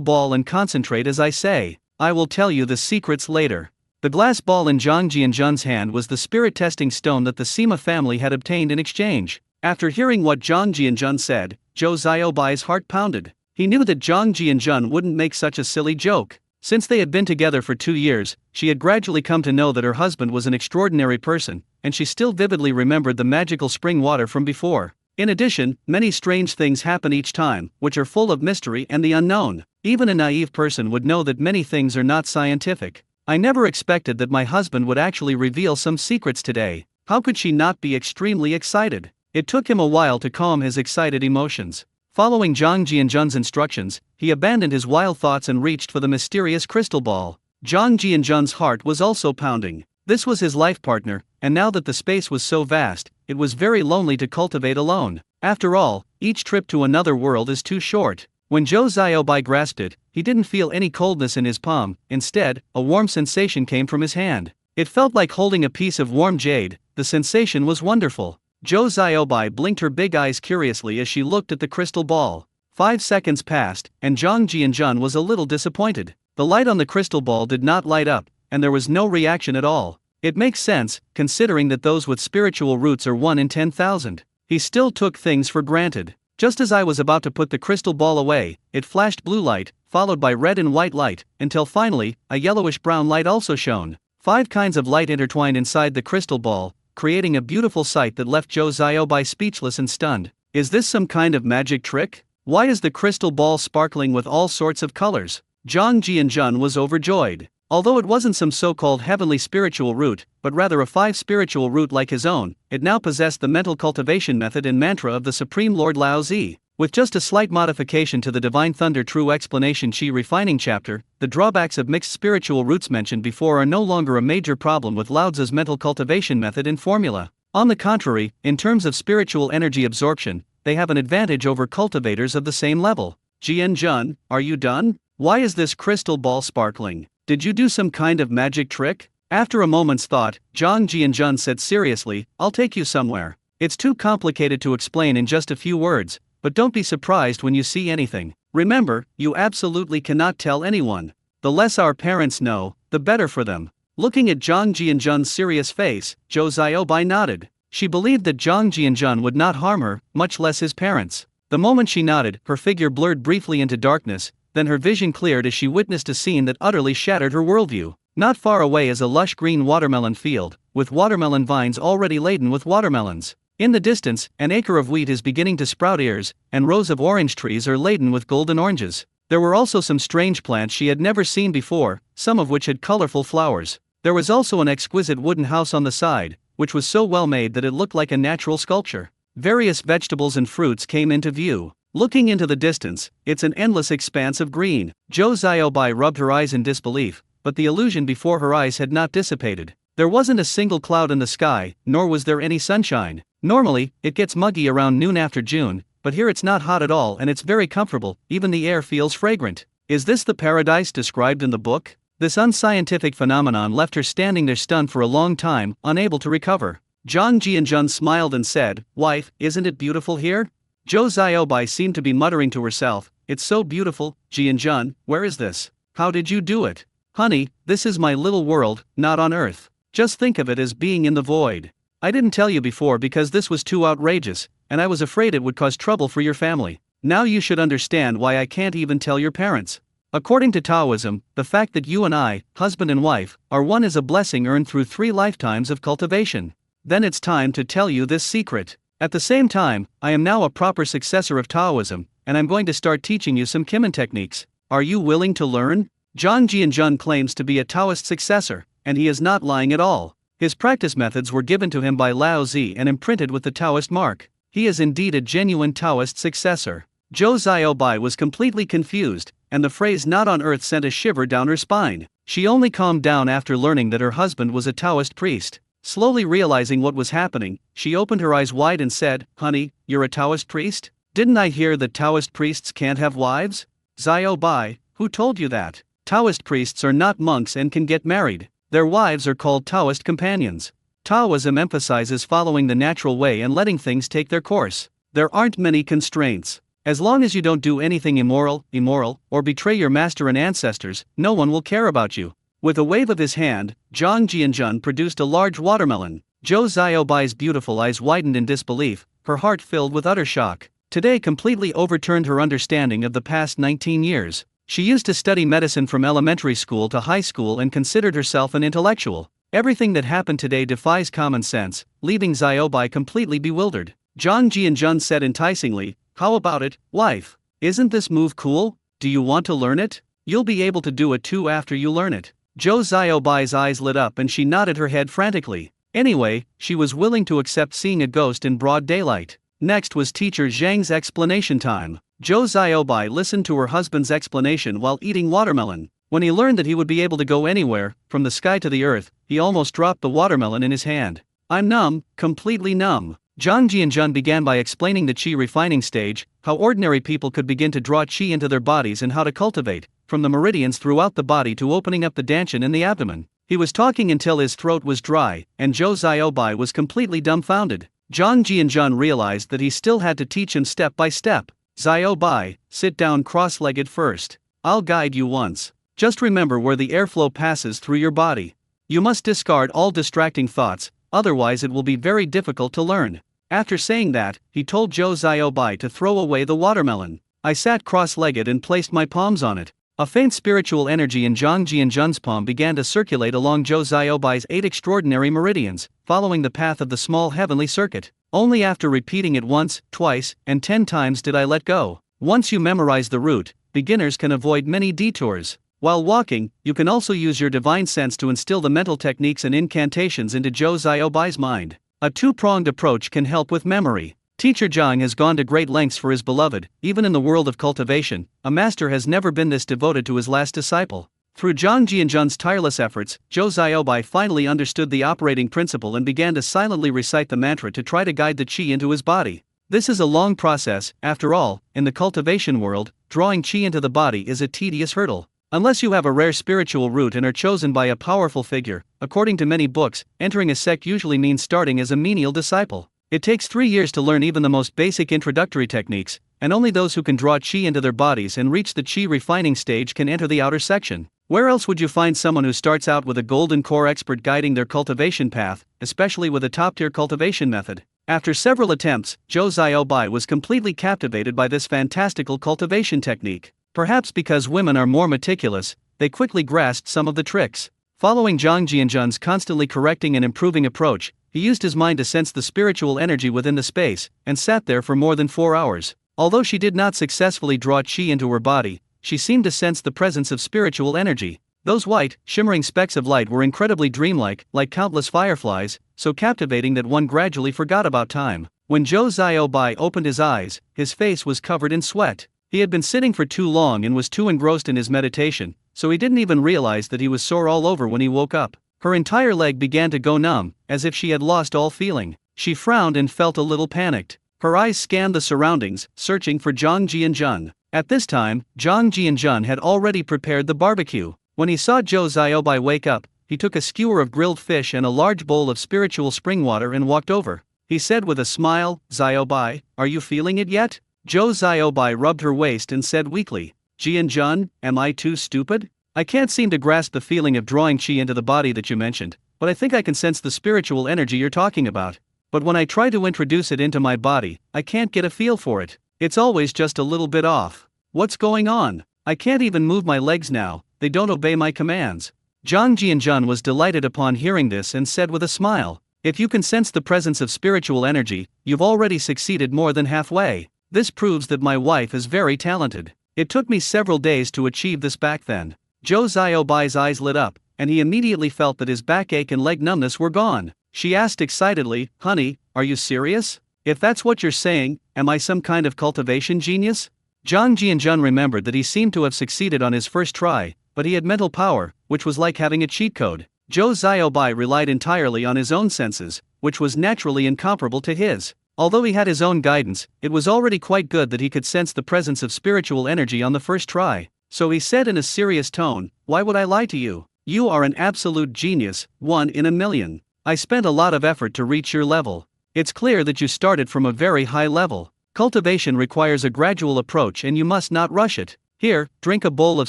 ball and concentrate as I say. I will tell you the secrets later. The glass ball in Zhang Jianjun's hand was the spirit testing stone that the Sima family had obtained in exchange. After hearing what Zhang Jianjun said, Zhou Xiaobai's heart pounded. He knew that Zhang Jianjun wouldn't make such a silly joke. Since they had been together for 2 years, she had gradually come to know that her husband was an extraordinary person, and she still vividly remembered the magical spring water from before. In addition, many strange things happen each time, which are full of mystery and the unknown. Even a naive person would know that many things are not scientific. I never expected that my husband would actually reveal some secrets today. How could she not be extremely excited? It took him a while to calm his excited emotions. Following Zhang Jianjun's instructions, he abandoned his wild thoughts and reached for the mysterious crystal ball. Zhang Jianjun's heart was also pounding. This was his life partner, and now that the space was so vast, it was very lonely to cultivate alone. After all, each trip to another world is too short. When Zhou Xiaobai grasped it, he didn't feel any coldness in his palm. Instead, a warm sensation came from his hand. It felt like holding a piece of warm jade. The sensation was wonderful. Zhou Xiaobai blinked her big eyes curiously as she looked at the crystal ball. 5 seconds passed, and Zhang Jianjun was a little disappointed. The light on the crystal ball did not light up, and there was no reaction at all. It makes sense, considering that those with spiritual roots are 1 in 10,000. He still took things for granted. Just as I was about to put the crystal ball away, it flashed blue light, followed by red and white light, until finally, a yellowish-brown light also shone. 5 kinds of light intertwined inside the crystal ball, creating a beautiful sight that left Zhou Xiaobai speechless and stunned. Is this some kind of magic trick? Why is the crystal ball sparkling with all sorts of colors? Zhang Jianjun was overjoyed. Although it wasn't some so-called heavenly spiritual root, but rather a 5 spiritual root like his own, it now possessed the mental cultivation method and mantra of the Supreme Lord Lao Zi. With just a slight modification to the Divine Thunder True Explanation Chi Refining chapter, the drawbacks of mixed spiritual roots mentioned before are no longer a major problem with Lao Tzu's mental cultivation method and formula. On the contrary, in terms of spiritual energy absorption, they have an advantage over cultivators of the same level. Jianjun, are you done? Why is this crystal ball sparkling? Did you do some kind of magic trick? After a moment's thought, Zhang Jianjun said seriously, I'll take you somewhere. It's too complicated to explain in just a few words, but don't be surprised when you see anything. Remember, you absolutely cannot tell anyone. The less our parents know, the better for them. Looking at Zhang Jianjun's serious face, Zhou Xiaobai nodded. She believed that Zhang Jianjun would not harm her, much less his parents. The moment she nodded, her figure blurred briefly into darkness, then her vision cleared as she witnessed a scene that utterly shattered her worldview. Not far away is a lush green watermelon field, with watermelon vines already laden with watermelons. In the distance, an acre of wheat is beginning to sprout ears, and rows of orange trees are laden with golden oranges. There were also some strange plants she had never seen before, some of which had colorful flowers. There was also an exquisite wooden house on the side, which was so well made that it looked like a natural sculpture. Various vegetables and fruits came into view. Looking into the distance, it's an endless expanse of green. Zhou Xiaobai rubbed her eyes in disbelief, but the illusion before her eyes had not dissipated. There wasn't a single cloud in the sky, nor was there any sunshine. Normally, it gets muggy around noon after June, but here it's not hot at all and it's very comfortable, even the air feels fragrant. Is this the paradise described in the book? This unscientific phenomenon left her standing there stunned for a long time, unable to recover. Zhang Jianjun smiled and said, Wife, isn't it beautiful here? Zhou Xiaobai seemed to be muttering to herself, It's so beautiful, Jianjun, where is this? How did you do it? Honey, this is my little world, not on Earth. Just think of it as being in the void. I didn't tell you before because this was too outrageous, and I was afraid it would cause trouble for your family. Now you should understand why I can't even tell your parents. According to Taoism, the fact that you and I, husband and wife, are one is a blessing earned through 3 lifetimes of cultivation. Then it's time to tell you this secret. At the same time, I am now a proper successor of Taoism, and I'm going to start teaching you some Kimen techniques. Are you willing to learn? Zhang Jianjun claims to be a Taoist successor, and he is not lying at all. His practice methods were given to him by Lao Tzu and imprinted with the Taoist mark. He is indeed a genuine Taoist successor. Zhou Xiaobai was completely confused, and the phrase "not on earth" sent a shiver down her spine. She only calmed down after learning that her husband was a Taoist priest. Slowly realizing what was happening, she opened her eyes wide and said, "Honey, you're a Taoist priest? Didn't I hear that Taoist priests can't have wives?" "Xiaobai, who told you that? Taoist priests are not monks and can get married. Their wives are called Taoist companions. Taoism emphasizes following the natural way and letting things take their course. There aren't many constraints. As long as you don't do anything immoral, or betray your master and ancestors, no one will care about you." With a wave of his hand, Zhang Jianjun produced a large watermelon. Zhou Xiaobai's beautiful eyes widened in disbelief, her heart filled with utter shock. Today completely overturned her understanding of the past 19 years. She used to study medicine from elementary school to high school and considered herself an intellectual. Everything that happened today defies common sense, leaving Xiaobai completely bewildered. Zhang Jianjun said enticingly, "How about it, wife? Isn't this move cool? Do you want to learn it? You'll be able to do it too after you learn it." Zhou Xiaobai's eyes lit up and she nodded her head frantically. Anyway, she was willing to accept seeing a ghost in broad daylight. Next was teacher Zhang's explanation time. Zhou Xiaobai listened to her husband's explanation while eating watermelon. When he learned that he would be able to go anywhere, from the sky to the earth, he almost dropped the watermelon in his hand. "I'm numb, completely numb." Zhang Jianjun began by explaining the qi refining stage, how ordinary people could begin to draw qi into their bodies and how to cultivate, from the meridians throughout the body to opening up the dantian in the abdomen. He was talking until his throat was dry, and Zhou Xiaobai was completely dumbfounded. Zhang Jianjun realized that he still had to teach him step by step. "Xiaobai, sit down cross-legged first. I'll guide you once. Just remember where the airflow passes through your body. You must discard all distracting thoughts, otherwise it will be very difficult to learn." After saying that, he told Zhou Xiaobai to throw away the watermelon. I sat cross-legged and placed my palms on it. A faint spiritual energy in Zhang Jianjun's palm began to circulate along Zhou Xiaobai's 8 extraordinary meridians, following the path of the small heavenly circuit. Only after repeating it once, twice, and 10 times did I let go. Once you memorize the route, beginners can avoid many detours. While walking, you can also use your divine sense to instill the mental techniques and incantations into Zhou Xiaobai's mind. A two-pronged approach can help with memory. Teacher Zhang has gone to great lengths for his beloved. Even in the world of cultivation, a master has never been this devoted to his last disciple. Through Zhang Jianjun's tireless efforts, Zhou Xiaobai finally understood the operating principle and began to silently recite the mantra to try to guide the qi into his body. This is a long process. After all, in the cultivation world, drawing qi into the body is a tedious hurdle. Unless you have a rare spiritual root and are chosen by a powerful figure, according to many books, entering a sect usually means starting as a menial disciple. It takes 3 years to learn even the most basic introductory techniques, and only those who can draw qi into their bodies and reach the qi refining stage can enter the outer section. Where else would you find someone who starts out with a golden core expert guiding their cultivation path, especially with a top-tier cultivation method? After several attempts, Zhou Xiaobai was completely captivated by this fantastical cultivation technique. Perhaps because women are more meticulous, they quickly grasped some of the tricks. Following Zhang Jianjun's constantly correcting and improving approach, he used his mind to sense the spiritual energy within the space, and sat there for more than 4 hours. Although she did not successfully draw qi into her body, she seemed to sense the presence of spiritual energy. Those white, shimmering specks of light were incredibly dreamlike, like countless fireflies, so captivating that one gradually forgot about time. When Zhou Xiaobai opened his eyes, his face was covered in sweat. He had been sitting for too long and was too engrossed in his meditation, so he didn't even realize that he was sore all over when he woke up. Her entire leg began to go numb, as if she had lost all feeling. She frowned and felt a little panicked. Her eyes scanned the surroundings, searching for Zhang Jianjun. At this time, Zhang Jianjun had already prepared the barbecue. When he saw Zhou Xiaobai wake up, he took a skewer of grilled fish and a large bowl of spiritual spring water and walked over. He said with a smile, "Xiaobai, are you feeling it yet?" Zhou Xiaobai rubbed her waist and said weakly, "Jianjun, am I too stupid? I can't seem to grasp the feeling of drawing qi into the body that you mentioned, but I think I can sense the spiritual energy you're talking about. But when I try to introduce it into my body, I can't get a feel for it. It's always just a little bit off. What's going on? I can't even move my legs now, they don't obey my commands." Zhang Jianjun was delighted upon hearing this and said with a smile, "If you can sense the presence of spiritual energy, you've already succeeded more than halfway. This proves that my wife is very talented. It took me several days to achieve this back then." Zhou Xiaobai's eyes lit up, and he immediately felt that his backache and leg numbness were gone. She asked excitedly, "Honey, are you serious? If that's what you're saying, am I some kind of cultivation genius?" Jang Jianjun remembered that he seemed to have succeeded on his first try, but he had mental power, which was like having a cheat code. Zhou Xiaobai relied entirely on his own senses, which was naturally incomparable to his. Although he had his own guidance, it was already quite good that he could sense the presence of spiritual energy on the first try. So he said in a serious tone, "Why would I lie to you? You are an absolute genius, 1 in a million. I spent a lot of effort to reach your level. It's clear that you started from a very high level. Cultivation requires a gradual approach and you must not rush it. Here, drink a bowl of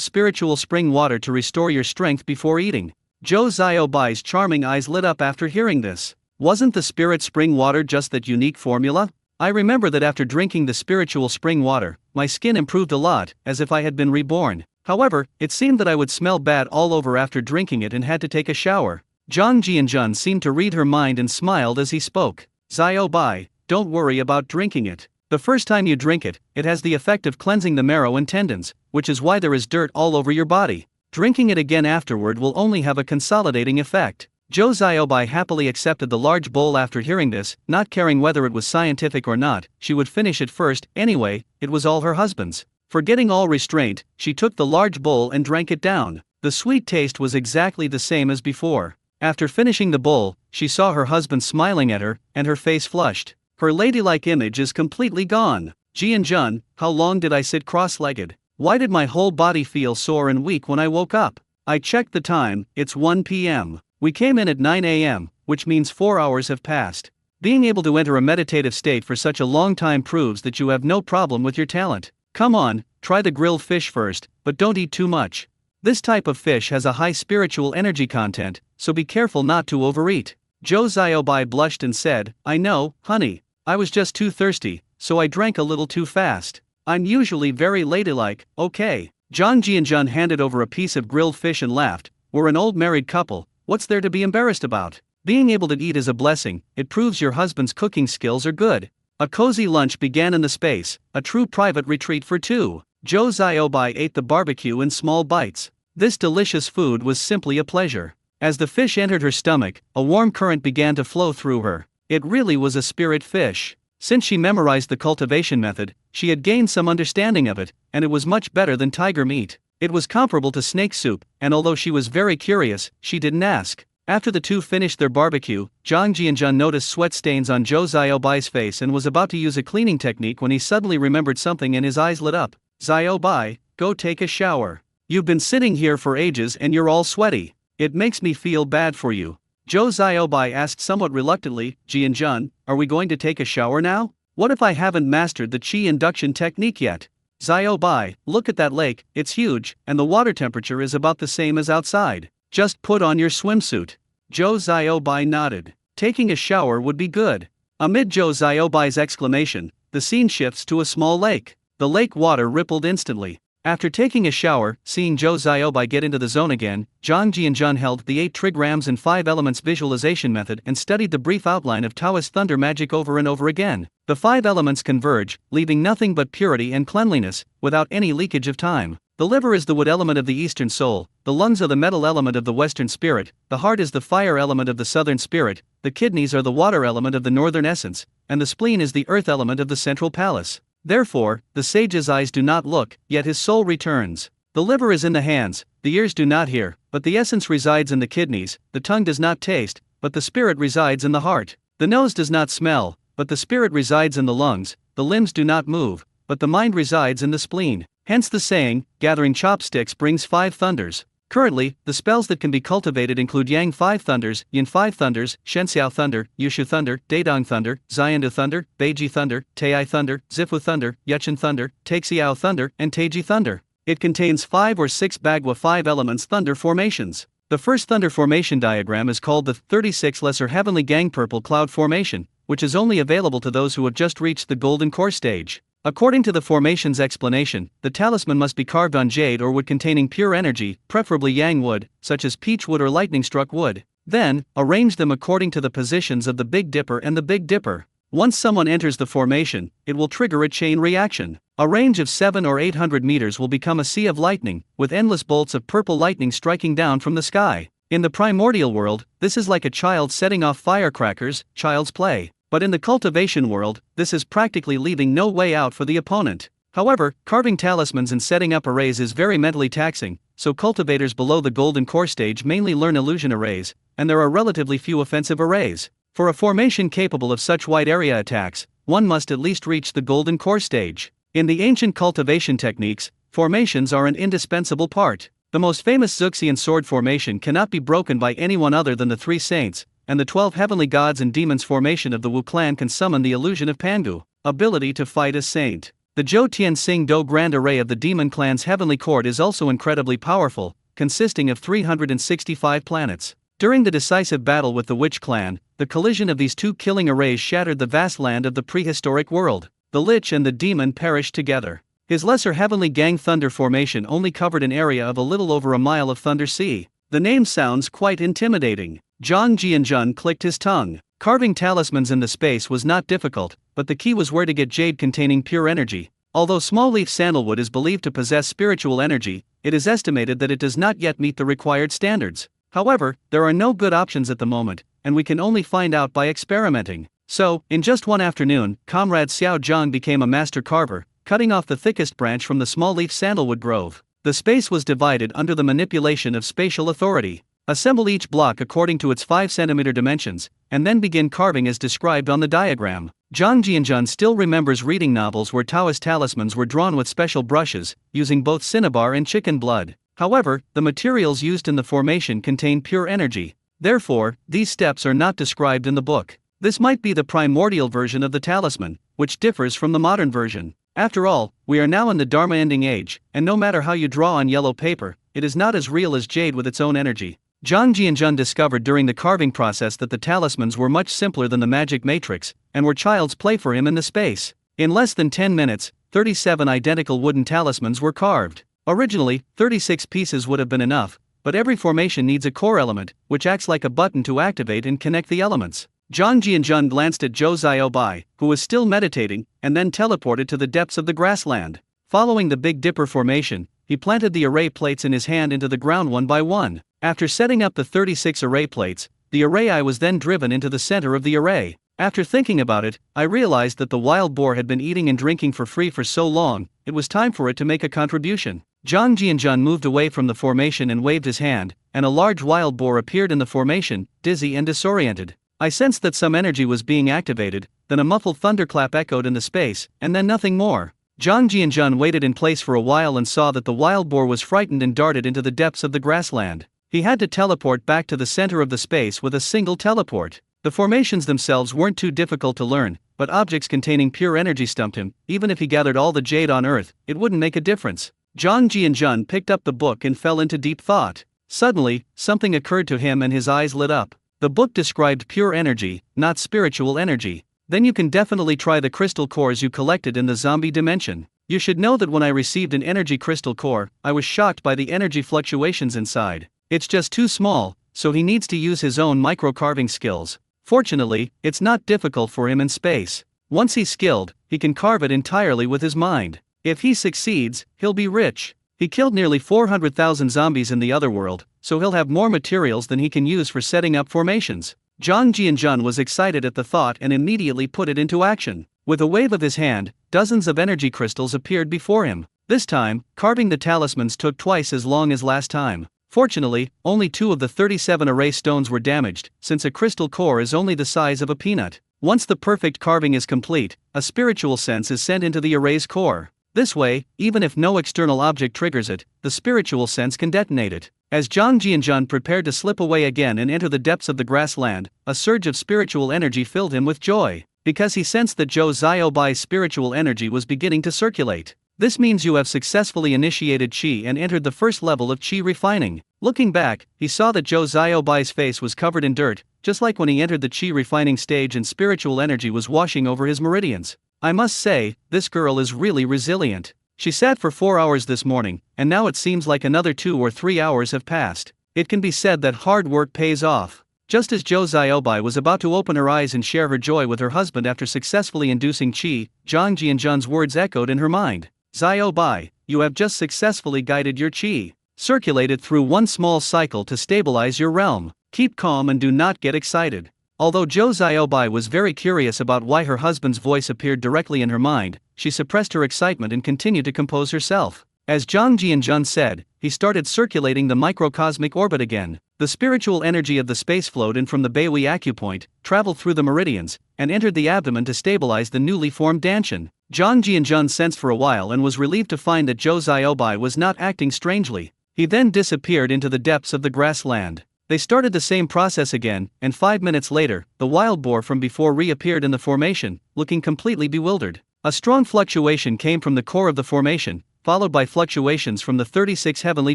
spiritual spring water to restore your strength before eating." Zhou Xiaobai's charming eyes lit up after hearing this. Wasn't the spirit spring water just that unique formula? I remember that after drinking the spiritual spring water, my skin improved a lot, as if I had been reborn. However, it seemed that I would smell bad all over after drinking it and had to take a shower. Zhang Jianjun seemed to read her mind and smiled as he spoke. "Xiaobai, don't worry about drinking it. The first time you drink it, it has the effect of cleansing the marrow and tendons, which is why there is dirt all over your body. Drinking it again afterward will only have a consolidating effect." Zhou Xiaobai happily accepted the large bowl after hearing this, not caring whether it was scientific or not. She would finish it first, anyway, it was all her husband's. Forgetting all restraint, she took the large bowl and drank it down. The sweet taste was exactly the same as before. After finishing the bowl, she saw her husband smiling at her, and her face flushed. Her ladylike image is completely gone. "Jianjun, how long did I sit cross-legged? Why did my whole body feel sore and weak when I woke up? I checked the time, it's 1 p.m. We came in at 9 a.m., which means 4 hours have passed. Being able to enter a meditative state for such a long time proves that you have no problem with your talent. Come on, try the grilled fish first, but don't eat too much. This type of fish has a high spiritual energy content, so be careful not to overeat." Zhou Xiaobai blushed and said, "I know, honey. I was just too thirsty, so I drank a little too fast. I'm usually very ladylike, okay." Zhang Jianjun handed over a piece of grilled fish and laughed. "We're an old married couple, what's there to be embarrassed about? Being able to eat is a blessing, it proves your husband's cooking skills are good." A cozy lunch began in the space, a true private retreat for two. Zhou Xiaobai ate the barbecue in small bites. This delicious food was simply a pleasure. As the fish entered her stomach, a warm current began to flow through her. It really was a spirit fish. Since she memorized the cultivation method, she had gained some understanding of it, and it was much better than tiger meat. It was comparable to snake soup, and although she was very curious, she didn't ask. After the two finished their barbecue, Zhang Jianjun noticed sweat stains on Zhou Xiaobai's face and was about to use a cleaning technique when he suddenly remembered something and his eyes lit up. "Xiaobai, go take a shower. You've been sitting here for ages and you're all sweaty. It makes me feel bad for you." Zhou Xiaobai asked somewhat reluctantly, "Jianjun, are we going to take a shower now? What if I haven't mastered the qi induction technique yet?" "Xiaobai, look at that lake, it's huge, and the water temperature is about the same as outside. Just put on your swimsuit." Zhou Xiaobai nodded. Taking a shower would be good. Amid Zhou Xiaobai's exclamation, the scene shifts to a small lake. The lake water rippled instantly. After taking a shower, seeing Zhou Xiaobai get into the zone again, Zhang Jianjun held the 8 trigrams and 5 elements visualization method and studied the brief outline of Taoist thunder magic over and over again. The 5 elements converge, leaving nothing but purity and cleanliness, without any leakage of time. The liver is the wood element of the eastern soul, the lungs are the metal element of the western spirit, the heart is the fire element of the southern spirit, the kidneys are the water element of the northern essence, and the spleen is the earth element of the central palace. Therefore, the sage's eyes do not look, yet his soul returns. The liver is in the hands, the ears do not hear, but the essence resides in the kidneys, the tongue does not taste, but the spirit resides in the heart. The nose does not smell, but the spirit resides in the lungs, the limbs do not move, but the mind resides in the spleen. Hence the saying, gathering chopsticks brings 5 thunders. Currently, the spells that can be cultivated include Yang 5 thunders, Yin 5 thunders, Shenxiao thunder, Yushu thunder, Daedong thunder, Xiandu thunder, Beiji thunder, Tei thunder, Zifu thunder, Yuchen thunder, Teixiao thunder, and Teiji thunder. It contains 5 or 6 Bagua 5 elements thunder formations. The first thunder formation diagram is called the 36 Lesser Heavenly Gang Purple Cloud Formation, which is only available to those who have just reached the Golden Core stage. According to the formation's explanation, the talisman must be carved on jade or wood containing pure energy, preferably yang wood, such as peach wood or lightning-struck wood. Then, arrange them according to the positions of the Big Dipper and the Big Dipper. Once someone enters the formation, it will trigger a chain reaction. A range of 700 or 800 meters will become a sea of lightning, with endless bolts of purple lightning striking down from the sky. In the primordial world, this is like a child setting off firecrackers, child's play. But in the cultivation world, this is practically leaving no way out for the opponent. However, carving talismans and setting up arrays is very mentally taxing, so cultivators below the golden core stage mainly learn illusion arrays, and there are relatively few offensive arrays. For a formation capable of such wide area attacks, one must at least reach the golden core stage. In the ancient cultivation techniques, formations are an indispensable part. The most famous Xuxian sword formation cannot be broken by anyone other than the 3 saints, and the 12 heavenly gods and demons formation of the Wu clan can summon the illusion of Pangu, ability to fight as saint. The Zhou Tian Xing Do Grand Array of the Demon Clan's Heavenly Court is also incredibly powerful, consisting of 365 planets. During the decisive battle with the Witch Clan, the collision of these 2 killing arrays shattered the vast land of the prehistoric world. The Lich and the Demon perished together. His lesser Heavenly Gang Thunder formation only covered an area of a little over a mile of Thunder Sea. The name sounds quite intimidating. Zhang Jianjun clicked his tongue. Carving talismans in the space was not difficult, but the key was where to get jade containing pure energy. Although small leaf sandalwood is believed to possess spiritual energy, it is estimated that it does not yet meet the required standards. However, there are no good options at the moment, and we can only find out by experimenting. So, in just one afternoon, Comrade Xiao Zhang became a master carver, cutting off the thickest branch from the small leaf sandalwood grove. The space was divided under the manipulation of spatial authority. Assemble each block according to its 5 cm dimensions, and then begin carving as described on the diagram. Zhang Jianjun still remembers reading novels where Taoist talismans were drawn with special brushes, using both cinnabar and chicken blood. However, the materials used in the formation contain pure energy. Therefore, these steps are not described in the book. This might be the primordial version of the talisman, which differs from the modern version. After all, we are now in the Dharma ending age, and no matter how you draw on yellow paper, it is not as real as jade with its own energy. Zhang Jianjun discovered during the carving process that the talismans were much simpler than the magic matrix, and were child's play for him in the space. In less than 10 minutes, 37 identical wooden talismans were carved. Originally, 36 pieces would have been enough, but every formation needs a core element, which acts like a button to activate and connect the elements. Zhang Jianjun glanced at Zhou Xiaobai, who was still meditating, and then teleported to the depths of the grassland. Following the Big Dipper formation, he planted the array plates in his hand into the ground one by one. After setting up the 36 array plates, the array eye was then driven into the center of the array. After thinking about it, I realized that the wild boar had been eating and drinking for free for so long, it was time for it to make a contribution. Zhang Jianjun moved away from the formation and waved his hand, and a large wild boar appeared in the formation, dizzy and disoriented. I sensed that some energy was being activated, then a muffled thunderclap echoed in the space, and then nothing more. Zhang Jianjun waited in place for a while and saw that the wild boar was frightened and darted into the depths of the grassland. He had to teleport back to the center of the space with a single teleport. The formations themselves weren't too difficult to learn, but objects containing pure energy stumped him. Even if he gathered all the jade on earth, it wouldn't make a difference. Zhang Jianjun picked up the book and fell into deep thought. Suddenly, something occurred to him and his eyes lit up. The book described pure energy, not spiritual energy. Then you can definitely try the crystal cores you collected in the zombie dimension. You should know that when I received an energy crystal core, I was shocked by the energy fluctuations inside. It's just too small, so he needs to use his own micro-carving skills. Fortunately, it's not difficult for him in space. Once he's skilled, he can carve it entirely with his mind. If he succeeds, he'll be rich. He killed nearly 400,000 zombies in the other world, so he'll have more materials than he can use for setting up formations. Zhang Jianjun was excited at the thought and immediately put it into action. With a wave of his hand, dozens of energy crystals appeared before him. This time, carving the talismans took twice as long as last time. Fortunately, only 2 of the 37 array stones were damaged, since a crystal core is only the size of a peanut. Once the perfect carving is complete, a spiritual sense is sent into the array's core. This way, even if no external object triggers it, the spiritual sense can detonate it. As Zhang Jianjun prepared to slip away again and enter the depths of the grassland, a surge of spiritual energy filled him with joy, because he sensed that Zhou Xiaobai's spiritual energy was beginning to circulate. This means you have successfully initiated Qi and entered the first level of Qi refining. Looking back, he saw that Zhou Xiaobai's face was covered in dirt, just like when he entered the Qi refining stage and spiritual energy was washing over his meridians. I must say, this girl is really resilient. She sat for 4 hours this morning, and now it seems like another 2 or 3 hours have passed. It can be said that hard work pays off. Just as Zhou Xiaobai was about to open her eyes and share her joy with her husband after successfully inducing Qi, Zhang Jianjun's words echoed in her mind. Xiaobai, you have just successfully guided your Qi. Circulate it through one small cycle to stabilize your realm. Keep calm and do not get excited. Although Zhou Xiaobai was very curious about why her husband's voice appeared directly in her mind, she suppressed her excitement and continued to compose herself. As Zhang Jianjun said, he started circulating the microcosmic orbit again. The spiritual energy of the space flowed in from the Beihui acupoint, traveled through the meridians, and entered the abdomen to stabilize the newly formed Danshan. Zhang Jianjun sensed for a while and was relieved to find that Zhou Xiaobai was not acting strangely. He then disappeared into the depths of the grassland. They started the same process again, and 5 minutes later, the wild boar from before reappeared in the formation, looking completely bewildered. A strong fluctuation came from the core of the formation, followed by fluctuations from the 36 heavenly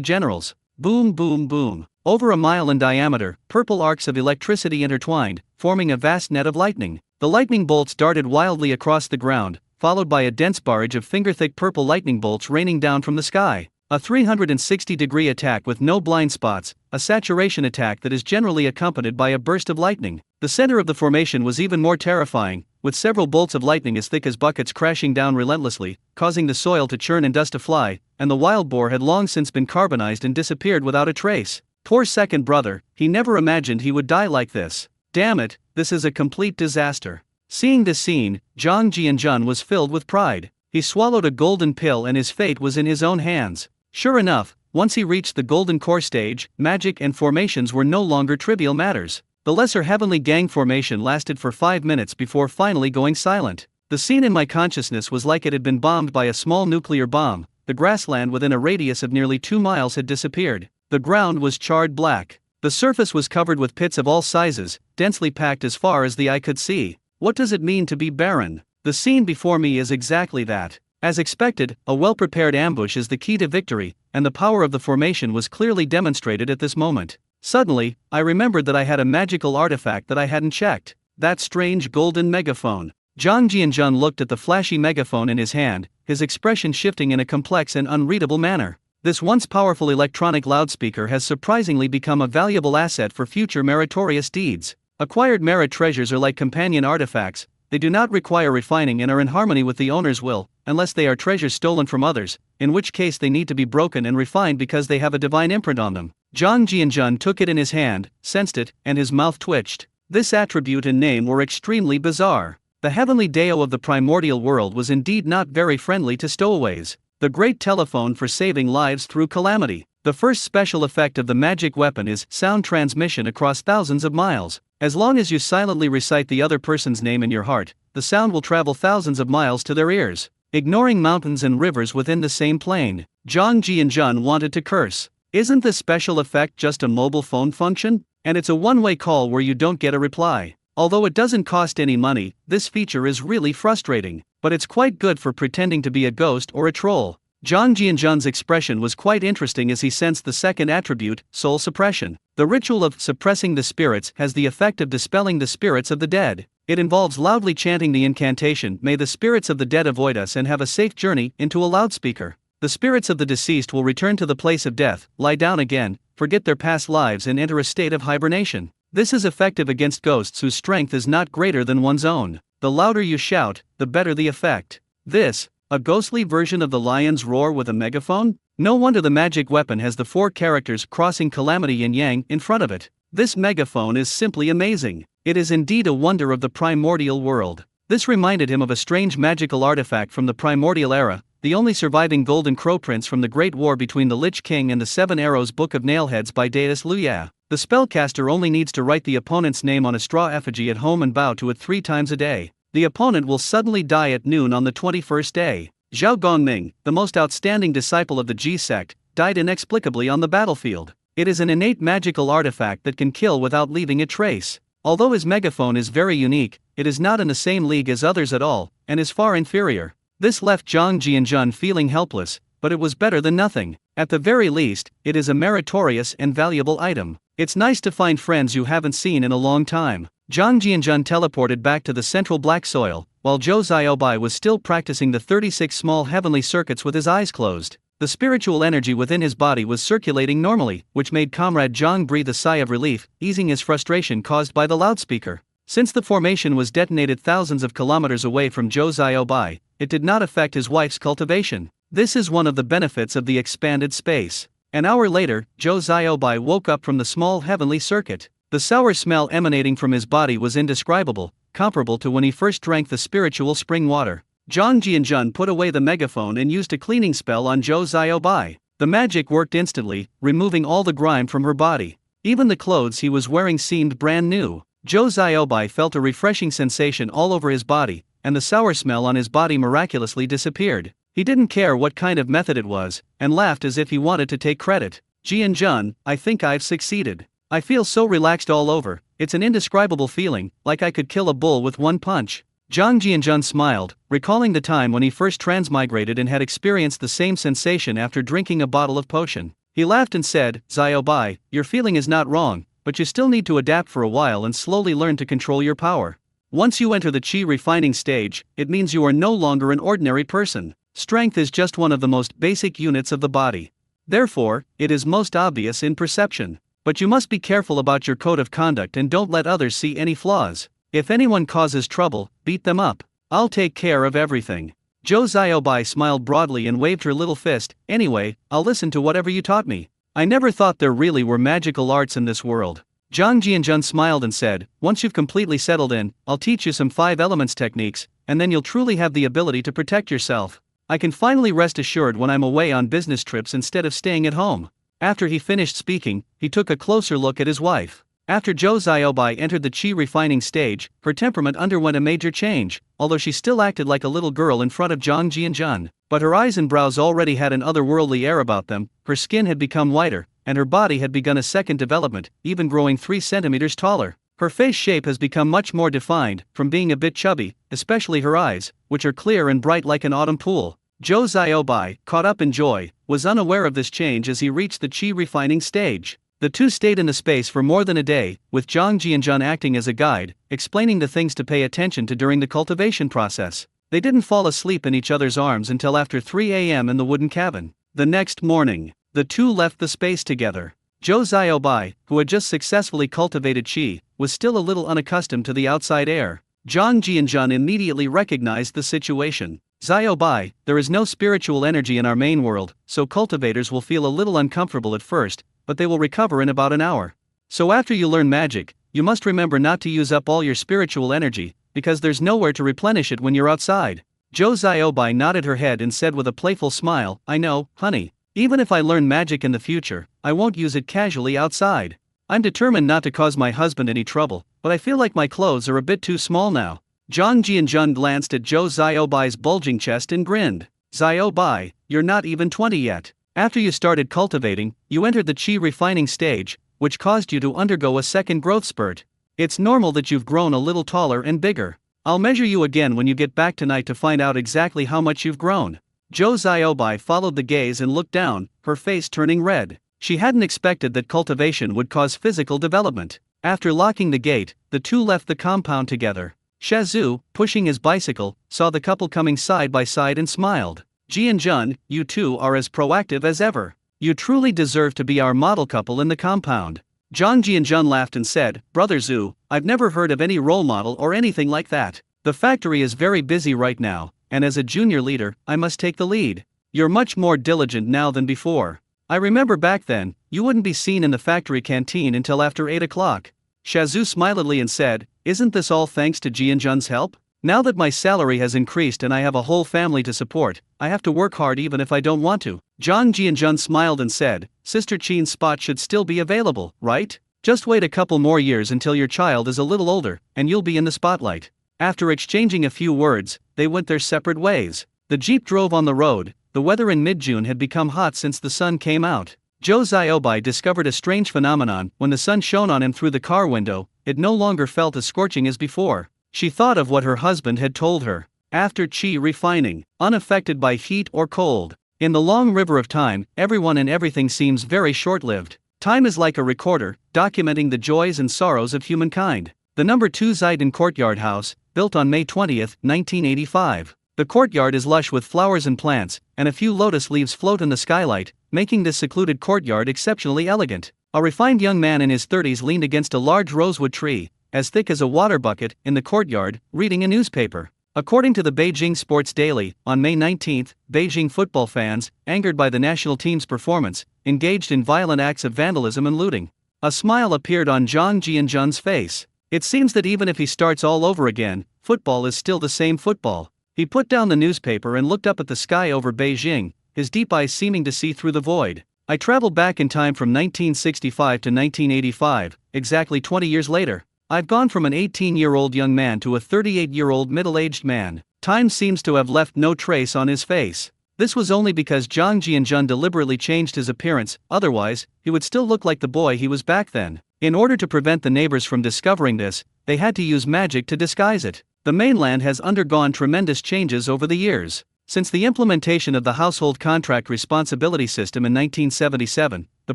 generals. Boom, boom, boom. Over a mile in diameter, purple arcs of electricity intertwined, forming a vast net of lightning. The lightning bolts darted wildly across the ground, followed by a dense barrage of finger-thick purple lightning bolts raining down from the sky. A 360-degree attack with no blind spots, a saturation attack that is generally accompanied by a burst of lightning. The center of the formation was even more terrifying, with several bolts of lightning as thick as buckets crashing down relentlessly, causing the soil to churn and dust to fly, and the wild boar had long since been carbonized and disappeared without a trace. Poor second brother, he never imagined he would die like this. Damn it, this is a complete disaster. Seeing this scene, Zhang Jianjun was filled with pride. He swallowed a golden pill and his fate was in his own hands. Sure enough, once he reached the golden core stage, magic and formations were no longer trivial matters. The lesser heavenly gang formation lasted for 5 minutes before finally going silent. The scene in my consciousness was like it had been bombed by a small nuclear bomb. The grassland within a radius of nearly 2 miles had disappeared. The ground was charred black. The surface was covered with pits of all sizes, densely packed as far as the eye could see. What does it mean to be barren? The scene before me is exactly that. As expected, a well-prepared ambush is the key to victory, and the power of the formation was clearly demonstrated at this moment. Suddenly, I remembered that I had a magical artifact that I hadn't checked. That strange golden megaphone. Zhang Jianjun looked at the flashy megaphone in his hand, his expression shifting in a complex and unreadable manner. This once powerful electronic loudspeaker has surprisingly become a valuable asset for future meritorious deeds. Acquired merit treasures are like companion artifacts. They do not require refining and are in harmony with the owner's will, unless they are treasures stolen from others, in which case they need to be broken and refined because they have a divine imprint on them. Zhang Jianjun took it in his hand, sensed it, and his mouth twitched. This attribute and name were extremely bizarre. The heavenly Dao of the primordial world was indeed not very friendly to stowaways. The great telephone for saving lives through calamity. The first special effect of the magic weapon is sound transmission across thousands of miles. As long as you silently recite the other person's name in your heart, the sound will travel thousands of miles to their ears, ignoring mountains and rivers within the same plane. Zhang Jianjun wanted to curse. Isn't this special effect just a mobile phone function? And it's a one-way call where you don't get a reply. Although it doesn't cost any money, this feature is really frustrating, but it's quite good for pretending to be a ghost or a troll. Zhang Jianjun's expression was quite interesting as he sensed the second attribute, soul suppression. The ritual of suppressing the spirits has the effect of dispelling the spirits of the dead. It involves loudly chanting the incantation, "May the spirits of the dead avoid us and have a safe journey," into a loudspeaker. The spirits of the deceased will return to the place of death, lie down again, forget their past lives and enter a state of hibernation. This is effective against ghosts whose strength is not greater than one's own. The louder you shout, the better the effect. This, a ghostly version of the lion's roar with a megaphone? No wonder the magic weapon has the 4 characters crossing calamity yin yang in front of it. This megaphone is simply amazing. It is indeed a wonder of the primordial world. This reminded him of a strange magical artifact from the primordial era, the only surviving golden crow prince from the Great War between the Lich King and the 7 Arrows Book of Nailheads by Deus Luya. The spellcaster only needs to write the opponent's name on a straw effigy at home and bow to it 3 times a day. The opponent will suddenly die at noon on the 21st day. Zhao Gongming, the most outstanding disciple of the Ji sect, died inexplicably on the battlefield. It is an innate magical artifact that can kill without leaving a trace. Although his megaphone is very unique, it is not in the same league as others at all, and is far inferior. This left Zhang Jianjun feeling helpless, but it was better than nothing. At the very least, it is a meritorious and valuable item. It's nice to find friends you haven't seen in a long time. Zhang Jianjun teleported back to the central black soil, while Zhou Xiaobai was still practicing the 36 small heavenly circuits with his eyes closed. The spiritual energy within his body was circulating normally, which made Comrade Zhang breathe a sigh of relief, easing his frustration caused by the loudspeaker. Since the formation was detonated thousands of kilometers away from Zhou Xiaobai, it did not affect his wife's cultivation. This is one of the benefits of the expanded space. An hour later, Zhou Xiaobai woke up from the small heavenly circuit. The sour smell emanating from his body was indescribable, comparable to when he first drank the spiritual spring water. Zhang Jianjun put away the megaphone and used a cleaning spell on Zhou Xiaobai. The magic worked instantly, removing all the grime from her body. Even the clothes he was wearing seemed brand new. Zhou Xiaobai felt a refreshing sensation all over his body, and the sour smell on his body miraculously disappeared. He didn't care what kind of method it was, and laughed as if he wanted to take credit. Jianjun, I think I've succeeded. I feel so relaxed all over, it's an indescribable feeling, like I could kill a bull with one punch. Zhang Jianjun smiled, recalling the time when he first transmigrated and had experienced the same sensation after drinking a bottle of potion. He laughed and said, Xiaobai, your feeling is not wrong, but you still need to adapt for a while and slowly learn to control your power. Once you enter the qi refining stage, it means you are no longer an ordinary person. Strength is just one of the most basic units of the body. Therefore, it is most obvious in perception. But you must be careful about your code of conduct and don't let others see any flaws. If anyone causes trouble, beat them up. I'll take care of everything. Zhou Xiaobai smiled broadly and waved her little fist. Anyway, I'll listen to whatever you taught me. I never thought there really were magical arts in this world. Zhang Jianjun smiled and said, once you've completely settled in, I'll teach you some 5 elements techniques, and then you'll truly have the ability to protect yourself. I can finally rest assured when I'm away on business trips instead of staying at home. After he finished speaking, he took a closer look at his wife. After Zhou Xiaobai entered the qi refining stage, her temperament underwent a major change, although she still acted like a little girl in front of Zhang Jianjun. But her eyes and brows already had an otherworldly air about them, her skin had become whiter, and her body had begun a second development, even growing 3 centimeters taller. Her face shape has become much more defined, from being a bit chubby, especially her eyes, which are clear and bright like an autumn pool. Zhou Xiaobai, caught up in joy, was unaware of this change as he reached the qi refining stage. The two stayed in the space for more than a day, with Zhang Jianjun acting as a guide, explaining the things to pay attention to during the cultivation process. They didn't fall asleep in each other's arms until after 3 a.m. in the wooden cabin. The next morning, the two left the space together. Zhou Xiaobai, who had just successfully cultivated qi, was still a little unaccustomed to the outside air. Zhang Jianjun immediately recognized the situation. Xiaobai, there is no spiritual energy in our main world, so cultivators will feel a little uncomfortable at first, but they will recover in about an hour. So after you learn magic, you must remember not to use up all your spiritual energy, because there's nowhere to replenish it when you're outside. Zhou Xiaobai nodded her head and said with a playful smile, I know, honey. Even if I learn magic in the future, I won't use it casually outside. I'm determined not to cause my husband any trouble, but I feel like my clothes are a bit too small now. Zhang Jianjun glanced at Zhou Xiaobai's bulging chest and grinned. Xiaobai, you're not even 20 yet. After you started cultivating, you entered the qi refining stage, which caused you to undergo a second growth spurt. It's normal that you've grown a little taller and bigger. I'll measure you again when you get back tonight to find out exactly how much you've grown. Zhou Xiaobai followed the gaze and looked down, her face turning red. She hadn't expected that cultivation would cause physical development. After locking the gate, the two left the compound together. Shazhu, pushing his bicycle, saw the couple coming side by side and smiled. Jianjun, you two are as proactive as ever. You truly deserve to be our model couple in the compound. Zhang Jianjun laughed and said, Brother Zhu, I've never heard of any role model or anything like that. The factory is very busy right now, and as a junior leader, I must take the lead. You're much more diligent now than before. I remember back then, you wouldn't be seen in the factory canteen until after 8 o'clock. Shazhu smilingly and said, Isn't this all thanks to Jianjun's help? Now that my salary has increased and I have a whole family to support, I have to work hard even if I don't want to. Zhang Jianjun smiled and said, Sister Qin's spot should still be available, right? Just wait a couple more years until your child is a little older, and you'll be in the spotlight. After exchanging a few words, they went their separate ways. The jeep drove on the road. The weather in mid-June had become hot since the sun came out. Zhou Xiaobai discovered a strange phenomenon. When the sun shone on him through the car window, it no longer felt as scorching as before. She thought of what her husband had told her. After qi refining, unaffected by heat or cold. In the long river of time, everyone and everything seems very short-lived. Time is like a recorder, documenting the joys and sorrows of humankind. The number 2 Zidane Courtyard house, built on May 20, 1985. The courtyard is lush with flowers and plants, and a few lotus leaves float in the skylight, making this secluded courtyard exceptionally elegant. A refined young man in his 30s leaned against a large rosewood tree, as thick as a water bucket, in the courtyard, reading a newspaper. According to the Beijing Sports Daily, on May 19, Beijing football fans, angered by the national team's performance, engaged in violent acts of vandalism and looting. A smile appeared on Zhang Jianzhun's face. It seems that even if he starts all over again, football is still the same football. He put down the newspaper and looked up at the sky over Beijing, his deep eyes seeming to see through the void. I traveled back in time from 1965 to 1985, exactly 20 years later. I've gone from an 18-year-old young man to a 38-year-old middle-aged man. Time seems to have left no trace on his face. This was only because Zhang Jianzhun deliberately changed his appearance, otherwise, he would still look like the boy he was back then. In order to prevent the neighbors from discovering this, they had to use magic to disguise it. The mainland has undergone tremendous changes over the years. Since the implementation of the Household Contract Responsibility System in 1977, the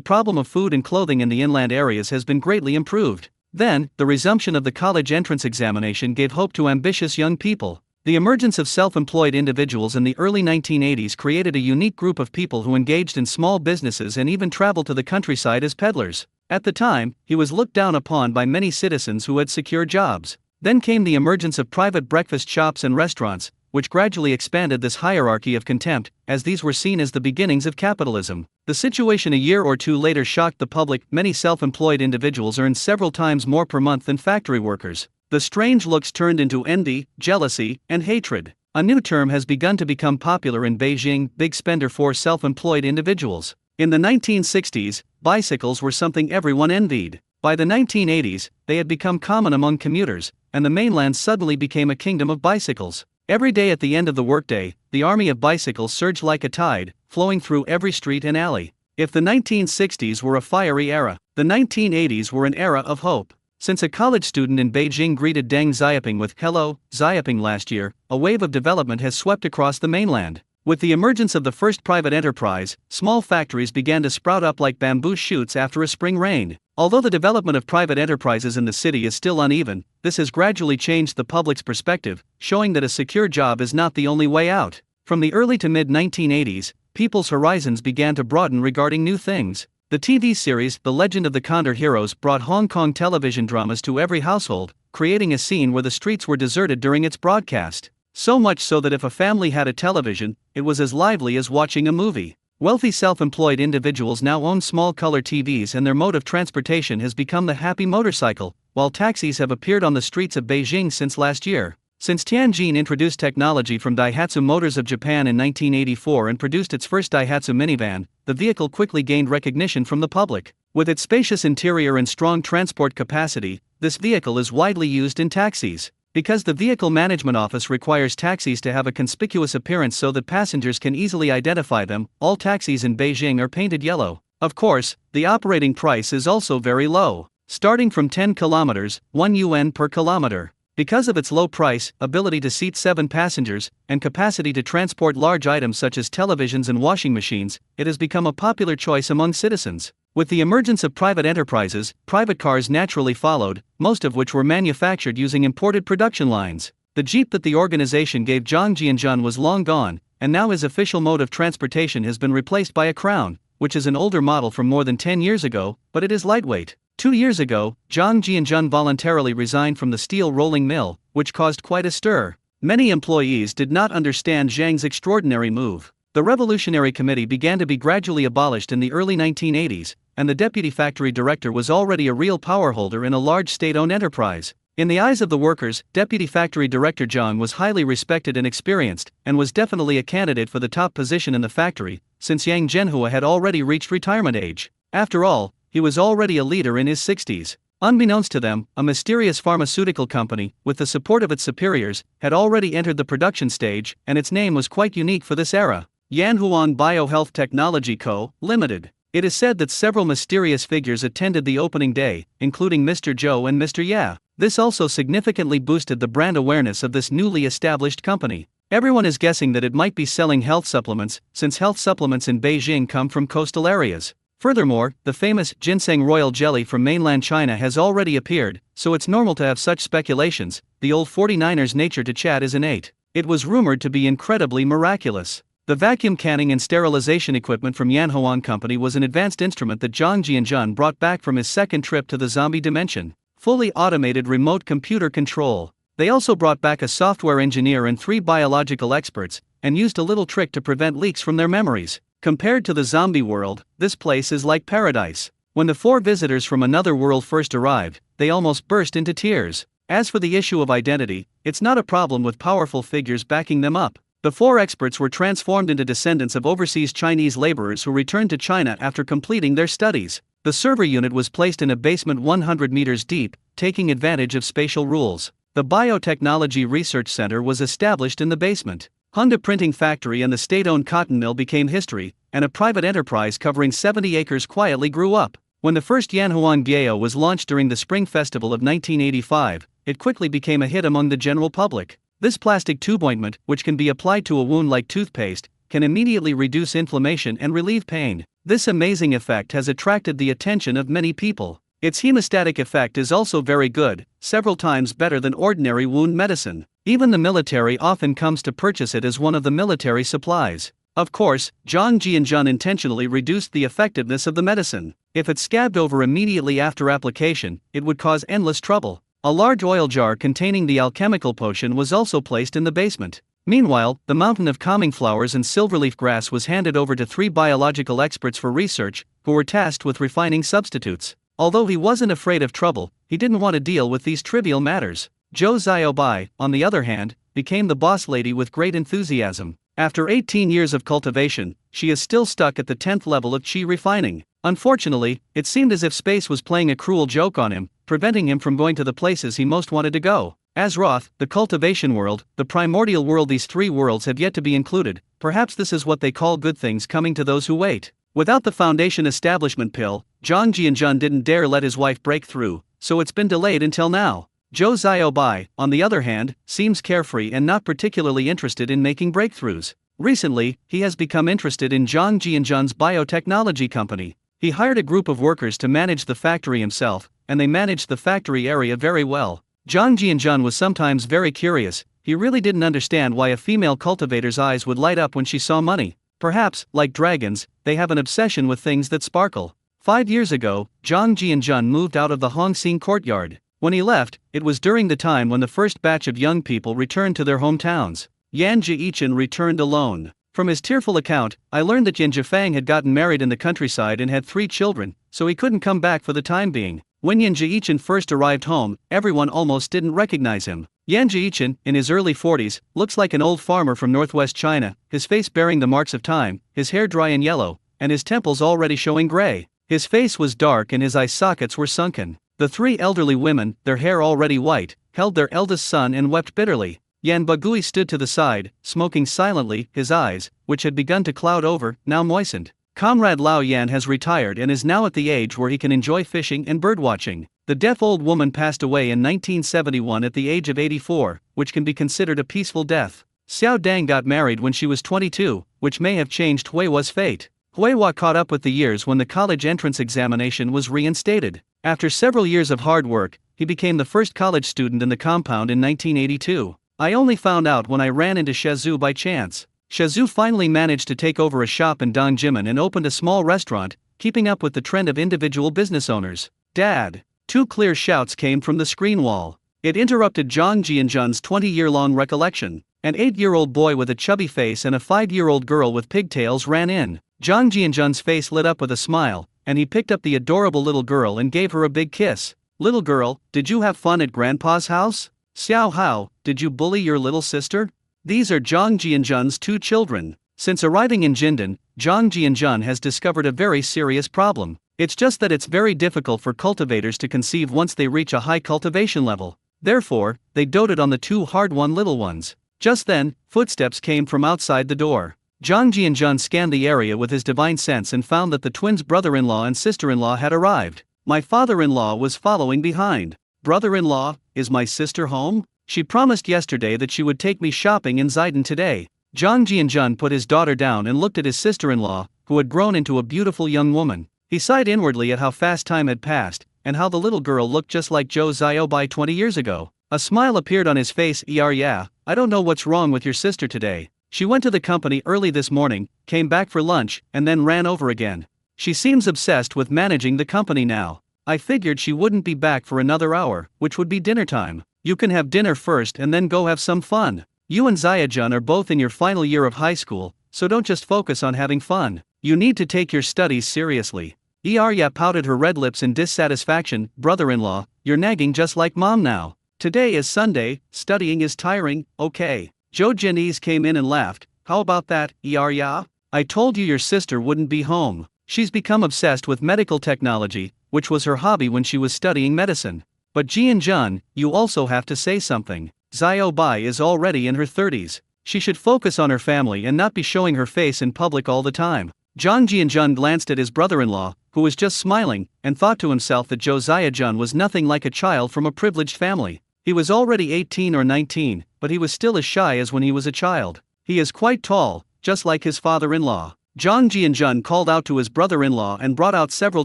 problem of food and clothing in the inland areas has been greatly improved. Then, the resumption of the college entrance examination gave hope to ambitious young people. The emergence of self-employed individuals in the early 1980s created a unique group of people who engaged in small businesses and even traveled to the countryside as peddlers. At the time, he was looked down upon by many citizens who had secure jobs. Then came the emergence of private breakfast shops and restaurants, which gradually expanded this hierarchy of contempt, as these were seen as the beginnings of capitalism. The situation a year or two later shocked the public. Many self-employed individuals earned several times more per month than factory workers. The strange looks turned into envy, jealousy, and hatred. A new term has begun to become popular in Beijing: big spender for self-employed individuals. In the 1960s, bicycles were something everyone envied. By the 1980s, they had become common among commuters, and the mainland suddenly became a kingdom of bicycles. Every day at the end of the workday, the army of bicycles surged like a tide, flowing through every street and alley. If the 1960s were a fiery era, the 1980s were an era of hope. Since a college student in Beijing greeted Deng Xiaoping with "Hello, Xiaoping" last year, a wave of development has swept across the mainland. With the emergence of the first private enterprise, small factories began to sprout up like bamboo shoots after a spring rain. Although the development of private enterprises in the city is still uneven, this has gradually changed the public's perspective, showing that a secure job is not the only way out. From the early to mid-1980s, people's horizons began to broaden regarding new things. The TV series The Legend of the Condor Heroes brought Hong Kong television dramas to every household, creating a scene where the streets were deserted during its broadcast. So much so that if a family had a television, it was as lively as watching a movie. Wealthy self-employed individuals now own small color TVs, and their mode of transportation has become the happy motorcycle, while taxis have appeared on the streets of Beijing since last year. Since Tianjin introduced technology from Daihatsu Motors of Japan in 1984 and produced its first Daihatsu minivan, the vehicle quickly gained recognition from the public. With its spacious interior and strong transport capacity, this vehicle is widely used in taxis. Because the Vehicle Management Office requires taxis to have a conspicuous appearance so that passengers can easily identify them, all taxis in Beijing are painted yellow. Of course, the operating price is also very low, starting from 10 kilometers, 1 yuan per kilometer. Because of its low price, ability to seat 7 passengers, and capacity to transport large items such as televisions and washing machines, it has become a popular choice among citizens. With the emergence of private enterprises, private cars naturally followed, most of which were manufactured using imported production lines. The Jeep that the organization gave Zhang Jianzhun was long gone, and now his official mode of transportation has been replaced by a Crown, which is an older model from more than 10 years ago, but it is lightweight. 2 years ago, Zhang Jianzhun voluntarily resigned from the steel rolling mill, which caused quite a stir. Many employees did not understand Zhang's extraordinary move. The Revolutionary Committee began to be gradually abolished in the early 1980s, and the deputy factory director was already a real powerholder in a large state-owned enterprise. In the eyes of the workers, Deputy Factory Director Zhang was highly respected and experienced, and was definitely a candidate for the top position in the factory, since Yang Zhenhua had already reached retirement age. After all, he was already a leader in his 60s. Unbeknownst to them, a mysterious pharmaceutical company, with the support of its superiors, had already entered the production stage, and its name was quite unique for this era: Yanhuan Biohealth Technology Co., Limited. It is said that several mysterious figures attended the opening day, including Mr. Zhou and Mr. Ya. This also significantly boosted the brand awareness of this newly established company. Everyone is guessing that it might be selling health supplements, since health supplements in Beijing come from coastal areas. Furthermore, the famous ginseng royal jelly from mainland China has already appeared, so it's normal to have such speculations. The old 49ers' nature to chat is innate. It was rumored to be incredibly miraculous. The vacuum canning and sterilization equipment from Yanhuan Company was an advanced instrument that Zhang Jianzhun brought back from his second trip to the zombie dimension. Fully automated remote computer control. They also brought back a software engineer and 3 biological experts, and used a little trick to prevent leaks from their memories. Compared to the zombie world, this place is like paradise. When the 4 visitors from another world first arrived, they almost burst into tears. As for the issue of identity, it's not a problem with powerful figures backing them up. The 4 experts were transformed into descendants of overseas Chinese laborers who returned to China after completing their studies. The server unit was placed in a basement 100 meters deep, taking advantage of spatial rules. The Biotechnology Research Center was established in the basement. Honda Printing Factory and the state-owned cotton mill became history, and a private enterprise covering 70 acres quietly grew up. When the first Yanhuan Gyeo was launched during the Spring Festival of 1985, it quickly became a hit among the general public. This plastic tube ointment, which can be applied to a wound like toothpaste, can immediately reduce inflammation and relieve pain. This amazing effect has attracted the attention of many people. Its hemostatic effect is also very good, several times better than ordinary wound medicine. Even the military often comes to purchase it as one of the military supplies. Of course, Zhang Jianjun intentionally reduced the effectiveness of the medicine. If it scabbed over immediately after application, it would cause endless trouble. A large oil jar containing the alchemical potion was also placed in the basement. Meanwhile, the mountain of calming flowers and silverleaf grass was handed over to 3 biological experts for research, who were tasked with refining substitutes. Although he wasn't afraid of trouble, he didn't want to deal with these trivial matters. Zhou Xiaobai, on the other hand, became the boss lady with great enthusiasm. After 18 years of cultivation, she is still stuck at the 10th level of qi refining. Unfortunately, it seemed as if space was playing a cruel joke on him, preventing him from going to the places he most wanted to go. Azroth, the cultivation world, the primordial world, these 3 worlds have yet to be included. Perhaps this is what they call good things coming to those who wait. Without the foundation establishment pill, Zhang Jianjun didn't dare let his wife break through, so it's been delayed until now. Zhou Xiaobai, on the other hand, seems carefree and not particularly interested in making breakthroughs. Recently, he has become interested in Zhang Jianjun's biotechnology company. He hired a group of workers to manage the factory himself, and they managed the factory area very well. Zhang Jianjun was sometimes very curious. He really didn't understand why a female cultivator's eyes would light up when she saw money. Perhaps, like dragons, they have an obsession with things that sparkle. 5 years ago, Zhang Jianjun moved out of the Hongxing Courtyard. When he left, it was during the time when the first batch of young people returned to their hometowns. Yan Jiichin returned alone. From his tearful account, I learned that Yan Jifang had gotten married in the countryside and had 3 children, so he couldn't come back for the time being. When Yan Jiichin first arrived home, everyone almost didn't recognize him. Yan Jiichin, in his early 40s, looks like an old farmer from northwest China, his face bearing the marks of time, his hair dry and yellow, and his temples already showing gray. His face was dark and his eye sockets were sunken. The 3 elderly women, their hair already white, held their eldest son and wept bitterly. Yan Bagui stood to the side, smoking silently, his eyes, which had begun to cloud over, now moistened. Comrade Lao Yan has retired and is now at the age where he can enjoy fishing and birdwatching. The deaf old woman passed away in 1971 at the age of 84, which can be considered a peaceful death. Xiao Dang got married when she was 22, which may have changed Huiwa's fate. Huiwa caught up with the years when the college entrance examination was reinstated. After several years of hard work, he became the first college student in the compound in 1982. I only found out when I ran into Shazhu by chance. Shazhu finally managed to take over a shop in Dongjimen and opened a small restaurant, keeping up with the trend of individual business owners. Dad! 2 clear shouts came from the screen wall. It interrupted Zhang Jianjun's 20-year-long recollection. An 8-year-old boy with a chubby face and a 5-year-old girl with pigtails ran in. Zhang Jianjun's face lit up with a smile, and he picked up the adorable little girl and gave her a big kiss. Little girl, did you have fun at Grandpa's house? Xiao Hao, did you bully your little sister? These are Zhang Jianjun's 2 children. Since arriving in Jindan, Zhang Jianjun has discovered a very serious problem. It's just that it's very difficult for cultivators to conceive once they reach a high cultivation level. Therefore, they doted on the 2 hard-won little ones. Just then, footsteps came from outside the door. Zhang Jianjun scanned the area with his divine sense and found that the twins' brother-in-law and sister-in-law had arrived. My father-in-law was following behind. Brother-in-law, is my sister home? She promised yesterday that she would take me shopping in Zaidan today. Zhang Jianjun put his daughter down and looked at his sister-in-law, who had grown into a beautiful young woman. He sighed inwardly at how fast time had passed, and how the little girl looked just like Zhou Xiaobai 20 years ago. A smile appeared on his face. Yeah, I don't know what's wrong with your sister today. She went to the company early this morning, came back for lunch, and then ran over again. She seems obsessed with managing the company now. I figured she wouldn't be back for another hour, which would be dinner time. You can have dinner first and then go have some fun. You and Zayajun are both in your final year of high school, so don't just focus on having fun. You need to take your studies seriously. Arya pouted her red lips in dissatisfaction. Brother-in-law, you're nagging just like mom now. Today is Sunday, studying is tiring, okay. Joe Janice came in and laughed. How about that, Arya? I told you your sister wouldn't be home. She's become obsessed with medical technology, which was her hobby when she was studying medicine. But Jian-jun, you also have to say something. Xiao Bai is already in her 30s. She should focus on her family and not be showing her face in public all the time. Zhang Jianjun glanced at his brother-in-law, who was just smiling, and thought to himself that Josiah Jun was nothing like a child from a privileged family. He was already 18 or 19, but he was still as shy as when he was a child. He is quite tall, just like his father-in-law. Zhang Jianjun called out to his brother-in-law and brought out several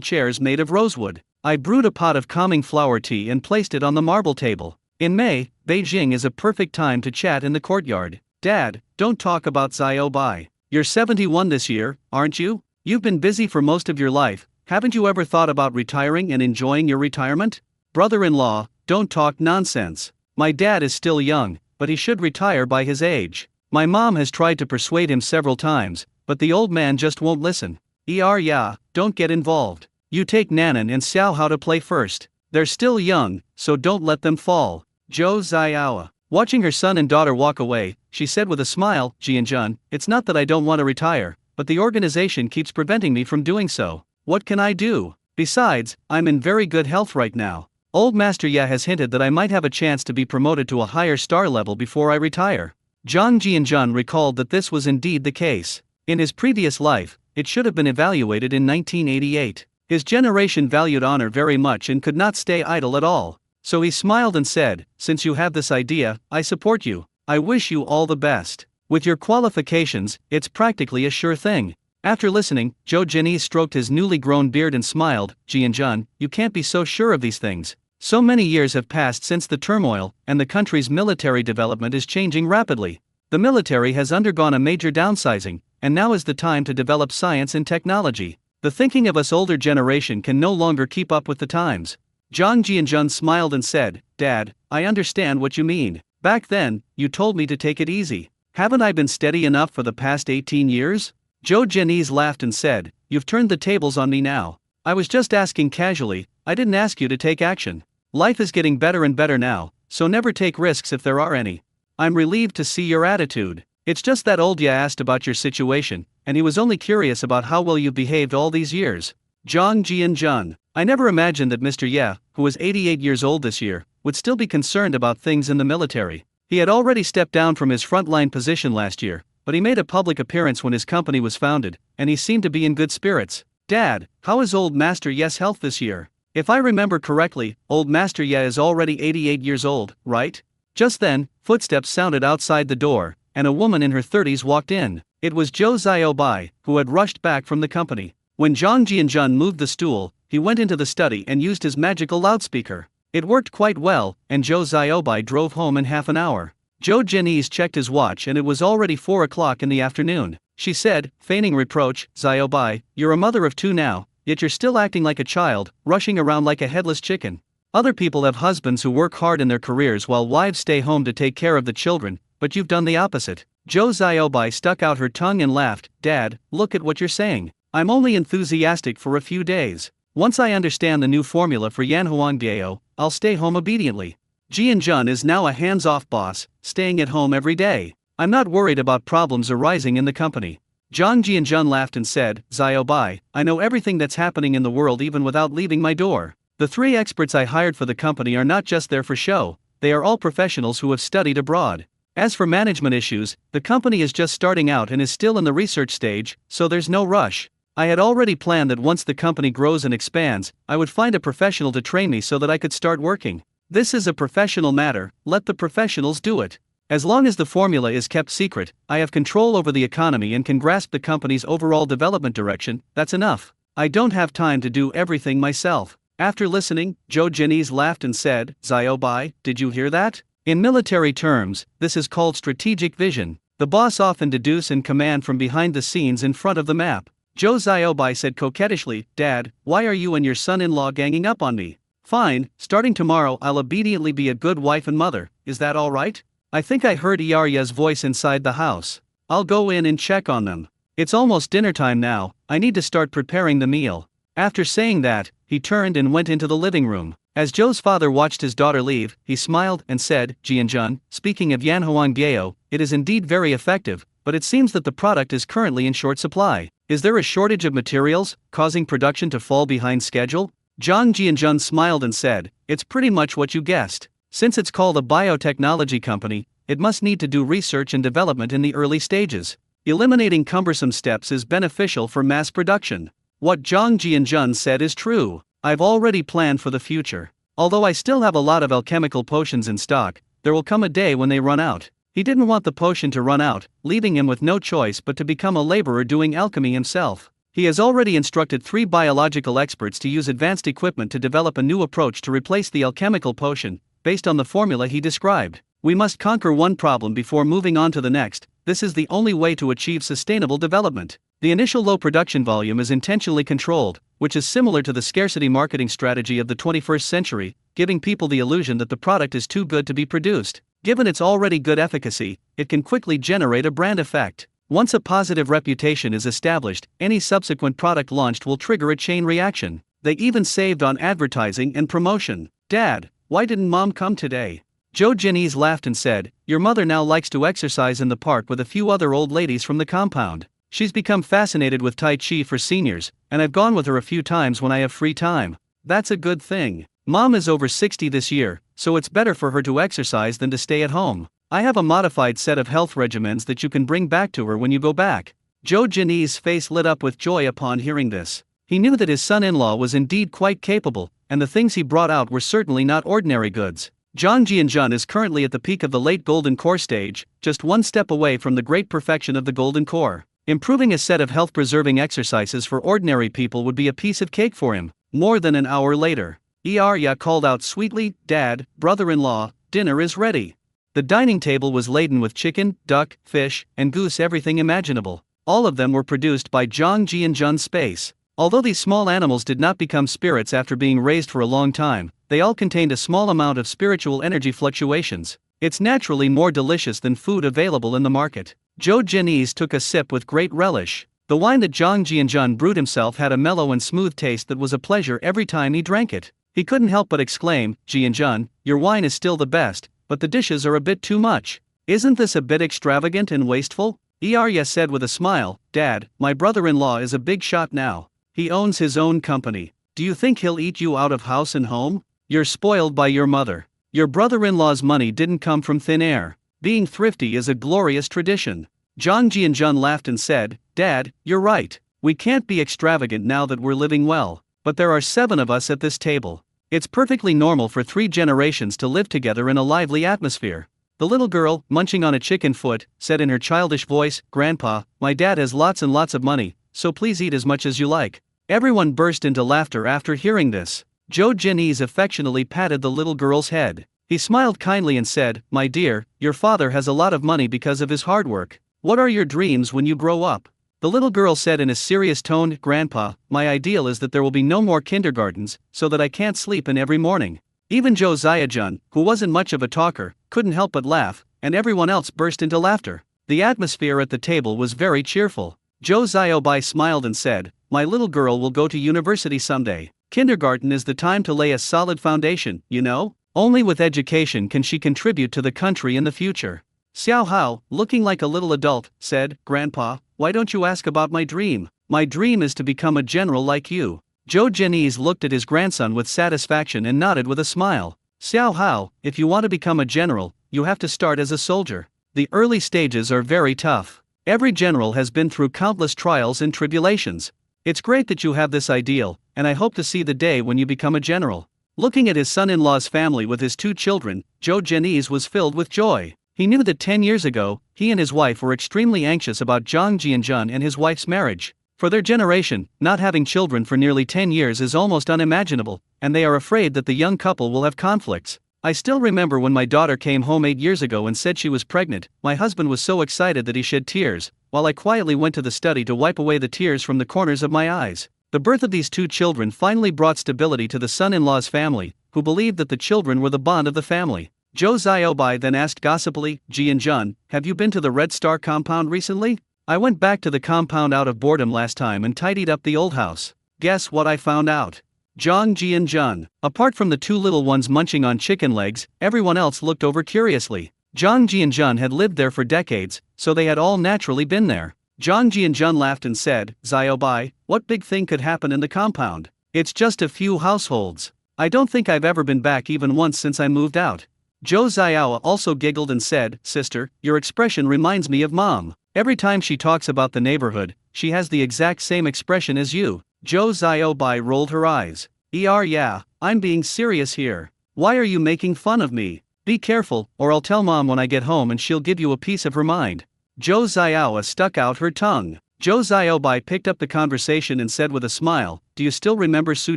chairs made of rosewood. I brewed a pot of calming flower tea and placed it on the marble table. In May, Beijing is a perfect time to chat in the courtyard. Dad, don't talk about Xiao Bai. You're 71 this year, aren't you? You've been busy for most of your life. Haven't you ever thought about retiring and enjoying your retirement? Brother-in-law, don't talk nonsense. My dad is still young, but he should retire by his age. My mom has tried to persuade him several times, but the old man just won't listen. Ya, don't get involved. You take Nanan and Xiao how to play first. They're still young, so don't let them fall. Zhou Xiaoa. Watching her son and daughter walk away, she said with a smile, Jianjun, it's not that I don't want to retire, but the organization keeps preventing me from doing so. What can I do? Besides, I'm in very good health right now. Old Master Ye has hinted that I might have a chance to be promoted to a higher star level before I retire. Zhang Jianjun recalled that this was indeed the case. In his previous life, it should have been evaluated in 1988. His generation valued honor very much and could not stay idle at all. So he smiled and said, since you have this idea, I support you. I wish you all the best. With your qualifications, it's practically a sure thing. After listening, Zhou Jinyi stroked his newly grown beard and smiled. Jianjun, you can't be so sure of these things. So many years have passed since the turmoil, and the country's military development is changing rapidly. The military has undergone a major downsizing, and now is the time to develop science and technology. The thinking of us older generation can no longer keep up with the times. Zhang Jianjun smiled and said, Dad, I understand what you mean. Back then, you told me to take it easy. Haven't I been steady enough for the past 18 years? Zhou Jeniz laughed and said, you've turned the tables on me now. I was just asking casually, I didn't ask you to take action. Life is getting better and better now, so never take risks if there are any. I'm relieved to see your attitude. It's just that old Ye asked about your situation, and he was only curious about how well you've behaved all these years. Zhang Jianjun. I never imagined that Mr. Ye, who was 88 years old this year, would still be concerned about things in the military. He had already stepped down from his frontline position last year, but he made a public appearance when his company was founded, and he seemed to be in good spirits. Dad, how is old Master Ye's health this year? If I remember correctly, old Master Ye is already 88 years old, right? Just then, footsteps sounded outside the door, and a woman in her 30s walked in. It was Zhou Xiaobai, who had rushed back from the company. When Zhang Jianjun moved the stool, he went into the study and used his magical loudspeaker. It worked quite well, and Zhou Xiaobai drove home in half an hour. Zhou Jeniz checked his watch and it was already 4 o'clock in the afternoon. She said, feigning reproach, Xiaobai, you're a mother of 2 now, yet you're still acting like a child, rushing around like a headless chicken. Other people have husbands who work hard in their careers while wives stay home to take care of the children, but you've done the opposite. Zhou Xiaobai stuck out her tongue and laughed. Dad, look at what you're saying. I'm only enthusiastic for a few days. Once I understand the new formula for Yanhuangbao, I'll stay home obediently. Jianjun is now a hands-off boss, staying at home every day. I'm not worried about problems arising in the company. Zhang Jianjun laughed and said, Xiaobai, I know everything that's happening in the world even without leaving my door. The 3 experts I hired for the company are not just there for show, they are all professionals who have studied abroad. As for management issues, the company is just starting out and is still in the research stage, so there's no rush. I had already planned that once the company grows and expands, I would find a professional to train me so that I could start working. This is a professional matter, let the professionals do it. As long as the formula is kept secret, I have control over the economy and can grasp the company's overall development direction, that's enough. I don't have time to do everything myself. After listening, Zhou Jeniz laughed and said, Xiaobai, did you hear that? In military terms, this is called strategic vision. The boss often deduce and command from behind the scenes in front of the map. Zhou Xiaobai said coquettishly, Dad, why are you and your son-in-law ganging up on me? Fine, starting tomorrow I'll obediently be a good wife and mother, is that alright? I think I heard Iarya's voice inside the house. I'll go in and check on them. It's almost dinner time now, I need to start preparing the meal. After saying that, he turned and went into the living room. As Joe's father watched his daughter leave, he smiled and said, Jianjun, speaking of Yanhuang Gao, it is indeed very effective, but it seems that the product is currently in short supply. Is there a shortage of materials, causing production to fall behind schedule? Zhang Jianjun smiled and said, it's pretty much what you guessed. Since it's called a biotechnology company, it must need to do research and development in the early stages. Eliminating cumbersome steps is beneficial for mass production. What Zhang Jianjun said is true. I've already planned for the future. Although I still have a lot of alchemical potions in stock, there will come a day when they run out. He didn't want the potion to run out, leaving him with no choice but to become a laborer doing alchemy himself. He has already instructed 3 biological experts to use advanced equipment to develop a new approach to replace the alchemical potion, based on the formula he described. We must conquer one problem before moving on to the next. This is the only way to achieve sustainable development. The initial low production volume is intentionally controlled, which is similar to the scarcity marketing strategy of the 21st century, giving people the illusion that the product is too good to be produced. Given its already good efficacy, it can quickly generate a brand effect. Once a positive reputation is established, any subsequent product launched will trigger a chain reaction. They even saved on advertising and promotion. Dad, why didn't Mom come today? Joe Jennings laughed and said, your mother now likes to exercise in the park with a few other old ladies from the compound. She's become fascinated with Tai Chi for seniors, and I've gone with her a few times when I have free time. That's a good thing. Mom is over 60 this year, so it's better for her to exercise than to stay at home. I have a modified set of health regimens that you can bring back to her when you go back. Joe Jennings' face lit up with joy upon hearing this. He knew that his son-in-law was indeed quite capable, and the things he brought out were certainly not ordinary goods. Zhang Jianjun is currently at the peak of the late Golden Core stage, just one step away from the great perfection of the Golden Core. Improving a set of health-preserving exercises for ordinary people would be a piece of cake for him. More than an hour later, Iarya called out sweetly, Dad, brother-in-law, dinner is ready. The dining table was laden with chicken, duck, fish, and goose, everything imaginable. All of them were produced by Zhang Jianjun's space. Although these small animals did not become spirits after being raised for a long time, they all contained a small amount of spiritual energy fluctuations. It's naturally more delicious than food available in the market. Joe Jennings took a sip with great relish. The wine that Zhang Jianjun brewed himself had a mellow and smooth taste that was a pleasure every time he drank it. He couldn't help but exclaim, Jianjun, your wine is still the best, but the dishes are a bit too much. Isn't this a bit extravagant and wasteful? Iarya said with a smile, Dad, my brother-in-law is a big shot now. He owns his own company. Do you think he'll eat you out of house and home? You're spoiled by your mother. Your brother-in-law's money didn't come from thin air. Being thrifty is a glorious tradition. Zhang Jianjun laughed and said, Dad, you're right. We can't be extravagant now that we're living well. But there are 7 of us at this table. It's perfectly normal for 3 generations to live together in a lively atmosphere. The little girl, munching on a chicken foot, said in her childish voice, Grandpa, my dad has lots and lots of money, so please eat as much as you like. Everyone burst into laughter after hearing this. Joe Jennings affectionately patted the little girl's head. He smiled kindly and said, My dear, your father has a lot of money because of his hard work. What are your dreams when you grow up? The little girl said in a serious tone, Grandpa, my ideal is that there will be no more kindergartens, so that I can't sleep in every morning. Even Joe Ziajun, who wasn't much of a talker, couldn't help but laugh, and everyone else burst into laughter. The atmosphere at the table was very cheerful. Joe Ziobai smiled and said, My little girl will go to university someday. Kindergarten is the time to lay a solid foundation, you know? Only with education can she contribute to the country in the future. Xiao Hao, looking like a little adult, said, Grandpa, why don't you ask about my dream? My dream is to become a general like you. Joe Jennings looked at his grandson with satisfaction and nodded with a smile. Xiao Hao, if you want to become a general, you have to start as a soldier. The early stages are very tough. Every general has been through countless trials and tribulations. It's great that you have this ideal, and I hope to see the day when you become a general. Looking at his son-in-law's family with his 2 children, Joe Jennings was filled with joy. He knew that 10 years ago, he and his wife were extremely anxious about Zhang Jianjun and his wife's marriage. For their generation, not having children for nearly 10 years is almost unimaginable, and they are afraid that the young couple will have conflicts. I still remember when my daughter came home 8 years ago and said she was pregnant. My husband was so excited that he shed tears, while I quietly went to the study to wipe away the tears from the corners of my eyes. The birth of these two children finally brought stability to the son-in-law's family, who believed that the children were the bond of the family. Jo Ziobai then asked gossipily, Ji-in-jun, have you been to the Red Star compound recently? I went back to the compound out of boredom last time and tidied up the old house. Guess what I found out? Jong Ji-in-jun. Apart from the two little ones munching on chicken legs, everyone else looked over curiously. Jong Ji-in-jun had lived there for decades, so they had all naturally been there. Jong Ji-in-jun laughed and said, Ziobai, what big thing could happen in the compound? It's just a few households. I don't think I've ever been back even once since I moved out. Jo Xiaoa also giggled and said, Sister, your expression reminds me of Mom. Every time she talks about the neighborhood, she has the exact same expression as you. Jo Xiaobai rolled her eyes. Yeah, I'm being serious here. Why are you making fun of me? Be careful, or I'll tell Mom when I get home and she'll give you a piece of her mind. Jo Xiaoa stuck out her tongue. Jo Xiaobai picked up the conversation and said with a smile, do you still remember Su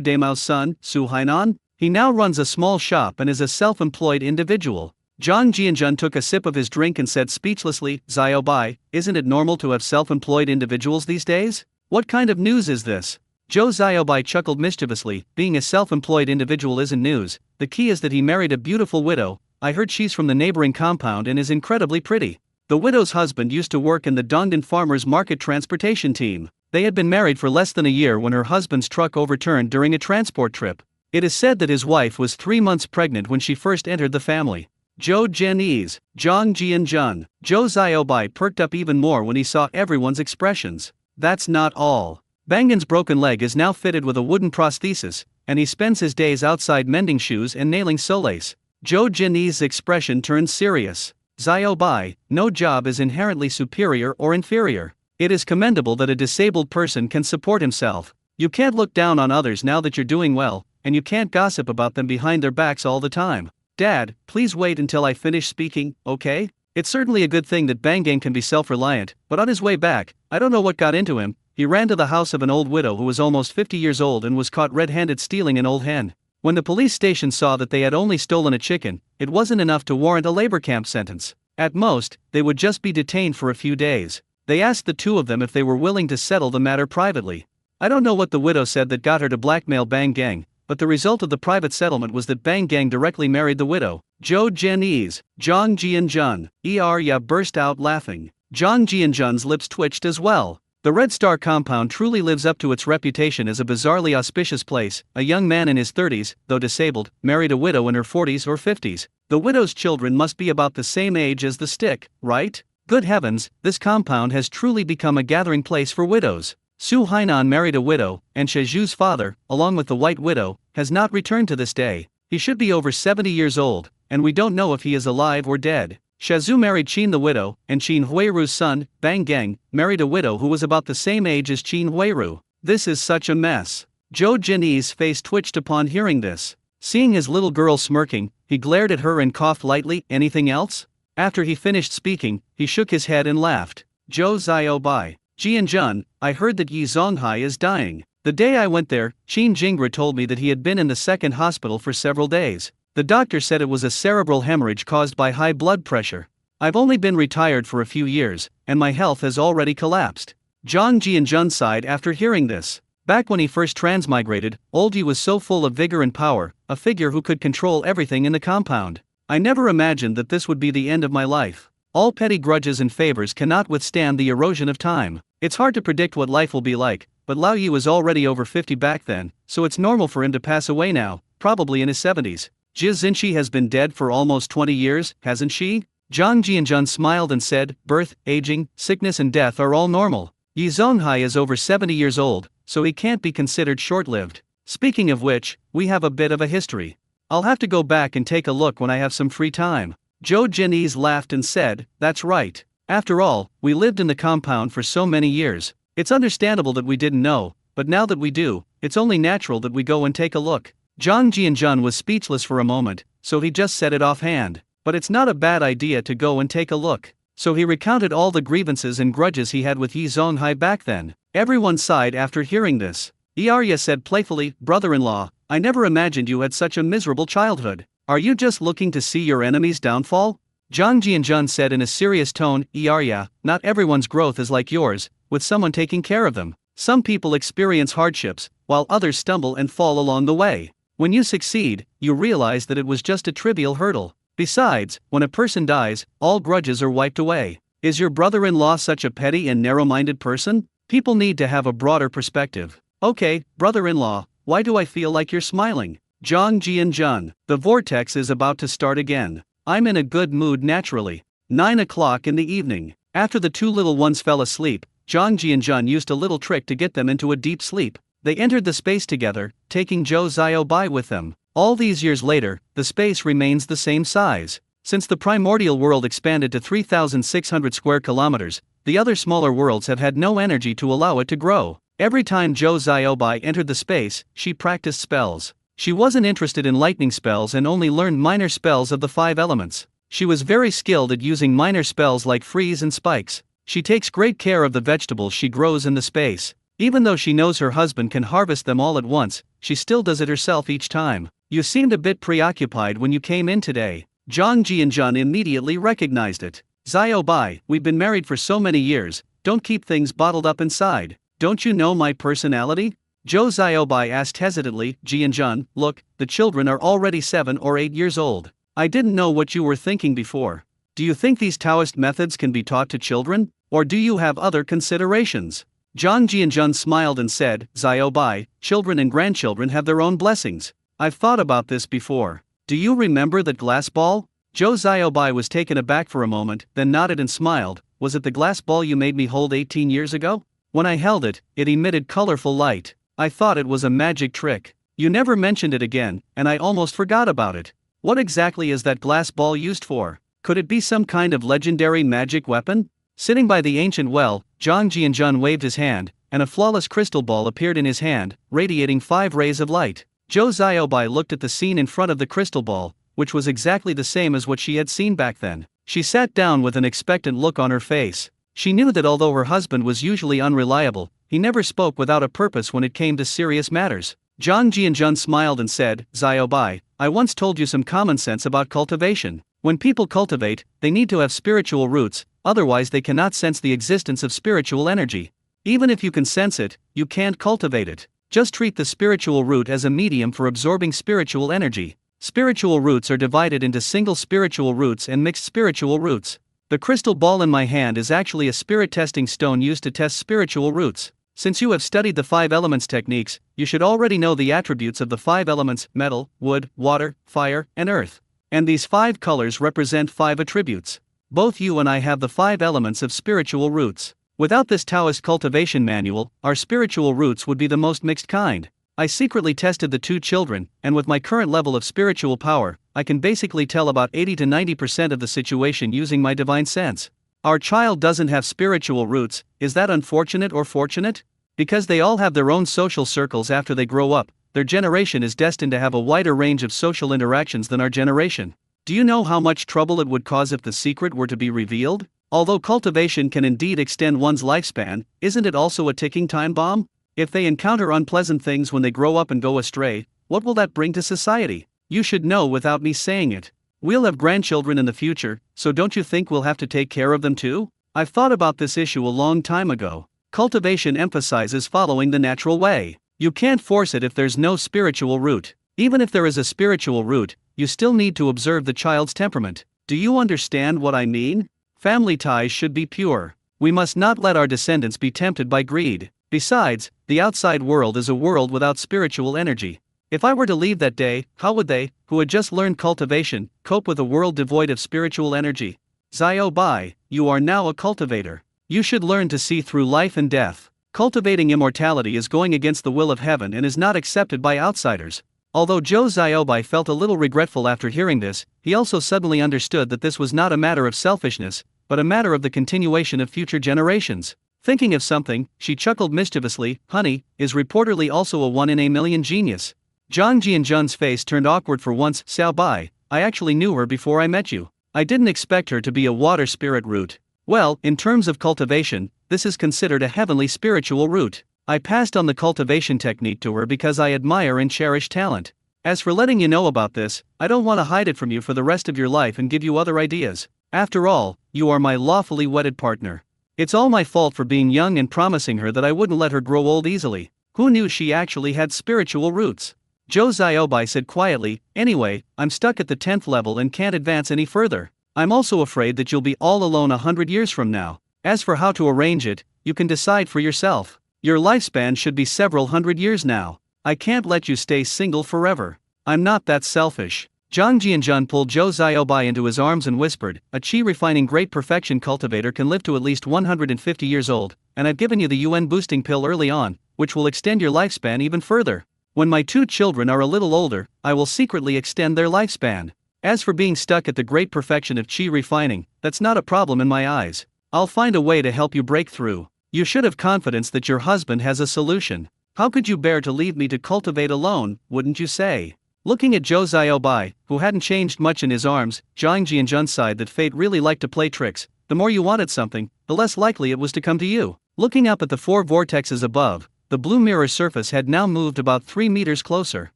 Damao's son, Su Hainan? He now runs a small shop and is a self-employed individual. Jong Ji-in-jun took a sip of his drink and said speechlessly, Ziobai, isn't it normal to have self-employed individuals these days? What kind of news is this? Jo Ziobai chuckled mischievously, being a self-employed individual isn't news, the key is that he married a beautiful widow. I heard she's from the neighboring compound and is incredibly pretty. The widow's husband used to work in the Dongdan Farmers Market transportation team. They had been married for less than a year when her husband's truck overturned during a transport trip. It is said that his wife was 3 months pregnant when she first entered the family. Jo Jianese, Jong Ji-in-jun. Jo Ziobai perked up even more when he saw everyone's expressions. That's not all. Bangan's broken leg is now fitted with a wooden prosthesis, and he spends his days outside mending shoes and nailing solace. Jo Jianese's expression turned serious. Ziobai, no job is inherently superior or inferior. It is commendable that a disabled person can support himself. You can't look down on others now that you're doing well, and you can't gossip about them behind their backs all the time. Dad, please wait until I finish speaking, okay? It's certainly a good thing that Bangang can be self-reliant, but on his way back, I don't know what got into him, he ran to the house of an old widow who was almost 50 years old and was caught red-handed stealing an old hen. When the police station saw that they had only stolen a chicken, it wasn't enough to warrant a labor camp sentence. At most, they would just be detained for a few days. They asked the two of them if they were willing to settle the matter privately. I don't know what the widow said that got her to blackmail Bangang, but the result of the private settlement was that Bangang directly married the widow. Jo Jianese, Jong Ji-in-jun, Ya burst out laughing. Jong Ji-in-jun's lips twitched as well. The Red Star compound truly lives up to its reputation as a bizarrely auspicious place. A young man in his 30s, though disabled, married a widow in her 40s or 50s. The widow's children must be about the same age as the stick, right? Good heavens, this compound has truly become a gathering place for widows. Su Hainan married a widow, and Shizhu's father, along with the White Widow, has not returned to this day. He should be over 70 years old, and we don't know if he is alive or dead. Shizhu married Qin the widow, and Qin Huiru's son, Bangang, married a widow who was about the same age as Qin Huiru. This is such a mess. Jo Jianese's face twitched upon hearing this. Seeing his little girl smirking, he glared at her and coughed lightly. Anything else? After he finished speaking, he shook his head and laughed. Jo Ziobai. Ji-in-jun, I heard that Yi Zonghai is dying. The day I went there, Qin Jingra told me that he had been in the second hospital for several days. The doctor said it was a cerebral hemorrhage caused by high blood pressure. I've only been retired for a few years, and my health has already collapsed. Jong Ji-in-jun sighed after hearing this. Back when he first transmigrated, old Yi was so full of vigor and power, a figure who could control everything in the compound. I never imagined that this would be the end of my life. All petty grudges and favors cannot withstand the erosion of time. It's hard to predict what life will be like, but Lao Yi was already over 50 back then, so it's normal for him to pass away now, probably in his 70s. Jia Xinshi has been dead for almost 20 years, hasn't she? Jong Ji-in-jun smiled and said, birth, aging, sickness and death are all normal. Yi Zonghai is over 70 years old, so he can't be considered short-lived. Speaking of which, we have a bit of a history. I'll have to go back and take a look when I have some free time. Jo Jianese laughed and said, that's right. After all, we lived in the compound for so many years. It's understandable that we didn't know, but now that we do, it's only natural that we go and take a look. Jong Ji-in-jun was speechless for a moment, so he just said it offhand. But it's not a bad idea to go and take a look. So he recounted all the grievances and grudges he had with Yi Zonghai back then. Everyone sighed after hearing this. Arya said playfully, brother-in-law, I never imagined you had such a miserable childhood. Are you just looking to see your enemy's downfall? Jong Ji-in-jun said in a serious tone, Arya, not everyone's growth is like yours, with someone taking care of them. Some people experience hardships, while others stumble and fall along the way. When you succeed, you realize that it was just a trivial hurdle. Besides, when a person dies, all grudges are wiped away. Is your brother-in-law such a petty and narrow-minded person? People need to have a broader perspective. Okay, brother-in-law, why do I feel like you're smiling? Zhang Jianjun, the vortex is about to start again. I'm in a good mood naturally. 9 o'clock in the evening. After the two little ones fell asleep, Zhang Jianjun used a little trick to get them into a deep sleep. They entered the space together, taking Zhou Xiaobai with them. All these years later, the space remains the same size. Since the primordial world expanded to 3,600 square kilometers, the other smaller worlds have had no energy to allow it to grow. Every time Zhou Xiaobai entered the space, she practiced spells. She wasn't interested in lightning spells and only learned minor spells of the 5 elements. She was very skilled at using minor spells like freeze and spikes. She takes great care of the vegetables she grows in the space. Even though she knows her husband can harvest them all at once, she still does it herself each time. You seemed a bit preoccupied when you came in today. Zhang Jianjun immediately recognized it. Xiaobai, we've been married for so many years, don't keep things bottled up inside. Don't you know my personality? Zhou Xiaobai asked hesitantly. Jianjun, look, the children are already 7 or 8 years old. I didn't know what you were thinking before. Do you think these Taoist methods can be taught to children? Or do you have other considerations? Zhang Jianjun smiled and said, Xiaobai, children and grandchildren have their own blessings. I've thought about this before. Do you remember that glass ball? Zhou Xiaobai was taken aback for a moment, then nodded and smiled. Was it the glass ball you made me hold 18 years ago? When I held it, it emitted colorful light. I thought it was a magic trick. You never mentioned it again, and I almost forgot about it. What exactly is that glass ball used for? Could it be some kind of legendary magic weapon? Sitting by the ancient well, Zhang Jianjun waved his hand, and a flawless crystal ball appeared in his hand, radiating 5 rays of light. Zhou Xiaobai looked at the scene in front of the crystal ball, which was exactly the same as what she had seen back then. She sat down with an expectant look on her face. She knew that although her husband was usually unreliable, he never spoke without a purpose when it came to serious matters. Zhang Jianjun smiled and said, Xiaobai, I once told you some common sense about cultivation. When people cultivate, they need to have spiritual roots, otherwise they cannot sense the existence of spiritual energy. Even if you can sense it, you can't cultivate it. Just treat the spiritual root as a medium for absorbing spiritual energy. Spiritual roots are divided into single spiritual roots and mixed spiritual roots. The crystal ball in my hand is actually a spirit testing stone used to test spiritual roots. Since you have studied the 5 elements techniques, you should already know the attributes of the 5 elements: metal, wood, water, fire, and earth. And these 5 colors represent 5 attributes. Both you and I have the 5 elements of spiritual roots. Without this Taoist cultivation manual, our spiritual roots would be the most mixed kind. I secretly tested the 2 children, and with my current level of spiritual power, I can basically tell about 80 to 90% of the situation using my divine sense. Our child doesn't have spiritual roots. Is that unfortunate or fortunate? Because they all have their own social circles after they grow up, their generation is destined to have a wider range of social interactions than our generation. Do you know how much trouble it would cause if the secret were to be revealed? Although cultivation can indeed extend one's lifespan, isn't it also a ticking time bomb? If they encounter unpleasant things when they grow up and go astray, what will that bring to society? You should know without me saying it. We'll have grandchildren in the future, so don't you think we'll have to take care of them too? I've thought about this issue a long time ago. Cultivation emphasizes following the natural way. You can't force it if there's no spiritual root. Even if there is a spiritual root, you still need to observe the child's temperament. Do you understand what I mean? Family ties should be pure. We must not let our descendants be tempted by greed. Besides, the outside world is a world without spiritual energy. If I were to leave that day, how would they, who had just learned cultivation, cope with a world devoid of spiritual energy? Xiaobai, you are now a cultivator. You should learn to see through life and death. Cultivating immortality is going against the will of heaven and is not accepted by outsiders. Although Zhou Xiaobai felt a little regretful after hearing this, he also suddenly understood that this was not a matter of selfishness, but a matter of the continuation of future generations. Thinking of something, she chuckled mischievously. Honey is reportedly also a 1 in a million genius. Zhang Jianjun's face turned awkward for once. Xiaobai, I actually knew her before I met you. I didn't expect her to be a water spirit root. Well, in terms of cultivation, this is considered a heavenly spiritual root. I passed on the cultivation technique to her because I admire and cherish talent. As for letting you know about this, I don't want to hide it from you for the rest of your life and give you other ideas. After all, you are my lawfully wedded partner. It's all my fault for being young and promising her that I wouldn't let her grow old easily. Who knew she actually had spiritual roots? Joe Ziobai said quietly, anyway, I'm stuck at the 10th level and can't advance any further. I'm also afraid that you'll be all alone 100 years from now. As for how to arrange it, you can decide for yourself. Your lifespan should be several hundred years now. I can't let you stay single forever. I'm not that selfish. Zhang Jianjun pulled Zhou Xiaobai into his arms and whispered, a qi-refining great perfection cultivator can live to at least 150 years old, and I've given you the UN boosting pill early on, which will extend your lifespan even further. When my 2 children are a little older, I will secretly extend their lifespan. As for being stuck at the great perfection of qi refining, that's not a problem in my eyes. I'll find a way to help you break through. You should have confidence that your husband has a solution. How could you bear to leave me to cultivate alone, wouldn't you say? Looking at Zhou Xiaobai, who hadn't changed much in his arms, Zhang Jianjun sighed that fate really liked to play tricks. The more you wanted something, the less likely it was to come to you. Looking up at the 4 vortexes above, the blue mirror surface had now moved about 3 meters closer.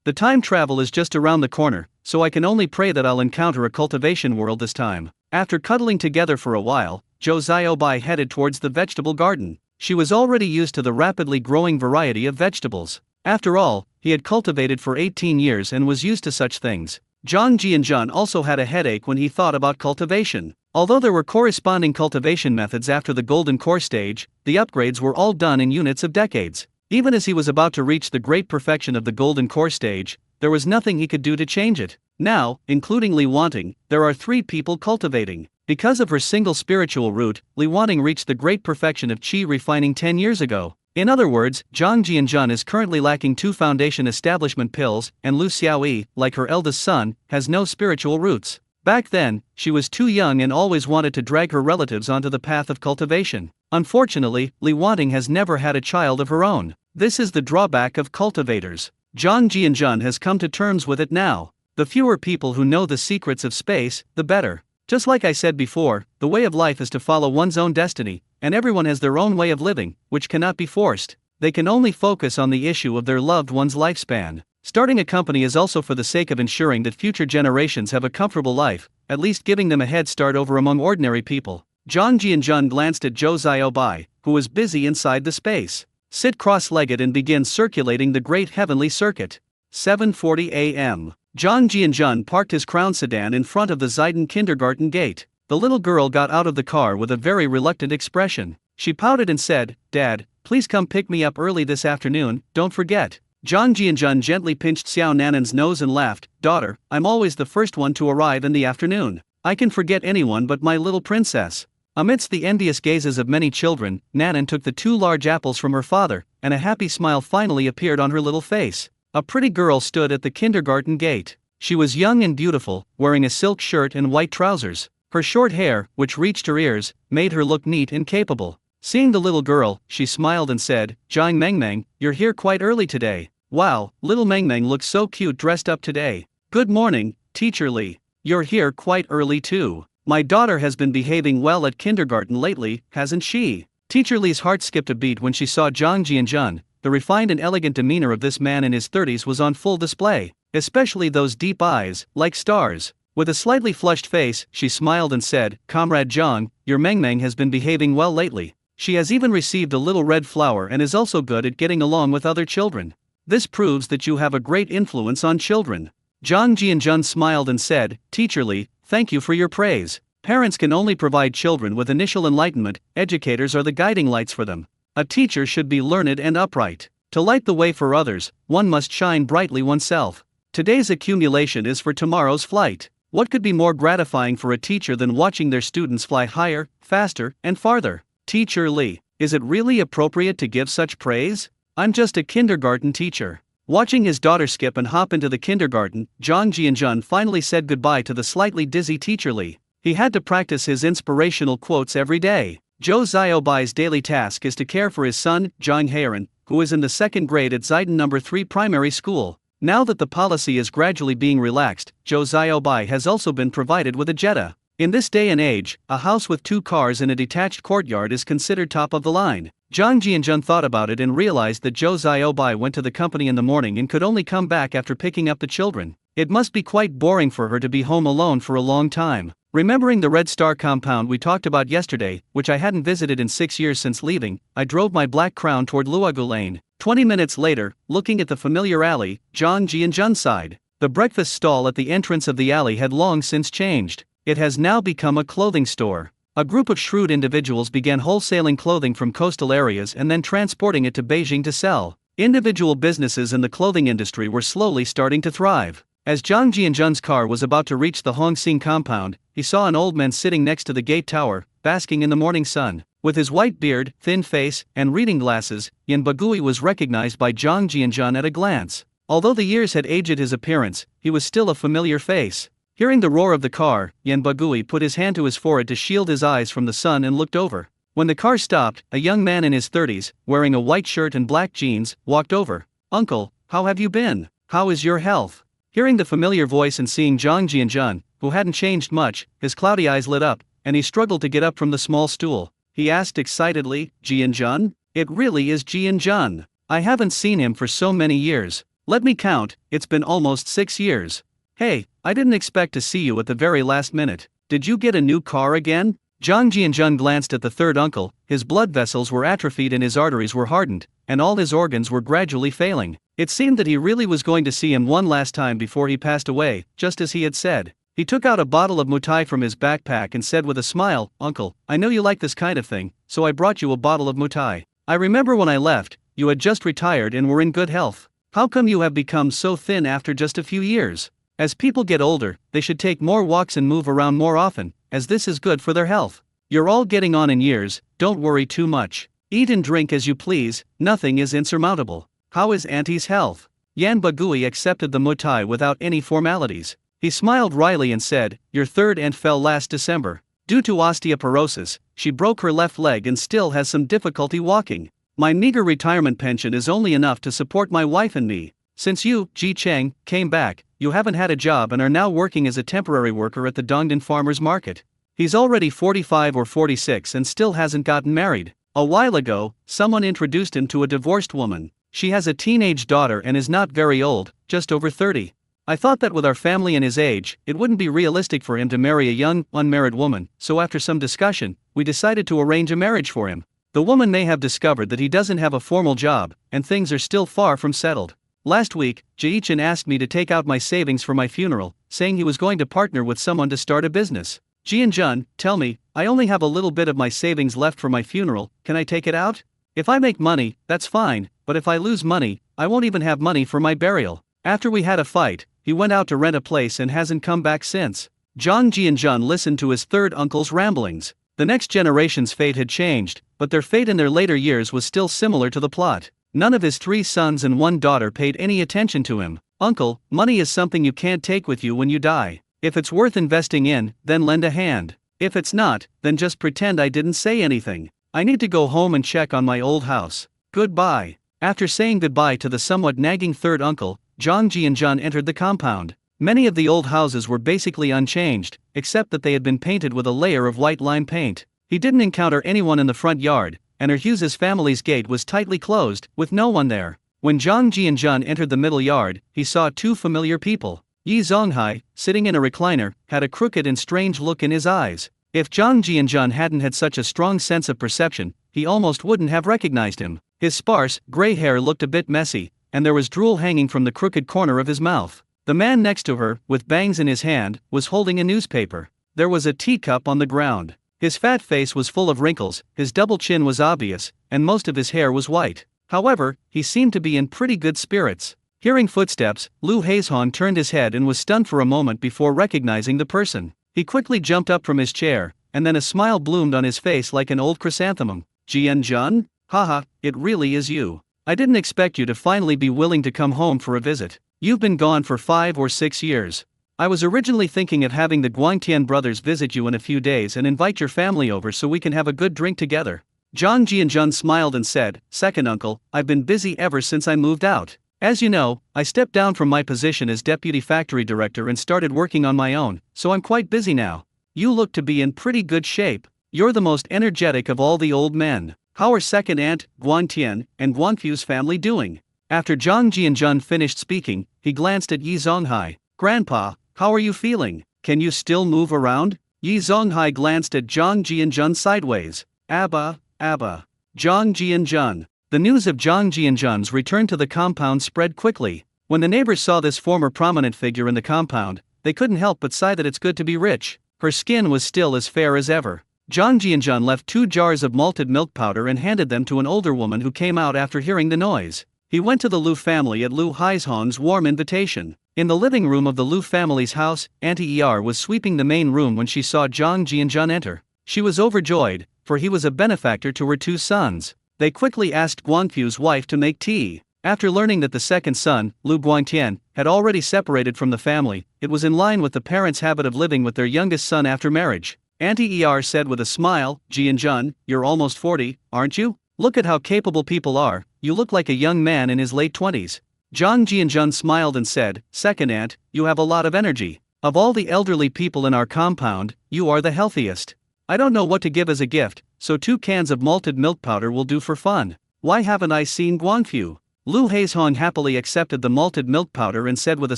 The time travel is just around the corner, so I can only pray that I'll encounter a cultivation world this time. After cuddling together for a while, Zhou Xiaobai headed towards the vegetable garden. She was already used to the rapidly growing variety of vegetables. After all, he had cultivated for 18 years and was used to such things. Zhang Jianjun also had a headache when he thought about cultivation. Although there were corresponding cultivation methods after the golden core stage, the upgrades were all done in units of decades. Even as he was about to reach the great perfection of the golden core stage, there was nothing he could do to change it. Now, including Li Wanting, there are 3 people cultivating. Because of her single spiritual root, Li Wanting reached the great perfection of qi refining 10 years ago. In other words, Zhang Jianjun is currently lacking 2 foundation establishment pills, and Lu Xiaoyi, like her eldest son, has no spiritual roots. Back then, she was too young and always wanted to drag her relatives onto the path of cultivation. Unfortunately, Li Wanting has never had a child of her own. This is the drawback of cultivators. Zhang Jianjun has come to terms with it now. The fewer people who know the secrets of space, the better. Just like I said before, the way of life is to follow one's own destiny, and everyone has their own way of living, which cannot be forced. They can only focus on the issue of their loved one's lifespan. Starting a company is also for the sake of ensuring that future generations have a comfortable life, at least giving them a head start over among ordinary people. Zhang Jianjun glanced at Zhou Xiaobai, who was busy inside the space. Sit cross-legged and begin circulating the great heavenly circuit. 7:40 a.m. Zhang Jianjun parked his crown sedan in front of the Zidane kindergarten gate. The little girl got out of the car with a very reluctant expression. She pouted and said, Dad, please come pick me up early this afternoon, don't forget. Zhang Jianjun gently pinched Xiao Nanan's nose and laughed, Daughter, I'm always the first one to arrive in the afternoon. I can forget anyone but my little princess. Amidst the envious gazes of many children, Nanan took the 2 large apples from her father, and a happy smile finally appeared on her little face. A pretty girl stood at the kindergarten gate. She was young and beautiful, wearing a silk shirt and white trousers. Her short hair, which reached her ears, made her look neat and capable. Seeing the little girl, she smiled and said, Jiang Mengmeng, you're here quite early today. Wow, little Mengmeng looks so cute dressed up today. Good morning, Teacher Li. You're here quite early too. My daughter has been behaving well at kindergarten lately, hasn't she? Teacher Li's heart skipped a beat when she saw Zhang Jianjun. The refined and elegant demeanor of this man in his 30s was on full display, especially those deep eyes, like stars. With a slightly flushed face, she smiled and said, Comrade Zhang, your Mengmeng has been behaving well lately. She has even received a little red flower and is also good at getting along with other children. This proves that you have a great influence on children. Zhang Jianjun smiled and said, Teacher Li, thank you for your praise. Parents can only provide children with initial enlightenment, educators are the guiding lights for them. A teacher should be learned and upright. To light the way for others, one must shine brightly oneself. Today's accumulation is for tomorrow's flight. What could be more gratifying for a teacher than watching their students fly higher, faster, and farther? Teacher Li, is it really appropriate to give such praise? I'm just a kindergarten teacher. Watching his daughter skip and hop into the kindergarten, Zhang Jianjun finally said goodbye to the slightly dizzy Teacher Li. He had to practice his inspirational quotes every day. Zhou Xiaobai's daily task is to care for his son, Zhang Heiran, who is in the 2nd grade at Zidane No. 3 primary school. Now that the policy is gradually being relaxed, Zhou Xiaobai has also been provided with a Jetta. In this day and age, a house with 2 cars and a detached courtyard is considered top of the line. Zhang Jianjun thought about it and realized that Zhou Xiaobai went to the company in the morning and could only come back after picking up the children. It must be quite boring for her to be home alone for a long time. Remembering the Red Star compound we talked about yesterday, which I hadn't visited in 6 years since leaving, I drove my black Crown toward Luogu Lane. 20 minutes later, looking at the familiar alley, Zhang Jianjun sighed. The breakfast stall at the entrance of the alley had long since changed. It has now become a clothing store. A group of shrewd individuals began wholesaling clothing from coastal areas and then transporting it to Beijing to sell. Individual businesses in the clothing industry were slowly starting to thrive. As Zhang Jianjun's car was about to reach the Hongxing compound, he saw an old man sitting next to the gate tower, basking in the morning sun. With his white beard, thin face, and reading glasses, Yan Bagui was recognized by Zhang Jianjun at a glance. Although the years had aged his appearance, he was still a familiar face. Hearing the roar of the car, Yan Bagui put his hand to his forehead to shield his eyes from the sun and looked over. When the car stopped, a young man in his 30s, wearing a white shirt and black jeans, walked over. "Uncle, how have you been? How is your health?" Hearing the familiar voice and seeing Zhang Jianjun, who hadn't changed much, his cloudy eyes lit up, and he struggled to get up from the small stool. He asked excitedly, "Jianjun? It really is Jianjun. I haven't seen him for so many years. Let me count, it's been almost 6 years. Hey, I didn't expect to see you at the very last minute. Did you get a new car again?" Zhang Jianjun glanced at the third uncle. His blood vessels were atrophied and his arteries were hardened, and all his organs were gradually failing. It seemed that he really was going to see him one last time before he passed away, just as he had said. He took out a bottle of mutai from his backpack and said with a smile, "Uncle, I know you like this kind of thing, so I brought you a bottle of mutai. I remember when I left, you had just retired and were in good health. How come you have become so thin after just a few years? As people get older, they should take more walks and move around more often, as this is good for their health. You're all getting on in years, don't worry too much. Eat and drink as you please, nothing is insurmountable. How is Auntie's health?" Yan Bagui accepted the mutai without any formalities. He smiled wryly and said, "Your third aunt fell last December. Due to osteoporosis, she broke her left leg and still has some difficulty walking. My meager retirement pension is only enough to support my wife and me. Since you, Ji Cheng, came back, you haven't had a job and are now working as a temporary worker at the Dongdan Farmers Market." He's already 45 or 46 and still hasn't gotten married. A while ago, someone introduced him to a divorced woman. She has a teenage daughter and is not very old, just over 30. I thought that with our family and his age, it wouldn't be realistic for him to marry a young, unmarried woman, so after some discussion, we decided to arrange a marriage for him. The woman may have discovered that he doesn't have a formal job, and things are still far from settled. Last week, Jiichin asked me to take out my savings for my funeral, saying he was going to partner with someone to start a business. "Jianjun, tell me, I only have a little bit of my savings left for my funeral, can I take it out? If I make money, that's fine, but if I lose money, I won't even have money for my burial." After we had a fight, he went out to rent a place and hasn't come back since. Zhang Jianjun listened to his third uncle's ramblings. The next generation's fate had changed, but their fate in their later years was still similar to the plot. None of his 3 sons and 1 daughter paid any attention to him. "Uncle, money is something you can't take with you when you die. If it's worth investing in, then lend a hand. If it's not, then just pretend I didn't say anything. I need to go home and check on my old house. Goodbye." After saying goodbye to the somewhat nagging third uncle, Zhang Jianjun entered the compound. Many of the old houses were basically unchanged, except that they had been painted with a layer of white lime paint. He didn't encounter anyone in the front yard, and Hughes's family's gate was tightly closed, with no one there. When Zhang Jianjun entered the middle yard, he saw 2 familiar people. Yi Zonghai, sitting in a recliner, had a crooked and strange look in his eyes. If Zhang Jianjun hadn't had such a strong sense of perception, he almost wouldn't have recognized him. His sparse, gray hair looked a bit messy, and there was drool hanging from the crooked corner of his mouth. The man next to her, with bangs in his hand, was holding a newspaper. There was a teacup on the ground. His fat face was full of wrinkles, his double chin was obvious, and most of his hair was white. However, he seemed to be in pretty good spirits. Hearing footsteps, Lu Haizhong turned his head and was stunned for a moment before recognizing the person. He quickly jumped up from his chair, and then a smile bloomed on his face like an old chrysanthemum. "Jianjun? Haha, it really is you. I didn't expect you to finally be willing to come home for a visit. You've been gone for 5 or 6 years. I was originally thinking of having the Guangtian brothers visit you in a few days and invite your family over so we can have a good drink together." Zhang Jianjun smiled and said, "Second uncle, I've been busy ever since I moved out. As you know, I stepped down from my position as deputy factory director and started working on my own, so I'm quite busy now. You look to be in pretty good shape. You're the most energetic of all the old men. How are second aunt, Guangtian, and Guangfu's family doing?" After Zhang Jianjun finished speaking, he glanced at Yi Zonghai. "Grandpa, how are you feeling? Can you still move around?" Yi Zonghai glanced at Zhang Jianjun sideways. Abba, Abba. Zhang Jianjun. The news of Zhang Jianjun's return to the compound spread quickly. When the neighbors saw this former prominent figure in the compound, they couldn't help but sigh that it's good to be rich. Her skin was still as fair as ever. Zhang Jianjun left 2 jars of malted milk powder and handed them to an older woman who came out after hearing the noise. He went to the Liu family at Liu Haizhong's warm invitation. In the living room of the Liu family's house, Auntie Er was sweeping the main room when she saw Zhang Jianjun enter. She was overjoyed, for he was a benefactor to her 2 sons. They quickly asked Guangfu's wife to make tea. After learning that the second son, Liu Guangtian, had already separated from the family, it was in line with the parents' habit of living with their youngest son after marriage. Auntie Er said with a smile, Jianjun, you're almost 40, aren't you? Look at how capable people are, you look like a young man in his late 20s. Zhang Jianjun smiled and said, second aunt, you have a lot of energy. Of all the elderly people in our compound, you are the healthiest. I don't know what to give as a gift, so 2 cans of malted milk powder will do for fun. Why haven't I seen Guangfu? Liu Haizhong happily accepted the malted milk powder and said with a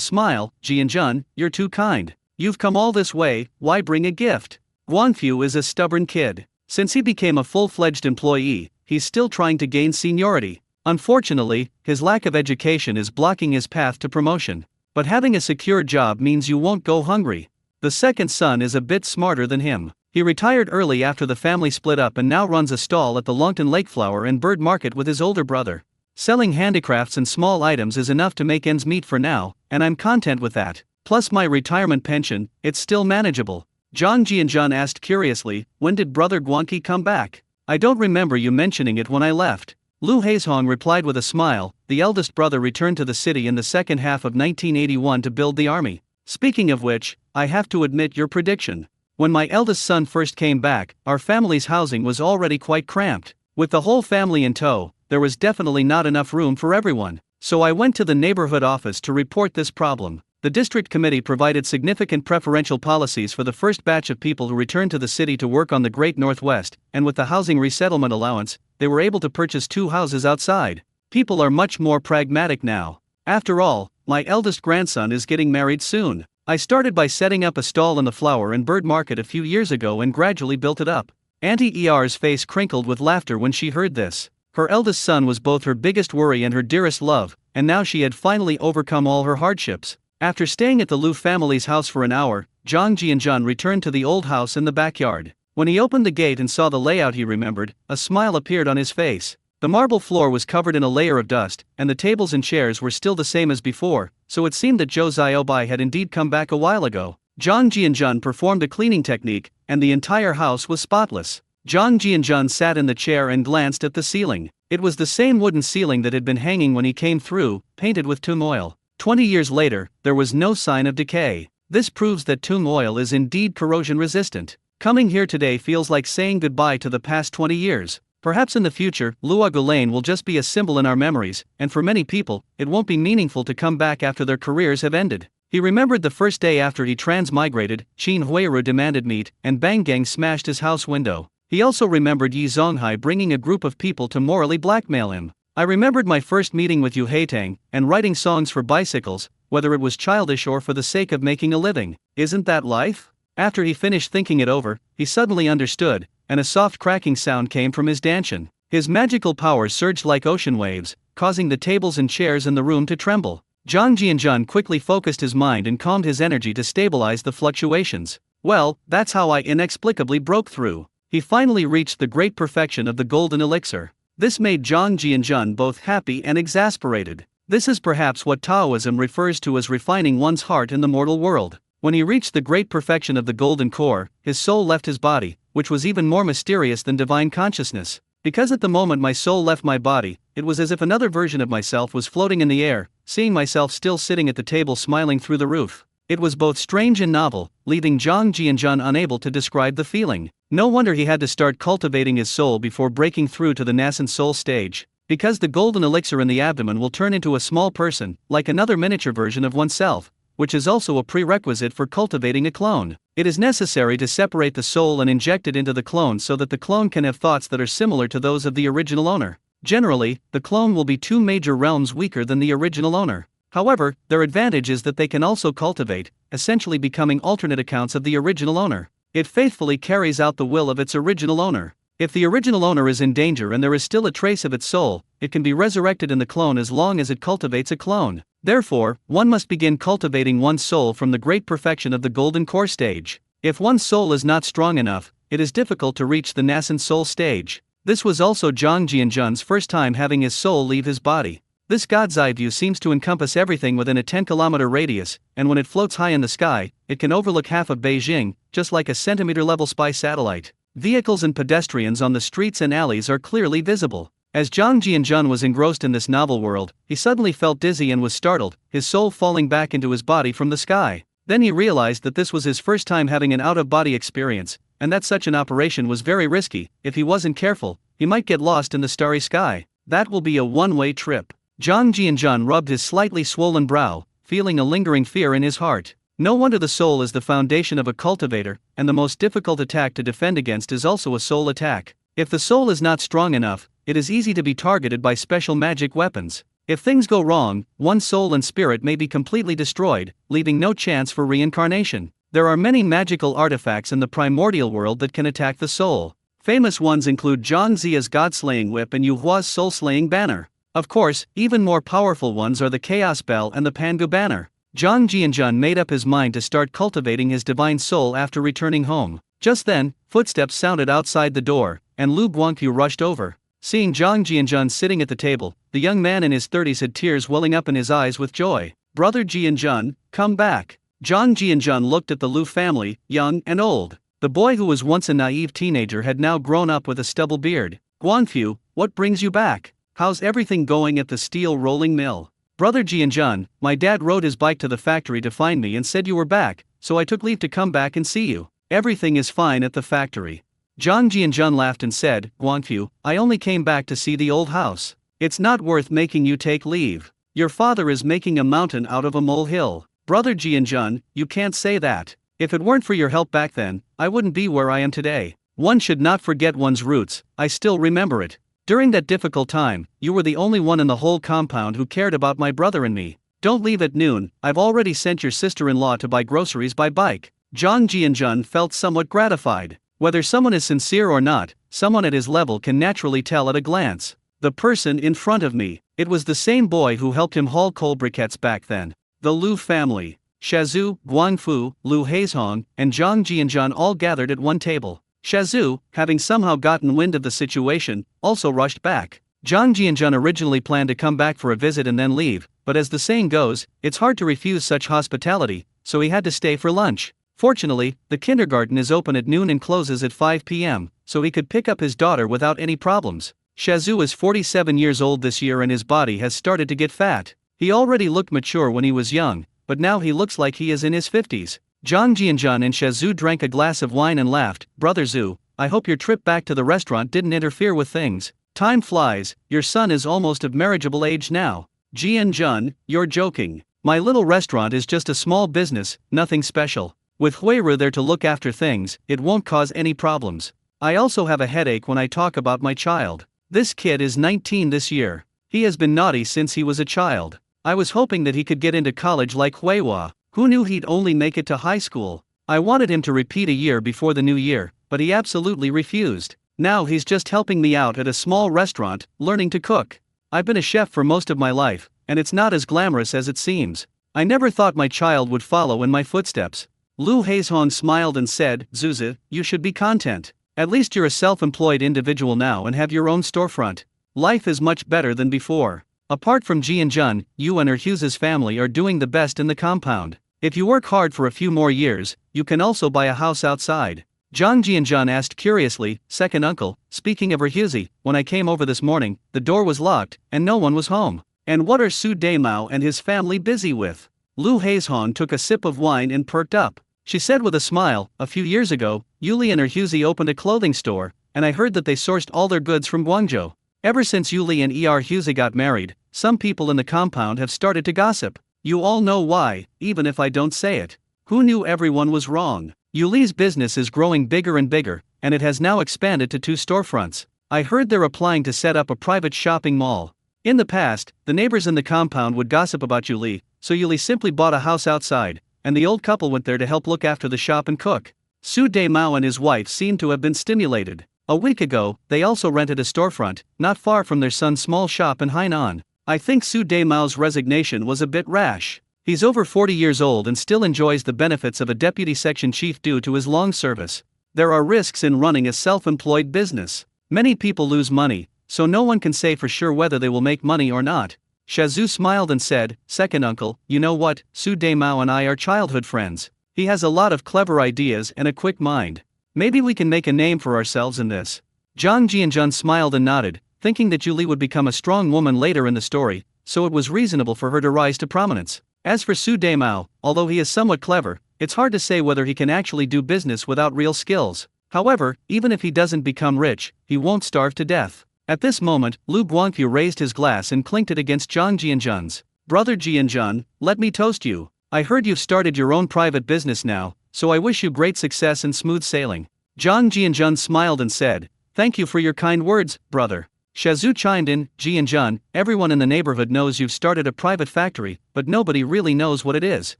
smile, Jianjun, you're too kind. You've come all this way, why bring a gift? Guangfu is a stubborn kid. Since he became a full-fledged employee, he's still trying to gain seniority. Unfortunately, his lack of education is blocking his path to promotion. But having a secure job means you won't go hungry. The second son is a bit smarter than him. He retired early after the family split up and now runs a stall at the Longton Lake Flower and Bird Market with his older brother. Selling handicrafts and small items is enough to make ends meet for now, and I'm content with that. Plus my retirement pension, it's still manageable. Zhang Jianjun asked curiously, when did brother Guangqi come back? I don't remember you mentioning it when I left. Liu Haizhong replied with a smile, the eldest brother returned to the city in the second half of 1981 to build the army. Speaking of which, I have to admit your prediction. When my eldest son first came back, our family's housing was already quite cramped. With the whole family in tow, there was definitely not enough room for everyone. So I went to the neighborhood office to report this problem. The district committee provided significant preferential policies for the first batch of people who returned to the city to work on the Great Northwest, and with the housing resettlement allowance, they were able to purchase 2 houses outside. People are much more pragmatic now. After all, my eldest grandson is getting married soon. I started by setting up a stall in the flower and bird market a few years ago and gradually built it up. Auntie Er's face crinkled with laughter when she heard this. Her eldest son was both her biggest worry and her dearest love, and now she had finally overcome all her hardships. After staying at the Liu family's house for an hour, Zhang Jianjun returned to the old house in the backyard. When he opened the gate and saw the layout he remembered, a smile appeared on his face. The marble floor was covered in a layer of dust, and the tables and chairs were still the same as before, so it seemed that Zhou Xiaobai had indeed come back a while ago. Zhang Jianjun performed a cleaning technique, and the entire house was spotless. Zhang Jianjun sat in the chair and glanced at the ceiling. It was the same wooden ceiling that had been hanging when he came through, painted with tung oil. 20 years later, there was no sign of decay. This proves that tung oil is indeed corrosion resistant. Coming here today feels like saying goodbye to the past 20 years. Perhaps in the future, Luogu Lane will just be a symbol in our memories, and for many people, it won't be meaningful to come back after their careers have ended. He remembered the first day after he transmigrated, Qin Huiru demanded meat, and Bang Gang smashed his house window. He also remembered Yi Zonghai bringing a group of people to morally blackmail him. I remembered my first meeting with Yu Haitang, and writing songs for bicycles, whether it was childish or for the sake of making a living. Isn't that life? After he finished thinking it over, he suddenly understood, and a soft cracking sound came from his dantian. His magical powers surged like ocean waves, causing the tables and chairs in the room to tremble. Zhang Jianjun quickly focused his mind and calmed his energy to stabilize the fluctuations. Well, that's how I inexplicably broke through. He finally reached the great perfection of the golden elixir. This made Zhang Jianjun both happy and exasperated. This is perhaps what Taoism refers to as refining one's heart in the mortal world. When he reached the great perfection of the golden core, his soul left his body, which was even more mysterious than divine consciousness. Because at the moment my soul left my body, it was as if another version of myself was floating in the air, seeing myself still sitting at the table smiling through the roof. It was both strange and novel, leaving Zhang Jianjun unable to describe the feeling. No wonder he had to start cultivating his soul before breaking through to the nascent soul stage. Because the golden elixir in the abdomen will turn into a small person, like another miniature version of oneself, which is also a prerequisite for cultivating a clone. It is necessary to separate the soul and inject it into the clone so that the clone can have thoughts that are similar to those of the original owner. Generally, the clone will be 2 major realms weaker than the original owner. However, their advantage is that they can also cultivate, essentially becoming alternate accounts of the original owner. It faithfully carries out the will of its original owner. If the original owner is in danger and there is still a trace of its soul, it can be resurrected in the clone as long as it cultivates a clone. Therefore, one must begin cultivating one's soul from the great perfection of the golden core stage. If one's soul is not strong enough, it is difficult to reach the nascent soul stage. This was also Zhang Jianzhen's first time having his soul leave his body. This God's eye view seems to encompass everything within a 10-kilometer radius, and when it floats high in the sky, it can overlook half of Beijing, just like a centimeter-level spy satellite. Vehicles and pedestrians on the streets and alleys are clearly visible. As Zhang Jianzhen was engrossed in this novel world, he suddenly felt dizzy and was startled, his soul falling back into his body from the sky. Then he realized that this was his first time having an out-of-body experience, and that such an operation was very risky. If he wasn't careful, he might get lost in the starry sky. That will be a one-way trip. Zhang Jianzhen rubbed his slightly swollen brow, feeling a lingering fear in his heart. No wonder the soul is the foundation of a cultivator, and the most difficult attack to defend against is also a soul attack. If the soul is not strong enough, it is easy to be targeted by special magic weapons. If things go wrong, one's soul and spirit may be completely destroyed, leaving no chance for reincarnation. There are many magical artifacts in the primordial world that can attack the soul. Famous ones include Zhang Zia's God-slaying whip and Yu Hua's soul-slaying banner. Of course, even more powerful ones are the Chaos Bell and the Pangu banner. Zhang Jianzhen made up his mind to start cultivating his divine soul after returning home. Just then, footsteps sounded outside the door, and Lu Guangqiu rushed over. Seeing Zhang Jianzhen sitting at the table, the young man in his 30s had tears welling up in his eyes with joy. "Brother Jianzhen, come back." Zhang Jianzhen looked at the Lu family, young and old. The boy who was once a naive teenager had now grown up with a stubble beard. "Guangqiu, what brings you back? How's everything going at the steel rolling mill?" "Brother Jianzhen, my dad rode his bike to the factory to find me and said you were back, so I took leave to come back and see you. Everything is fine at the factory." Zhang Jianzhen laughed and said, "Guangqiu, I only came back to see the old house. It's not worth making you take leave. Your father is making a mountain out of a molehill." "Brother Jianzhen, you can't say that. If it weren't for your help back then, I wouldn't be where I am today. One should not forget one's roots, I still remember it. During that difficult time, you were the only one in the whole compound who cared about my brother and me. Don't leave at noon, I've already sent your sister-in-law to buy groceries by bike." Zhang Jianzhen felt somewhat gratified. Whether someone is sincere or not, someone at his level can naturally tell at a glance. The person in front of me, it was the same boy who helped him haul coal briquettes back then. The Lu family. Shazhu, Guangfu, Lu Haizhong, and Zhang Jianzhen all gathered at one table. Shazhu, having somehow gotten wind of the situation, also rushed back. Zhang Jianzhen originally planned to come back for a visit and then leave, but as the saying goes, it's hard to refuse such hospitality, so he had to stay for lunch. Fortunately, the kindergarten is open at noon and closes at 5 p.m., so he could pick up his daughter without any problems. Shazhu is 47 years old this year and his body has started to get fat. He already looked mature when he was young, but now he looks like he is in his 50s. Zhang Jianzhen and Shazhu drank a glass of wine and laughed. "Brother Zhu, I hope your trip back to the restaurant didn't interfere with things. Time flies, your son is almost of marriageable age now." "Jianzhen, you're joking. My little restaurant is just a small business, nothing special. With Huiru there to look after things, it won't cause any problems. I also have a headache when I talk about my child. This kid is 19 this year. He has been naughty since he was a child. I was hoping that he could get into college like Huihua. Who knew he'd only make it to high school? I wanted him to repeat a year before the new year, but he absolutely refused. Now he's just helping me out at a small restaurant, learning to cook. I've been a chef for most of my life, and it's not as glamorous as it seems. I never thought my child would follow in my footsteps." Lu Haizhong smiled and said, "Zuzi, you should be content. At least you're a self-employed individual now and have your own storefront. Life is much better than before. Apart from Jianzhen, you and Erhuse's family are doing the best in the compound. If you work hard for a few more years, you can also buy a house outside." Zhang Jianzhen asked curiously, "Second uncle, speaking of Erhuse, when I came over this morning, the door was locked, and no one was home. And what are Su Daimao and his family busy with?" Lu Haizhong took a sip of wine and perked up. She said with a smile, "A few years ago, Yuli and Erhuse opened a clothing store, and I heard that they sourced all their goods from Guangzhou. Ever since Yuli and Erhuse got married, some people in the compound have started to gossip. You all know why, even if I don't say it. Who knew everyone was wrong? Yuli's business is growing bigger and bigger, and it has now expanded to 2 storefronts. I heard they're applying to set up a private shopping mall. In the past, the neighbors in the compound would gossip about Yuli, so Yuli simply bought a house outside, and the old couple went there to help look after the shop and cook. Su Daimao and his wife seemed to have been stimulated. A week ago, they also rented a storefront, not far from their son's small shop in Hainan. I think Su Daimao's resignation was a bit rash. He's over 40 years old and still enjoys the benefits of a deputy section chief due to his long service. There are risks in running a self-employed business. Many people lose money, so no one can say for sure whether they will make money or not. Shazhu smiled and said, "Second uncle, you know what, Su Daimao and I are childhood friends. He has a lot of clever ideas and a quick mind. Maybe we can make a name for ourselves in this." Zhang Jianjun smiled and nodded, thinking that Julie would become a strong woman later in the story, so it was reasonable for her to rise to prominence. As for Su Daimao, although he is somewhat clever, it's hard to say whether he can actually do business without real skills. However, even if he doesn't become rich, he won't starve to death. At this moment, Lu Guangqiu raised his glass and clinked it against Zhang Jianjun's. "Brother Jianjun, let me toast you. I heard you've started your own private business now, so I wish you great success and smooth sailing." Zhang Jianjun smiled and said, "Thank you for your kind words, brother." Shazhu chimed in, "Jianjun, everyone in the neighborhood knows you've started a private factory, but nobody really knows what it is.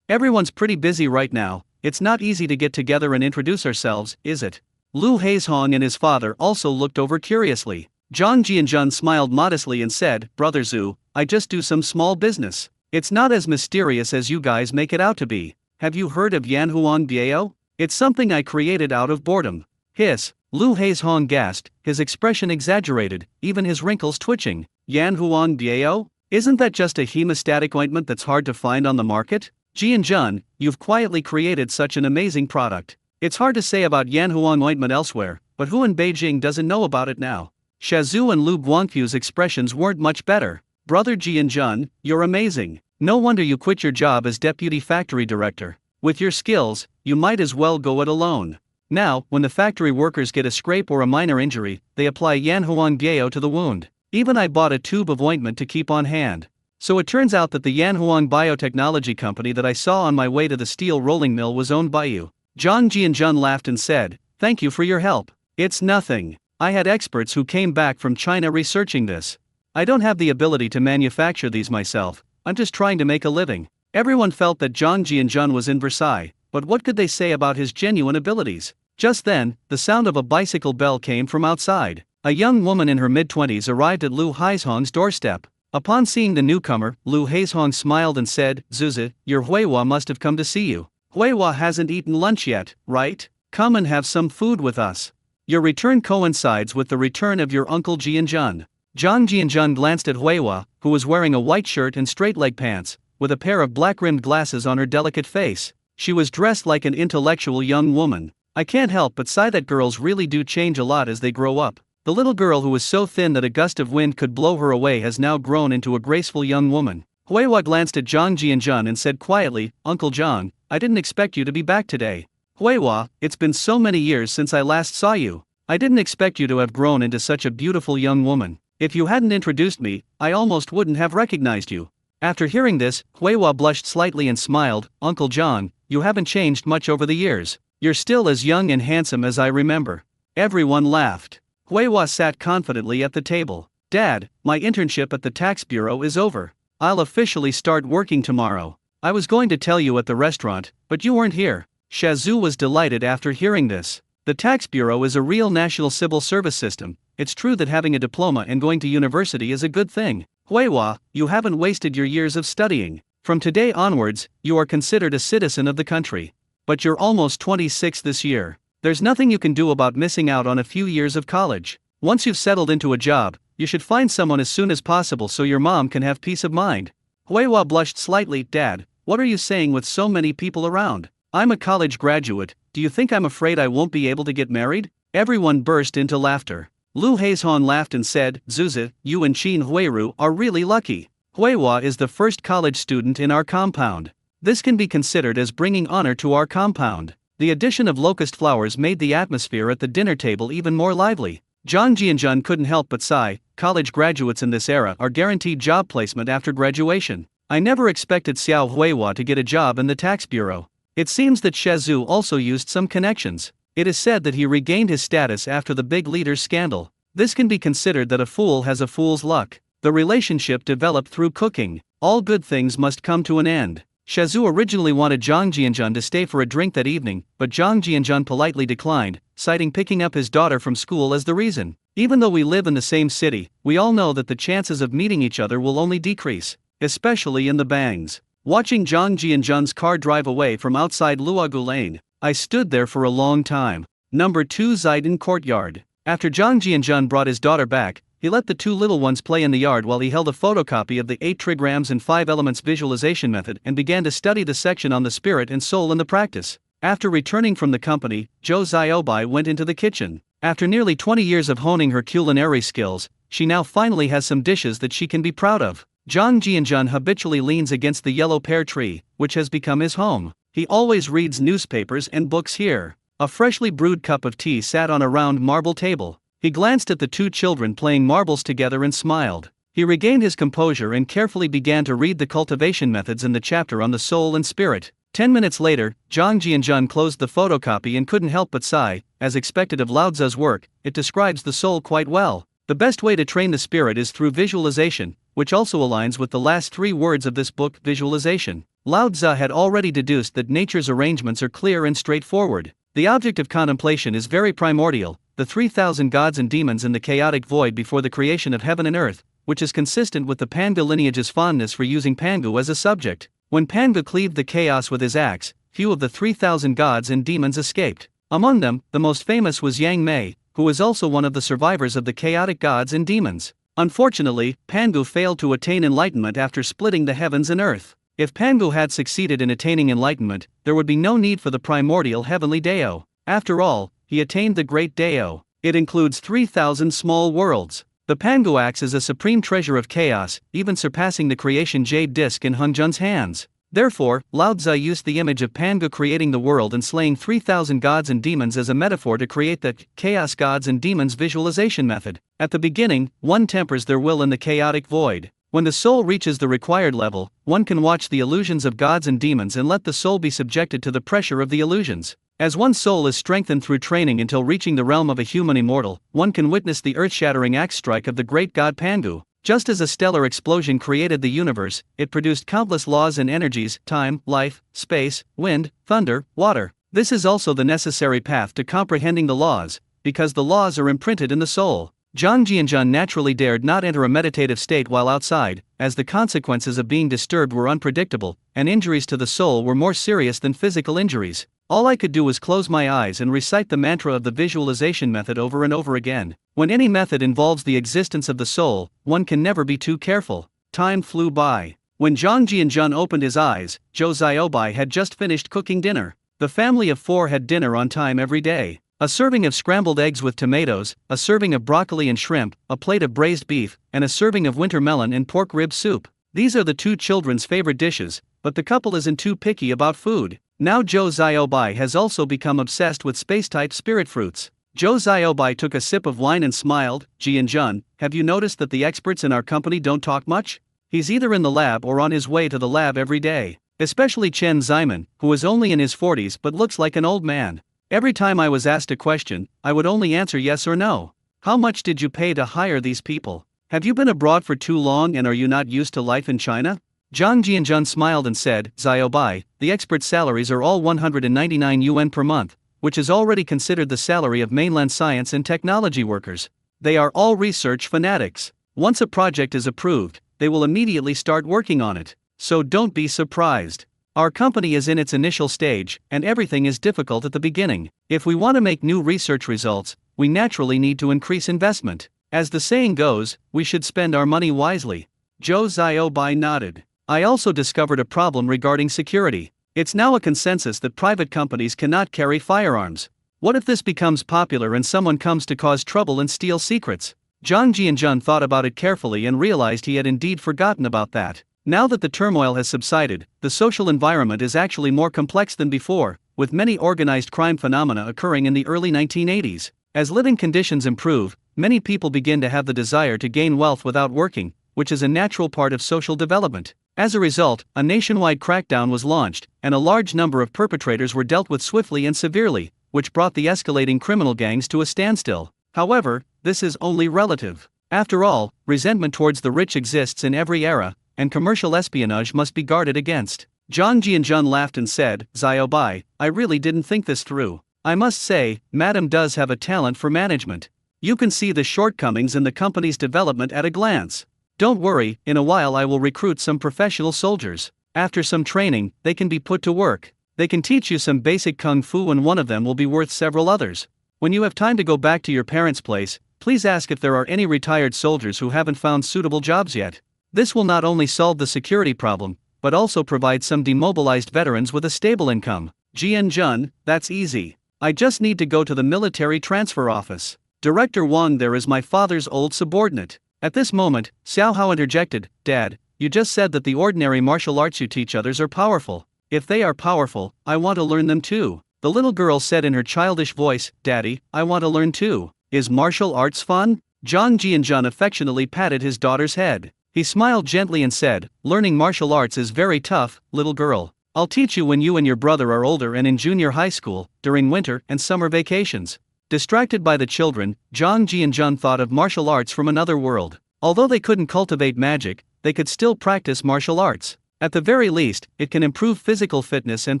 Everyone's pretty busy right now, it's not easy to get together and introduce ourselves, is it?" Lu Haizhong and his father also looked over curiously. Zhang Jianjun smiled modestly and said, "Brother Zhu, I just do some small business. It's not as mysterious as you guys make it out to be. Have you heard of Yanhuang Biao? It's something I created out of boredom." Hiss, Lu Haizhong gasped, his expression exaggerated, even his wrinkles twitching. "Yanhuang Biao? Isn't that just a hemostatic ointment that's hard to find on the market? Jianjun, you've quietly created such an amazing product. It's hard to say about Yanhuang ointment elsewhere, but who in Beijing doesn't know about it now?" Shazhu and Lu Guangqiu's expressions weren't much better. "Brother Jianjun, you're amazing. No wonder you quit your job as deputy factory director. With your skills, you might as well go it alone." Now, when the factory workers get a scrape or a minor injury, they apply Yanhuang Biao to the wound. Even I bought a tube of ointment to keep on hand. So it turns out that the Yanhuang Biotechnology company that I saw on my way to the steel rolling mill was owned by you. Zhang Jianjun laughed and said, "Thank you for your help. It's nothing. I had experts who came back from China researching this. I don't have the ability to manufacture these myself, I'm just trying to make a living." Everyone felt that Zhang Jianjun was in Versailles, but what could they say about his genuine abilities? Just then, the sound of a bicycle bell came from outside. A young woman in her mid-20s arrived at Lu Haizhong's doorstep. Upon seeing the newcomer, Lu Haizhong smiled and said, "Zuzi, your Huihua must have come to see you. Huihua hasn't eaten lunch yet, right? Come and have some food with us. Your return coincides with the return of your uncle Jianjun." Zhang Jianjun glanced at Huihua, who was wearing a white shirt and straight-leg pants, with a pair of black-rimmed glasses on her delicate face. She was dressed like an intellectual young woman. I can't help but sigh that girls really do change a lot as they grow up. The little girl who was so thin that a gust of wind could blow her away has now grown into a graceful young woman. Huihua glanced at Zhang Jianjun and said quietly, "Uncle Zhang, I didn't expect you to be back today." "Huihua, it's been so many years since I last saw you. I didn't expect you to have grown into such a beautiful young woman. If you hadn't introduced me, I almost wouldn't have recognized you." After hearing this, Huihua blushed slightly and smiled, "Uncle Zhang, you haven't changed much over the years. You're still as young and handsome as I remember." Everyone laughed. Huihua sat confidently at the table. "Dad, my internship at the tax bureau is over. I'll officially start working tomorrow. I was going to tell you at the restaurant, but you weren't here." Shazhu was delighted after hearing this. The tax bureau is a real national civil service system. It's true that having a diploma and going to university is a good thing. "Huihua, you haven't wasted your years of studying. From today onwards, you are considered a citizen of the country. But you're almost 26 this year. There's nothing you can do about missing out on a few years of college. Once you've settled into a job, you should find someone as soon as possible so your mom can have peace of mind." Huihua blushed slightly. "Dad, what are you saying with so many people around? I'm a college graduate, do you think I'm afraid I won't be able to get married?" Everyone burst into laughter. Lu Haizhong laughed and said, "Zuzi, you and Qin Huiru are really lucky. Huihua is the first college student in our compound. This can be considered as bringing honor to our compound." The addition of locust flowers made the atmosphere at the dinner table even more lively. Zhang Jianjun couldn't help but sigh. College graduates in this era are guaranteed job placement after graduation. I never expected Xiao Huihua to get a job in the tax bureau. It seems that Shazhu also used some connections. It is said that he regained his status after the big leaders scandal. This can be considered that a fool has a fool's luck. The relationship developed through cooking. All good things must come to an end. Shazhu originally wanted Zhang Jianjun to stay for a drink that evening, but Zhang Jianjun politely declined, citing picking up his daughter from school as the reason. Even though we live in the same city, we all know that the chances of meeting each other will only decrease, especially in the bangs. Watching Zhang Jianjun's car drive away from outside Luogu Lane, I stood there for a long time. Number 2 Zaidan Courtyard. After Zhang Jianjun brought his daughter back, he let the two little ones play in the yard while he held a photocopy of the 8 trigrams and 5 elements visualization method and began to study the section on the spirit and soul in the practice. After returning from the company, Zhou Xiaobai went into the kitchen. After nearly 20 years of honing her culinary skills, she now finally has some dishes that she can be proud of. Zhang Jianjun habitually leans against the yellow pear tree, which has become his home. He always reads newspapers and books here. A freshly brewed cup of tea sat on a round marble table. He glanced at the two children playing marbles together and smiled. He regained his composure and carefully began to read the cultivation methods in the chapter on the soul and spirit. 10 minutes later, Zhang Jianjun closed the photocopy and couldn't help but sigh. As expected of Lao Tzu's work, it describes the soul quite well. The best way to train the spirit is through visualization, which also aligns with the last 3 words of this book, visualization. Lao Tzu had already deduced that nature's arrangements are clear and straightforward. The object of contemplation is very primordial, the 3,000 gods and demons in the chaotic void before the creation of heaven and earth, which is consistent with the Pangu lineage's fondness for using Pangu as a subject. When Pangu cleaved the chaos with his axe, few of the 3,000 gods and demons escaped. Among them, the most famous was Yang Mei, who was also one of the survivors of the chaotic gods and demons. Unfortunately, Pangu failed to attain enlightenment after splitting the heavens and earth. If Pangu had succeeded in attaining enlightenment, there would be no need for the primordial heavenly Dao. After all, he attained the great Dao. It includes 3,000 small worlds. The Pangu axe is a supreme treasure of chaos, even surpassing the creation jade disc in Hunjun's hands. Therefore, Lao Tzu used the image of Pangu creating the world and slaying 3,000 gods and demons as a metaphor to create the chaos gods and demons visualization method. At the beginning, one tempers their will in the chaotic void. When the soul reaches the required level, one can watch the illusions of gods and demons and let the soul be subjected to the pressure of the illusions. As one's soul is strengthened through training until reaching the realm of a human immortal, one can witness the earth-shattering axe strike of the great god Pangu. Just as a stellar explosion created the universe, it produced countless laws and energies: time, life, space, wind, thunder, water. This is also the necessary path to comprehending the laws, because the laws are imprinted in the soul. Zhang Jianjun naturally dared not enter a meditative state while outside, as the consequences of being disturbed were unpredictable, and injuries to the soul were more serious than physical injuries. All I could do was close my eyes and recite the mantra of the visualization method over and over again. When any method involves the existence of the soul, one can never be too careful. Time flew by. When Zhang Jianjun opened his eyes, Zhou Xiaobai had just finished cooking dinner. The family of 4 had dinner on time every day. A serving of scrambled eggs with tomatoes, a serving of broccoli and shrimp, a plate of braised beef, and a serving of winter melon and pork rib soup. These are the two children's favorite dishes, but the couple isn't too picky about food. Now Zhou Xiaobai has also become obsessed with space-type spirit fruits. Zhou Xiaobai took a sip of wine and smiled. Jianjun, have you noticed that the experts in our company don't talk much? He's either in the lab or on his way to the lab every day. Especially Chen Ximen, who is only in his 40s but looks like an old man. Every time I was asked a question, I would only answer yes or no. How much did you pay to hire these people? Have you been abroad for too long and are you not used to life in China? Zhang Jianjun smiled and said, Xiaobai, the experts' salaries are all 199 yuan per month, which is already considered the salary of mainland science and technology workers. They are all research fanatics. Once a project is approved, they will immediately start working on it. So don't be surprised. Our company is in its initial stage, and everything is difficult at the beginning. If we want to make new research results, we naturally need to increase investment. As the saying goes, we should spend our money wisely. Zhou Xiaobai nodded. I also discovered a problem regarding security. It's now a consensus that private companies cannot carry firearms. What if this becomes popular and someone comes to cause trouble and steal secrets? Zhang Jianjun thought about it carefully and realized he had indeed forgotten about that. Now that the turmoil has subsided, the social environment is actually more complex than before, with many organized crime phenomena occurring in the early 1980s. As living conditions improve, many people begin to have the desire to gain wealth without working, which is a natural part of social development. As a result, a nationwide crackdown was launched, and a large number of perpetrators were dealt with swiftly and severely, which brought the escalating criminal gangs to a standstill. However, this is only relative. After all, resentment towards the rich exists in every era, and commercial espionage must be guarded against. Zhang Jianjun laughed and said, Xiaobai, I really didn't think this through. I must say, Madam does have a talent for management. You can see the shortcomings in the company's development at a glance. Don't worry, in a while I will recruit some professional soldiers. After some training, they can be put to work. They can teach you some basic kung fu and one of them will be worth several others. When you have time to go back to your parents' place, please ask if there are any retired soldiers who haven't found suitable jobs yet. This will not only solve the security problem, but also provide some demobilized veterans with a stable income. Jianjun, that's easy. I just need to go to the military transfer office. Director Wang there is my father's old subordinate. At this moment, Xiao Hao interjected, Dad, you just said that the ordinary martial arts you teach others are powerful. If they are powerful, I want to learn them too. The little girl said in her childish voice, Daddy, I want to learn too. Is martial arts fun? Zhang Jianjun affectionately patted his daughter's head. He smiled gently and said, learning martial arts is very tough, little girl. I'll teach you when you and your brother are older and in junior high school, during winter and summer vacations. Distracted by the children, Zhang Jianjun thought of martial arts from another world. Although they couldn't cultivate magic, they could still practice martial arts. At the very least, it can improve physical fitness and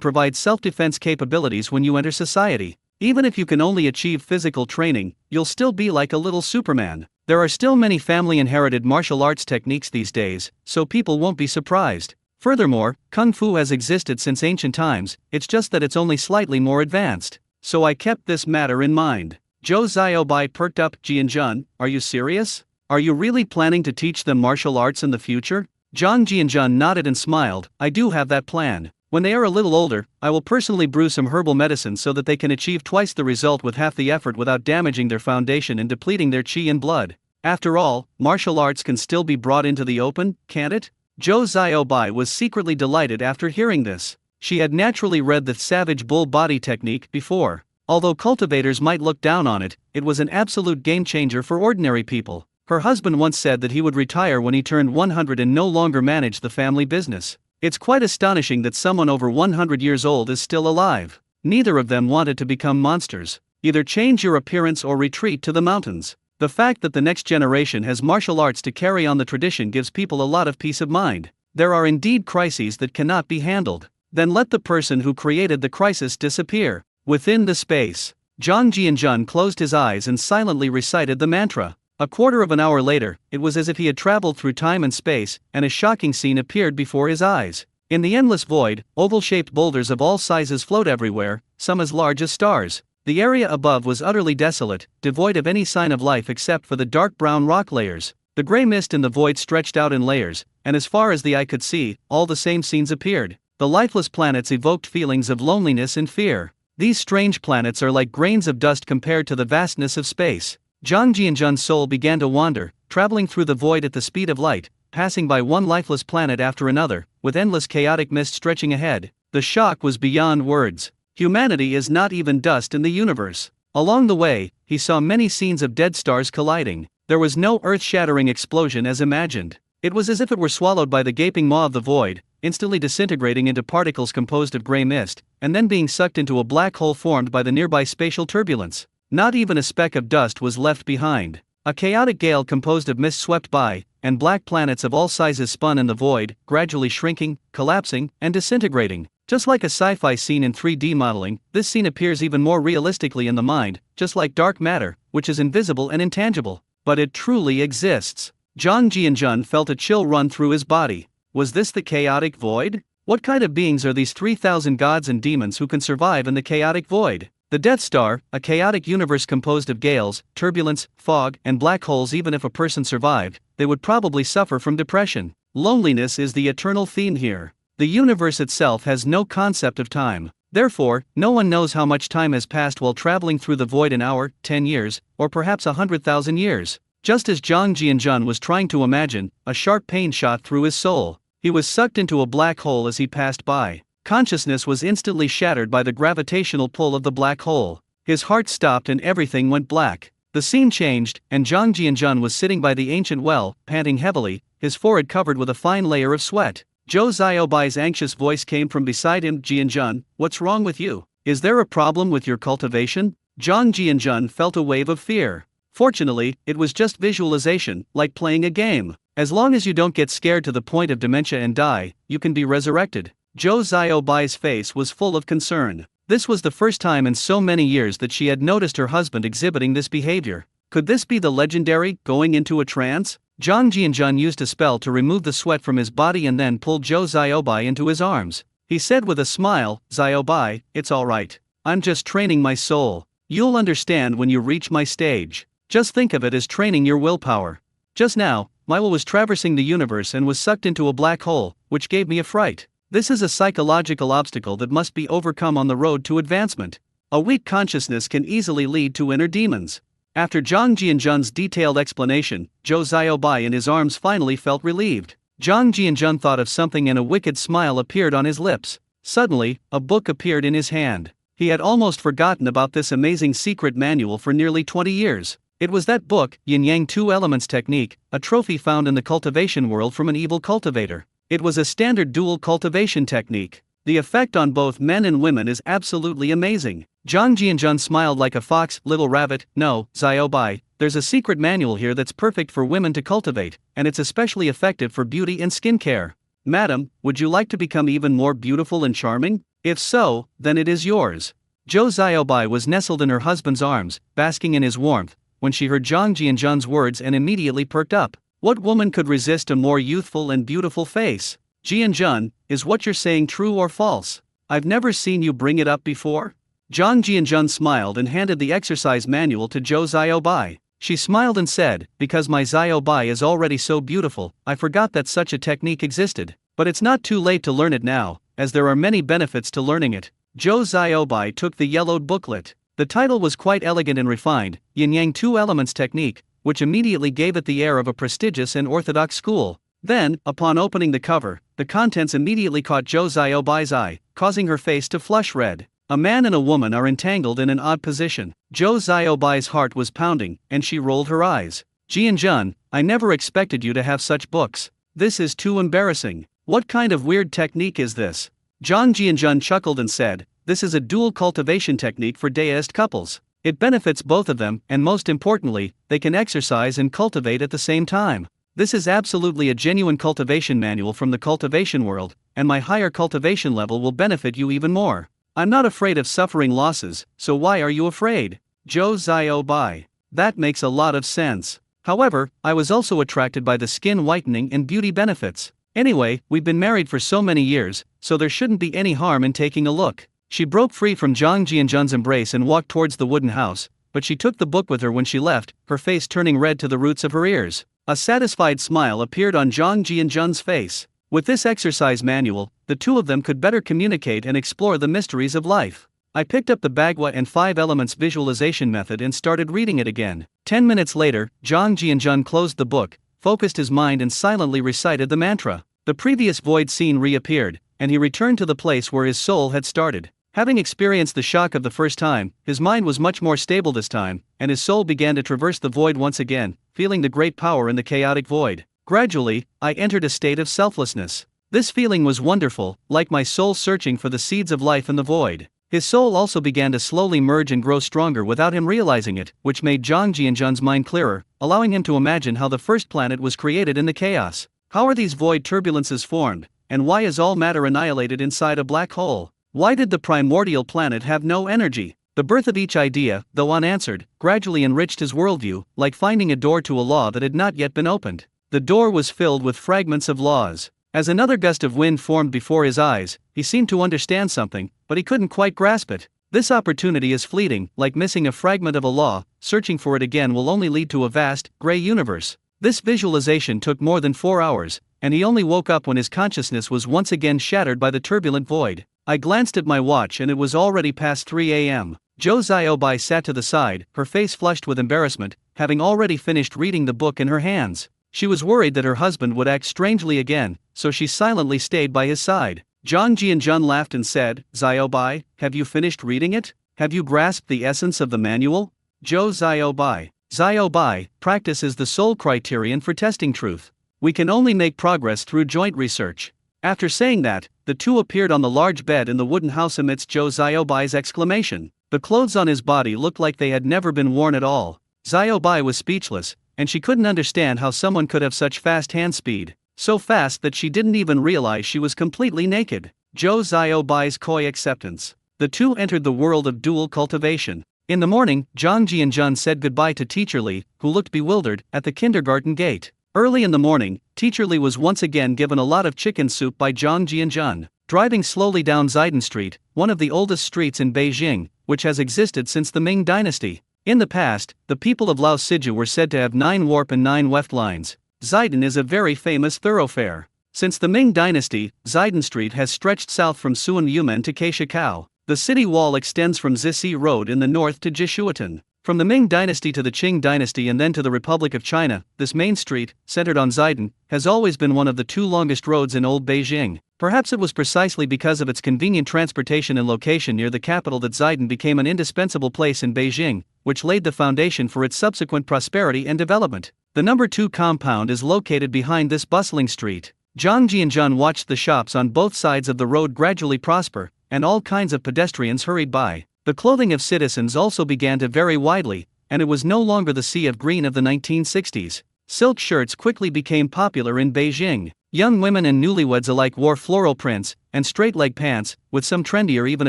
provide self-defense capabilities when you enter society. Even if you can only achieve physical training, you'll still be like a little Superman. There are still many family-inherited martial arts techniques these days, so people won't be surprised. Furthermore, Kung Fu has existed since ancient times, it's just that it's only slightly more advanced. So I kept this matter in mind. Zhou Xiaobai perked up, Jianjun, are you serious? Are you really planning to teach them martial arts in the future? Zhang Jianjun nodded and smiled, I do have that plan. When they are a little older, I will personally brew some herbal medicine so that they can achieve twice the result with half the effort without damaging their foundation and depleting their qi and blood. After all, martial arts can still be brought into the open, can't it? Zhou Xiaobai was secretly delighted after hearing this. She had naturally read the savage bull body technique before. Although cultivators might look down on it, it was an absolute game changer for ordinary people. Her husband once said that he would retire when he turned 100 and no longer manage the family business. It's quite astonishing that someone over 100 years old is still alive. Neither of them wanted to become monsters. Either change your appearance or retreat to the mountains. The fact that the next generation has martial arts to carry on the tradition gives people a lot of peace of mind. There are indeed crises that cannot be handled. Then let the person who created the crisis disappear. Within the space, Zhang Jianjun closed his eyes and silently recited the mantra. A quarter of an hour later, it was as if he had traveled through time and space, and a shocking scene appeared before his eyes. In the endless void, oval-shaped boulders of all sizes float everywhere, some as large as stars. The area above was utterly desolate, devoid of any sign of life except for the dark brown rock layers. The gray mist in the void stretched out in layers, and as far as the eye could see, all the same scenes appeared. The lifeless planets evoked feelings of loneliness and fear. These strange planets are like grains of dust compared to the vastness of space. Zhang Jianjun's soul began to wander, traveling through the void at the speed of light, passing by one lifeless planet after another, with endless chaotic mist stretching ahead. The shock was beyond words. Humanity is not even dust in the universe. Along the way, he saw many scenes of dead stars colliding. There was no earth-shattering explosion as imagined. It was as if it were swallowed by the gaping maw of the void, instantly disintegrating into particles composed of gray mist, and then being sucked into a black hole formed by the nearby spatial turbulence. Not even a speck of dust was left behind. A chaotic gale composed of mist swept by, and black planets of all sizes spun in the void, gradually shrinking, collapsing, and disintegrating. Just like a sci-fi scene in 3D modeling, this scene appears even more realistically in the mind, just like dark matter, which is invisible and intangible. But it truly exists. Zhang Jianjun felt a chill run through his body. Was this the chaotic void? What kind of beings are these 3,000 gods and demons who can survive in the chaotic void? The Death Star, a chaotic universe composed of gales, turbulence, fog, and black holes. Even if a person survived, they would probably suffer from depression. Loneliness is the eternal theme here. The universe itself has no concept of time. Therefore, no one knows how much time has passed while traveling through the void, an hour, 10 years, or perhaps 100,000 years. Just as Zhang Jianjun was trying to imagine, a sharp pain shot through his soul. He was sucked into a black hole as he passed by. Consciousness was instantly shattered by the gravitational pull of the black hole. His heart stopped and everything went black. The scene changed, and Zhang Jianjun was sitting by the ancient well, panting heavily, his forehead covered with a fine layer of sweat. Zhou Xiaobai's anxious voice came from beside him. Jianjun, what's wrong with you? Is there a problem with your cultivation? Zhang Jianjun felt a wave of fear. Fortunately, it was just visualization, like playing a game. As long as you don't get scared to the point of dementia and die, you can be resurrected. Zhou Xiaobai's face was full of concern. This was the first time in so many years that she had noticed her husband exhibiting this behavior. Could this be the legendary going into a trance? Zhang Jianjun used a spell to remove the sweat from his body and then pulled Zhou Xiaobai into his arms. He said with a smile, "Xiaobai, it's alright. I'm just training my soul. You'll understand when you reach my stage. Just think of it as training your willpower." Just now, my will was traversing the universe and was sucked into a black hole, which gave me a fright. This is a psychological obstacle that must be overcome on the road to advancement. A weak consciousness can easily lead to inner demons. After Zhang Jianjun's detailed explanation, Zhou Xiaobai in his arms finally felt relieved. Zhang Jianjun thought of something and a wicked smile appeared on his lips. Suddenly, a book appeared in his hand. He had almost forgotten about this amazing secret manual for nearly 20 years. It was that book, Yin Yang Two Elements Technique, a trophy found in the cultivation world from an evil cultivator. It was a standard dual cultivation technique. The effect on both men and women is absolutely amazing. Zhang Jianjun smiled like a fox, "Little rabbit, no, Xiaobai, there's a secret manual here that's perfect for women to cultivate, and it's especially effective for beauty and skincare. Madam, would you like to become even more beautiful and charming? If so, then it is yours." Zhou Xiaobai was nestled in her husband's arms, basking in his warmth, when she heard Zhang Jianjun's words and immediately perked up. What woman could resist a more youthful and beautiful face? "Jianjun, is what you're saying true or false? I've never seen you bring it up before." Zhang Jianjun smiled and handed the exercise manual to Zhou Xiaobai. She smiled and said, "Because my Xiaobai is already so beautiful, I forgot that such a technique existed. But it's not too late to learn it now, as there are many benefits to learning it." Zhou Xiaobai took the yellowed booklet. The title was quite elegant and refined, Yin Yang Two Elements Technique, which immediately gave it the air of a prestigious and orthodox school. Then, upon opening the cover, the contents immediately caught Zhou Xiaobai's eye, causing her face to flush red. A man and a woman are entangled in an odd position. Zhou Xiaobai's heart was pounding, and she rolled her eyes. "Jianjun, I never expected you to have such books. This is too embarrassing. What kind of weird technique is this?" Zhang Jianjun chuckled and said, "This is a dual cultivation technique for deist couples. It benefits both of them, and most importantly, they can exercise and cultivate at the same time. This is absolutely a genuine cultivation manual from the cultivation world, and my higher cultivation level will benefit you even more. I'm not afraid of suffering losses, so why are you afraid?" Zhou Xiaobai. "That makes a lot of sense. However, I was also attracted by the skin whitening and beauty benefits. Anyway, we've been married for so many years, so there shouldn't be any harm in taking a look." She broke free from Zhang Jianjun's embrace and walked towards the wooden house, but she took the book with her when she left, her face turning red to the roots of her ears. A satisfied smile appeared on Zhang Jianjun's face. With this exercise manual, the two of them could better communicate and explore the mysteries of life. I picked up the Bagua and 5 Elements visualization method and started reading it again. 10 minutes later, Zhang Jianjun closed the book, focused his mind and silently recited the mantra. The previous void scene reappeared, and he returned to the place where his soul had started. Having experienced the shock of the first time, his mind was much more stable this time, and his soul began to traverse the void once again, feeling the great power in the chaotic void. Gradually, I entered a state of selflessness. This feeling was wonderful, like my soul searching for the seeds of life in the void. His soul also began to slowly merge and grow stronger without him realizing it, which made Zhang Jianjun's mind clearer, allowing him to imagine how the first planet was created in the chaos. How are these void turbulences formed, and why is all matter annihilated inside a black hole? Why did the primordial planet have no energy? The birth of each idea, though unanswered, gradually enriched his worldview, like finding a door to a law that had not yet been opened. The door was filled with fragments of laws. As another gust of wind formed before his eyes, he seemed to understand something, but he couldn't quite grasp it. This opportunity is fleeting, like missing a fragment of a law. Searching for it again will only lead to a vast, gray universe. This visualization took more than 4 hours, and he only woke up when his consciousness was once again shattered by the turbulent void. I glanced at my watch and it was already past 3 a.m. Zhou Xiaobai sat to the side, her face flushed with embarrassment, having already finished reading the book in her hands. She was worried that her husband would act strangely again, so she silently stayed by his side. Zhang Jianjun laughed and said, "Xiaobai, have you finished reading it? Have you grasped the essence of the manual?" Zhou Xiaobai. Xiaobai, practice is the sole criterion for testing truth. We can only make progress through joint research. After saying that, the two appeared on the large bed in the wooden house amidst Zhou Xiaobai's exclamation. The clothes on his body looked like they had never been worn at all. Xiaobai was speechless, and she couldn't understand how someone could have such fast hand speed. So fast that she didn't even realize she was completely naked. Zhou Zhao Bai's Koi acceptance. The two entered the world of dual cultivation. In the morning, Zhang Jianjun said goodbye to Teacher Li, who looked bewildered, at the kindergarten gate. Early in the morning, Teacher Li was once again given a lot of chicken soup by Zhang Jianjun. Driving slowly down Xidan Street, one of the oldest streets in Beijing, which has existed since the Ming Dynasty. In the past, the people of Laosiju were said to have 9 warp and 9 weft lines. Xidan is a very famous thoroughfare. Since the Ming Dynasty, Xidan Street has stretched south from Suanyumen to Keishikao. The city wall extends from Zixi Road in the north to Jishuatan. From the Ming Dynasty to the Qing Dynasty and then to the Republic of China, this main street, centered on Xidan, has always been one of the 2 longest roads in Old Beijing. Perhaps it was precisely because of its convenient transportation and location near the capital that Xidan became an indispensable place in Beijing, which laid the foundation for its subsequent prosperity and development. The number 2 compound is located behind this bustling street. Zhang Jianjun watched the shops on both sides of the road gradually prosper, and all kinds of pedestrians hurried by. The clothing of citizens also began to vary widely, and it was no longer the sea of green of the 1960s. Silk shirts quickly became popular in Beijing. Young women and newlyweds alike wore floral prints, and straight-leg pants, with some trendier even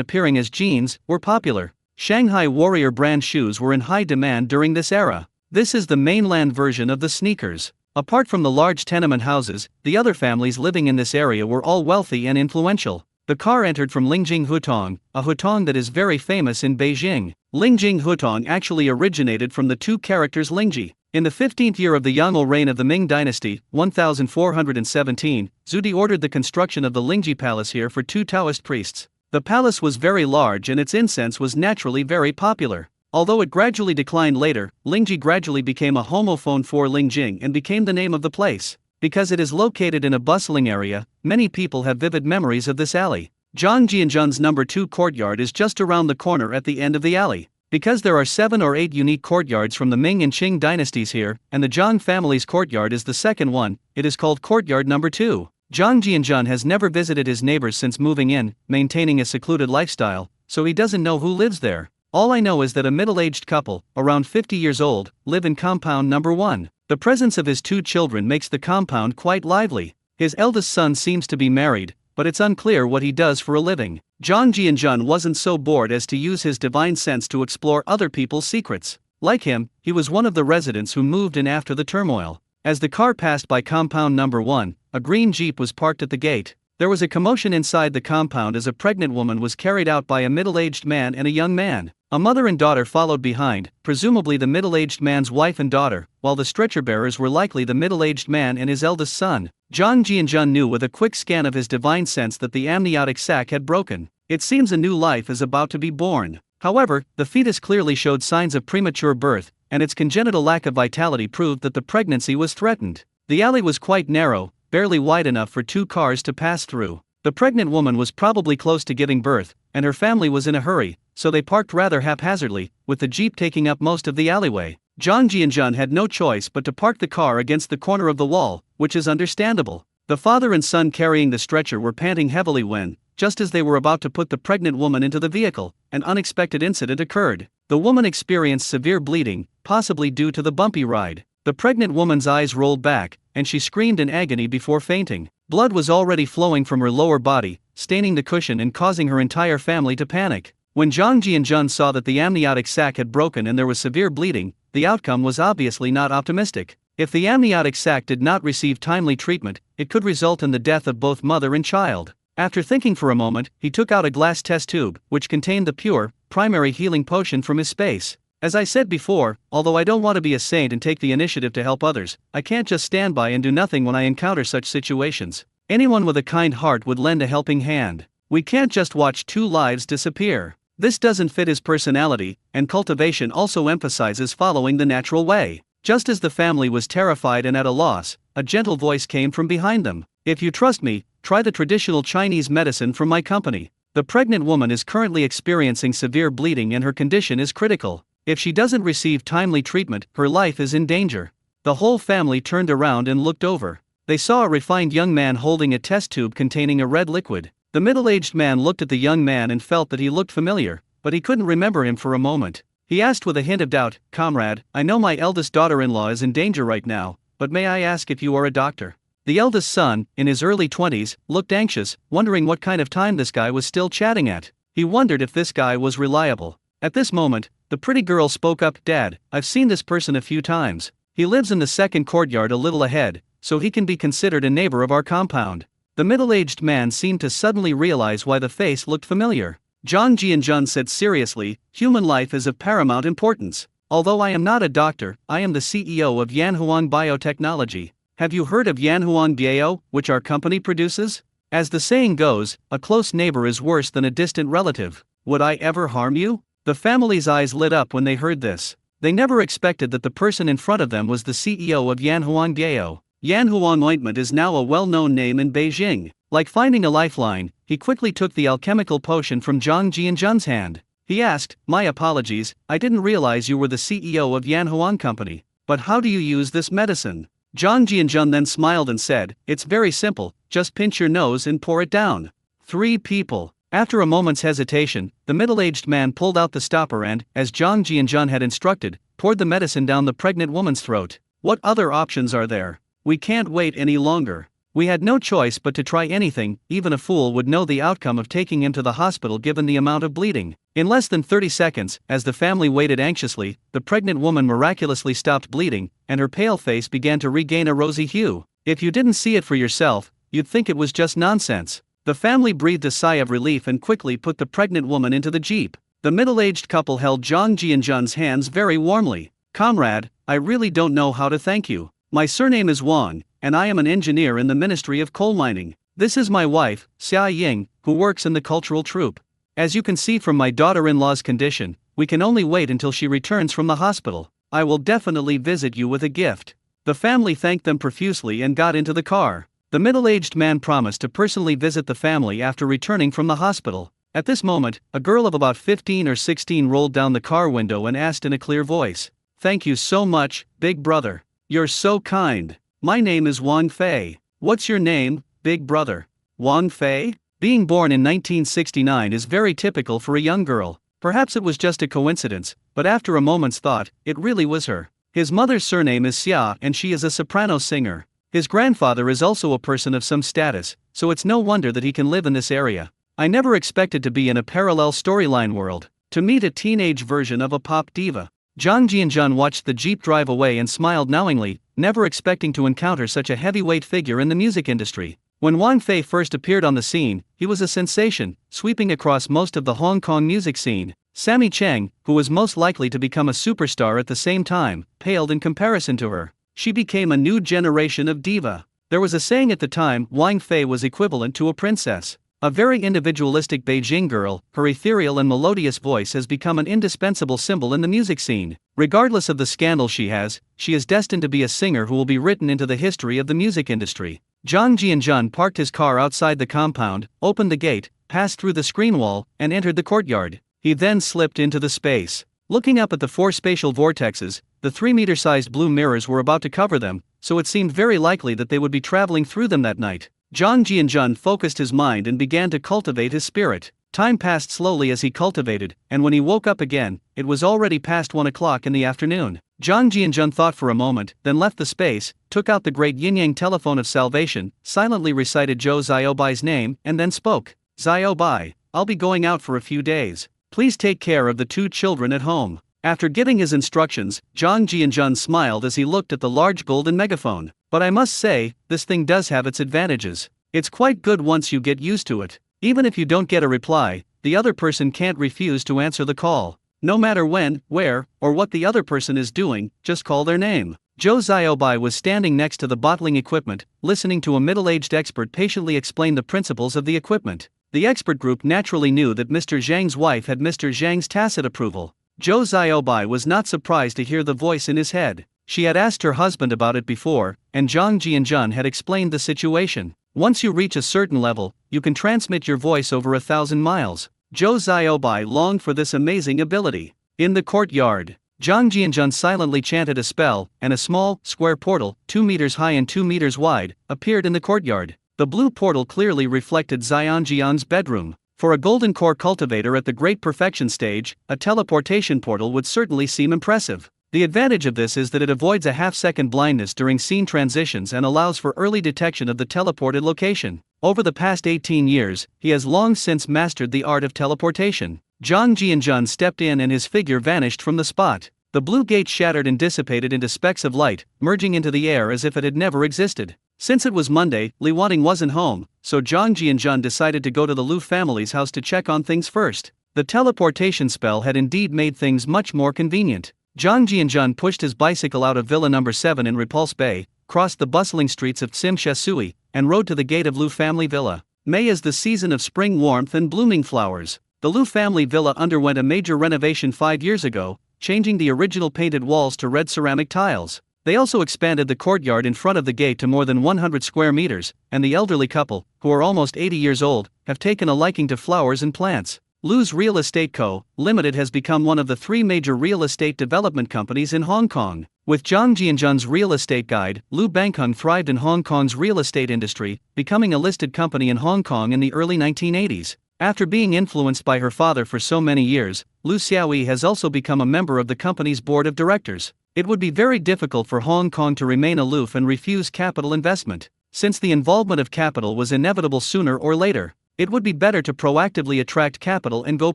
appearing as jeans, were popular. Shanghai Warrior brand shoes were in high demand during this era. This is the mainland version of the sneakers. Apart from the large tenement houses, the other families living in this area were all wealthy and influential. The car entered from Lingjing Hutong, a hutong that is very famous in Beijing. Lingjing Hutong actually originated from the 2 characters Lingji. In the 15th year of the Yongle reign of the Ming Dynasty, 1417, Zudi ordered the construction of the Lingji Palace here for 2 Taoist priests. The palace was very large and its incense was naturally very popular. Although it gradually declined later, Lingji gradually became a homophone for Lingjing and became the name of the place. Because it is located in a bustling area, many people have vivid memories of this alley. Zhang Jianjun's number 2 courtyard is just around the corner at the end of the alley. Because there are 7 or 8 unique courtyards from the Ming and Qing dynasties here, and the Zhang family's courtyard is the second one, it is called Courtyard number 2. Zhang Jianjun has never visited his neighbors since moving in, maintaining a secluded lifestyle, so he doesn't know who lives there. All I know is that a middle-aged couple, around 50 years old, live in compound number 1. The presence of his 2 children makes the compound quite lively. His eldest son seems to be married, but it's unclear what he does for a living. Zhang Jianjun wasn't so bored as to use his divine sense to explore other people's secrets. Like him, he was one of the residents who moved in after the turmoil. As the car passed by compound number 1, a green jeep was parked at the gate. There was a commotion inside the compound as a pregnant woman was carried out by a middle-aged man and a young man. A mother and daughter followed behind, presumably the middle-aged man's wife and daughter, while the stretcher-bearers were likely the middle-aged man and his eldest son. Zhang Jianjun knew with a quick scan of his divine sense that the amniotic sac had broken. It seems a new life is about to be born. However, the fetus clearly showed signs of premature birth, and its congenital lack of vitality proved that the pregnancy was threatened. The alley was quite narrow, barely wide enough for 2 cars to pass through. The pregnant woman was probably close to giving birth, and her family was in a hurry, so they parked rather haphazardly, with the jeep taking up most of the alleyway. Zhang Jianjun had no choice but to park the car against the corner of the wall, which is understandable. The father and son carrying the stretcher were panting heavily when, just as they were about to put the pregnant woman into the vehicle, an unexpected incident occurred. The woman experienced severe bleeding, possibly due to the bumpy ride. The pregnant woman's eyes rolled back, and she screamed in agony before fainting. Blood was already flowing from her lower body, staining the cushion and causing her entire family to panic. When Zhang Jianjun saw that the amniotic sac had broken and there was severe bleeding, the outcome was obviously not optimistic. If the amniotic sac did not receive timely treatment, it could result in the death of both mother and child. After thinking for a moment, he took out a glass test tube, which contained the pure, primary healing potion from his space. As I said before, although I don't want to be a saint and take the initiative to help others, I can't just stand by and do nothing when I encounter such situations. Anyone with a kind heart would lend a helping hand. We can't just watch 2 lives disappear. This doesn't fit his personality, and cultivation also emphasizes following the natural way. Just as the family was terrified and at a loss, a gentle voice came from behind them. If you trust me, try the traditional Chinese medicine from my company. The pregnant woman is currently experiencing severe bleeding and her condition is critical. If she doesn't receive timely treatment, her life is in danger. The whole family turned around and looked over. They saw a refined young man holding a test tube containing a red liquid. The middle-aged man looked at the young man and felt that he looked familiar, but he couldn't remember him for a moment. He asked with a hint of doubt, "Comrade, I know my eldest daughter-in-law is in danger right now, but may I ask if you are a doctor?" The eldest son, in his early 20s, looked anxious, wondering what kind of time this guy was still chatting at. He wondered if this guy was reliable. At this moment, the pretty girl spoke up. "Dad, I've seen this person a few times. He lives in the second courtyard a little ahead, so he can be considered a neighbor of our compound." The middle-aged man seemed to suddenly realize why the face looked familiar. Jang Jian-jun said seriously, "Human life is of paramount importance. Although I am not a doctor, I am the CEO of Yanhuang Biotechnology. Have you heard of Yanhuang Bio, which our company produces? As the saying goes, a close neighbor is worse than a distant relative. Would I ever harm you?" The family's eyes lit up when they heard this. They never expected that the person in front of them was the CEO of Yanhuang Bio. Yanhuang Ointment is now a well-known name in Beijing. Like finding a lifeline, he quickly took the alchemical potion from Zhang Jianjun's hand. He asked, "My apologies, I didn't realize you were the CEO of Yanhuang Company. But how do you use this medicine?" Zhang Jianjun then smiled and said, "It's very simple, just pinch your nose and pour it down." 3 people. After a moment's hesitation, the middle-aged man pulled out the stopper and, as Zhang Jianjun had instructed, poured the medicine down the pregnant woman's throat. "What other options are there? We can't wait any longer." We had no choice but to try anything. Even a fool would know the outcome of taking him to the hospital given the amount of bleeding. In less than 30 seconds, as the family waited anxiously, the pregnant woman miraculously stopped bleeding, and her pale face began to regain a rosy hue. If you didn't see it for yourself, you'd think it was just nonsense. The family breathed a sigh of relief and quickly put the pregnant woman into the jeep. The middle-aged couple held Zhang Jianjun's hands very warmly. "Comrade, I really don't know how to thank you. My surname is Wang, and I am an engineer in the Ministry of Coal Mining. This is my wife, Xia Ying, who works in the cultural troupe. As you can see from my daughter-in-law's condition, we can only wait until she returns from the hospital. I will definitely visit you with a gift." The family thanked them profusely and got into the car. The middle-aged man promised to personally visit the family after returning from the hospital. At this moment, a girl of about 15 or 16 rolled down the car window and asked in a clear voice, "Thank you so much, big brother. You're so kind. My name is Wang Fei." "What's your name, big brother?" "Wang Fei?" Being born in 1969 is very typical for a young girl. Perhaps it was just a coincidence, but after a moment's thought, it really was her. His mother's surname is Xia and she is a soprano singer. His grandfather is also a person of some status, so it's no wonder that he can live in this area. I never expected to be in a parallel storyline world, to meet a teenage version of a pop diva. Zhang Jianjun watched the jeep drive away and smiled knowingly, never expecting to encounter such a heavyweight figure in the music industry. When Wang Fei first appeared on the scene, he was a sensation, sweeping across most of the Hong Kong music scene. Sammy Cheng, who was most likely to become a superstar at the same time, paled in comparison to her. She became a new generation of diva. There was a saying at the time, Wang Fei was equivalent to a princess. A very individualistic Beijing girl, her ethereal and melodious voice has become an indispensable symbol in the music scene. Regardless of the scandal she is destined to be a singer who will be written into the history of the music industry. Zhang Jianjun parked his car outside the compound, opened the gate, passed through the screen wall, and entered the courtyard. He then slipped into the space. Looking up at the 4 spatial vortexes, the 3-meter-sized blue mirrors were about to cover them, so it seemed very likely that they would be traveling through them that night. Zhang Jianjun focused his mind and began to cultivate his spirit. Time passed slowly as he cultivated, and when he woke up again, it was already past 1 o'clock in the afternoon. Zhang Jianjun thought for a moment, then left the space, took out the great yin-yang telephone of salvation, silently recited Zhou Xiaobai's name, and then spoke. "Xiaobai, I'll be going out for a few days. Please take care of the 2 children at home." After giving his instructions, Zhang Jianjun smiled as he looked at the large golden megaphone. "But I must say, this thing does have its advantages. It's quite good once you get used to it. Even if you don't get a reply, the other person can't refuse to answer the call. No matter when, where, or what the other person is doing, just call their name." Zhou Xiaobai was standing next to the bottling equipment, listening to a middle-aged expert patiently explain the principles of the equipment. The expert group naturally knew that Mr. Zhang's wife had Mr. Zhang's tacit approval. Zhou Xiaobai was not surprised to hear the voice in his head. She had asked her husband about it before, and Zhang Jianjun had explained the situation. Once you reach a certain level, you can transmit your voice over 1,000 miles. Zhou Xiaobai longed for this amazing ability. In the courtyard, Zhang Jianjun silently chanted a spell, and a small, square portal, 2 meters high and 2 meters wide, appeared in the courtyard. The blue portal clearly reflected Xian Jian's bedroom. For a golden core cultivator at the great perfection stage, a teleportation portal would certainly seem impressive. The advantage of this is that it avoids a half-second blindness during scene transitions and allows for early detection of the teleported location. Over the past 18 years, he has long since mastered the art of teleportation. Zhang Jianjun stepped in and his figure vanished from the spot. The blue gate shattered and dissipated into specks of light, merging into the air as if it had never existed. Since it was Monday, Li Wanting wasn't home, so Zhang Jianjun decided to go to the Lu family's house to check on things first. The teleportation spell had indeed made things much more convenient. Zhang Jianjun pushed his bicycle out of Villa No. 7 in Repulse Bay, crossed the bustling streets of Tsim Sha Tsui, and rode to the gate of Lu family villa. May is the season of spring warmth and blooming flowers. The Lu family villa underwent a major renovation 5 years ago, changing the original painted walls to red ceramic tiles. They also expanded the courtyard in front of the gate to more than 100 square meters, and the elderly couple, who are almost 80 years old, have taken a liking to flowers and plants. Lu's Real Estate Co., Limited has become one of the 3 major real estate development companies in Hong Kong. With Zhang Jianjun's real estate guide, Lu Bangheng thrived in Hong Kong's real estate industry, becoming a listed company in Hong Kong in the early 1980s. After being influenced by her father for so many years, Lu Xiaoyi has also become a member of the company's board of directors. It would be very difficult for Hong Kong to remain aloof and refuse capital investment. Since the involvement of capital was inevitable sooner or later, it would be better to proactively attract capital and go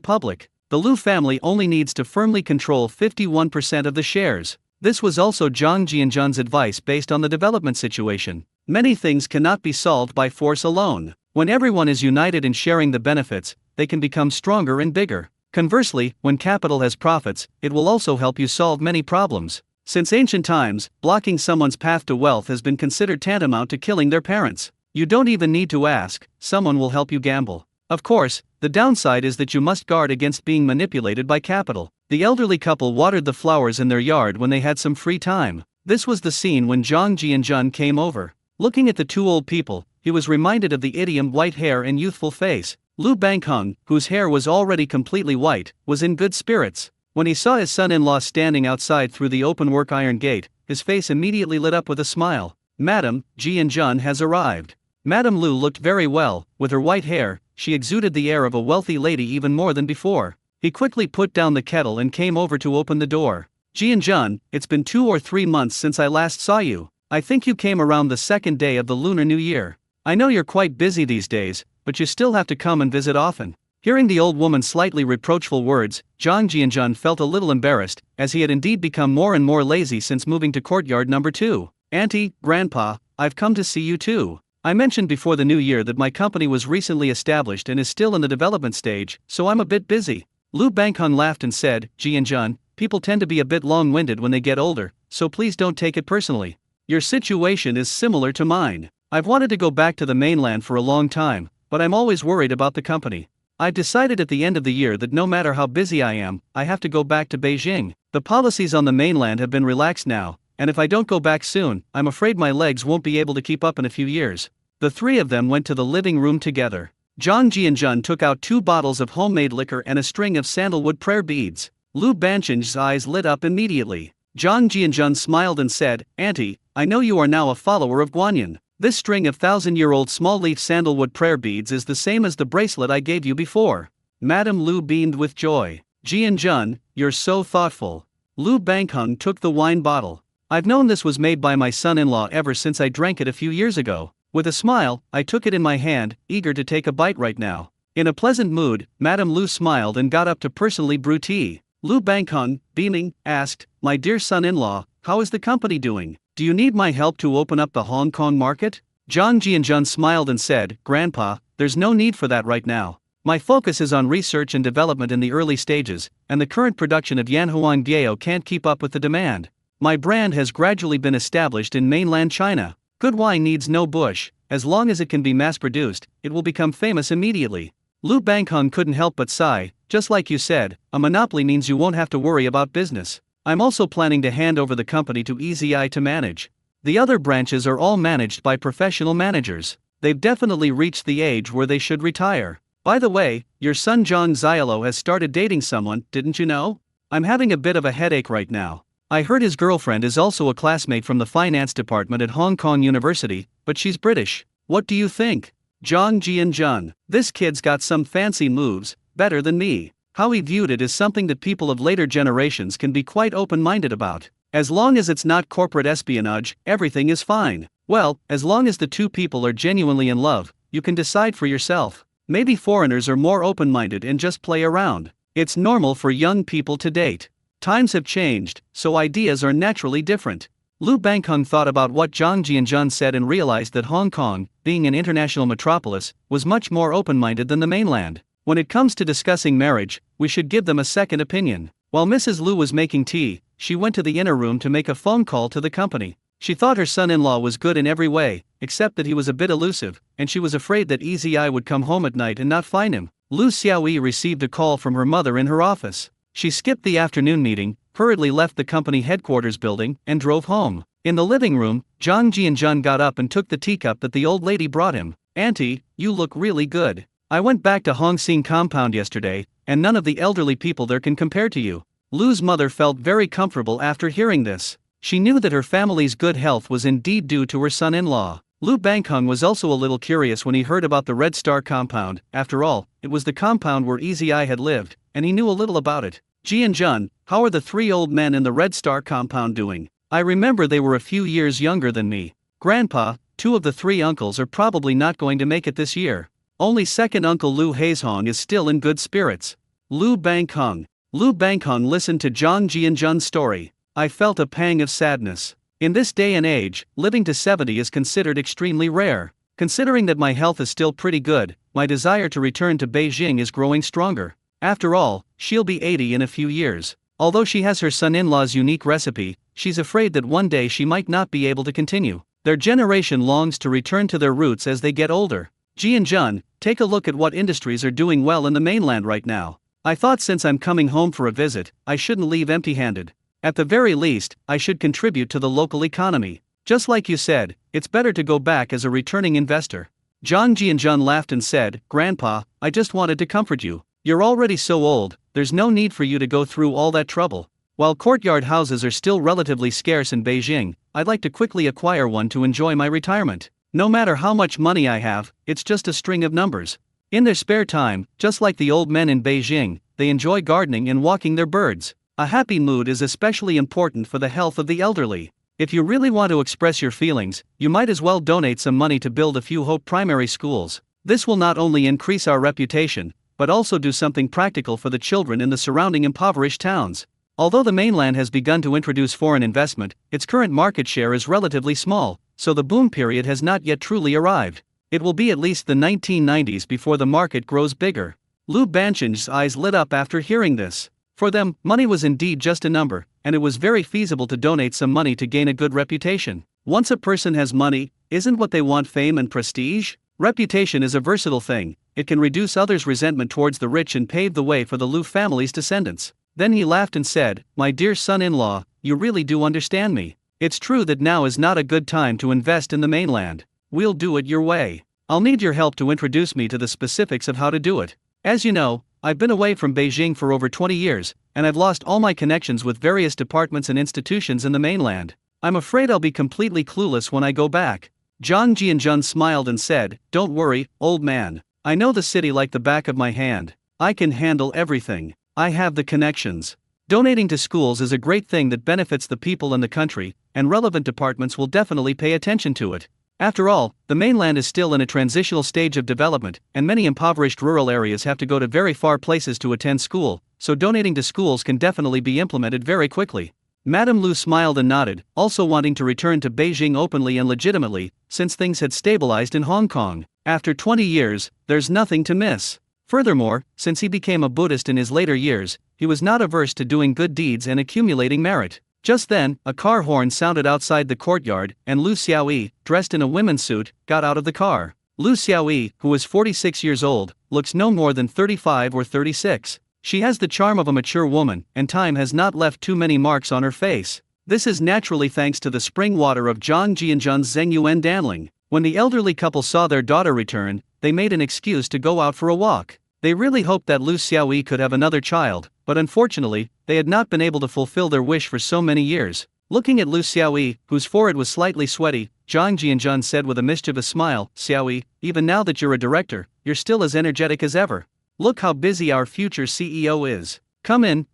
public. The Lu family only needs to firmly control 51% of the shares. This was also Zhang Jianjun's advice based on the development situation. Many things cannot be solved by force alone. When everyone is united in sharing the benefits, they can become stronger and bigger. Conversely, when capital has profits, it will also help you solve many problems. Since ancient times, blocking someone's path to wealth has been considered tantamount to killing their parents. You don't even need to ask, someone will help you gamble. Of course, the downside is that you must guard against being manipulated by capital. The elderly couple watered the flowers in their yard when they had some free time. This was the scene when Zhang Jianjun came over. Looking at the 2 old people, he was reminded of the idiom white hair and youthful face. Lu Bangheng, whose hair was already completely white, was in good spirits. When he saw his son-in-law standing outside through the open work iron gate, his face immediately lit up with a smile. Madam, Jianjun has arrived. Madame Lu looked very well. With her white hair, she exuded the air of a wealthy lady even more than before. He quickly put down the kettle and came over to open the door. Jianjun, it's been 2 or 3 months since I last saw you. I think you came around the 2nd day of the Lunar New Year. I know you're quite busy these days, but you still have to come and visit often. Hearing the old woman's slightly reproachful words, Zhang Jianjun felt a little embarrassed, as he had indeed become more and more lazy since moving to Courtyard No. 2. Auntie, Grandpa, I've come to see you too. I mentioned before the new year that my company was recently established and is still in the development stage, so I'm a bit busy. Lu Bangheng laughed and said, Jianjun, people tend to be a bit long-winded when they get older, so please don't take it personally. Your situation is similar to mine. I've wanted to go back to the mainland for a long time, but I'm always worried about the company. I've decided at the end of the year that no matter how busy I am, I have to go back to Beijing. The policies on the mainland have been relaxed now, and if I don't go back soon, I'm afraid my legs won't be able to keep up in a few years. The 3 of them went to the living room together. Zhang Jianjun took out 2 bottles of homemade liquor and a string of sandalwood prayer beads. Lu Bancheng's eyes lit up immediately. Zhang Jianjun smiled and said, Auntie, I know you are now a follower of Guanyin. This string of 1,000-year-old small-leaf sandalwood prayer beads is the same as the bracelet I gave you before. Madame Lu beamed with joy. Jianjun, you're so thoughtful. Lu Bangheng took the wine bottle. I've known this was made by my son-in-law ever since I drank it a few years ago. With a smile, I took it in my hand, eager to take a bite right now. In a pleasant mood, Madame Lu smiled and got up to personally brew tea. Lu Bangheng, beaming, asked, My dear son-in-law, how is the company doing? Do you need my help to open up the Hong Kong market? Zhang Jianjun smiled and said, Grandpa, there's no need for that right now. My focus is on research and development in the early stages, and the current production of Yanhuang Biao can't keep up with the demand. My brand has gradually been established in mainland China. Good wine needs no bush. As long as it can be mass-produced, it will become famous immediately. Lu Bangheng couldn't help but sigh. Just like you said, a monopoly means you won't have to worry about business. I'm also planning to hand over the company to EZI to manage. The other branches are all managed by professional managers. They've definitely reached the age where they should retire. By the way, your son Zhang Xiaolo has started dating someone, didn't you know? I'm having a bit of a headache right now. I heard his girlfriend is also a classmate from the finance department at Hong Kong University, but she's British. What do you think? Zhang Jianjun. This kid's got some fancy moves, better than me. How he viewed it is something that people of later generations can be quite open-minded about. As long as it's not corporate espionage, everything is fine. Well, as long as the two people are genuinely in love, you can decide for yourself. Maybe foreigners are more open-minded and just play around. It's normal for young people to date. Times have changed, so ideas are naturally different. Lu Bangheng thought about what Zhang Jianzhen said and realized that Hong Kong, being an international metropolis, was much more open-minded than the mainland. When it comes to discussing marriage, we should give them a second opinion. While Mrs. Lu was making tea, she went to the inner room to make a phone call to the company. She thought her son-in-law was good in every way, except that he was a bit elusive, and she was afraid that Easy Eye would come home at night and not find him. Lu Xiaoyi received a call from her mother in her office. She skipped the afternoon meeting, hurriedly left the company headquarters building, and drove home. In the living room, Zhang Jianzhen got up and took the teacup that the old lady brought him. "Auntie, you look really good. I went back to Hong Xing compound yesterday, and none of the elderly people there can compare to you." Lu's mother felt very comfortable after hearing this. She knew that her family's good health was indeed due to her son-in-law. Lu Bangheng was also a little curious when he heard about the Red Star compound. After all, it was the compound where Easy Eye had lived, and he knew a little about it. "Jianzhen, how are the three old men in the Red Star compound doing? I remember they were a few years younger than me. Grandpa, two of the three uncles are probably not going to make it this year. Only second uncle Lu Haizhong is still in good spirits." Lu Bangheng listened to Zhang Jianzhen's story. "I felt a pang of sadness. In this day and age, living to 70 is considered extremely rare. Considering that my health is still pretty good, my desire to return to Beijing is growing stronger. After all, she'll be 80 in a few years. Although she has her son-in-law's unique recipe, she's afraid that one day she might not be able to continue. Their generation longs to return to their roots as they get older. Jianzhen, take a look at what industries are doing well in the mainland right now. I thought since I'm coming home for a visit, I shouldn't leave empty-handed. At the very least, I should contribute to the local economy. Just like you said, it's better to go back as a returning investor." Zhang Jianzhen laughed and said, "Grandpa, I just wanted to comfort you. You're already so old, there's no need for you to go through all that trouble. While courtyard houses are still relatively scarce in Beijing, I'd like to quickly acquire one to enjoy my retirement. No matter how much money I have, it's just a string of numbers." In their spare time, just like the old men in Beijing, they enjoy gardening and walking their birds. A happy mood is especially important for the health of the elderly. If you really want to express your feelings, you might as well donate some money to build a few Hope primary schools. This will not only increase our reputation, but also do something practical for the children in the surrounding impoverished towns. Although the mainland has begun to introduce foreign investment, its current market share is relatively small, so the boom period has not yet truly arrived. It will be at least the 1990s before the market grows bigger. Lu Bancheng's eyes lit up after hearing this. For them, money was indeed just a number, and it was very feasible to donate some money to gain a good reputation. Once a person has money, isn't what they want fame and prestige? Reputation is a versatile thing. It can reduce others' resentment towards the rich and pave the way for the Lu family's descendants. Then he laughed and said, "My dear son-in-law, you really do understand me. It's true that now is not a good time to invest in the mainland. We'll do it your way. I'll need your help to introduce me to the specifics of how to do it. As you know, I've been away from Beijing for over 20 years, and I've lost all my connections with various departments and institutions in the mainland. I'm afraid I'll be completely clueless when I go back." Zhang Jianzhen smiled and said, "Don't worry, old man. I know the city like the back of my hand. I can handle everything. I have the connections. Donating to schools is a great thing that benefits the people and the country, and relevant departments will definitely pay attention to it. After all, the mainland is still in a transitional stage of development, and many impoverished rural areas have to go to very far places to attend school, so donating to schools can definitely be implemented very quickly." Madame Lu smiled and nodded, also wanting to return to Beijing openly and legitimately, since things had stabilized in Hong Kong. After 20 years, there's nothing to miss. Furthermore, since he became a Buddhist in his later years, he was not averse to doing good deeds and accumulating merit. Just then, a car horn sounded outside the courtyard, and Lu Xiaoyi, dressed in a women's suit, got out of the car. Lu Xiaoyi, who is 46 years old, looks no more than 35 or 36. She has the charm of a mature woman, and time has not left too many marks on her face. This is naturally thanks to the spring water of Zhang Jianzhen's Zhengyuan Danling. When the elderly couple saw their daughter return, they made an excuse to go out for a walk. They really hoped that Lu Xiaoyi could have another child, but unfortunately, they had not been able to fulfill their wish for so many years. Looking at Lu Xiaoyi, whose forehead was slightly sweaty, Zhang Jianzhen said with a mischievous smile, "Xiaoyi, even now that you're a director, you're still as energetic as ever. Look how busy our future CEO is. Come in,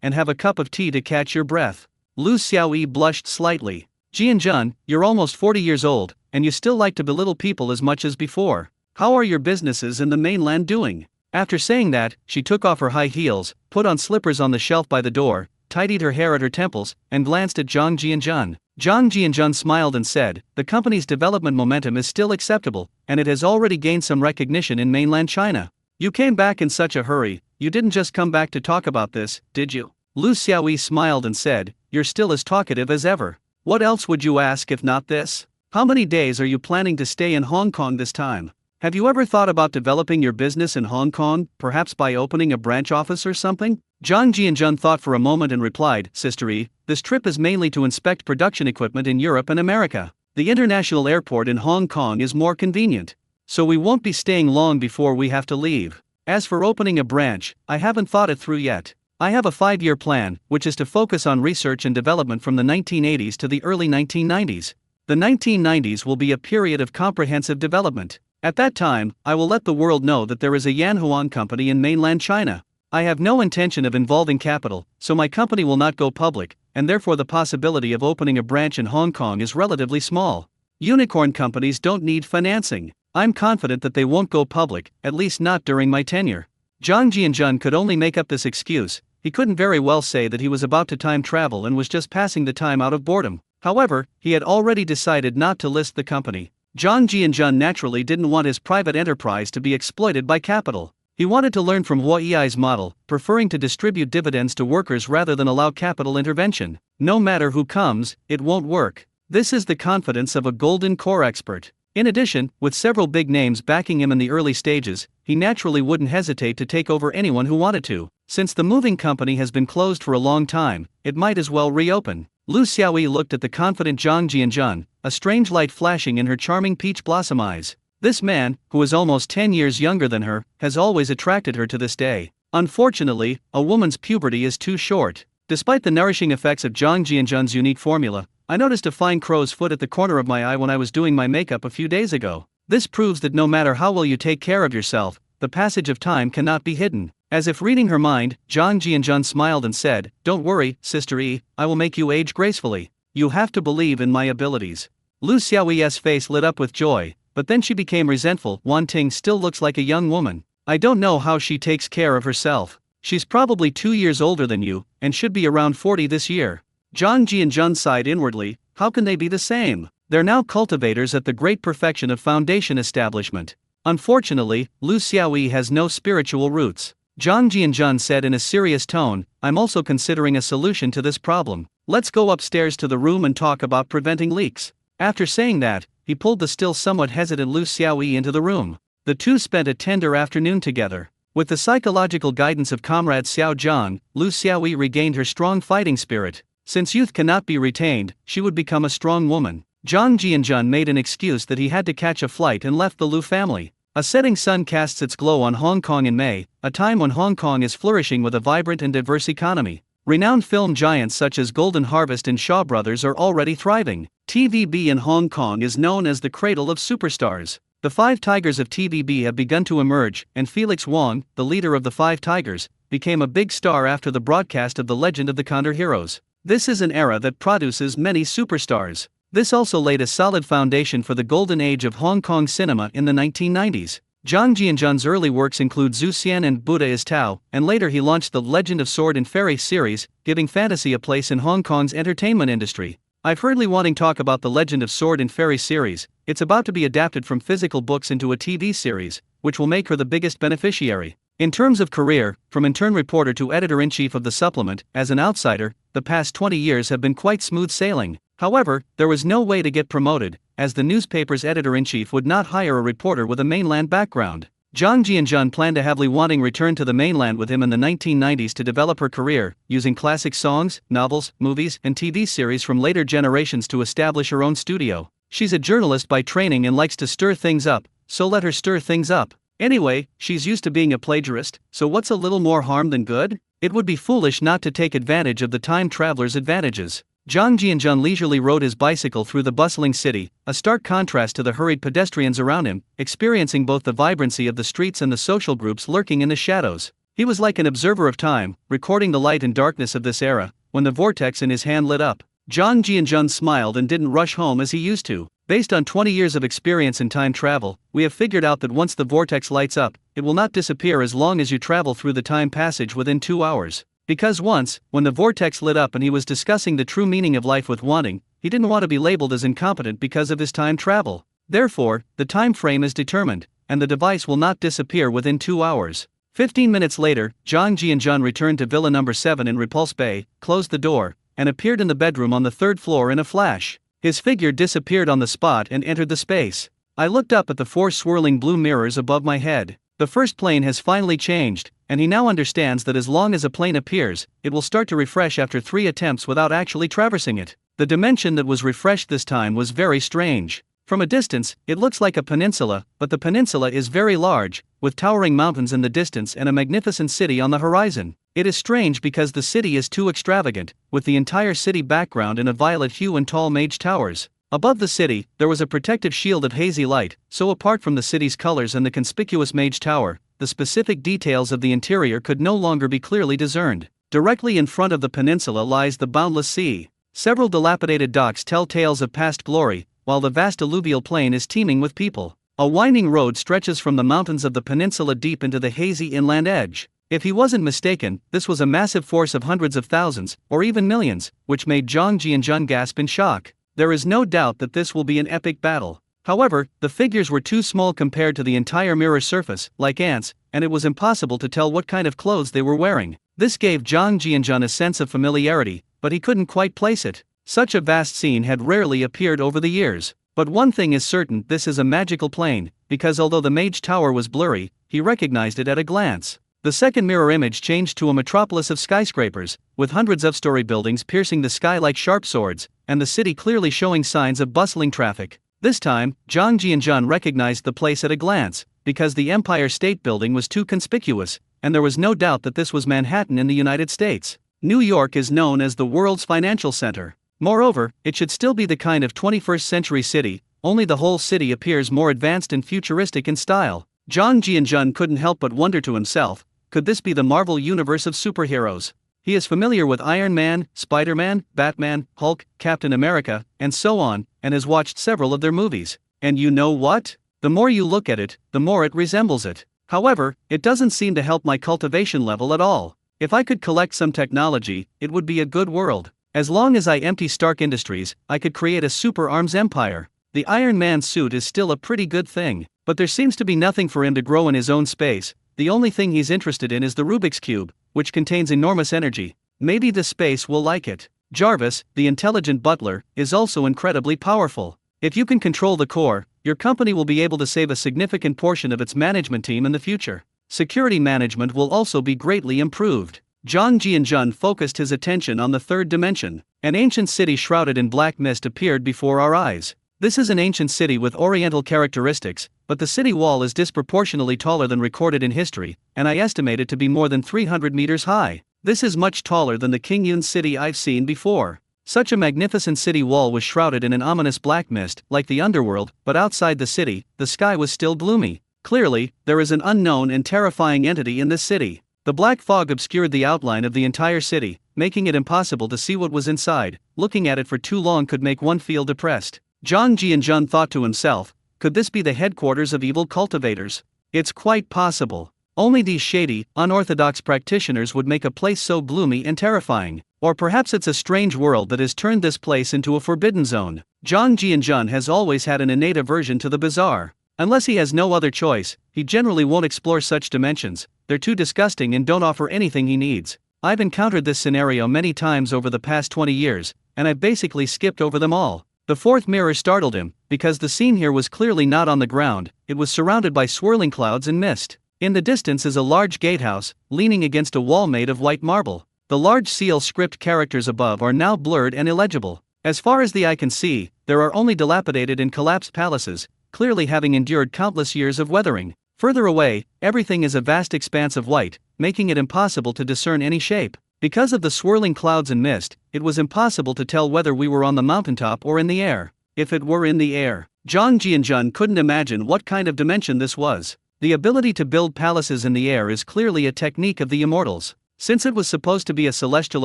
and have a cup of tea to catch your breath." Lu Xiaoyi blushed slightly. "Jianjun, you're almost 40 years old, and you still like to belittle people as much as before. How are your businesses in the mainland doing?" After saying that, she took off her high heels, put on slippers on the shelf by the door, tidied her hair at her temples, and glanced at Zhang Jianjun. Zhang Jianjun smiled and said, "The company's development momentum is still acceptable, and it has already gained some recognition in mainland China." "You came back in such a hurry, you didn't just come back to talk about this, did you?" Lu Xiaoyi smiled and said, "You're still as talkative as ever. What else would you ask if not this? How many days are you planning to stay in Hong Kong this time? Have you ever thought about developing your business in Hong Kong, perhaps by opening a branch office or something?" Zhang Jianjun thought for a moment and replied, "Sister E, this trip is mainly to inspect production equipment in Europe and America. The international airport in Hong Kong is more convenient. So we won't be staying long before we have to leave. As for opening a branch, I haven't thought it through yet. I have a 5-year plan, which is to focus on research and development from the 1980s to the early 1990s. The 1990s will be a period of comprehensive development. At that time, I will let the world know that there is a Yanhuan company in mainland China. I have no intention of involving capital, so my company will not go public, and therefore the possibility of opening a branch in Hong Kong is relatively small. Unicorn companies don't need financing. I'm confident that they won't go public, at least not during my tenure." Zhang Jianjun could only make up this excuse. He couldn't very well say that he was about to time travel and was just passing the time out of boredom. However, he had already decided not to list the company. Zhang Jianjun naturally didn't want his private enterprise to be exploited by capital. He wanted to learn from Hua Yi's model, preferring to distribute dividends to workers rather than allow capital intervention. No matter who comes, it won't work. This is the confidence of a golden core expert. In addition, with several big names backing him in the early stages, he naturally wouldn't hesitate to take over anyone who wanted to. Since the moving company has been closed for a long time, it might as well reopen. Lu Xiaoyi looked at the confident Zhang Jianjun, a strange light flashing in her charming peach blossom eyes. This man, who is almost 10 years younger than her, has always attracted her to this day. Unfortunately, a woman's puberty is too short. Despite the nourishing effects of Zhang Jianjun's unique formula, I noticed a fine crow's foot at the corner of my eye when I was doing my makeup a few days ago. This proves that no matter how well you take care of yourself, the passage of time cannot be hidden. As if reading her mind, Zhang Jianjun smiled and said, "Don't worry, Sister E, I will make you age gracefully. You have to believe in my abilities." Lu Xiaoyi's face lit up with joy, but then she became resentful. "Wan Ting still looks like a young woman. I don't know how she takes care of herself. She's probably 2 years older than you, and should be around 40 this year." Zhang Jianjun sighed inwardly. How can they be the same? They're now cultivators at the great perfection of foundation establishment. Unfortunately, Lu Xiaoyi has no spiritual roots. Zhang Jianjun said in a serious tone, "I'm also considering a solution to this problem. Let's go upstairs to the room and talk about preventing leaks." After saying that, he pulled the still somewhat hesitant Lu Xiaoyi into the room. The two spent a tender afternoon together. With the psychological guidance of comrade Xiao Zhang, Lu Xiaoyi regained her strong fighting spirit. Since youth cannot be retained, she would become a strong woman. Zhang Jianjun made an excuse that he had to catch a flight and left the Lu family. A setting sun casts its glow on Hong Kong in May, a time when Hong Kong is flourishing with a vibrant and diverse economy. Renowned film giants such as Golden Harvest and Shaw Brothers are already thriving. TVB in Hong Kong is known as the cradle of superstars. The Five Tigers of TVB have begun to emerge, and Felix Wong, the leader of the Five Tigers, became a big star after the broadcast of The Legend of the Condor Heroes. This is an era that produces many superstars. This also laid a solid foundation for the golden age of Hong Kong cinema in the 1990s. Zhang Jianjun's early works include Zhu Xian and Buddha is Tao, and later he launched the Legend of Sword and Fairy series, giving fantasy a place in Hong Kong's entertainment industry. I've heard Li Wanting talk about the Legend of Sword and Fairy series. It's about to be adapted from physical books into a TV series, which will make her the biggest beneficiary. In terms of career, from intern reporter to editor-in-chief of the supplement, as an outsider, the past 20 years have been quite smooth sailing. However, there was no way to get promoted, as the newspaper's editor-in-chief would not hire a reporter with a mainland background. Zhang Jianjun planned to have Li Wanting return to the mainland with him in the 1990s to develop her career, using classic songs, novels, movies, and TV series from later generations to establish her own studio. She's a journalist by training and likes to stir things up, so let her stir things up. Anyway, she's used to being a plagiarist, so what's a little more harm than good? It would be foolish not to take advantage of the time traveler's advantages. Zhang Jianjun leisurely rode his bicycle through the bustling city, a stark contrast to the hurried pedestrians around him, experiencing both the vibrancy of the streets and the social groups lurking in the shadows. He was like an observer of time, recording the light and darkness of this era. When the vortex in his hand lit up, Zhang Jianjun smiled and didn't rush home as he used to. Based on 20 years of experience in time travel, we have figured out that once the vortex lights up, it will not disappear as long as you travel through the time passage within 2 hours. Because once, when the vortex lit up and he was discussing the true meaning of life with Wanting, he didn't want to be labeled as incompetent because of his time travel. Therefore, the time frame is determined, and the device will not disappear within 2 hours. 15 minutes later, Zhang Jianjun returned to Villa number 7 in Repulse Bay, closed the door, and appeared in the bedroom on the 3rd floor in a flash. His figure disappeared on the spot and entered the space. I looked up at the 4 swirling blue mirrors above my head. The first plane has finally changed, and he now understands that as long as a plane appears, it will start to refresh after 3 attempts without actually traversing it. The dimension that was refreshed this time was very strange. From a distance, it looks like a peninsula, but the peninsula is very large, with towering mountains in the distance and a magnificent city on the horizon. It is strange because the city is too extravagant, with the entire city background in a violet hue and tall mage towers. Above the city, there was a protective shield of hazy light, so apart from the city's colors and the conspicuous mage tower, the specific details of the interior could no longer be clearly discerned. Directly in front of the peninsula lies the boundless sea. Several dilapidated docks tell tales of past glory, while the vast alluvial plain is teeming with people. A winding road stretches from the mountains of the peninsula deep into the hazy inland edge. If he wasn't mistaken, this was a massive force of hundreds of thousands, or even millions, which made Zhang Jianjun gasp in shock. There is no doubt that this will be an epic battle. However, the figures were too small compared to the entire mirror surface, like ants, and it was impossible to tell what kind of clothes they were wearing. This gave Zhang Jianjun a sense of familiarity, but he couldn't quite place it. Such a vast scene had rarely appeared over the years. But one thing is certain, this is a magical plane, because although the mage tower was blurry, he recognized it at a glance. The second mirror image changed to a metropolis of skyscrapers, with hundreds of story buildings piercing the sky like sharp swords, and the city clearly showing signs of bustling traffic. This time, Zhang Jianjun recognized the place at a glance, because the Empire State Building was too conspicuous, and there was no doubt that this was Manhattan in the United States. New York is known as the world's financial center. Moreover, it should still be the kind of 21st century city, only the whole city appears more advanced and futuristic in style. Zhang Jianjun couldn't help but wonder to himself, could this be the Marvel universe of superheroes? He is familiar with Iron Man, Spider-Man, Batman, Hulk, Captain America, and so on, and has watched several of their movies. And you know what? The more you look at it, the more it resembles it. However, it doesn't seem to help my cultivation level at all. If I could collect some technology, it would be a good world. As long as I empty Stark Industries, I could create a super arms empire. The Iron Man suit is still a pretty good thing, but there seems to be nothing for him to grow in his own space. The only thing he's interested in is the Rubik's Cube, which contains enormous energy. Maybe the space will like it. Jarvis, the intelligent butler, is also incredibly powerful. If you can control the core, your company will be able to save a significant portion of its management team in the future. Security management will also be greatly improved. Zhang Jianjun focused his attention on the third dimension. An ancient city shrouded in black mist appeared before our eyes. This is an ancient city with oriental characteristics, but the city wall is disproportionately taller than recorded in history, and I estimate it to be more than 300 meters high. This is much taller than the Qingyun city I've seen before. Such a magnificent city wall was shrouded in an ominous black mist, like the underworld, but outside the city, the sky was still gloomy. Clearly, there is an unknown and terrifying entity in this city. The black fog obscured the outline of the entire city, making it impossible to see what was inside. Looking at it for too long could make one feel depressed. Zhang Jianjun thought to himself, could this be the headquarters of evil cultivators? It's quite possible. Only these shady, unorthodox practitioners would make a place so gloomy and terrifying. Or perhaps it's a strange world that has turned this place into a forbidden zone. Zhang Jianjun has always had an innate aversion to the bizarre. Unless he has no other choice, he generally won't explore such dimensions. They're too disgusting and don't offer anything he needs. I've encountered this scenario many times over the past 20 years, and I've basically skipped over them all. The fourth mirror startled him, because the scene here was clearly not on the ground, it was surrounded by swirling clouds and mist. In the distance is a large gatehouse, leaning against a wall made of white marble. The large seal script characters above are now blurred and illegible. As far as the eye can see, there are only dilapidated and collapsed palaces, clearly having endured countless years of weathering. Further away, everything is a vast expanse of white, making it impossible to discern any shape. Because of the swirling clouds and mist, it was impossible to tell whether we were on the mountaintop or in the air. If it were in the air, Zhang Jianjun couldn't imagine what kind of dimension this was. The ability to build palaces in the air is clearly a technique of the immortals. Since it was supposed to be a celestial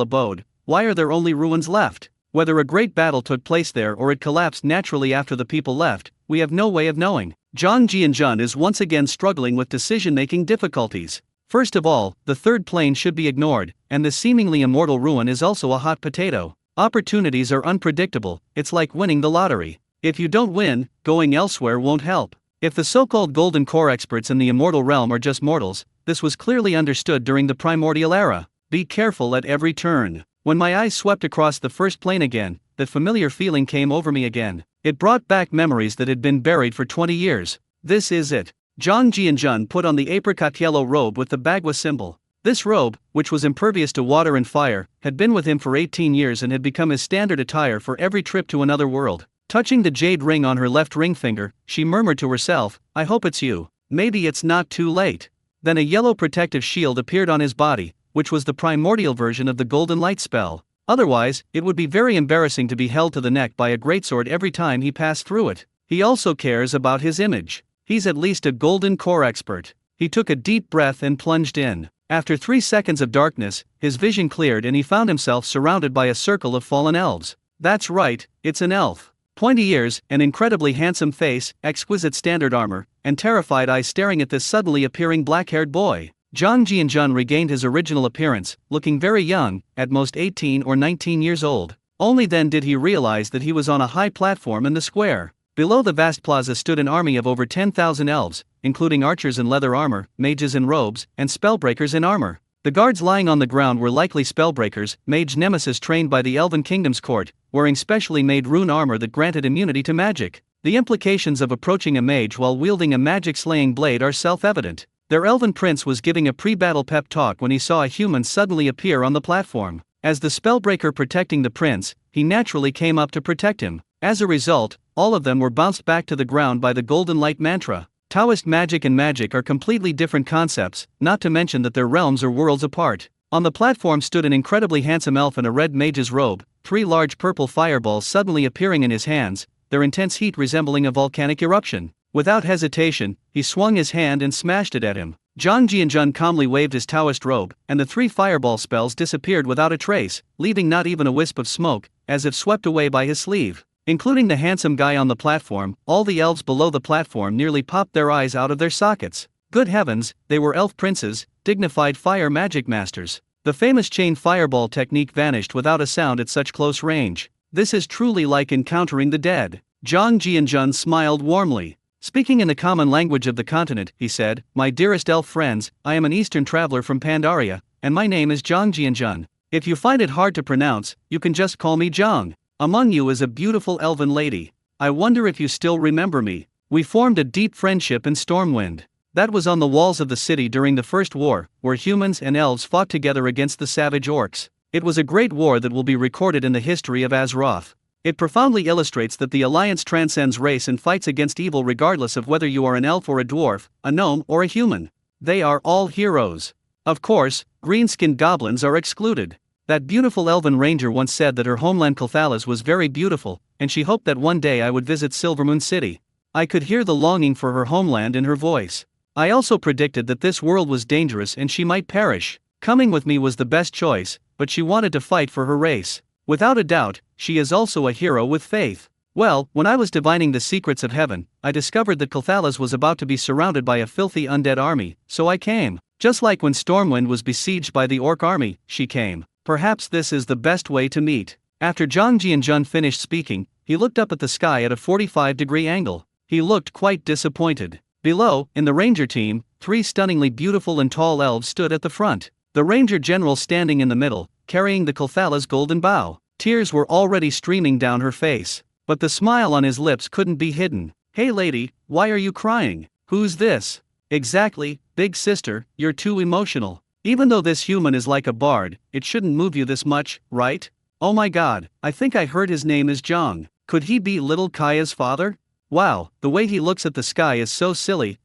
abode, why are there only ruins left? Whether a great battle took place there or it collapsed naturally after the people left, we have no way of knowing. Zhang Jianjun is once again struggling with decision-making difficulties. First of all, the third plane should be ignored, and the seemingly immortal ruin is also a hot potato. Opportunities are unpredictable, it's like winning the lottery. If you don't win, going elsewhere won't help. If the so-called golden core experts in the immortal realm are just mortals, this was clearly understood during the primordial era. Be careful at every turn. When my eyes swept across the first plane again, that familiar feeling came over me again. It brought back memories that had been buried for 20 years. This is it. Zhang Jianjun put on the apricot yellow robe with the Bagua symbol. This robe, which was impervious to water and fire, had been with him for 18 years and had become his standard attire for every trip to another world. Touching the jade ring on her left ring finger, she murmured to herself, "I hope it's you. Maybe it's not too late." Then a yellow protective shield appeared on his body, which was the primordial version of the golden light spell. Otherwise, it would be very embarrassing to be held to the neck by a greatsword every time he passed through it. He also cares about his image. He's at least a golden core expert. He took a deep breath and plunged in. After 3 seconds of darkness, his vision cleared and he found himself surrounded by a circle of fallen elves. That's right, it's an elf. Pointy ears, an incredibly handsome face, exquisite standard armor, and terrified eyes staring at this suddenly appearing black-haired boy. Zhang Jianjun regained his original appearance, looking very young, at most 18 or 19 years old. Only then did he realize that he was on a high platform in the square. Below the vast plaza stood an army of over 10,000 elves, including archers in leather armor, mages in robes, and spellbreakers in armor. The guards lying on the ground were likely spellbreakers, mage nemesis trained by the Elven Kingdom's court, wearing specially made rune armor that granted immunity to magic. The implications of approaching a mage while wielding a magic-slaying blade are self-evident. Their elven prince was giving a pre-battle pep talk when he saw a human suddenly appear on the platform. As the spellbreaker protecting the prince, he naturally came up to protect him. As a result, all of them were bounced back to the ground by the golden light mantra. Taoist magic and magic are completely different concepts, not to mention that their realms are worlds apart. On the platform stood an incredibly handsome elf in a red mage's robe, 3 large purple fireballs suddenly appearing in his hands, their intense heat resembling a volcanic eruption. Without hesitation, he swung his hand and smashed it at him. Zhang Jianjun calmly waved his Taoist robe, and the 3 fireball spells disappeared without a trace, leaving not even a wisp of smoke, as if swept away by his sleeve. Including the handsome guy on the platform, all the elves below the platform nearly popped their eyes out of their sockets. Good heavens, they were elf princes, dignified fire magic masters. The famous chain fireball technique vanished without a sound at such close range. This is truly like encountering the dead. Zhang Jianjun smiled warmly. Speaking in the common language of the continent, he said, "My dearest elf friends, I am an Eastern traveler from Pandaria, and my name is Zhang Jianjun. If you find it hard to pronounce, you can just call me Zhang. Among you is a beautiful elven lady. I wonder if you still remember me. We formed a deep friendship in Stormwind. That was on the walls of the city during the First War, where humans and elves fought together against the savage orcs. It was a great war that will be recorded in the history of Azeroth. It profoundly illustrates that the Alliance transcends race and fights against evil regardless of whether you are an elf or a dwarf, a gnome or a human. They are all heroes. Of course, green-skinned goblins are excluded. That beautiful elven ranger once said that her homeland Cathalas was very beautiful, and she hoped that one day I would visit Silvermoon City. I could hear the longing for her homeland in her voice. I also predicted that this world was dangerous and she might perish. Coming with me was the best choice, but she wanted to fight for her race. Without a doubt, she is also a hero with faith. Well, when I was divining the secrets of heaven, I discovered that Cathalas was about to be surrounded by a filthy undead army, so I came. Just like when Stormwind was besieged by the orc army, she came. Perhaps this is the best way to meet. After Zhang Jianjun finished speaking, he looked up at the sky at a 45-degree angle. He looked quite disappointed. Below, in the ranger team, 3 stunningly beautiful and tall elves stood at the front. The ranger general standing in the middle, carrying the Cathalas golden bow. Tears were already streaming down her face, but the smile on his lips couldn't be hidden. "Hey lady, why are you crying? Who's this?" "Exactly, big sister, you're too emotional. Even though this human is like a bard, it shouldn't move you this much, right? Oh my god, I think I heard his name is Zhang. Could he be little Kaya's father? Wow, the way he looks at the sky is so silly,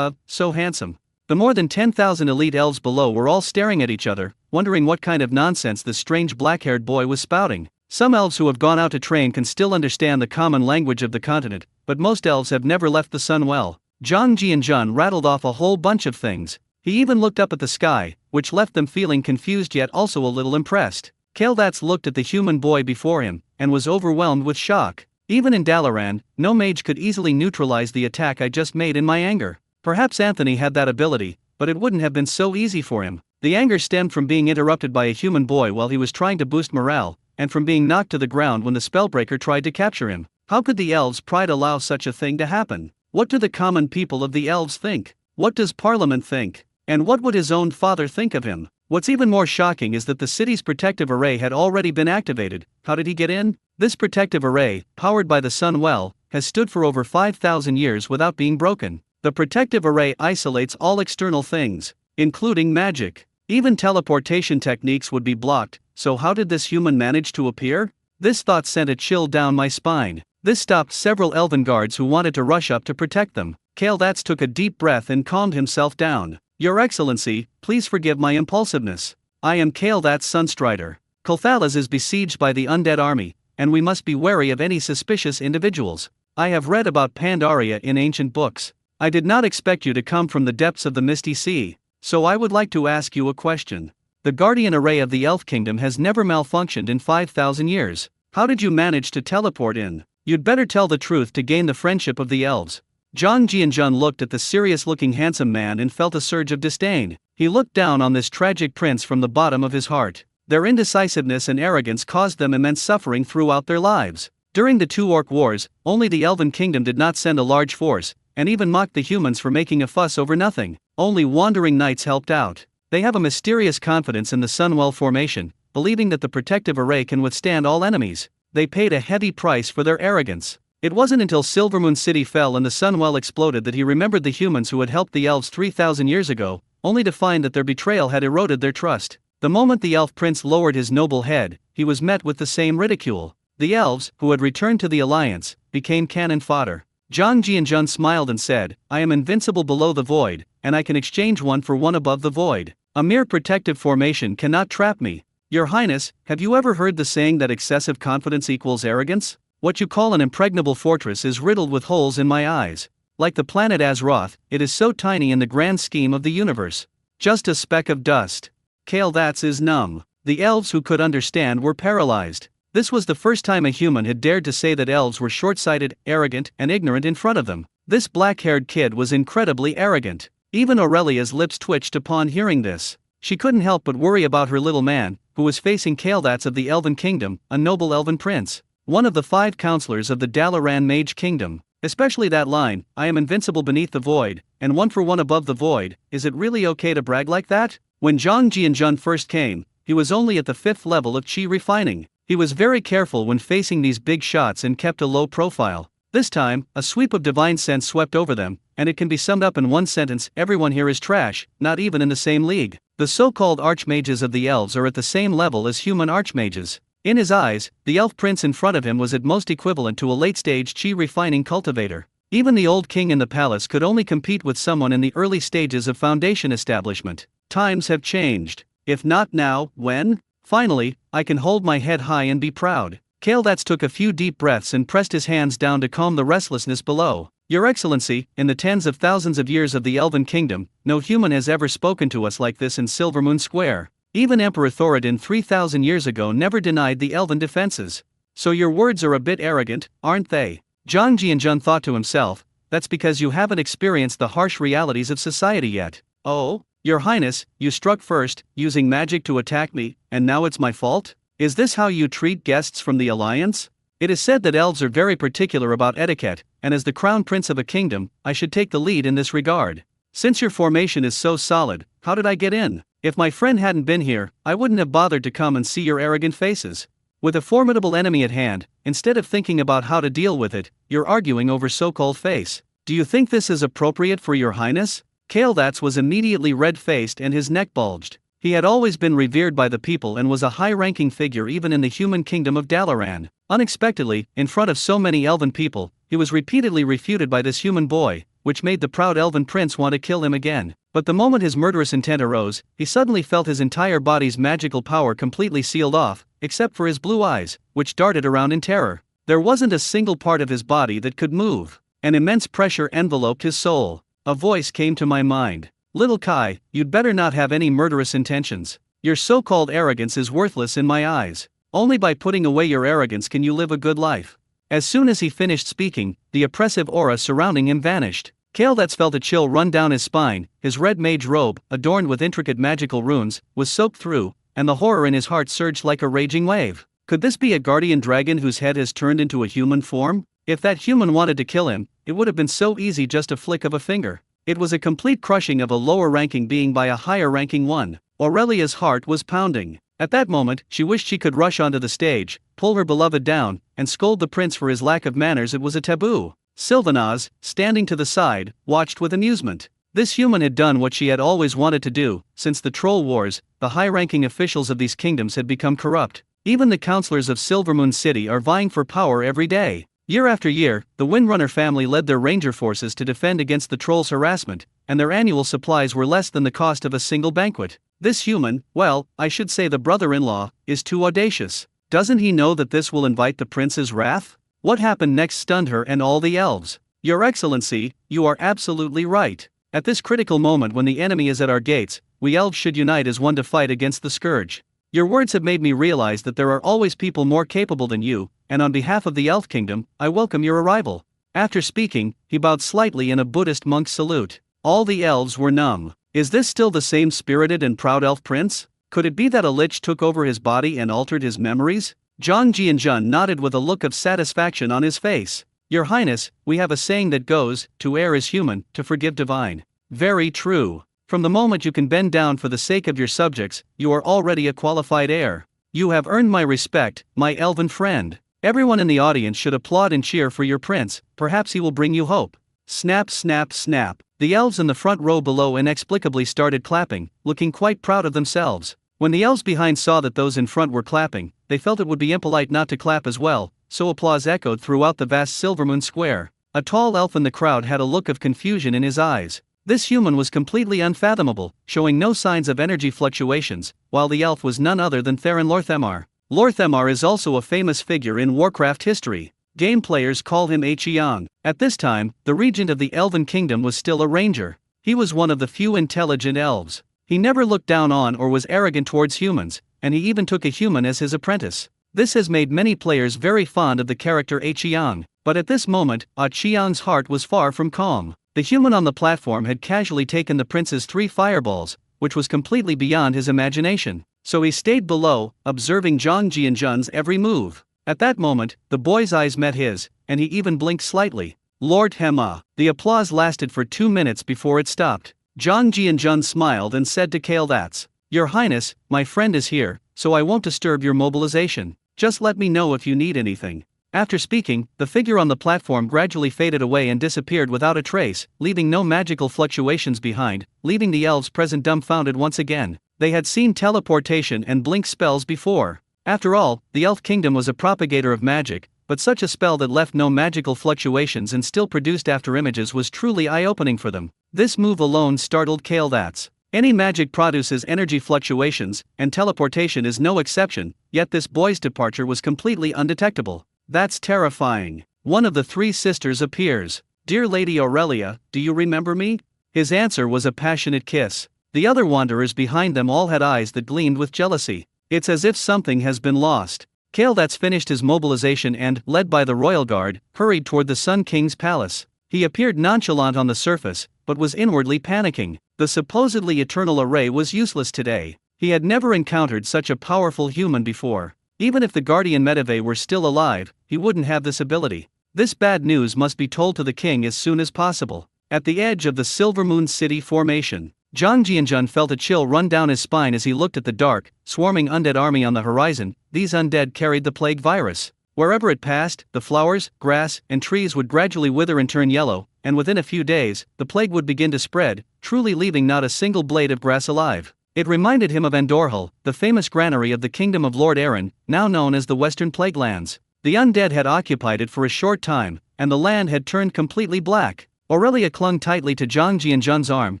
so handsome. The more than 10,000 elite elves below were all staring at each other, wondering what kind of nonsense this strange black-haired boy was spouting. Some elves who have gone out to train can still understand the common language of the continent, but most elves have never left the sun well. Zhang Jianjun rattled off a whole bunch of things. He even looked up at the sky, which left them feeling confused yet also a little impressed. Kaldats looked at the human boy before him, and was overwhelmed with shock. Even in Dalaran, no mage could easily neutralize the attack I just made in my anger. Perhaps Anthony had that ability, but it wouldn't have been so easy for him. The anger stemmed from being interrupted by a human boy while he was trying to boost morale, and from being knocked to the ground when the spellbreaker tried to capture him. How could the elves' pride allow such a thing to happen? What do the common people of the elves think? What does Parliament think? And what would his own father think of him? What's even more shocking is that the city's protective array had already been activated. How did he get in? This protective array, powered by the sun well, has stood for over 5,000 years without being broken. The protective array isolates all external things, including magic. Even teleportation techniques would be blocked, so how did this human manage to appear? This thought sent a chill down my spine. This stopped several elven guards who wanted to rush up to protect them. Kaldats took a deep breath and calmed himself down. Your Excellency, please forgive my impulsiveness. I am Kaldats Sunstrider. Kulthalas is besieged by the undead army, and we must be wary of any suspicious individuals. I have read about Pandaria in ancient books. I did not expect you to come from the depths of the Misty Sea, so I would like to ask you a question. The guardian array of the Elf Kingdom has never malfunctioned in 5,000 years. How did you manage to teleport in? You'd better tell the truth to gain the friendship of the elves. Zhang Jianjun looked at the serious-looking handsome man and felt a surge of disdain. He looked down on this tragic prince from the bottom of his heart. Their indecisiveness and arrogance caused them immense suffering throughout their lives. During the two orc wars, only the Elven Kingdom did not send a large force, and even mocked the humans for making a fuss over nothing. Only wandering knights helped out. They have a mysterious confidence in the Sunwell formation, believing that the protective array can withstand all enemies. They paid a heavy price for their arrogance. It wasn't until Silvermoon City fell and the Sunwell exploded that he remembered the humans who had helped the elves 3,000 years ago, only to find that their betrayal had eroded their trust. The moment the elf prince lowered his noble head, he was met with the same ridicule. The elves, who had returned to the alliance, became cannon fodder. Zhang Jianjun smiled and said, I am invincible below the void, and I can exchange one for one above the void. A mere protective formation cannot trap me. Your Highness, have you ever heard the saying that excessive confidence equals arrogance? What you call an impregnable fortress is riddled with holes in my eyes. Like the planet Azeroth, it is so tiny in the grand scheme of the universe. Just a speck of dust. Kaldats is numb. The elves who could understand were paralyzed. This was the first time a human had dared to say that elves were short-sighted, arrogant, and ignorant in front of them. This black-haired kid was incredibly arrogant. Even Aurelia's lips twitched upon hearing this. She couldn't help but worry about her little man, who was facing Kaldats of the Elven Kingdom, a noble elven prince. One of the 5 counselors of the Dalaran Mage Kingdom. Especially that line, I am invincible beneath the void, and one for one above the void. Is it really okay to brag like that? When Zhang Jianjun first came, he was only at the 5th level of chi refining. He was very careful when facing these big shots and kept a low profile. This time, a sweep of divine sense swept over them, and it can be summed up in one sentence: everyone here is trash, not even in the same league. The so-called archmages of the elves are at the same level as human archmages. In his eyes, the elf prince in front of him was at most equivalent to a late-stage chi-refining cultivator. Even the old king in the palace could only compete with someone in the early stages of foundation establishment. Times have changed. If not now, when? Finally, I can hold my head high and be proud. Kaldats took a few deep breaths and pressed his hands down to calm the restlessness below. Your Excellency, in the tens of thousands of years of the Elven Kingdom, no human has ever spoken to us like this in Silvermoon Square. Even Emperor Thoradin 3,000 years ago never denied the elven defenses. So your words are a bit arrogant, aren't they? Zhang Jianjun thought to himself, that's because you haven't experienced the harsh realities of society yet. Oh, Your Highness, you struck first, using magic to attack me, and now it's my fault? Is this how you treat guests from the Alliance? It is said that elves are very particular about etiquette, and as the crown prince of a kingdom, I should take the lead in this regard. Since your formation is so solid, how did I get in? If my friend hadn't been here, I wouldn't have bothered to come and see your arrogant faces. With a formidable enemy at hand, instead of thinking about how to deal with it, you're arguing over so-called face. Do you think this is appropriate for your Highness? Kaldats was immediately red-faced and his neck bulged. He had always been revered by the people and was a high-ranking figure even in the human kingdom of Dalaran. Unexpectedly, in front of so many elven people, he was repeatedly refuted by this human boy, which made the proud elven prince want to kill him again. But the moment his murderous intent arose, he suddenly felt his entire body's magical power completely sealed off, except for his blue eyes, which darted around in terror. There wasn't a single part of his body that could move. An immense pressure enveloped his soul. A voice came to my mind. Little Kai, you'd better not have any murderous intentions. Your so-called arrogance is worthless in my eyes. Only by putting away your arrogance can you live a good life. As soon as he finished speaking, the oppressive aura surrounding him vanished. Kaldats felt a chill run down his spine. His red mage robe, adorned with intricate magical runes, was soaked through, and the horror in his heart surged like a raging wave. Could this be a guardian dragon whose head has turned into a human form? If that human wanted to kill him, it would have been so easy, just a flick of a finger. It was a complete crushing of a lower-ranking being by a higher-ranking one. Aurelia's heart was pounding. At that moment, she wished she could rush onto the stage, pull her beloved down, and scold the prince for his lack of manners. It was a taboo. Sylvanaz, standing to the side, watched with amusement. This human had done what she had always wanted to do. Since the Troll Wars, the high-ranking officials of these kingdoms had become corrupt. Even the counselors of Silvermoon City are vying for power every day. Year after year, the Windrunner family led their ranger forces to defend against the trolls' harassment, and their annual supplies were less than the cost of a single banquet. This human, well, I should say the brother-in-law, is too audacious. Doesn't he know that this will invite the prince's wrath? What happened next stunned her and all the elves. Your Excellency, you are absolutely right. At this critical moment when the enemy is at our gates, we elves should unite as one to fight against the scourge. Your words have made me realize that there are always people more capable than you, and on behalf of the Elf Kingdom, I welcome your arrival. After speaking, he bowed slightly in a Buddhist monk's salute. All the elves were numb. Is this still the same spirited and proud elf prince? Could it be that a lich took over his body and altered his memories? Zhang Jianzhen nodded with a look of satisfaction on his face. Your Highness, we have a saying that goes, to err is human, to forgive divine. Very true. From the moment you can bend down for the sake of your subjects, you are already a qualified heir. You have earned my respect, my elven friend. Everyone in the audience should applaud and cheer for your prince. Perhaps he will bring you hope. Snap, snap, snap. The elves in the front row below inexplicably started clapping, looking quite proud of themselves. When the elves behind saw that those in front were clapping, they felt it would be impolite not to clap as well, so applause echoed throughout the vast Silvermoon Square. A tall elf in the crowd had a look of confusion in his eyes. This human was completely unfathomable, showing no signs of energy fluctuations, while the elf was none other than Theron Lorthemar. Lorthemar is also a famous figure in Warcraft history. Game players call him Achiang. At this time, the regent of the Elven Kingdom was still a ranger. He was one of the few intelligent elves. He never looked down on or was arrogant towards humans, and he even took a human as his apprentice. This has made many players very fond of the character Achiang, but at this moment, Achiang's heart was far from calm. The human on the platform had casually taken the prince's 3 fireballs, which was completely beyond his imagination. So he stayed below, observing Zhang Jianzhen's every move. At that moment, the boy's eyes met his, and he even blinked slightly. Lord Hema. The applause lasted for 2 minutes before it stopped. Zhang Jianzhen smiled and said to Kaldats, Your Highness, my friend is here, so I won't disturb your mobilization. Just let me know if you need anything. After speaking, the figure on the platform gradually faded away and disappeared without a trace, leaving no magical fluctuations behind, leaving the elves present dumbfounded once again. They had seen teleportation and blink spells before. After all, the Elf Kingdom was a propagator of magic, but such a spell that left no magical fluctuations and still produced after images was truly eye-opening for them. This move alone startled Kaldats. Any magic produces energy fluctuations, and teleportation is no exception, yet this boy's departure was completely undetectable. That's terrifying. One of the 3 sisters appears. Dear Lady Aurelia, do you remember me? His answer was a passionate kiss. The other wanderers behind them all had eyes that gleamed with jealousy. It's as if something has been lost. Kaldats finished his mobilization and, led by the royal guard, hurried toward the Sun King's palace. He appeared nonchalant on the surface, but was inwardly panicking. The supposedly eternal array was useless today. He had never encountered such a powerful human before. Even if the Guardian Medivh were still alive, he wouldn't have this ability. This bad news must be told to the king as soon as possible. At the edge of the Silvermoon City formation, Zhang Jianzhen felt a chill run down his spine as he looked at the dark, swarming undead army on the horizon. These undead carried the plague virus. Wherever it passed, the flowers, grass, and trees would gradually wither and turn yellow, and within a few days, the plague would begin to spread, truly leaving not a single blade of grass alive. It reminded him of Andorhal, the famous granary of the kingdom of Lord Aaron, now known as the Western Plaguelands. The undead had occupied it for a short time, and the land had turned completely black. Aurelia clung tightly to Zhang Jianzhen's arm,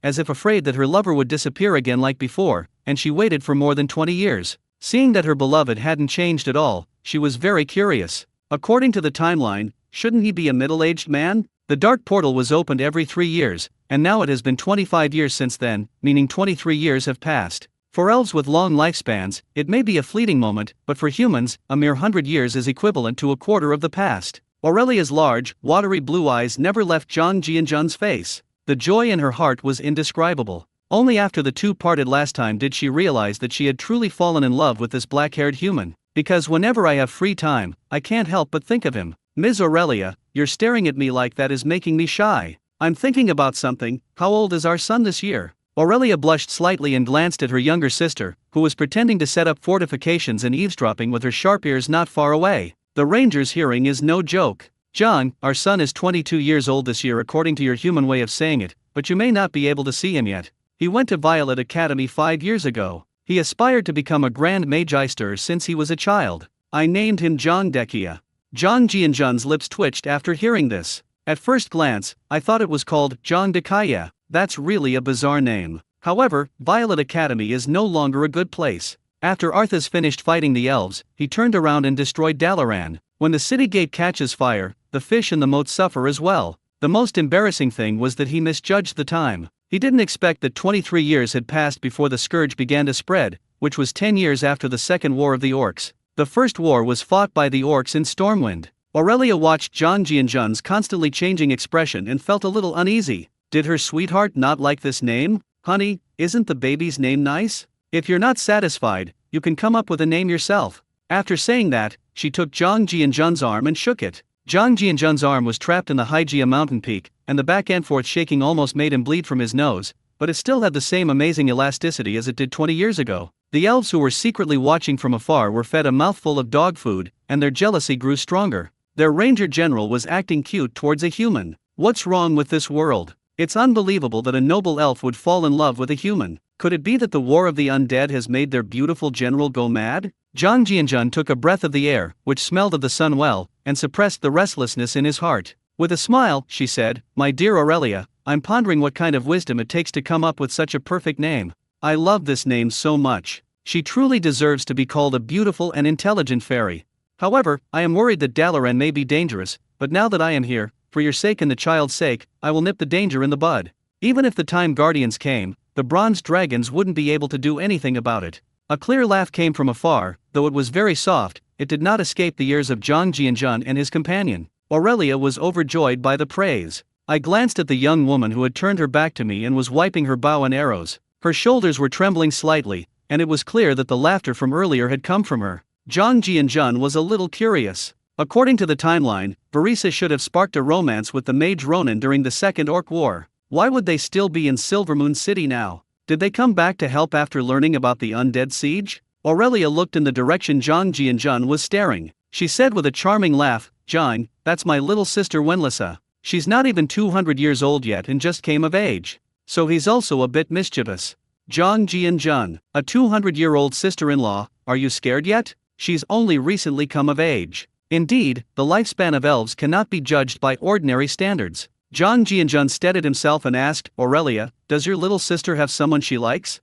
as if afraid that her lover would disappear again like before, and she waited for more than 20 years. Seeing that her beloved hadn't changed at all, she was very curious. According to the timeline, shouldn't he be a middle-aged man? The dark portal was opened every 3 years, and now it has been 25 years since then, meaning 23 years have passed. For elves with long lifespans, it may be a fleeting moment, but for humans, a mere 100 years is equivalent to a quarter of the past. Aurelia's large, watery blue eyes never left Zhang Jianzhen's face. The joy in her heart was indescribable. Only after the two parted last time did she realize that she had truly fallen in love with this black-haired human. Because whenever I have free time, I can't help but think of him. Ms. Aurelia, you're staring at me like that is making me shy. I'm thinking about something. How old is our son this year? Aurelia blushed slightly and glanced at her younger sister, who was pretending to set up fortifications and eavesdropping with her sharp ears not far away. The ranger's hearing is no joke. John, our son is 22 years old this year according to your human way of saying it, but you may not be able to see him yet. He went to Violet Academy 5 years ago. He aspired to become a Grand Magister since he was a child. I named him Zhang Dekia. Zhang Jianzhen's lips twitched after hearing this. At first glance, I thought it was called Zhang Dekaya. That's really a bizarre name. However, Violet Academy is no longer a good place. After Arthas finished fighting the elves, he turned around and destroyed Dalaran. When the city gate catches fire, the fish in the moat suffer as well. The most embarrassing thing was that he misjudged the time. He didn't expect that 23 years had passed before the scourge began to spread, which was 10 years after the Second War of the Orcs. The first war was fought by the Orcs in Stormwind. Aurelia watched Zhang Jianzhen's constantly changing expression and felt a little uneasy. Did her sweetheart not like this name? Honey, isn't the baby's name nice? If you're not satisfied, you can come up with a name yourself. After saying that, she took Zhang Jianzhen's arm and shook it. Zhang Jianzhen's arm was trapped in the Haijia mountain peak, and the back and forth shaking almost made him bleed from his nose, but it still had the same amazing elasticity as it did 20 years ago. The elves who were secretly watching from afar were fed a mouthful of dog food, and their jealousy grew stronger. Their ranger general was acting cute towards a human. What's wrong with this world? It's unbelievable that a noble elf would fall in love with a human. Could it be that the war of the undead has made their beautiful general go mad? Zhang Jianzhen took a breath of the air, which smelled of the sun well, and suppressed the restlessness in his heart. With a smile, she said, "My dear Aurelia, I'm pondering what kind of wisdom it takes to come up with such a perfect name. I love this name so much. She truly deserves to be called a beautiful and intelligent fairy. However, I am worried that Dalaran may be dangerous, but now that I am here, for your sake and the child's sake, I will nip the danger in the bud." Even if the Time Guardians came, the bronze dragons wouldn't be able to do anything about it. A clear laugh came from afar, though it was very soft. It did not escape the ears of Zhang Jianzhen and his companion. Aurelia was overjoyed by the praise. I glanced at the young woman who had turned her back to me and was wiping her bow and arrows. Her shoulders were trembling slightly, and it was clear that the laughter from earlier had come from her. Zhang Jianzhen was a little curious. According to the timeline, Varisa should have sparked a romance with the Mage Ronin during the Second Orc War. Why would they still be in Silvermoon City now? Did they come back to help after learning about the undead siege? Aurelia looked in the direction Zhang Jianzhen was staring. She said with a charming laugh, "Zhang, that's my little sister Wenlisa. She's not even 200 years old yet and just came of age. So he's also a bit mischievous." Zhang Jianzhen, a 200-year-old sister-in-law, are you scared yet? She's only recently come of age. Indeed, the lifespan of elves cannot be judged by ordinary standards. Zhang Jianzhen steadied himself and asked, "Aurelia, does your little sister have someone she likes?"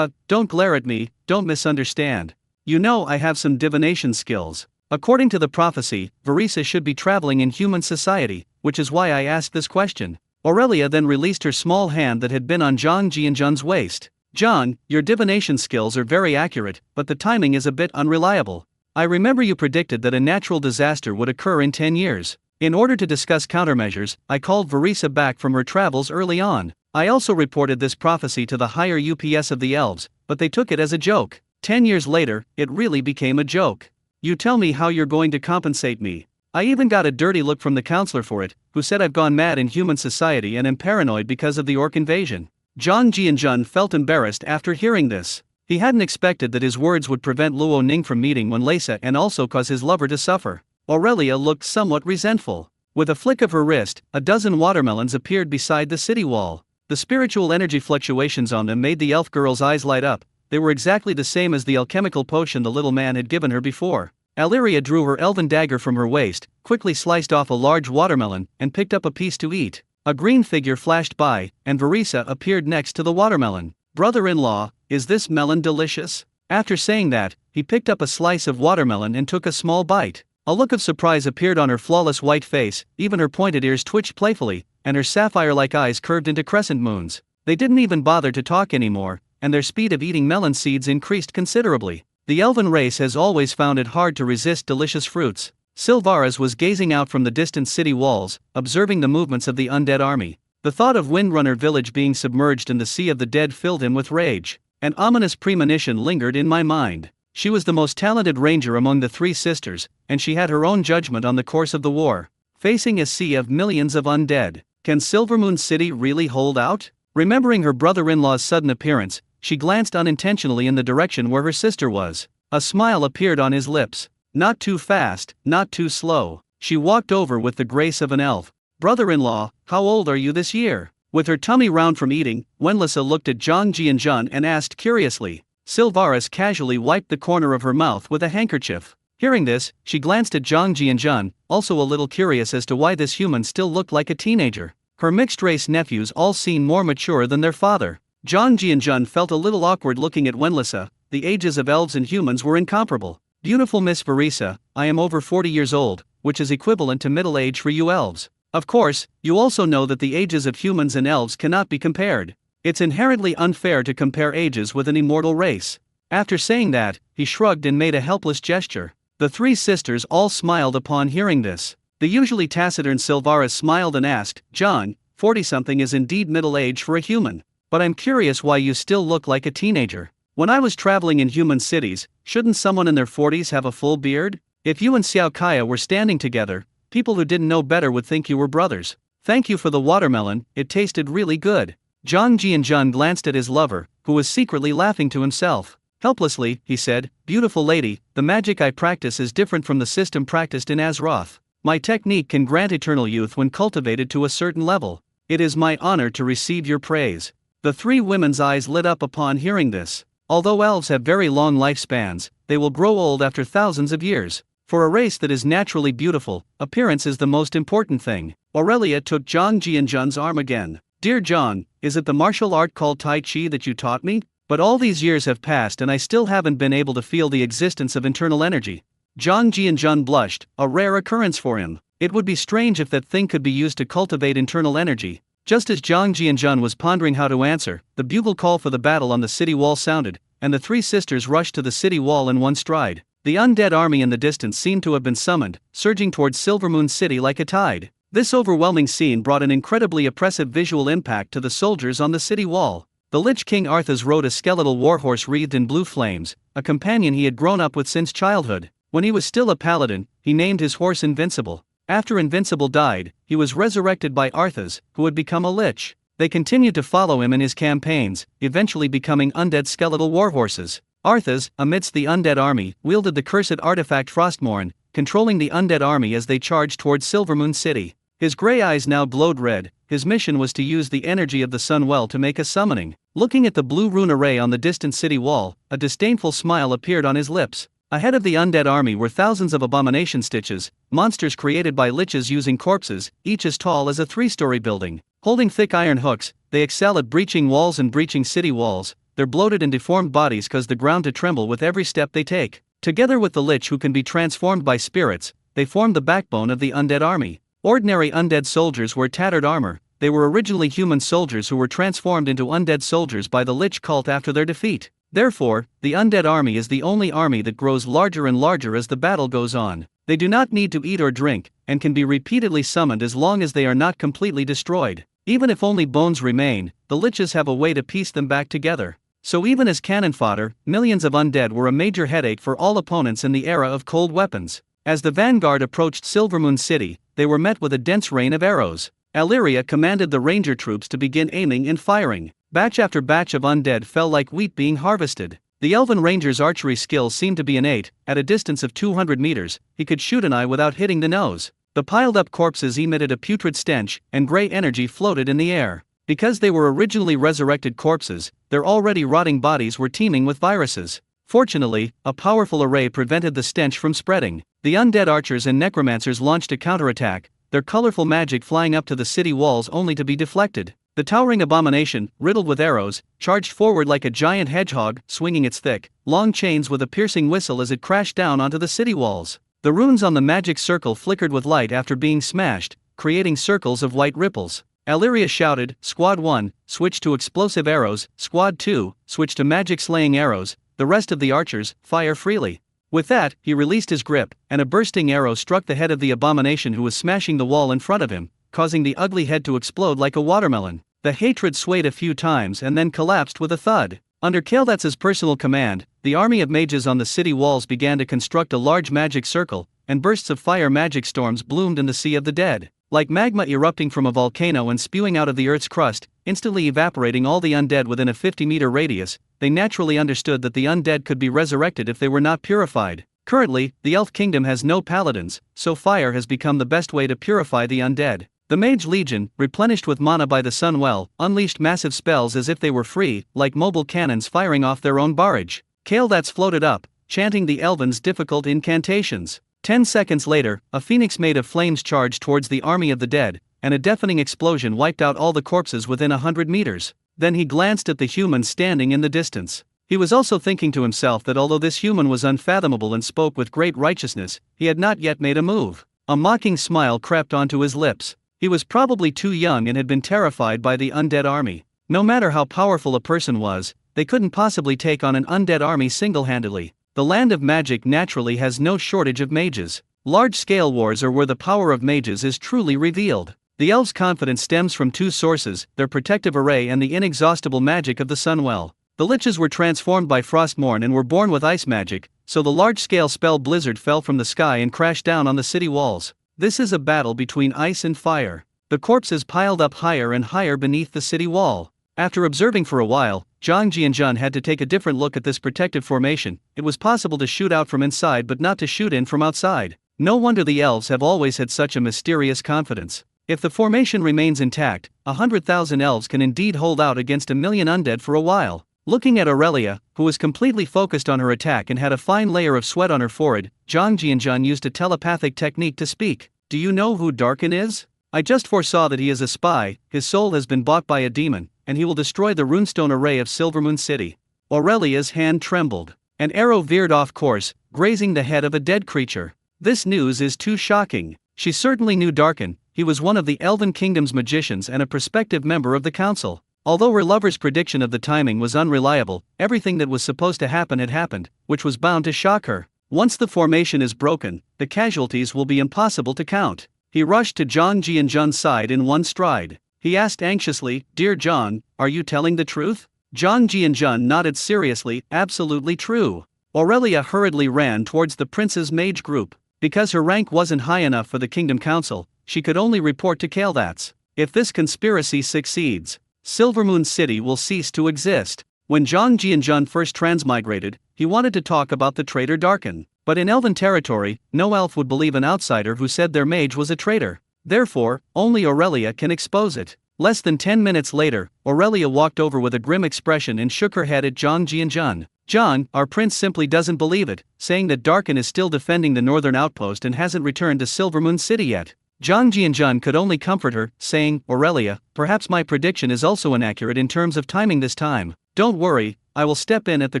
Don't glare at me, don't misunderstand. You know I have some divination skills. According to the prophecy, Varisa should be traveling in human society, which is why I asked this question. Aurelia then released her small hand that had been on Zhang Jianzhen's waist. "Zhang, your divination skills are very accurate, but the timing is a bit unreliable. I remember you predicted that a natural disaster would occur in 10 years. In order to discuss countermeasures, I called Varisa back from her travels early on. I also reported this prophecy to the higher UPS of the elves, but they took it as a joke. 10 years later, it really became a joke. You tell me how you're going to compensate me." I even got a dirty look from the counselor for it, who said I've gone mad in human society and am paranoid because of the orc invasion. Zhang Jianzhen felt embarrassed after hearing this. He hadn't expected that his words would prevent Luo Ning from meeting Wenlisa and also cause his lover to suffer. Aurelia looked somewhat resentful. With a flick of her wrist, a dozen watermelons appeared beside the city wall. The spiritual energy fluctuations on them made the elf girl's eyes light up. They were exactly the same as the alchemical potion the little man had given her before. Aliria drew her elven dagger from her waist, quickly sliced off a large watermelon, and picked up a piece to eat. A green figure flashed by, and Verisa appeared next to the watermelon. "Brother-in-law, is this melon delicious?" After saying that, he picked up a slice of watermelon and took a small bite. A look of surprise appeared on her flawless white face, even her pointed ears twitched playfully, and her sapphire-like eyes curved into crescent moons. They didn't even bother to talk anymore, and their speed of eating melon seeds increased considerably. The elven race has always found it hard to resist delicious fruits. Silvaras was gazing out from the distant city walls, observing the movements of the undead army. The thought of Windrunner village being submerged in the sea of the dead filled him with rage. An ominous premonition lingered in my mind. She was the most talented ranger among the three sisters, and she had her own judgment on the course of the war. Facing a sea of millions of undead, can Silvermoon City really hold out? Remembering her brother-in-law's sudden appearance, she glanced unintentionally in the direction where her sister was. A smile appeared on his lips. Not too fast, not too slow. She walked over with the grace of an elf. "Brother-in-law, how old are you this year?" With her tummy round from eating, Wenlisa looked at Zhang Jianjun and asked curiously. Silvaras casually wiped the corner of her mouth with a handkerchief. Hearing this, she glanced at Zhang Jianjun, also a little curious as to why this human still looked like a teenager. Her mixed-race nephews all seemed more mature than their father. Zhang Jianjun felt a little awkward looking at Wenlisa. The ages of elves and humans were incomparable. "Beautiful Miss Verisa, I am over 40 years old, which is equivalent to middle age for you elves. Of course, you also know that the ages of humans and elves cannot be compared. It's inherently unfair to compare ages with an immortal race." After saying that, he shrugged and made a helpless gesture. The three sisters all smiled upon hearing this. The usually taciturn Silvaras smiled and asked, "John, 40-something is indeed middle age for a human. But I'm curious why you still look like a teenager. When I was traveling in human cities, shouldn't someone in their 40s have a full beard? If you and Xiao Kaya were standing together, people who didn't know better would think you were brothers. Thank you for the watermelon, it tasted really good." Zhang Jianjun glanced at his lover, who was secretly laughing to himself. Helplessly, he said, "Beautiful lady, the magic I practice is different from the system practiced in Azeroth. My technique can grant eternal youth when cultivated to a certain level. It is my honor to receive your praise." The three women's eyes lit up upon hearing this. Although elves have very long lifespans, they will grow old after thousands of years. For a race that is naturally beautiful, appearance is the most important thing. Aurelia took Zhang Jianjun's arm again. "Dear Zhang, is it the martial art called Tai Chi that you taught me? But all these years have passed and I still haven't been able to feel the existence of internal energy." Zhang Jianjun blushed, a rare occurrence for him. It would be strange if that thing could be used to cultivate internal energy. Just as Zhang Jianjun was pondering how to answer, the bugle call for the battle on the city wall sounded, and the three sisters rushed to the city wall in one stride. The undead army in the distance seemed to have been summoned, surging towards Silvermoon City like a tide. This overwhelming scene brought an incredibly oppressive visual impact to the soldiers on the city wall. The Lich King Arthas rode a skeletal warhorse wreathed in blue flames, a companion he had grown up with since childhood. When he was still a paladin, he named his horse Invincible. After Invincible died, he was resurrected by Arthas, who had become a lich. They continued to follow him in his campaigns, eventually becoming undead skeletal warhorses. Arthas, amidst the undead army, wielded the cursed artifact Frostmourne, controlling the undead army as they charged towards Silvermoon City. His grey eyes now glowed red. His mission was to use the energy of the sun well to make a summoning. Looking at the blue rune array on the distant city wall, a disdainful smile appeared on his lips. Ahead of the undead army were thousands of abomination stitches, monsters created by liches using corpses, each as tall as a 3-story building. Holding thick iron hooks, they excel at breaching walls and breaching city walls. Their bloated and deformed bodies cause the ground to tremble with every step they take. Together with the lich who can be transformed by spirits, they form the backbone of the undead army. Ordinary undead soldiers wear tattered armor. They were originally human soldiers who were transformed into undead soldiers by the lich cult after their defeat. Therefore, the undead army is the only army that grows larger and larger as the battle goes on. They do not need to eat or drink, and can be repeatedly summoned as long as they are not completely destroyed. Even if only bones remain, the liches have a way to piece them back together. So even as cannon fodder, millions of undead were a major headache for all opponents in the era of cold weapons. As the vanguard approached Silvermoon City, they were met with a dense rain of arrows. Illyria commanded the ranger troops to begin aiming and firing. Batch after batch of undead fell like wheat being harvested. The elven ranger's archery skill seemed to be innate. At a distance of 200 meters, he could shoot an eye without hitting the nose. The piled-up corpses emitted a putrid stench, and gray energy floated in the air. Because they were originally resurrected corpses, their already rotting bodies were teeming with viruses. Fortunately, a powerful array prevented the stench from spreading. The undead archers and necromancers launched a counterattack. their colorful magic flying up to the city walls only to be deflected. The towering abomination, riddled with arrows, charged forward like a giant hedgehog, swinging its thick, long chains with a piercing whistle as it crashed down onto the city walls. The runes on the magic circle flickered with light after being smashed, creating circles of white ripples. Illyria shouted, "Squad 1, switch to explosive arrows, Squad 2, switch to magic-slaying arrows, the rest of the archers, fire freely." With that, he released his grip, and a bursting arrow struck the head of the abomination who was smashing the wall in front of him, causing the ugly head to explode like a watermelon. The hatred swayed a few times and then collapsed with a thud. Under Kael'thas's personal command, the army of mages on the city walls began to construct a large magic circle, and bursts of fire magic storms bloomed in the Sea of the Dead. Like magma erupting from a volcano and spewing out of the Earth's crust, instantly evaporating all the undead within a 50-meter radius, they naturally understood that the undead could be resurrected if they were not purified. Currently, the Elf Kingdom has no paladins, so fire has become the best way to purify the undead. The Mage Legion, replenished with mana by the Sun Well, unleashed massive spells as if they were free, like mobile cannons firing off their own barrage. Kael'thas floated up, chanting the Elven's difficult incantations. 10 seconds later, a phoenix made of flames charged towards the army of the dead, and a deafening explosion wiped out all the corpses within 100 meters. Then he glanced at the human standing in the distance. He was also thinking to himself that although this human was unfathomable and spoke with great righteousness, he had not yet made a move. A mocking smile crept onto his lips. He was probably too young and had been terrified by the undead army. No matter how powerful a person was, they couldn't possibly take on an undead army single-handedly. The land of magic naturally has no shortage of mages. Large-scale wars are where the power of mages is truly revealed. The elves' confidence stems from two sources, their protective array and the inexhaustible magic of the Sunwell. The liches were transformed by Frostmourne and were born with ice magic, so the large-scale spell blizzard fell from the sky and crashed down on the city walls. This is a battle between ice and fire. The corpses piled up higher and higher beneath the city wall. After observing for a while, Zhang Jianjun had to take a different look at this protective formation. It was possible to shoot out from inside but not to shoot in from outside. No wonder the elves have always had such a mysterious confidence. If the formation remains intact, 100,000 elves can indeed hold out against 1,000,000 undead for a while. Looking at Aurelia, who was completely focused on her attack and had a fine layer of sweat on her forehead, Zhang Jianjun used a telepathic technique to speak. "Do you know who Darkin is? I just foresaw that he is a spy, his soul has been bought by a demon, and he will destroy the runestone array of Silvermoon City." Aurelia's hand trembled. An arrow veered off course, grazing the head of a dead creature. This news is too shocking. She certainly knew Darkin. He was one of the Elven Kingdom's magicians and a prospective member of the council. Although her lover's prediction of the timing was unreliable, everything that was supposed to happen had happened, which was bound to shock her. Once the formation is broken, the casualties will be impossible to count. He rushed to Zhang Jianjun's side in one stride. He asked anxiously, "Dear Zhang, are you telling the truth?" Zhang Jianjun nodded seriously, "Absolutely true." Aurelia hurriedly ran towards the prince's mage group. Because her rank wasn't high enough for the Kingdom Council, she could only report to Kael'thas. If this conspiracy succeeds, Silvermoon City will cease to exist. When Zhang Jianjun first transmigrated, he wanted to talk about the traitor Darkin. But in Elven territory, no elf would believe an outsider who said their mage was a traitor. Therefore, only Aurelia can expose it. Less than 10 minutes later, Aurelia walked over with a grim expression and shook her head at Zhang Jianjun. "Zhang, our prince simply doesn't believe it, saying that Darkin is still defending the northern outpost and hasn't returned to Silvermoon City yet." Zhang Jianjun could only comfort her, saying, "Aurelia, perhaps my prediction is also inaccurate in terms of timing this time. Don't worry, I will step in at the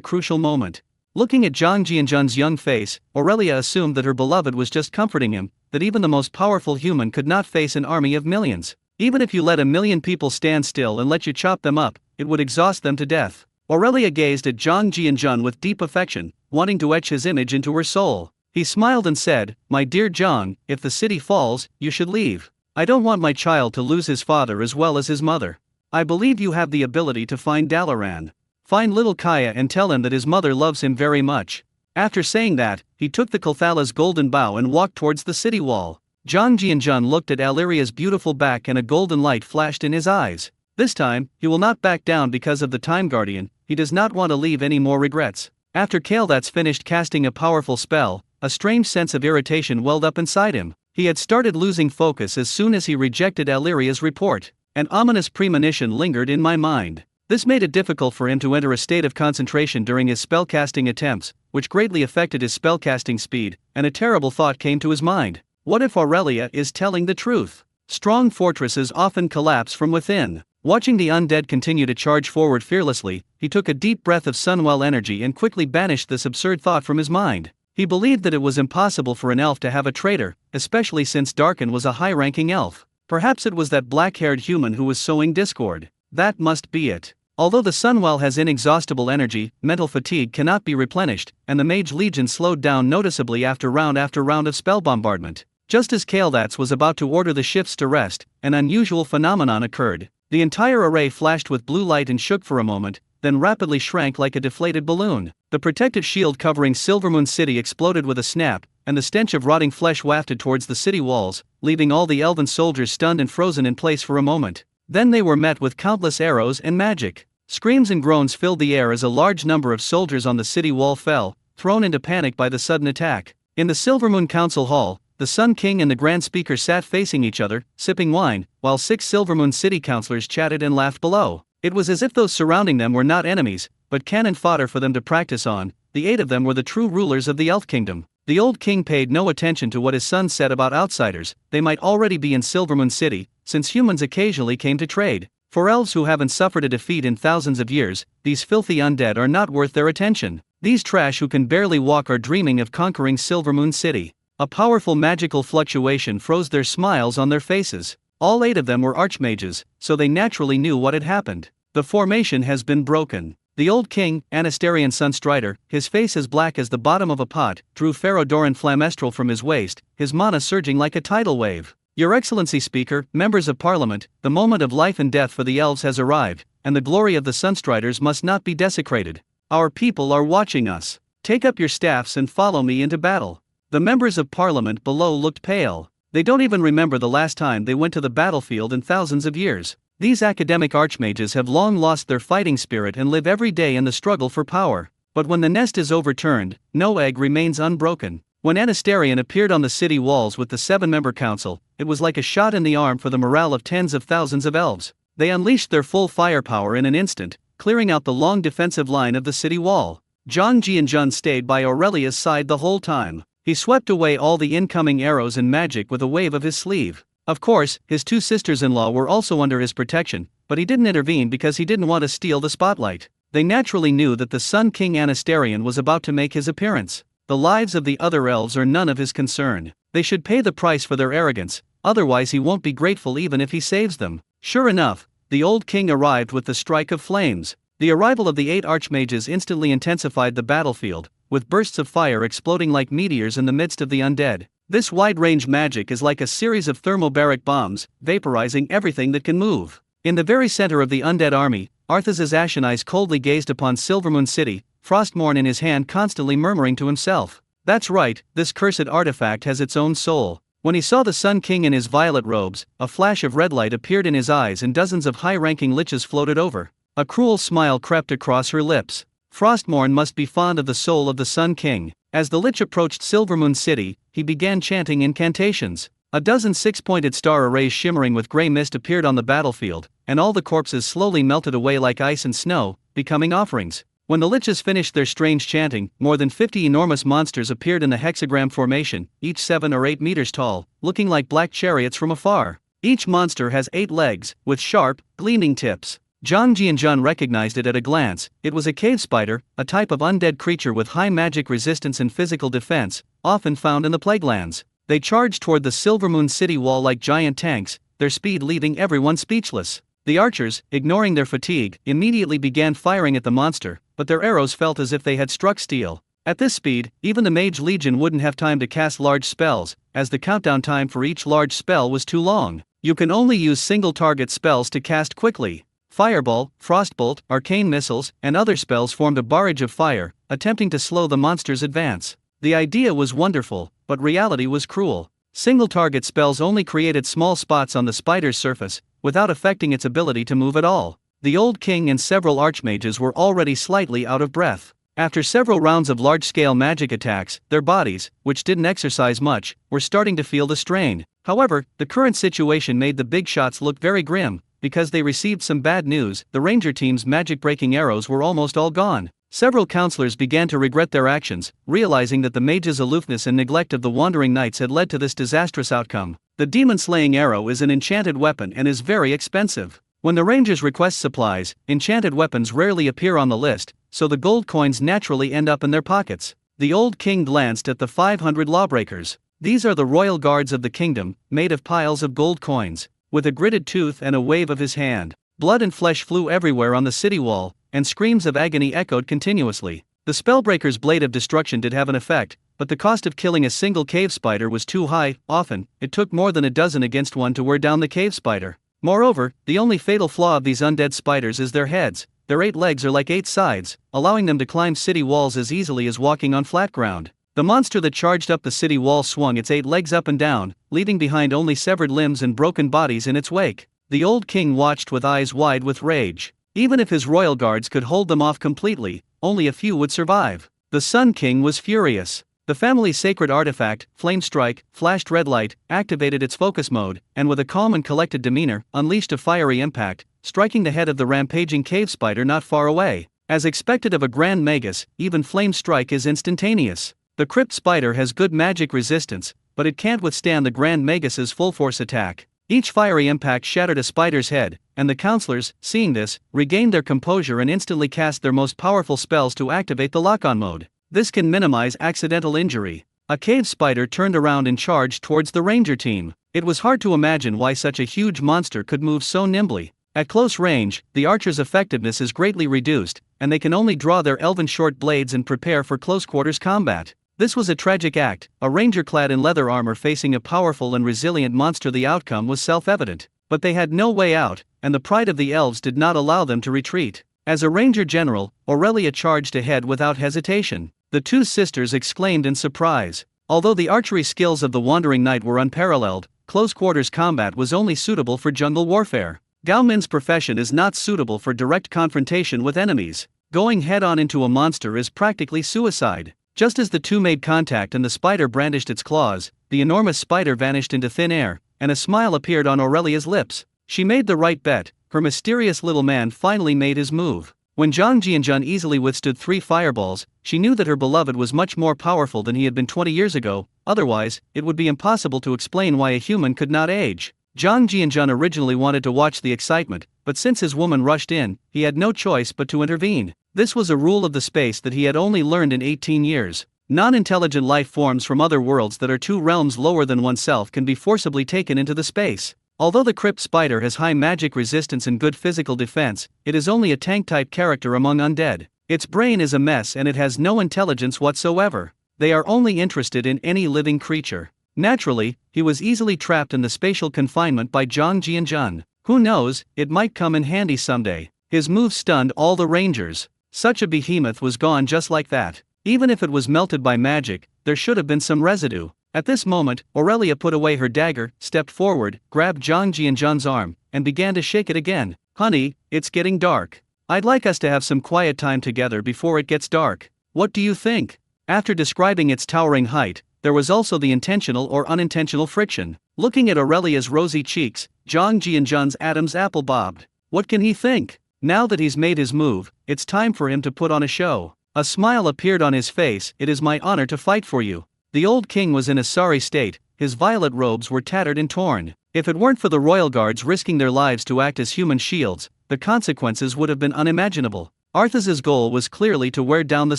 crucial moment." Looking at Zhang Jianjun's young face, Aurelia assumed that her beloved was just comforting him, that even the most powerful human could not face an army of millions. Even if you let 1,000,000 people stand still and let you chop them up, it would exhaust them to death. Aurelia gazed at Zhang Jianjun with deep affection, wanting to etch his image into her soul. He smiled and said, "My dear Zhang, if the city falls, you should leave. I don't want my child to lose his father as well as his mother. I believe you have the ability to find Dalaran. Find little Kaya and tell him that his mother loves him very much." After saying that, he took the Kulthala's golden bow and walked towards the city wall. Zhang Jianjun looked at Illyria's beautiful back and a golden light flashed in his eyes. This time, he will not back down because of the Time Guardian. He does not want to leave any more regrets. After Kael'thas finished casting a powerful spell, a strange sense of irritation welled up inside him. He had started losing focus as soon as he rejected Illyria's report. An ominous premonition lingered in my mind. This made it difficult for him to enter a state of concentration during his spellcasting attempts, which greatly affected his spellcasting speed, and a terrible thought came to his mind. What if Aurelia is telling the truth? Strong fortresses often collapse from within. Watching the undead continue to charge forward fearlessly, he took a deep breath of Sunwell energy and quickly banished this absurd thought from his mind. He believed that it was impossible for an elf to have a traitor, especially since Darkin was a high-ranking elf. Perhaps it was that black-haired human who was sowing discord. That must be it. Although the Sunwell has inexhaustible energy, mental fatigue cannot be replenished, and the Mage Legion slowed down noticeably after round of spell bombardment. Just as Kael'thas was about to order the shifts to rest, an unusual phenomenon occurred. The entire array flashed with blue light and shook for a moment, then rapidly shrank like a deflated balloon. The protective shield covering Silvermoon City exploded with a snap, and the stench of rotting flesh wafted towards the city walls, leaving all the elven soldiers stunned and frozen in place for a moment. Then they were met with countless arrows and magic. Screams and groans filled the air as a large number of soldiers on the city wall fell, thrown into panic by the sudden attack. In the Silvermoon Council Hall, the Sun King and the Grand Speaker sat facing each other, sipping wine, while 6 Silvermoon City councillors chatted and laughed below. It was as if those surrounding them were not enemies, but cannon fodder for them to practice on. The 8 of them were the true rulers of the Elf Kingdom. The old king paid no attention to what his son said about outsiders. They might already be in Silvermoon City, since humans occasionally came to trade. For elves who haven't suffered a defeat in thousands of years, these filthy undead are not worth their attention. These trash who can barely walk are dreaming of conquering Silvermoon City. A powerful magical fluctuation froze their smiles on their faces. All 8 of them were archmages, so they naturally knew what had happened. The formation has been broken. The old king, Anasterian Sunstrider, his face as black as the bottom of a pot, drew Ferodoran Flamestral from his waist, his mana surging like a tidal wave. Your Excellency Speaker, members of Parliament, the moment of life and death for the elves has arrived, and the glory of the Sunstriders must not be desecrated. Our people are watching us. Take up your staffs and follow me into battle. The members of Parliament below looked pale. They don't even remember the last time they went to the battlefield in thousands of years. These academic archmages have long lost their fighting spirit and live every day in the struggle for power. But when the nest is overturned, no egg remains unbroken. When Anasterian appeared on the city walls with the 7-member council, it was like a shot in the arm for the morale of tens of thousands of elves. They unleashed their full firepower in an instant, clearing out the long defensive line of the city wall. Zhang Jianjun stayed by Aurelia's side the whole time. He swept away all the incoming arrows and magic with a wave of his sleeve. Of course, his 2 sisters-in-law were also under his protection, but he didn't intervene because he didn't want to steal the spotlight. They naturally knew that the Sun King Anasterian was about to make his appearance. The lives of the other elves are none of his concern. They should pay the price for their arrogance, otherwise he won't be grateful even if he saves them. Sure enough, the old king arrived with the strike of flames. The arrival of the 8 archmages instantly intensified the battlefield, with bursts of fire exploding like meteors in the midst of the undead. This wide-range magic is like a series of thermobaric bombs, vaporizing everything that can move. In the very center of the undead army, Arthas's ashen eyes coldly gazed upon Silvermoon City, Frostmourne in his hand constantly murmuring to himself. That's right, this cursed artifact has its own soul. When he saw the Sun King in his violet robes, a flash of red light appeared in his eyes and dozens of high-ranking liches floated over. A cruel smile crept across her lips. Frostmourne must be fond of the soul of the Sun King. As the Lich approached Silvermoon City, he began chanting incantations. A dozen 6-pointed star arrays shimmering with grey mist appeared on the battlefield, and all the corpses slowly melted away like ice and snow, becoming offerings. When the Liches finished their strange chanting, more than 50 enormous monsters appeared in the hexagram formation, each 7 or 8 meters tall, looking like black chariots from afar. Each monster has 8 legs, with sharp, gleaming tips. Zhang Jianjun recognized it at a glance. It was a cave spider, a type of undead creature with high magic resistance and physical defense, often found in the Plaguelands. They charged toward the Silvermoon City wall like giant tanks, their speed leaving everyone speechless. The archers, ignoring their fatigue, immediately began firing at the monster, but their arrows felt as if they had struck steel. At this speed, even the Mage Legion wouldn't have time to cast large spells, as the countdown time for each large spell was too long. You can only use single-target spells to cast quickly. Fireball, Frostbolt, arcane missiles, and other spells formed a barrage of fire, attempting to slow the monster's advance. The idea was wonderful, but reality was cruel. Single-target spells only created small spots on the spider's surface, without affecting its ability to move at all. The old king and several archmages were already slightly out of breath. After several rounds of large-scale magic attacks, their bodies, which didn't exercise much, were starting to feel the strain. However, the current situation made the big shots look very grim. Because they received some bad news, the ranger team's magic-breaking arrows were almost all gone. Several counselors began to regret their actions, realizing that the mage's aloofness and neglect of the wandering knights had led to this disastrous outcome. The demon-slaying arrow is an enchanted weapon and is very expensive. When the rangers request supplies, enchanted weapons rarely appear on the list, so the gold coins naturally end up in their pockets. The old king glanced at the 500 lawbreakers. These are the royal guards of the kingdom, made of piles of gold coins. With a gritted tooth and a wave of his hand, blood and flesh flew everywhere on the city wall, and screams of agony echoed continuously. The spellbreaker's blade of destruction did have an effect, but the cost of killing a single cave spider was too high. Often, it took more than a dozen against one to wear down the cave spider. Moreover, the only fatal flaw of these undead spiders is their heads. Their 8 legs are like 8 sides, allowing them to climb city walls as easily as walking on flat ground. The monster that charged up the city wall swung its 8 legs up and down, leaving behind only severed limbs and broken bodies in its wake. The old king watched with eyes wide with rage. Even if his royal guards could hold them off completely, only a few would survive. The Sun King was furious. The family's sacred artifact, Flame Strike, flashed red light, activated its focus mode, and with a calm and collected demeanor, unleashed a fiery impact, striking the head of the rampaging cave spider not far away. As expected of a Grand Magus, even Flame Strike is instantaneous. The crypt spider has good magic resistance, but it can't withstand the Grand Magus's full-force attack. Each fiery impact shattered a spider's head, and the counselors, seeing this, regained their composure and instantly cast their most powerful spells to activate the lock-on mode. This can minimize accidental injury. A cave spider turned around and charged towards the ranger team. It was hard to imagine why such a huge monster could move so nimbly. At close range, the archer's effectiveness is greatly reduced, and they can only draw their elven short blades and prepare for close-quarters combat. This was a tragic act, a ranger clad in leather armor facing a powerful and resilient monster. The outcome was self-evident, but they had no way out, and the pride of the elves did not allow them to retreat. As a ranger general, Aurelia charged ahead without hesitation. The two sisters exclaimed in surprise. Although the archery skills of the wandering knight were unparalleled, close-quarters combat was only suitable for jungle warfare. Gao Min's profession is not suitable for direct confrontation with enemies. Going head-on into a monster is practically suicide. Just as the two made contact and the spider brandished its claws, the enormous spider vanished into thin air, and a smile appeared on Aurelia's lips. She made the right bet. Her mysterious little man finally made his move. When Zhang Jianjun easily withstood 3 fireballs, she knew that her beloved was much more powerful than he had been 20 years ago. Otherwise, it would be impossible to explain why a human could not age. Zhang Jianjun originally wanted to watch the excitement, but since his woman rushed in, he had no choice but to intervene. This was a rule of the space that he had only learned in 18 years. Non-intelligent life forms from other worlds that are 2 realms lower than oneself can be forcibly taken into the space. Although the crypt spider has high magic resistance and good physical defense, it is only a tank-type character among undead. Its brain is a mess and it has no intelligence whatsoever. They are only interested in any living creature. Naturally, he was easily trapped in the spatial confinement by Zhang Jianjun. Who knows, it might come in handy someday. His move stunned all the rangers. Such a behemoth was gone just like that. Even if it was melted by magic, there should have been some residue. At this moment, Aurelia put away her dagger, stepped forward, grabbed Zhang Jianjun's arm, and began to shake it again. "Honey, it's getting dark. I'd like us to have some quiet time together before it gets dark. What do you think?" After describing its towering height, there was also the intentional or unintentional friction. Looking at Aurelia's rosy cheeks, Zhang Jianjun's Adam's apple bobbed. What can he think? Now that he's made his move, it's time for him to put on a show. A smile appeared on his face. "It is my honor to fight for you." The old king was in a sorry state. His violet robes were tattered and torn. If it weren't for the royal guards risking their lives to act as human shields, the consequences would have been unimaginable. Arthas's goal was clearly to wear down the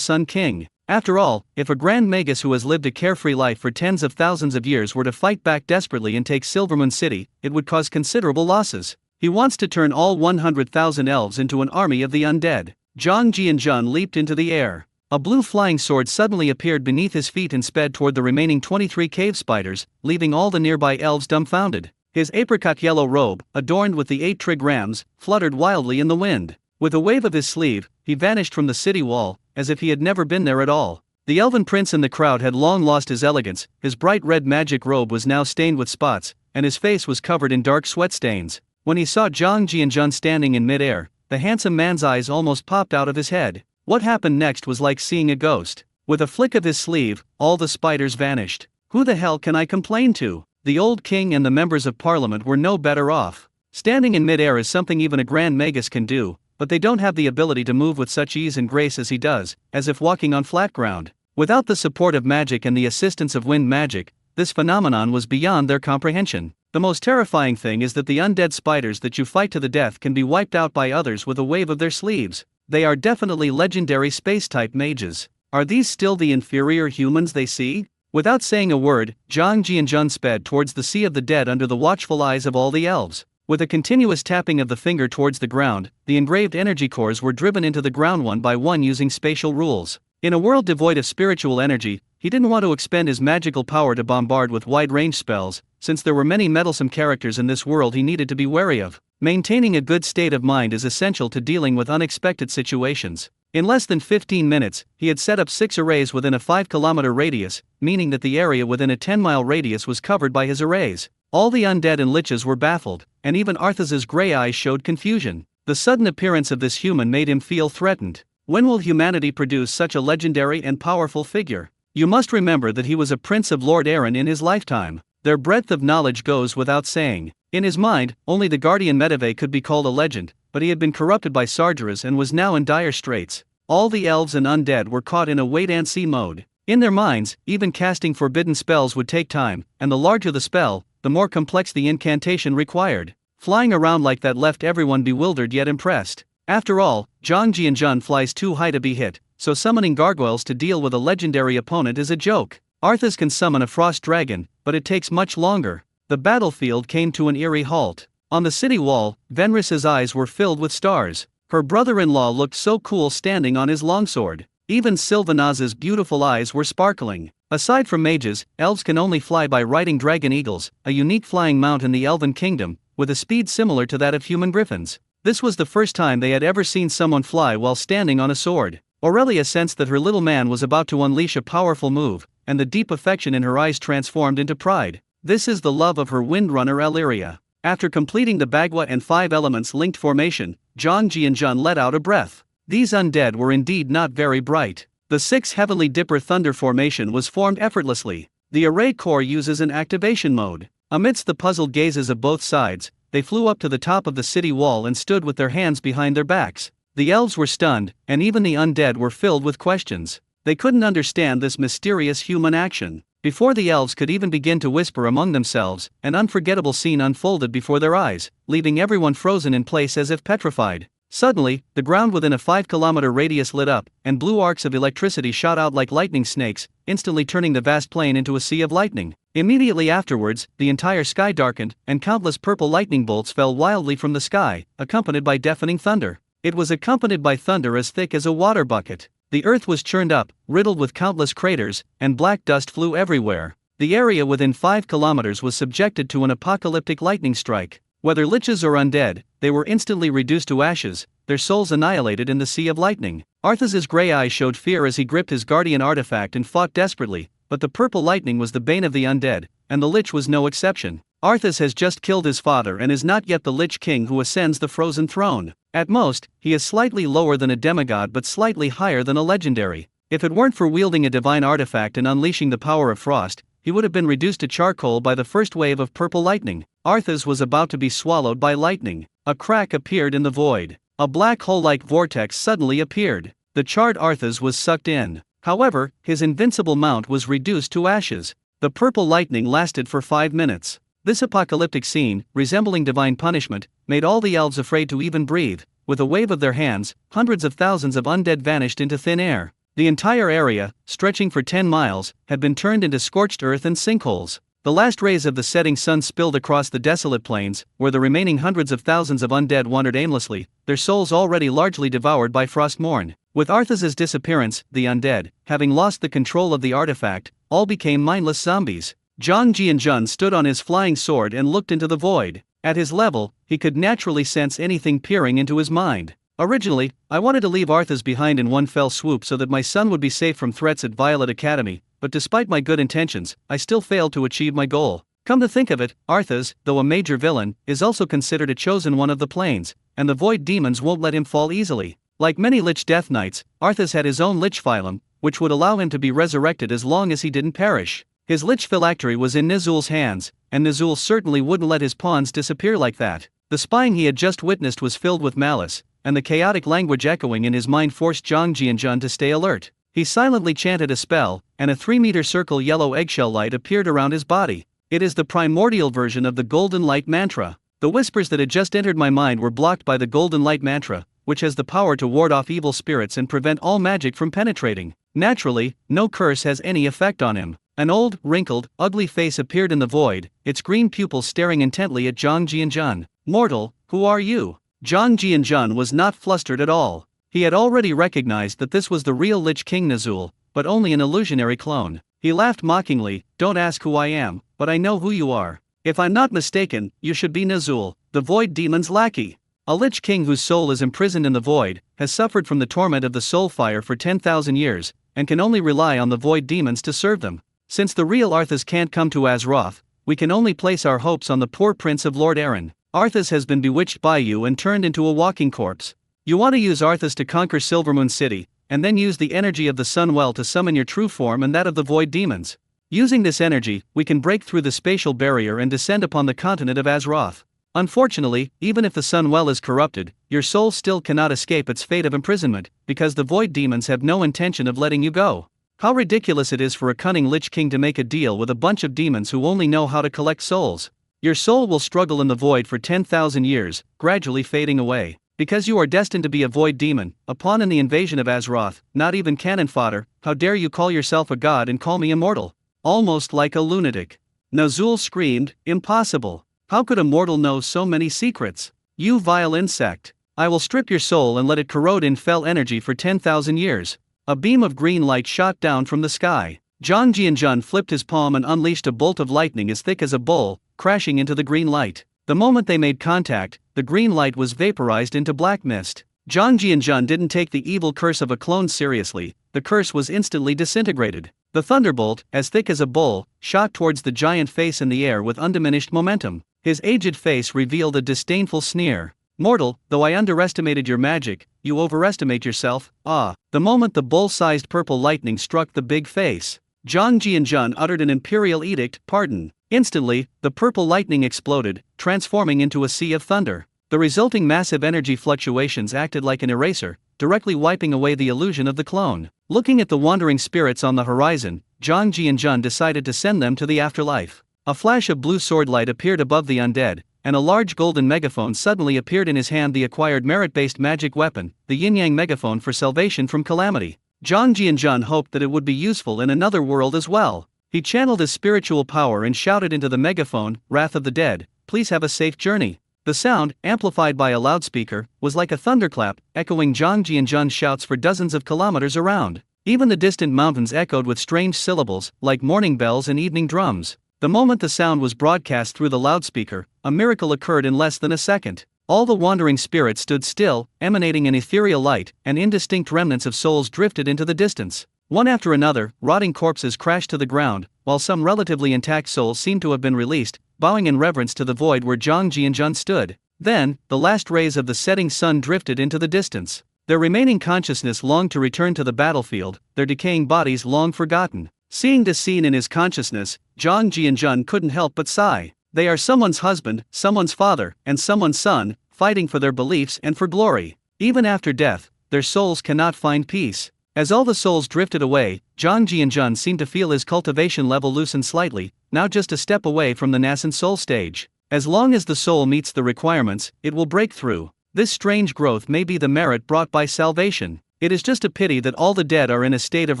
Sun King. After all, if a Grand Magus who has lived a carefree life for tens of thousands of years were to fight back desperately and take Silvermoon City, it would cause considerable losses. He wants to turn all 100,000 elves into an army of the undead. Zhang Jianjun leaped into the air. A blue flying sword suddenly appeared beneath his feet and sped toward the remaining 23 cave spiders, leaving all the nearby elves dumbfounded. His apricot yellow robe, adorned with the 8 trigrams, fluttered wildly in the wind. With a wave of his sleeve, he vanished from the city wall, as if he had never been there at all. The elven prince in the crowd had long lost his elegance. His bright red magic robe was now stained with spots, and his face was covered in dark sweat stains. When he saw Zhang Jianjun standing in midair, the handsome man's eyes almost popped out of his head. What happened next was like seeing a ghost. With a flick of his sleeve, all the spiders vanished. Who the hell can I complain to? The old king and the members of parliament were no better off. Standing in midair is something even a Grand Magus can do, but they don't have the ability to move with such ease and grace as he does, as if walking on flat ground. Without the support of magic and the assistance of wind magic, this phenomenon was beyond their comprehension. The most terrifying thing is that the undead spiders that you fight to the death can be wiped out by others with a wave of their sleeves. They are definitely legendary space-type mages. Are these still the inferior humans they see? Without saying a word, Zhang Jianjun sped towards the Sea of the Dead under the watchful eyes of all the elves. With a continuous tapping of the finger towards the ground, the engraved energy cores were driven into the ground one by one using spatial rules. In a world devoid of spiritual energy, he didn't want to expend his magical power to bombard with wide-range spells, since there were many meddlesome characters in this world he needed to be wary of. Maintaining a good state of mind is essential to dealing with unexpected situations. In less than 15 minutes, he had set up 6 arrays within a 5-kilometer radius, meaning that the area within a 10-mile radius was covered by his arrays. All the undead and liches were baffled, and even Arthas's gray eyes showed confusion. The sudden appearance of this human made him feel threatened. When will humanity produce such a legendary and powerful figure? You must remember that he was a prince of Lord Aaron in his lifetime. Their breadth of knowledge goes without saying. In his mind, only the Guardian Medivh could be called a legend, but he had been corrupted by Sargeras and was now in dire straits. All the elves and undead were caught in a wait-and-see mode. In their minds, even casting forbidden spells would take time, and the larger the spell, the more complex the incantation required. Flying around like that left everyone bewildered yet impressed. After all, Zhang Jianjun flies too high to be hit, so summoning gargoyles to deal with a legendary opponent is a joke. Arthas can summon a frost dragon, but it takes much longer. The battlefield came to an eerie halt. On the city wall, Venris's eyes were filled with stars. Her brother-in-law looked so cool standing on his longsword. Even Sylvanaz's beautiful eyes were sparkling. Aside from mages, elves can only fly by riding dragon eagles, a unique flying mount in the Elven Kingdom, with a speed similar to that of human griffins. This was the first time they had ever seen someone fly while standing on a sword. Aurelia sensed that her little man was about to unleash a powerful move, and the deep affection in her eyes transformed into pride. This is the love of her windrunner Illyria. After completing the Bagua and 5 elements linked formation, Zhang Jianjun let out a breath. These undead were indeed not very bright. The 6 Heavenly Dipper Thunder formation was formed effortlessly. The array core uses an activation mode. Amidst the puzzled gazes of both sides, they flew up to the top of the city wall and stood with their hands behind their backs. The elves were stunned, and even the undead were filled with questions. They couldn't understand this mysterious human action. Before the elves could even begin to whisper among themselves, an unforgettable scene unfolded before their eyes, leaving everyone frozen in place as if petrified. Suddenly, the ground within a 5-kilometer radius lit up, and blue arcs of electricity shot out like lightning snakes, instantly turning the vast plain into a sea of lightning. Immediately afterwards, the entire sky darkened, and countless purple lightning bolts fell wildly from the sky, accompanied by deafening thunder. It was accompanied by thunder as thick as a water bucket. The earth was churned up, riddled with countless craters, and black dust flew everywhere. The area within 5 kilometers was subjected to an apocalyptic lightning strike. Whether liches or undead, they were instantly reduced to ashes, their souls annihilated in the sea of lightning. Arthas's gray eyes showed fear as he gripped his guardian artifact and fought desperately, but the purple lightning was the bane of the undead, and the lich was no exception. Arthas has just killed his father and is not yet the Lich King who ascends the frozen throne. At most, he is slightly lower than a demigod but slightly higher than a legendary. If it weren't for wielding a divine artifact and unleashing the power of frost, he would have been reduced to charcoal by the first wave of purple lightning. Arthas was about to be swallowed by lightning. A crack appeared in the void. A black hole-like vortex suddenly appeared. The charred Arthas was sucked in. However, his invincible mount was reduced to ashes. The purple lightning lasted for 5 minutes. This apocalyptic scene, resembling divine punishment, made all the elves afraid to even breathe. With a wave of their hands, hundreds of thousands of undead vanished into thin air. The entire area, stretching for 10 miles, had been turned into scorched earth and sinkholes. The last rays of the setting sun spilled across the desolate plains, where the remaining hundreds of thousands of undead wandered aimlessly, their souls already largely devoured by Frostmourne. With Arthas's disappearance, the undead, having lost the control of the artifact, all became mindless zombies. Zhang Jianjun stood on his flying sword and looked into the void. At his level, he could naturally sense anything peering into his mind. Originally, I wanted to leave Arthas behind in one fell swoop so that my son would be safe from threats at Violet Academy, but despite my good intentions, I still failed to achieve my goal. Come to think of it, Arthas, though a major villain, is also considered a chosen one of the plains, and the void demons won't let him fall easily. Like many Lich Death Knights, Arthas had his own Lich Phylum, which would allow him to be resurrected as long as he didn't perish. His Lich phylactery was in Nizul's hands, and Nizul certainly wouldn't let his pawns disappear like that. The spying he had just witnessed was filled with malice, and the chaotic language echoing in his mind forced Zhang Jianjun to stay alert. He silently chanted a spell, and a 3-meter circle yellow eggshell light appeared around his body. It is the primordial version of the Golden Light Mantra. The whispers that had just entered my mind were blocked by the Golden Light Mantra, which has the power to ward off evil spirits and prevent all magic from penetrating. Naturally, no curse has any effect on him. An old, wrinkled, ugly face appeared in the void, its green pupils staring intently at Zhang Jianjun. "Mortal, who are you?" Zhang Jianjun was not flustered at all. He had already recognized that this was the real Lich King Nazul, but only an illusionary clone. He laughed mockingly. "Don't ask who I am, but I know who you are. If I'm not mistaken, you should be Nazul, the Void Demon's lackey. A Lich King whose soul is imprisoned in the void, has suffered from the torment of the soul fire for 10,000 years, and can only rely on the Void Demons to serve them. Since the real Arthas can't come to Azeroth, we can only place our hopes on the poor prince of Lord Eren. Arthas has been bewitched by you and turned into a walking corpse. You want to use Arthas to conquer Silvermoon City, and then use the energy of the Sunwell to summon your true form and that of the Void Demons. Using this energy, we can break through the spatial barrier and descend upon the continent of Azeroth. Unfortunately, even if the Sunwell is corrupted, your soul still cannot escape its fate of imprisonment, because the Void Demons have no intention of letting you go. How ridiculous it is for a cunning Lich King to make a deal with a bunch of demons who only know how to collect souls. Your soul will struggle in the void for 10,000 years, gradually fading away. Because you are destined to be a Void Demon, a pawn in the invasion of Azeroth, not even cannon fodder. How dare you call yourself a god and call me immortal? Almost like a lunatic. Nazul screamed, "Impossible. How could a mortal know so many secrets? You vile insect. I will strip your soul and let it corrode in fell energy for 10,000 years. A beam of green light shot down from the sky. Zhang Jianjun flipped his palm and unleashed a bolt of lightning as thick as a bull, crashing into the green light. The moment they made contact, the green light was vaporized into black mist. Zhang Jianjun didn't take the evil curse of a clone seriously. The curse was instantly disintegrated. The thunderbolt, as thick as a bull, shot towards the giant face in the air with undiminished momentum. His aged face revealed a disdainful sneer. "Mortal, though I underestimated your magic, you overestimate yourself." The moment the bull-sized purple lightning struck the big face, Zhang Jianjun uttered an imperial edict, "Pardon." Instantly, the purple lightning exploded, transforming into a sea of thunder. The resulting massive energy fluctuations acted like an eraser, directly wiping away the illusion of the clone. Looking at the wandering spirits on the horizon, Zhang Jianjun decided to send them to the afterlife. A flash of blue sword light appeared above the undead, and a large golden megaphone suddenly appeared in his hand, the acquired merit-based magic weapon, the yin-yang megaphone for salvation from calamity. Zhang Jianjun hoped that it would be useful in another world as well. He channeled his spiritual power and shouted into the megaphone, "Wrath of the Dead, please have a safe journey." The sound, amplified by a loudspeaker, was like a thunderclap, echoing Zhang Jianjun's shouts for dozens of kilometers around. Even the distant mountains echoed with strange syllables, like morning bells and evening drums. The moment the sound was broadcast through the loudspeaker, a miracle occurred in less than a second. All the wandering spirits stood still, emanating an ethereal light, and indistinct remnants of souls drifted into the distance. One after another, rotting corpses crashed to the ground, while some relatively intact souls seemed to have been released, bowing in reverence to the void where Zhang Jianjun stood. Then, the last rays of the setting sun drifted into the distance. Their remaining consciousness longed to return to the battlefield, their decaying bodies long forgotten. Seeing this scene in his consciousness, Zhang Jianjun couldn't help but sigh. They are someone's husband, someone's father, and someone's son, fighting for their beliefs and for glory. Even after death, their souls cannot find peace. As all the souls drifted away, Zhang Jianjun seemed to feel his cultivation level loosen slightly, now just a step away from the nascent soul stage. As long as the soul meets the requirements, it will break through. This strange growth may be the merit brought by salvation. It is just a pity that all the dead are in a state of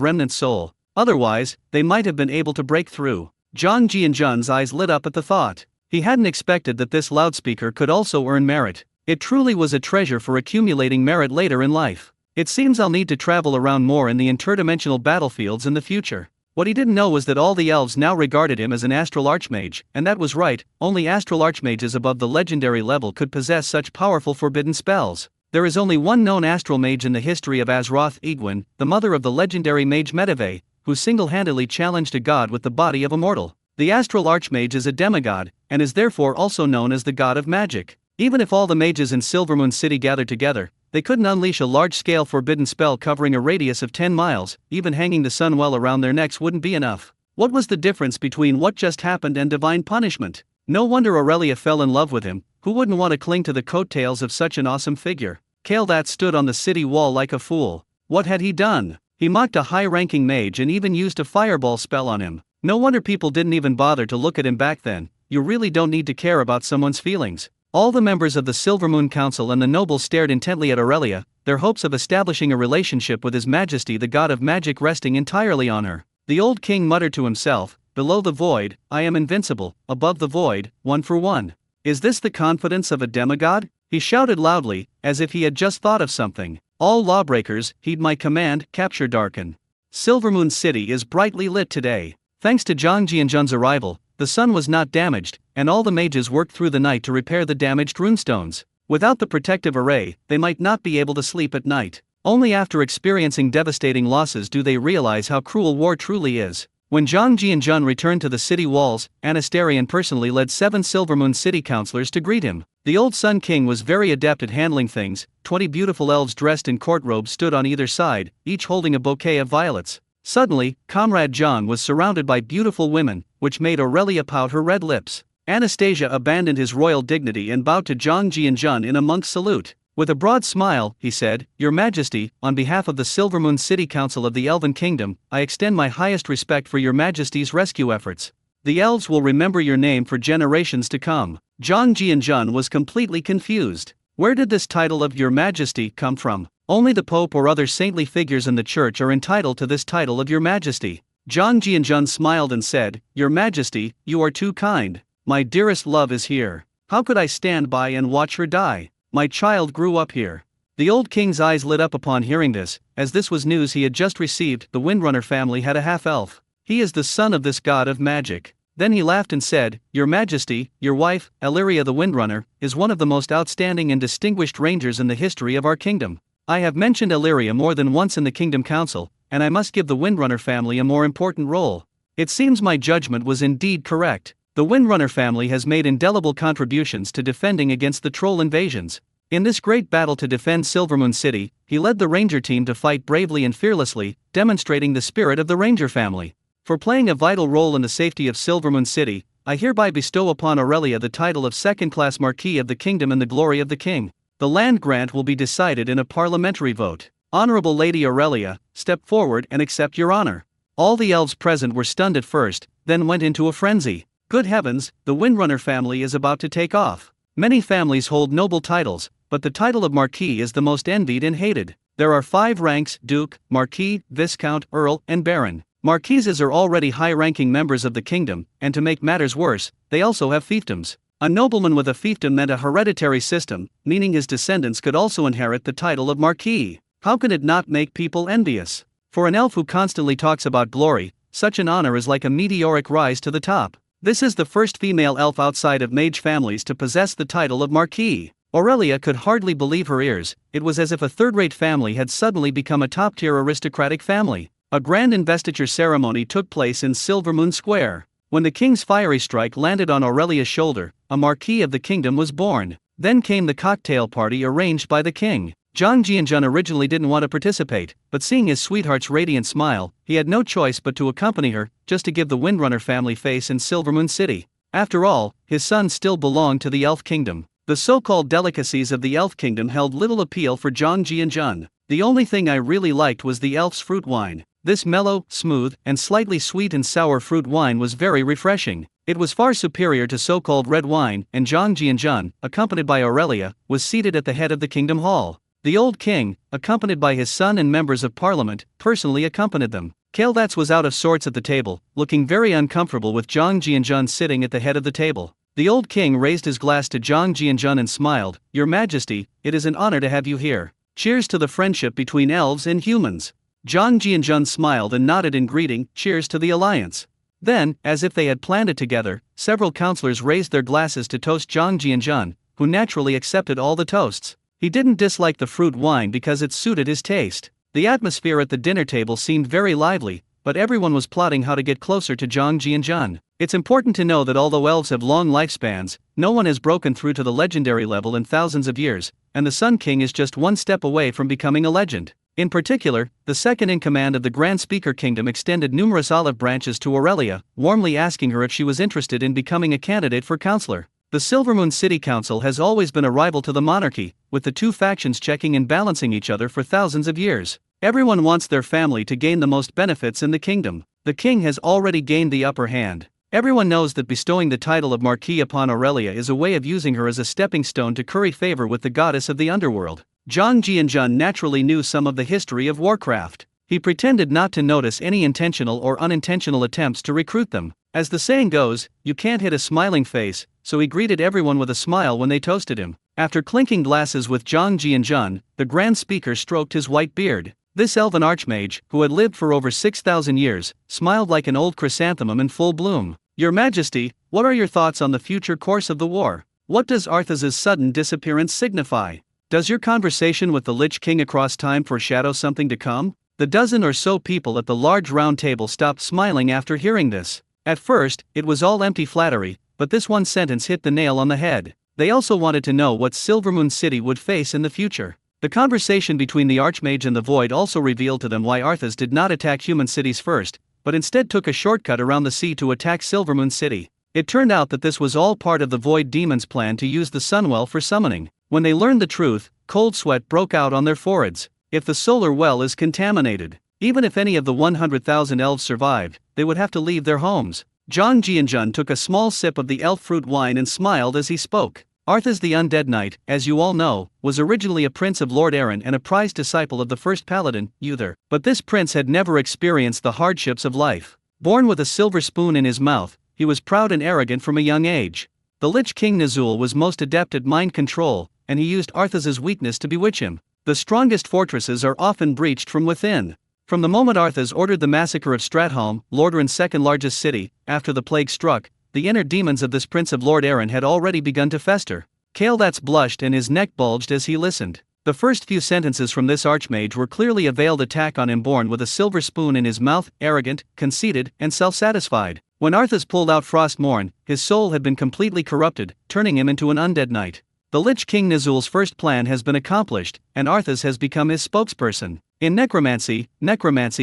remnant soul. Otherwise, they might have been able to break through. Zhang Jianjun's eyes lit up at the thought. He hadn't expected that this loudspeaker could also earn merit. It truly was a treasure for accumulating merit later in life. It seems I'll need to travel around more in the interdimensional battlefields in the future. What he didn't know was that all the elves now regarded him as an astral archmage, and that was right, only astral archmages above the legendary level could possess such powerful forbidden spells. There is only one known astral mage in the history of Azeroth, Egwene, the mother of the legendary mage Medivh, who single-handedly challenged a god with the body of a mortal. The astral archmage is a demigod, and is therefore also known as the god of magic. Even if all the mages in Silvermoon City gathered together, they couldn't unleash a large-scale forbidden spell covering a radius of 10 miles, even hanging the Sunwell around their necks wouldn't be enough. What was the difference between what just happened and divine punishment? No wonder Aurelia fell in love with him. Who wouldn't want to cling to the coattails of such an awesome figure? That stood on the city wall like a fool. What had he done? He mocked a high-ranking mage and even used a fireball spell on him. No wonder people didn't even bother to look at him back then. You really don't need to care about someone's feelings. All the members of the Silvermoon Council and the nobles stared intently at Aurelia, their hopes of establishing a relationship with His Majesty the God of Magic resting entirely on her. The old king muttered to himself, "Below the void, I am invincible, above the void, 1 for 1. Is this the confidence of a demigod?" He shouted loudly, as if he had just thought of something. "All lawbreakers, heed my command, capture Darken. Silvermoon City is brightly lit today." Thanks to Zhang Jianzhun's arrival, the sun was not damaged, and all the mages worked through the night to repair the damaged runestones. Without the protective array, they might not be able to sleep at night. Only after experiencing devastating losses do they realize how cruel war truly is. When Zhang Jianzhun returned to the city walls, Anastarian personally led 7 Silvermoon city councillors to greet him. The old Sun King was very adept at handling things. 20 beautiful elves dressed in court robes stood on either side, each holding a bouquet of violets. Suddenly, Comrade Zhang was surrounded by beautiful women, which made Aurelia pout her red lips. Anastasia abandoned his royal dignity and bowed to Zhang Jianzhun in a monk's salute. With a broad smile, he said, "Your Majesty, on behalf of the Silvermoon City Council of the Elven Kingdom, I extend my highest respect for your Majesty's rescue efforts. The elves will remember your name for generations to come." Zhang Jianzhun was completely confused. Where did this title of Your Majesty come from? Only the Pope or other saintly figures in the church are entitled to this title of Your Majesty. Zhang Jianzhun smiled and said, "Your Majesty, you are too kind. My dearest love is here. How could I stand by and watch her die? My child grew up here." The old king's eyes lit up upon hearing this, as this was news he had just received. The Windrunner family had a half-elf. He is the son of this god of magic. Then he laughed and said, "Your Majesty, your wife, Illyria the Windrunner, is one of the most outstanding and distinguished rangers in the history of our kingdom. I have mentioned Illyria more than once in the Kingdom Council, and I must give the Windrunner family a more important role. It seems my judgment was indeed correct. The Windrunner family has made indelible contributions to defending against the troll invasions. In this great battle to defend Silvermoon City, he led the ranger team to fight bravely and fearlessly, demonstrating the spirit of the ranger family. For playing a vital role in the safety of Silvermoon City, I hereby bestow upon Aurelia the title of second-class Marquis of the Kingdom and the glory of the King. The land grant will be decided in a parliamentary vote. Honorable Lady Aurelia, step forward and accept your honor." All the elves present were stunned at first, then went into a frenzy. Good heavens, the Windrunner family is about to take off. Many families hold noble titles, but the title of Marquis is the most envied and hated. There are 5 ranks: Duke, Marquis, Viscount, Earl, and Baron. Marquises are already high-ranking members of the kingdom, and to make matters worse, they also have fiefdoms. A nobleman with a fiefdom meant a hereditary system, meaning his descendants could also inherit the title of Marquis. How can it not make people envious? For an elf who constantly talks about glory, such an honor is like a meteoric rise to the top. This is the first female elf outside of mage families to possess the title of Marquis. Aurelia could hardly believe her ears. It was as if a third-rate family had suddenly become a top-tier aristocratic family. A grand investiture ceremony took place in Silvermoon Square. When the king's fiery strike landed on Aurelia's shoulder, a Marquis of the Kingdom was born. Then came the cocktail party arranged by the king. Zhang Jianzhun originally didn't want to participate, but seeing his sweetheart's radiant smile, he had no choice but to accompany her, just to give the Windrunner family face in Silvermoon City. After all, his son still belonged to the Elf Kingdom. The so-called delicacies of the Elf Kingdom held little appeal for Zhang Jianzhun. The only thing I really liked was the elf's fruit wine. This mellow, smooth, and slightly sweet and sour fruit wine was very refreshing. It was far superior to so-called red wine, and Zhang Jianzhun, accompanied by Aurelia, was seated at the head of the Kingdom Hall. The old king, accompanied by his son and members of parliament, personally accompanied them. That was out of sorts at the table, looking very uncomfortable with Zhang Jianzhun sitting at the head of the table. The old king raised his glass to Zhang Jianzhun and smiled, "Your Majesty, it is an honor to have you here. Cheers to the friendship between elves and humans." Zhang Jianzhun smiled and nodded in greeting, "Cheers to the alliance." Then, as if they had planned it together, several councillors raised their glasses to toast Zhang Jianzhun, who naturally accepted all the toasts. He didn't dislike the fruit wine because it suited his taste. The atmosphere at the dinner table seemed very lively, but everyone was plotting how to get closer to Zhang Jianzhun. It's important to know that although elves have long lifespans, no one has broken through to the legendary level in thousands of years, and the Sun King is just one step away from becoming a legend. In particular, the second-in-command of the Grand Speaker Kingdom extended numerous olive branches to Aurelia, warmly asking her if she was interested in becoming a candidate for counselor. The Silvermoon City Council has always been a rival to the monarchy, with the two factions checking and balancing each other for thousands of years. Everyone wants their family to gain the most benefits in the kingdom. The king has already gained the upper hand. Everyone knows that bestowing the title of Marquis upon Aurelia is a way of using her as a stepping stone to curry favor with the goddess of the underworld. Zhang Jianjun naturally knew some of the history of Warcraft. He pretended not to notice any intentional or unintentional attempts to recruit them. As the saying goes, you can't hit a smiling face, so he greeted everyone with a smile when they toasted him. After clinking glasses with Zhang Jianjun, the Grand Speaker stroked his white beard. This elven archmage, who had lived for over 6,000 years, smiled like an old chrysanthemum in full bloom. Your Majesty, what are your thoughts on the future course of the war? What does Arthas's sudden disappearance signify? Does your conversation with the Lich King across time foreshadow something to come? The dozen or so people at the large round table stopped smiling after hearing this. At first, it was all empty flattery, but this one sentence hit the nail on the head. They also wanted to know what Silvermoon City would face in the future. The conversation between the Archmage and the Void also revealed to them why Arthas did not attack human cities first, but instead took a shortcut around the sea to attack Silvermoon City. It turned out that this was all part of the Void Demon's plan to use the Sunwell for summoning. When they learned the truth, cold sweat broke out on their foreheads. If the solar well is contaminated, even if any of the 100,000 elves survived, they would have to leave their homes. Zhang Jianjun took a small sip of the elf fruit wine and smiled as he spoke. Arthas the Undead Knight, as you all know, was originally a prince of Lord Aaron and a prized disciple of the first paladin, Uther. But this prince had never experienced the hardships of life. Born with a silver spoon in his mouth, he was proud and arrogant from a young age. The Lich King Nazul was most adept at mind control, and he used Arthas's weakness to bewitch him. The strongest fortresses are often breached from within. From the moment Arthas ordered the massacre of Stratholme, Lordran's second largest city, after the plague struck, the inner demons of this prince of Lord Aaron had already begun to fester. Kael'thas blushed and his neck bulged as he listened. The first few sentences from this archmage were clearly a veiled attack on him, born with a silver spoon in his mouth, arrogant, conceited, and self-satisfied. When Arthas pulled out Frostmourne, his soul had been completely corrupted, turning him into an undead knight. The Lich King Nazul's first plan has been accomplished, and Arthas has become his spokesperson. In necromancy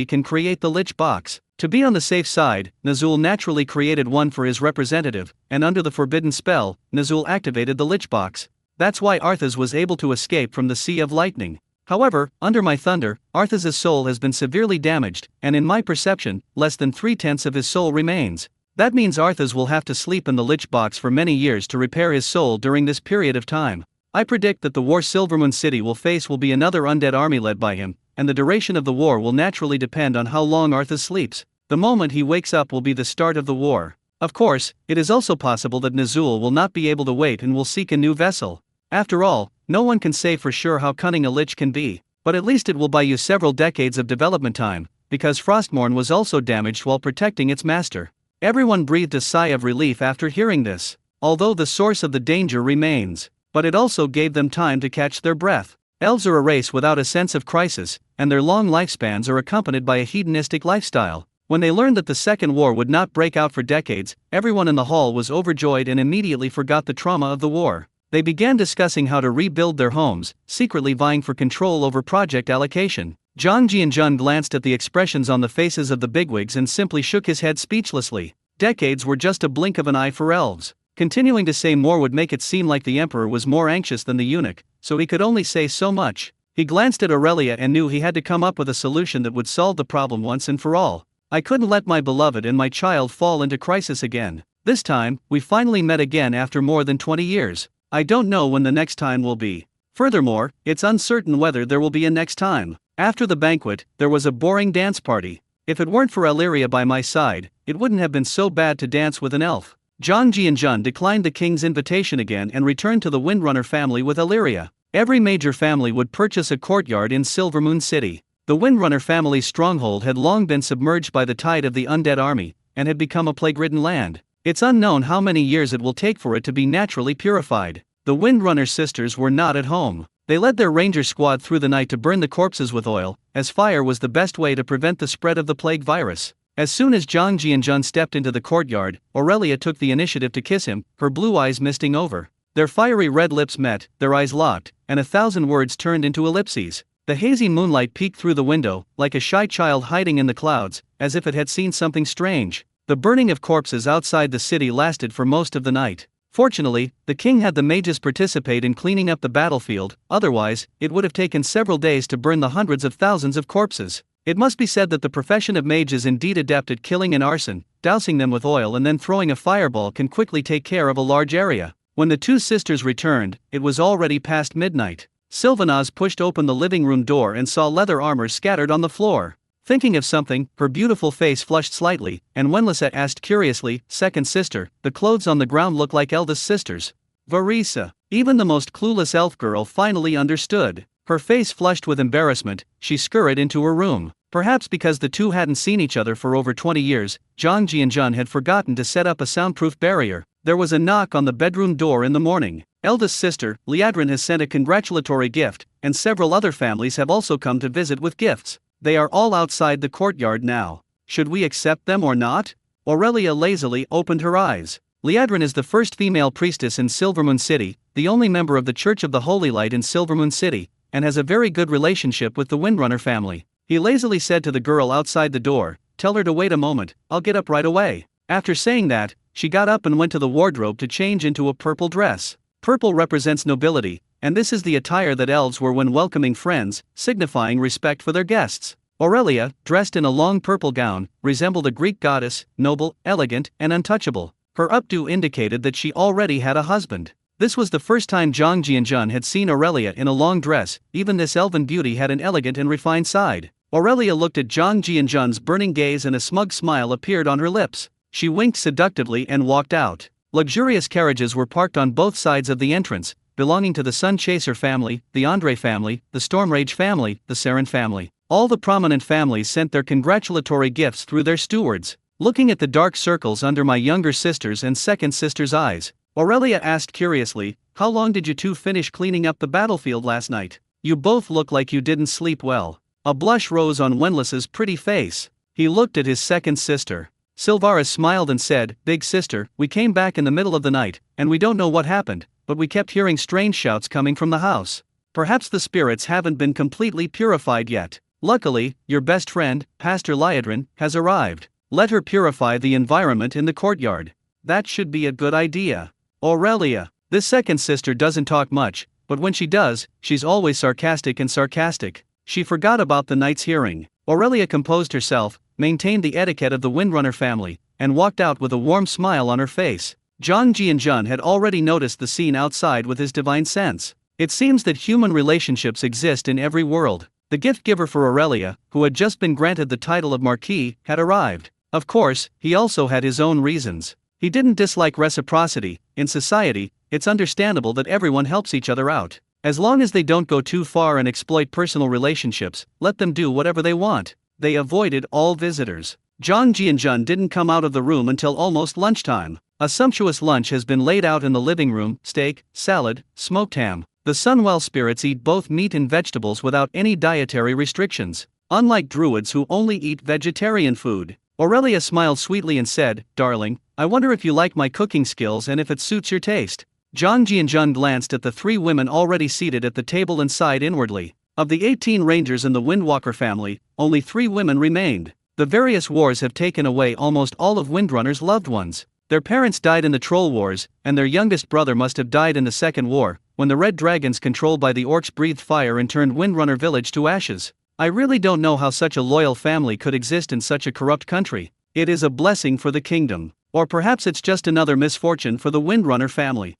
can create the Lich Box. To be on the safe side, Nazul naturally created one for his representative, and under the forbidden spell, Nazul activated the Lich Box. That's why Arthas was able to escape from the Sea of Lightning. However, under my thunder, Arthas's soul has been severely damaged, and in my perception, less than 3/10 of his soul remains. That means Arthas will have to sleep in the Lich Box for many years to repair his soul during this period of time. I predict that the war Silvermoon City will face will be another undead army led by him, and the duration of the war will naturally depend on how long Arthas sleeps. The moment he wakes up will be the start of the war. Of course, it is also possible that Nazul will not be able to wait and will seek a new vessel. After all, no one can say for sure how cunning a lich can be, but at least it will buy you several decades of development time, because Frostmourne was also damaged while protecting its master. Everyone breathed a sigh of relief after hearing this, although the source of the danger remains, but it also gave them time to catch their breath. Elves are a race without a sense of crisis, and their long lifespans are accompanied by a hedonistic lifestyle. When they learned that the Second War would not break out for decades, everyone in the hall was overjoyed and immediately forgot the trauma of the war. They began discussing how to rebuild their homes, secretly vying for control over project allocation. Zhang Jianjun glanced at the expressions on the faces of the bigwigs and simply shook his head speechlessly. Decades were just a blink of an eye for elves. Continuing to say more would make it seem like the emperor was more anxious than the eunuch, so he could only say so much. He glanced at Aurelia and knew he had to come up with a solution that would solve the problem once and for all. I couldn't let my beloved and my child fall into crisis again. This time, we finally met again after more than 20 years. I don't know when the next time will be. Furthermore, it's uncertain whether there will be a next time. After the banquet, there was a boring dance party. If it weren't for Illyria by my side, it wouldn't have been so bad to dance with an elf. Zhang Jianjun declined the king's invitation again and returned to the Windrunner family with Illyria. Every major family would purchase a courtyard in Silvermoon City. The Windrunner family's stronghold had long been submerged by the tide of the undead army, and had become a plague-ridden land. It's unknown how many years it will take for it to be naturally purified. The Windrunner sisters were not at home. They led their ranger squad through the night to burn the corpses with oil, as fire was the best way to prevent the spread of the plague virus. As soon as Zhang Jianjun stepped into the courtyard, Aurelia took the initiative to kiss him, her blue eyes misting over. Their fiery red lips met, their eyes locked, and 1,000 words turned into ellipses. The hazy moonlight peeked through the window, like a shy child hiding in the clouds, as if it had seen something strange. The burning of corpses outside the city lasted for most of the night. Fortunately, the king had the mages participate in cleaning up the battlefield, otherwise, it would have taken several days to burn the hundreds of thousands of corpses. It must be said that the profession of mage is indeed adept at killing and arson. Dousing them with oil and then throwing a fireball can quickly take care of a large area. When the two sisters returned, it was already past midnight. Sylvanaz pushed open the living room door and saw leather armor scattered on the floor. Thinking of something, her beautiful face flushed slightly, and Wenlissa asked curiously, "Second sister, the clothes on the ground look like eldest sisters." Varisa. Even the most clueless elf girl finally understood. Her face flushed with embarrassment, she scurried into her room. Perhaps because the two hadn't seen each other for over 20 years, Zhang Jianjun had forgotten to set up a soundproof barrier. There was a knock on the bedroom door in the morning. Eldest sister, Liadrin has sent a congratulatory gift, and several other families have also come to visit with gifts. They are all outside the courtyard now. Should we accept them or not? Aurelia lazily opened her eyes. Liadrin is the first female priestess in Silvermoon City, the only member of the Church of the Holy Light in Silvermoon City, and has a very good relationship with the Windrunner family. He lazily said to the girl outside the door, "Tell her to wait a moment, I'll get up right away." After saying that, she got up and went to the wardrobe to change into a purple dress. Purple represents nobility, and this is the attire that elves wear when welcoming friends, signifying respect for their guests. Aurelia, dressed in a long purple gown, resembled a Greek goddess, noble, elegant, and untouchable. Her updo indicated that she already had a husband. This was the first time Zhang Jianjun had seen Aurelia in a long dress. Even this elven beauty had an elegant and refined side. Aurelia looked at Zhang Jianjun's burning gaze and a smug smile appeared on her lips. She winked seductively and walked out. Luxurious carriages were parked on both sides of the entrance, belonging to the Sun Chaser family, the Andre family, the Stormrage family, the Saren family. All the prominent families sent their congratulatory gifts through their stewards. Looking at the dark circles under my younger sister's and second sister's eyes, Aurelia asked curiously, "How long did you two finish cleaning up the battlefield last night? You both look like you didn't sleep well." A blush rose on Wenlissa's pretty face. He looked at his second sister. Sylvaris smiled and said, "Big sister, we came back in the middle of the night, and we don't know what happened, but we kept hearing strange shouts coming from the house. Perhaps the spirits haven't been completely purified yet. Luckily, your best friend, Pastor Liadrin, has arrived. Let her purify the environment in the courtyard. That should be a good idea." Aurelia. This second sister doesn't talk much, but when she does, she's always sarcastic and sarcastic. She forgot about the night's hearing. Aurelia composed herself, maintained the etiquette of the Windrunner family, and walked out with a warm smile on her face. Zhang Jianjun had already noticed the scene outside with his divine sense. It seems that human relationships exist in every world. The gift giver for Aurelia, who had just been granted the title of Marquis, had arrived. Of course, he also had his own reasons. He didn't dislike reciprocity. In society, it's understandable that everyone helps each other out. As long as they don't go too far and exploit personal relationships, let them do whatever they want. They avoided all visitors. Zhang Jianjun didn't come out of the room until almost lunchtime. A sumptuous lunch has been laid out in the living room: steak, salad, smoked ham. The Sunwell spirits eat both meat and vegetables without any dietary restrictions, unlike druids who only eat vegetarian food. Aurelia smiled sweetly and said, "Darling, I wonder if you like my cooking skills and if it suits your taste." Zhang Jianjun glanced at the three women already seated at the table and sighed inwardly. Of the 18 rangers in the Windwalker family, only 3 women remained. The various wars have taken away almost all of Windrunner's loved ones. Their parents died in the Troll Wars, and their youngest brother must have died in the Second War, when the Red Dragons controlled by the Orcs breathed fire and turned Windrunner village to ashes. I really don't know how such a loyal family could exist in such a corrupt country. It is a blessing for the kingdom. Or perhaps it's just another misfortune for the Windrunner family.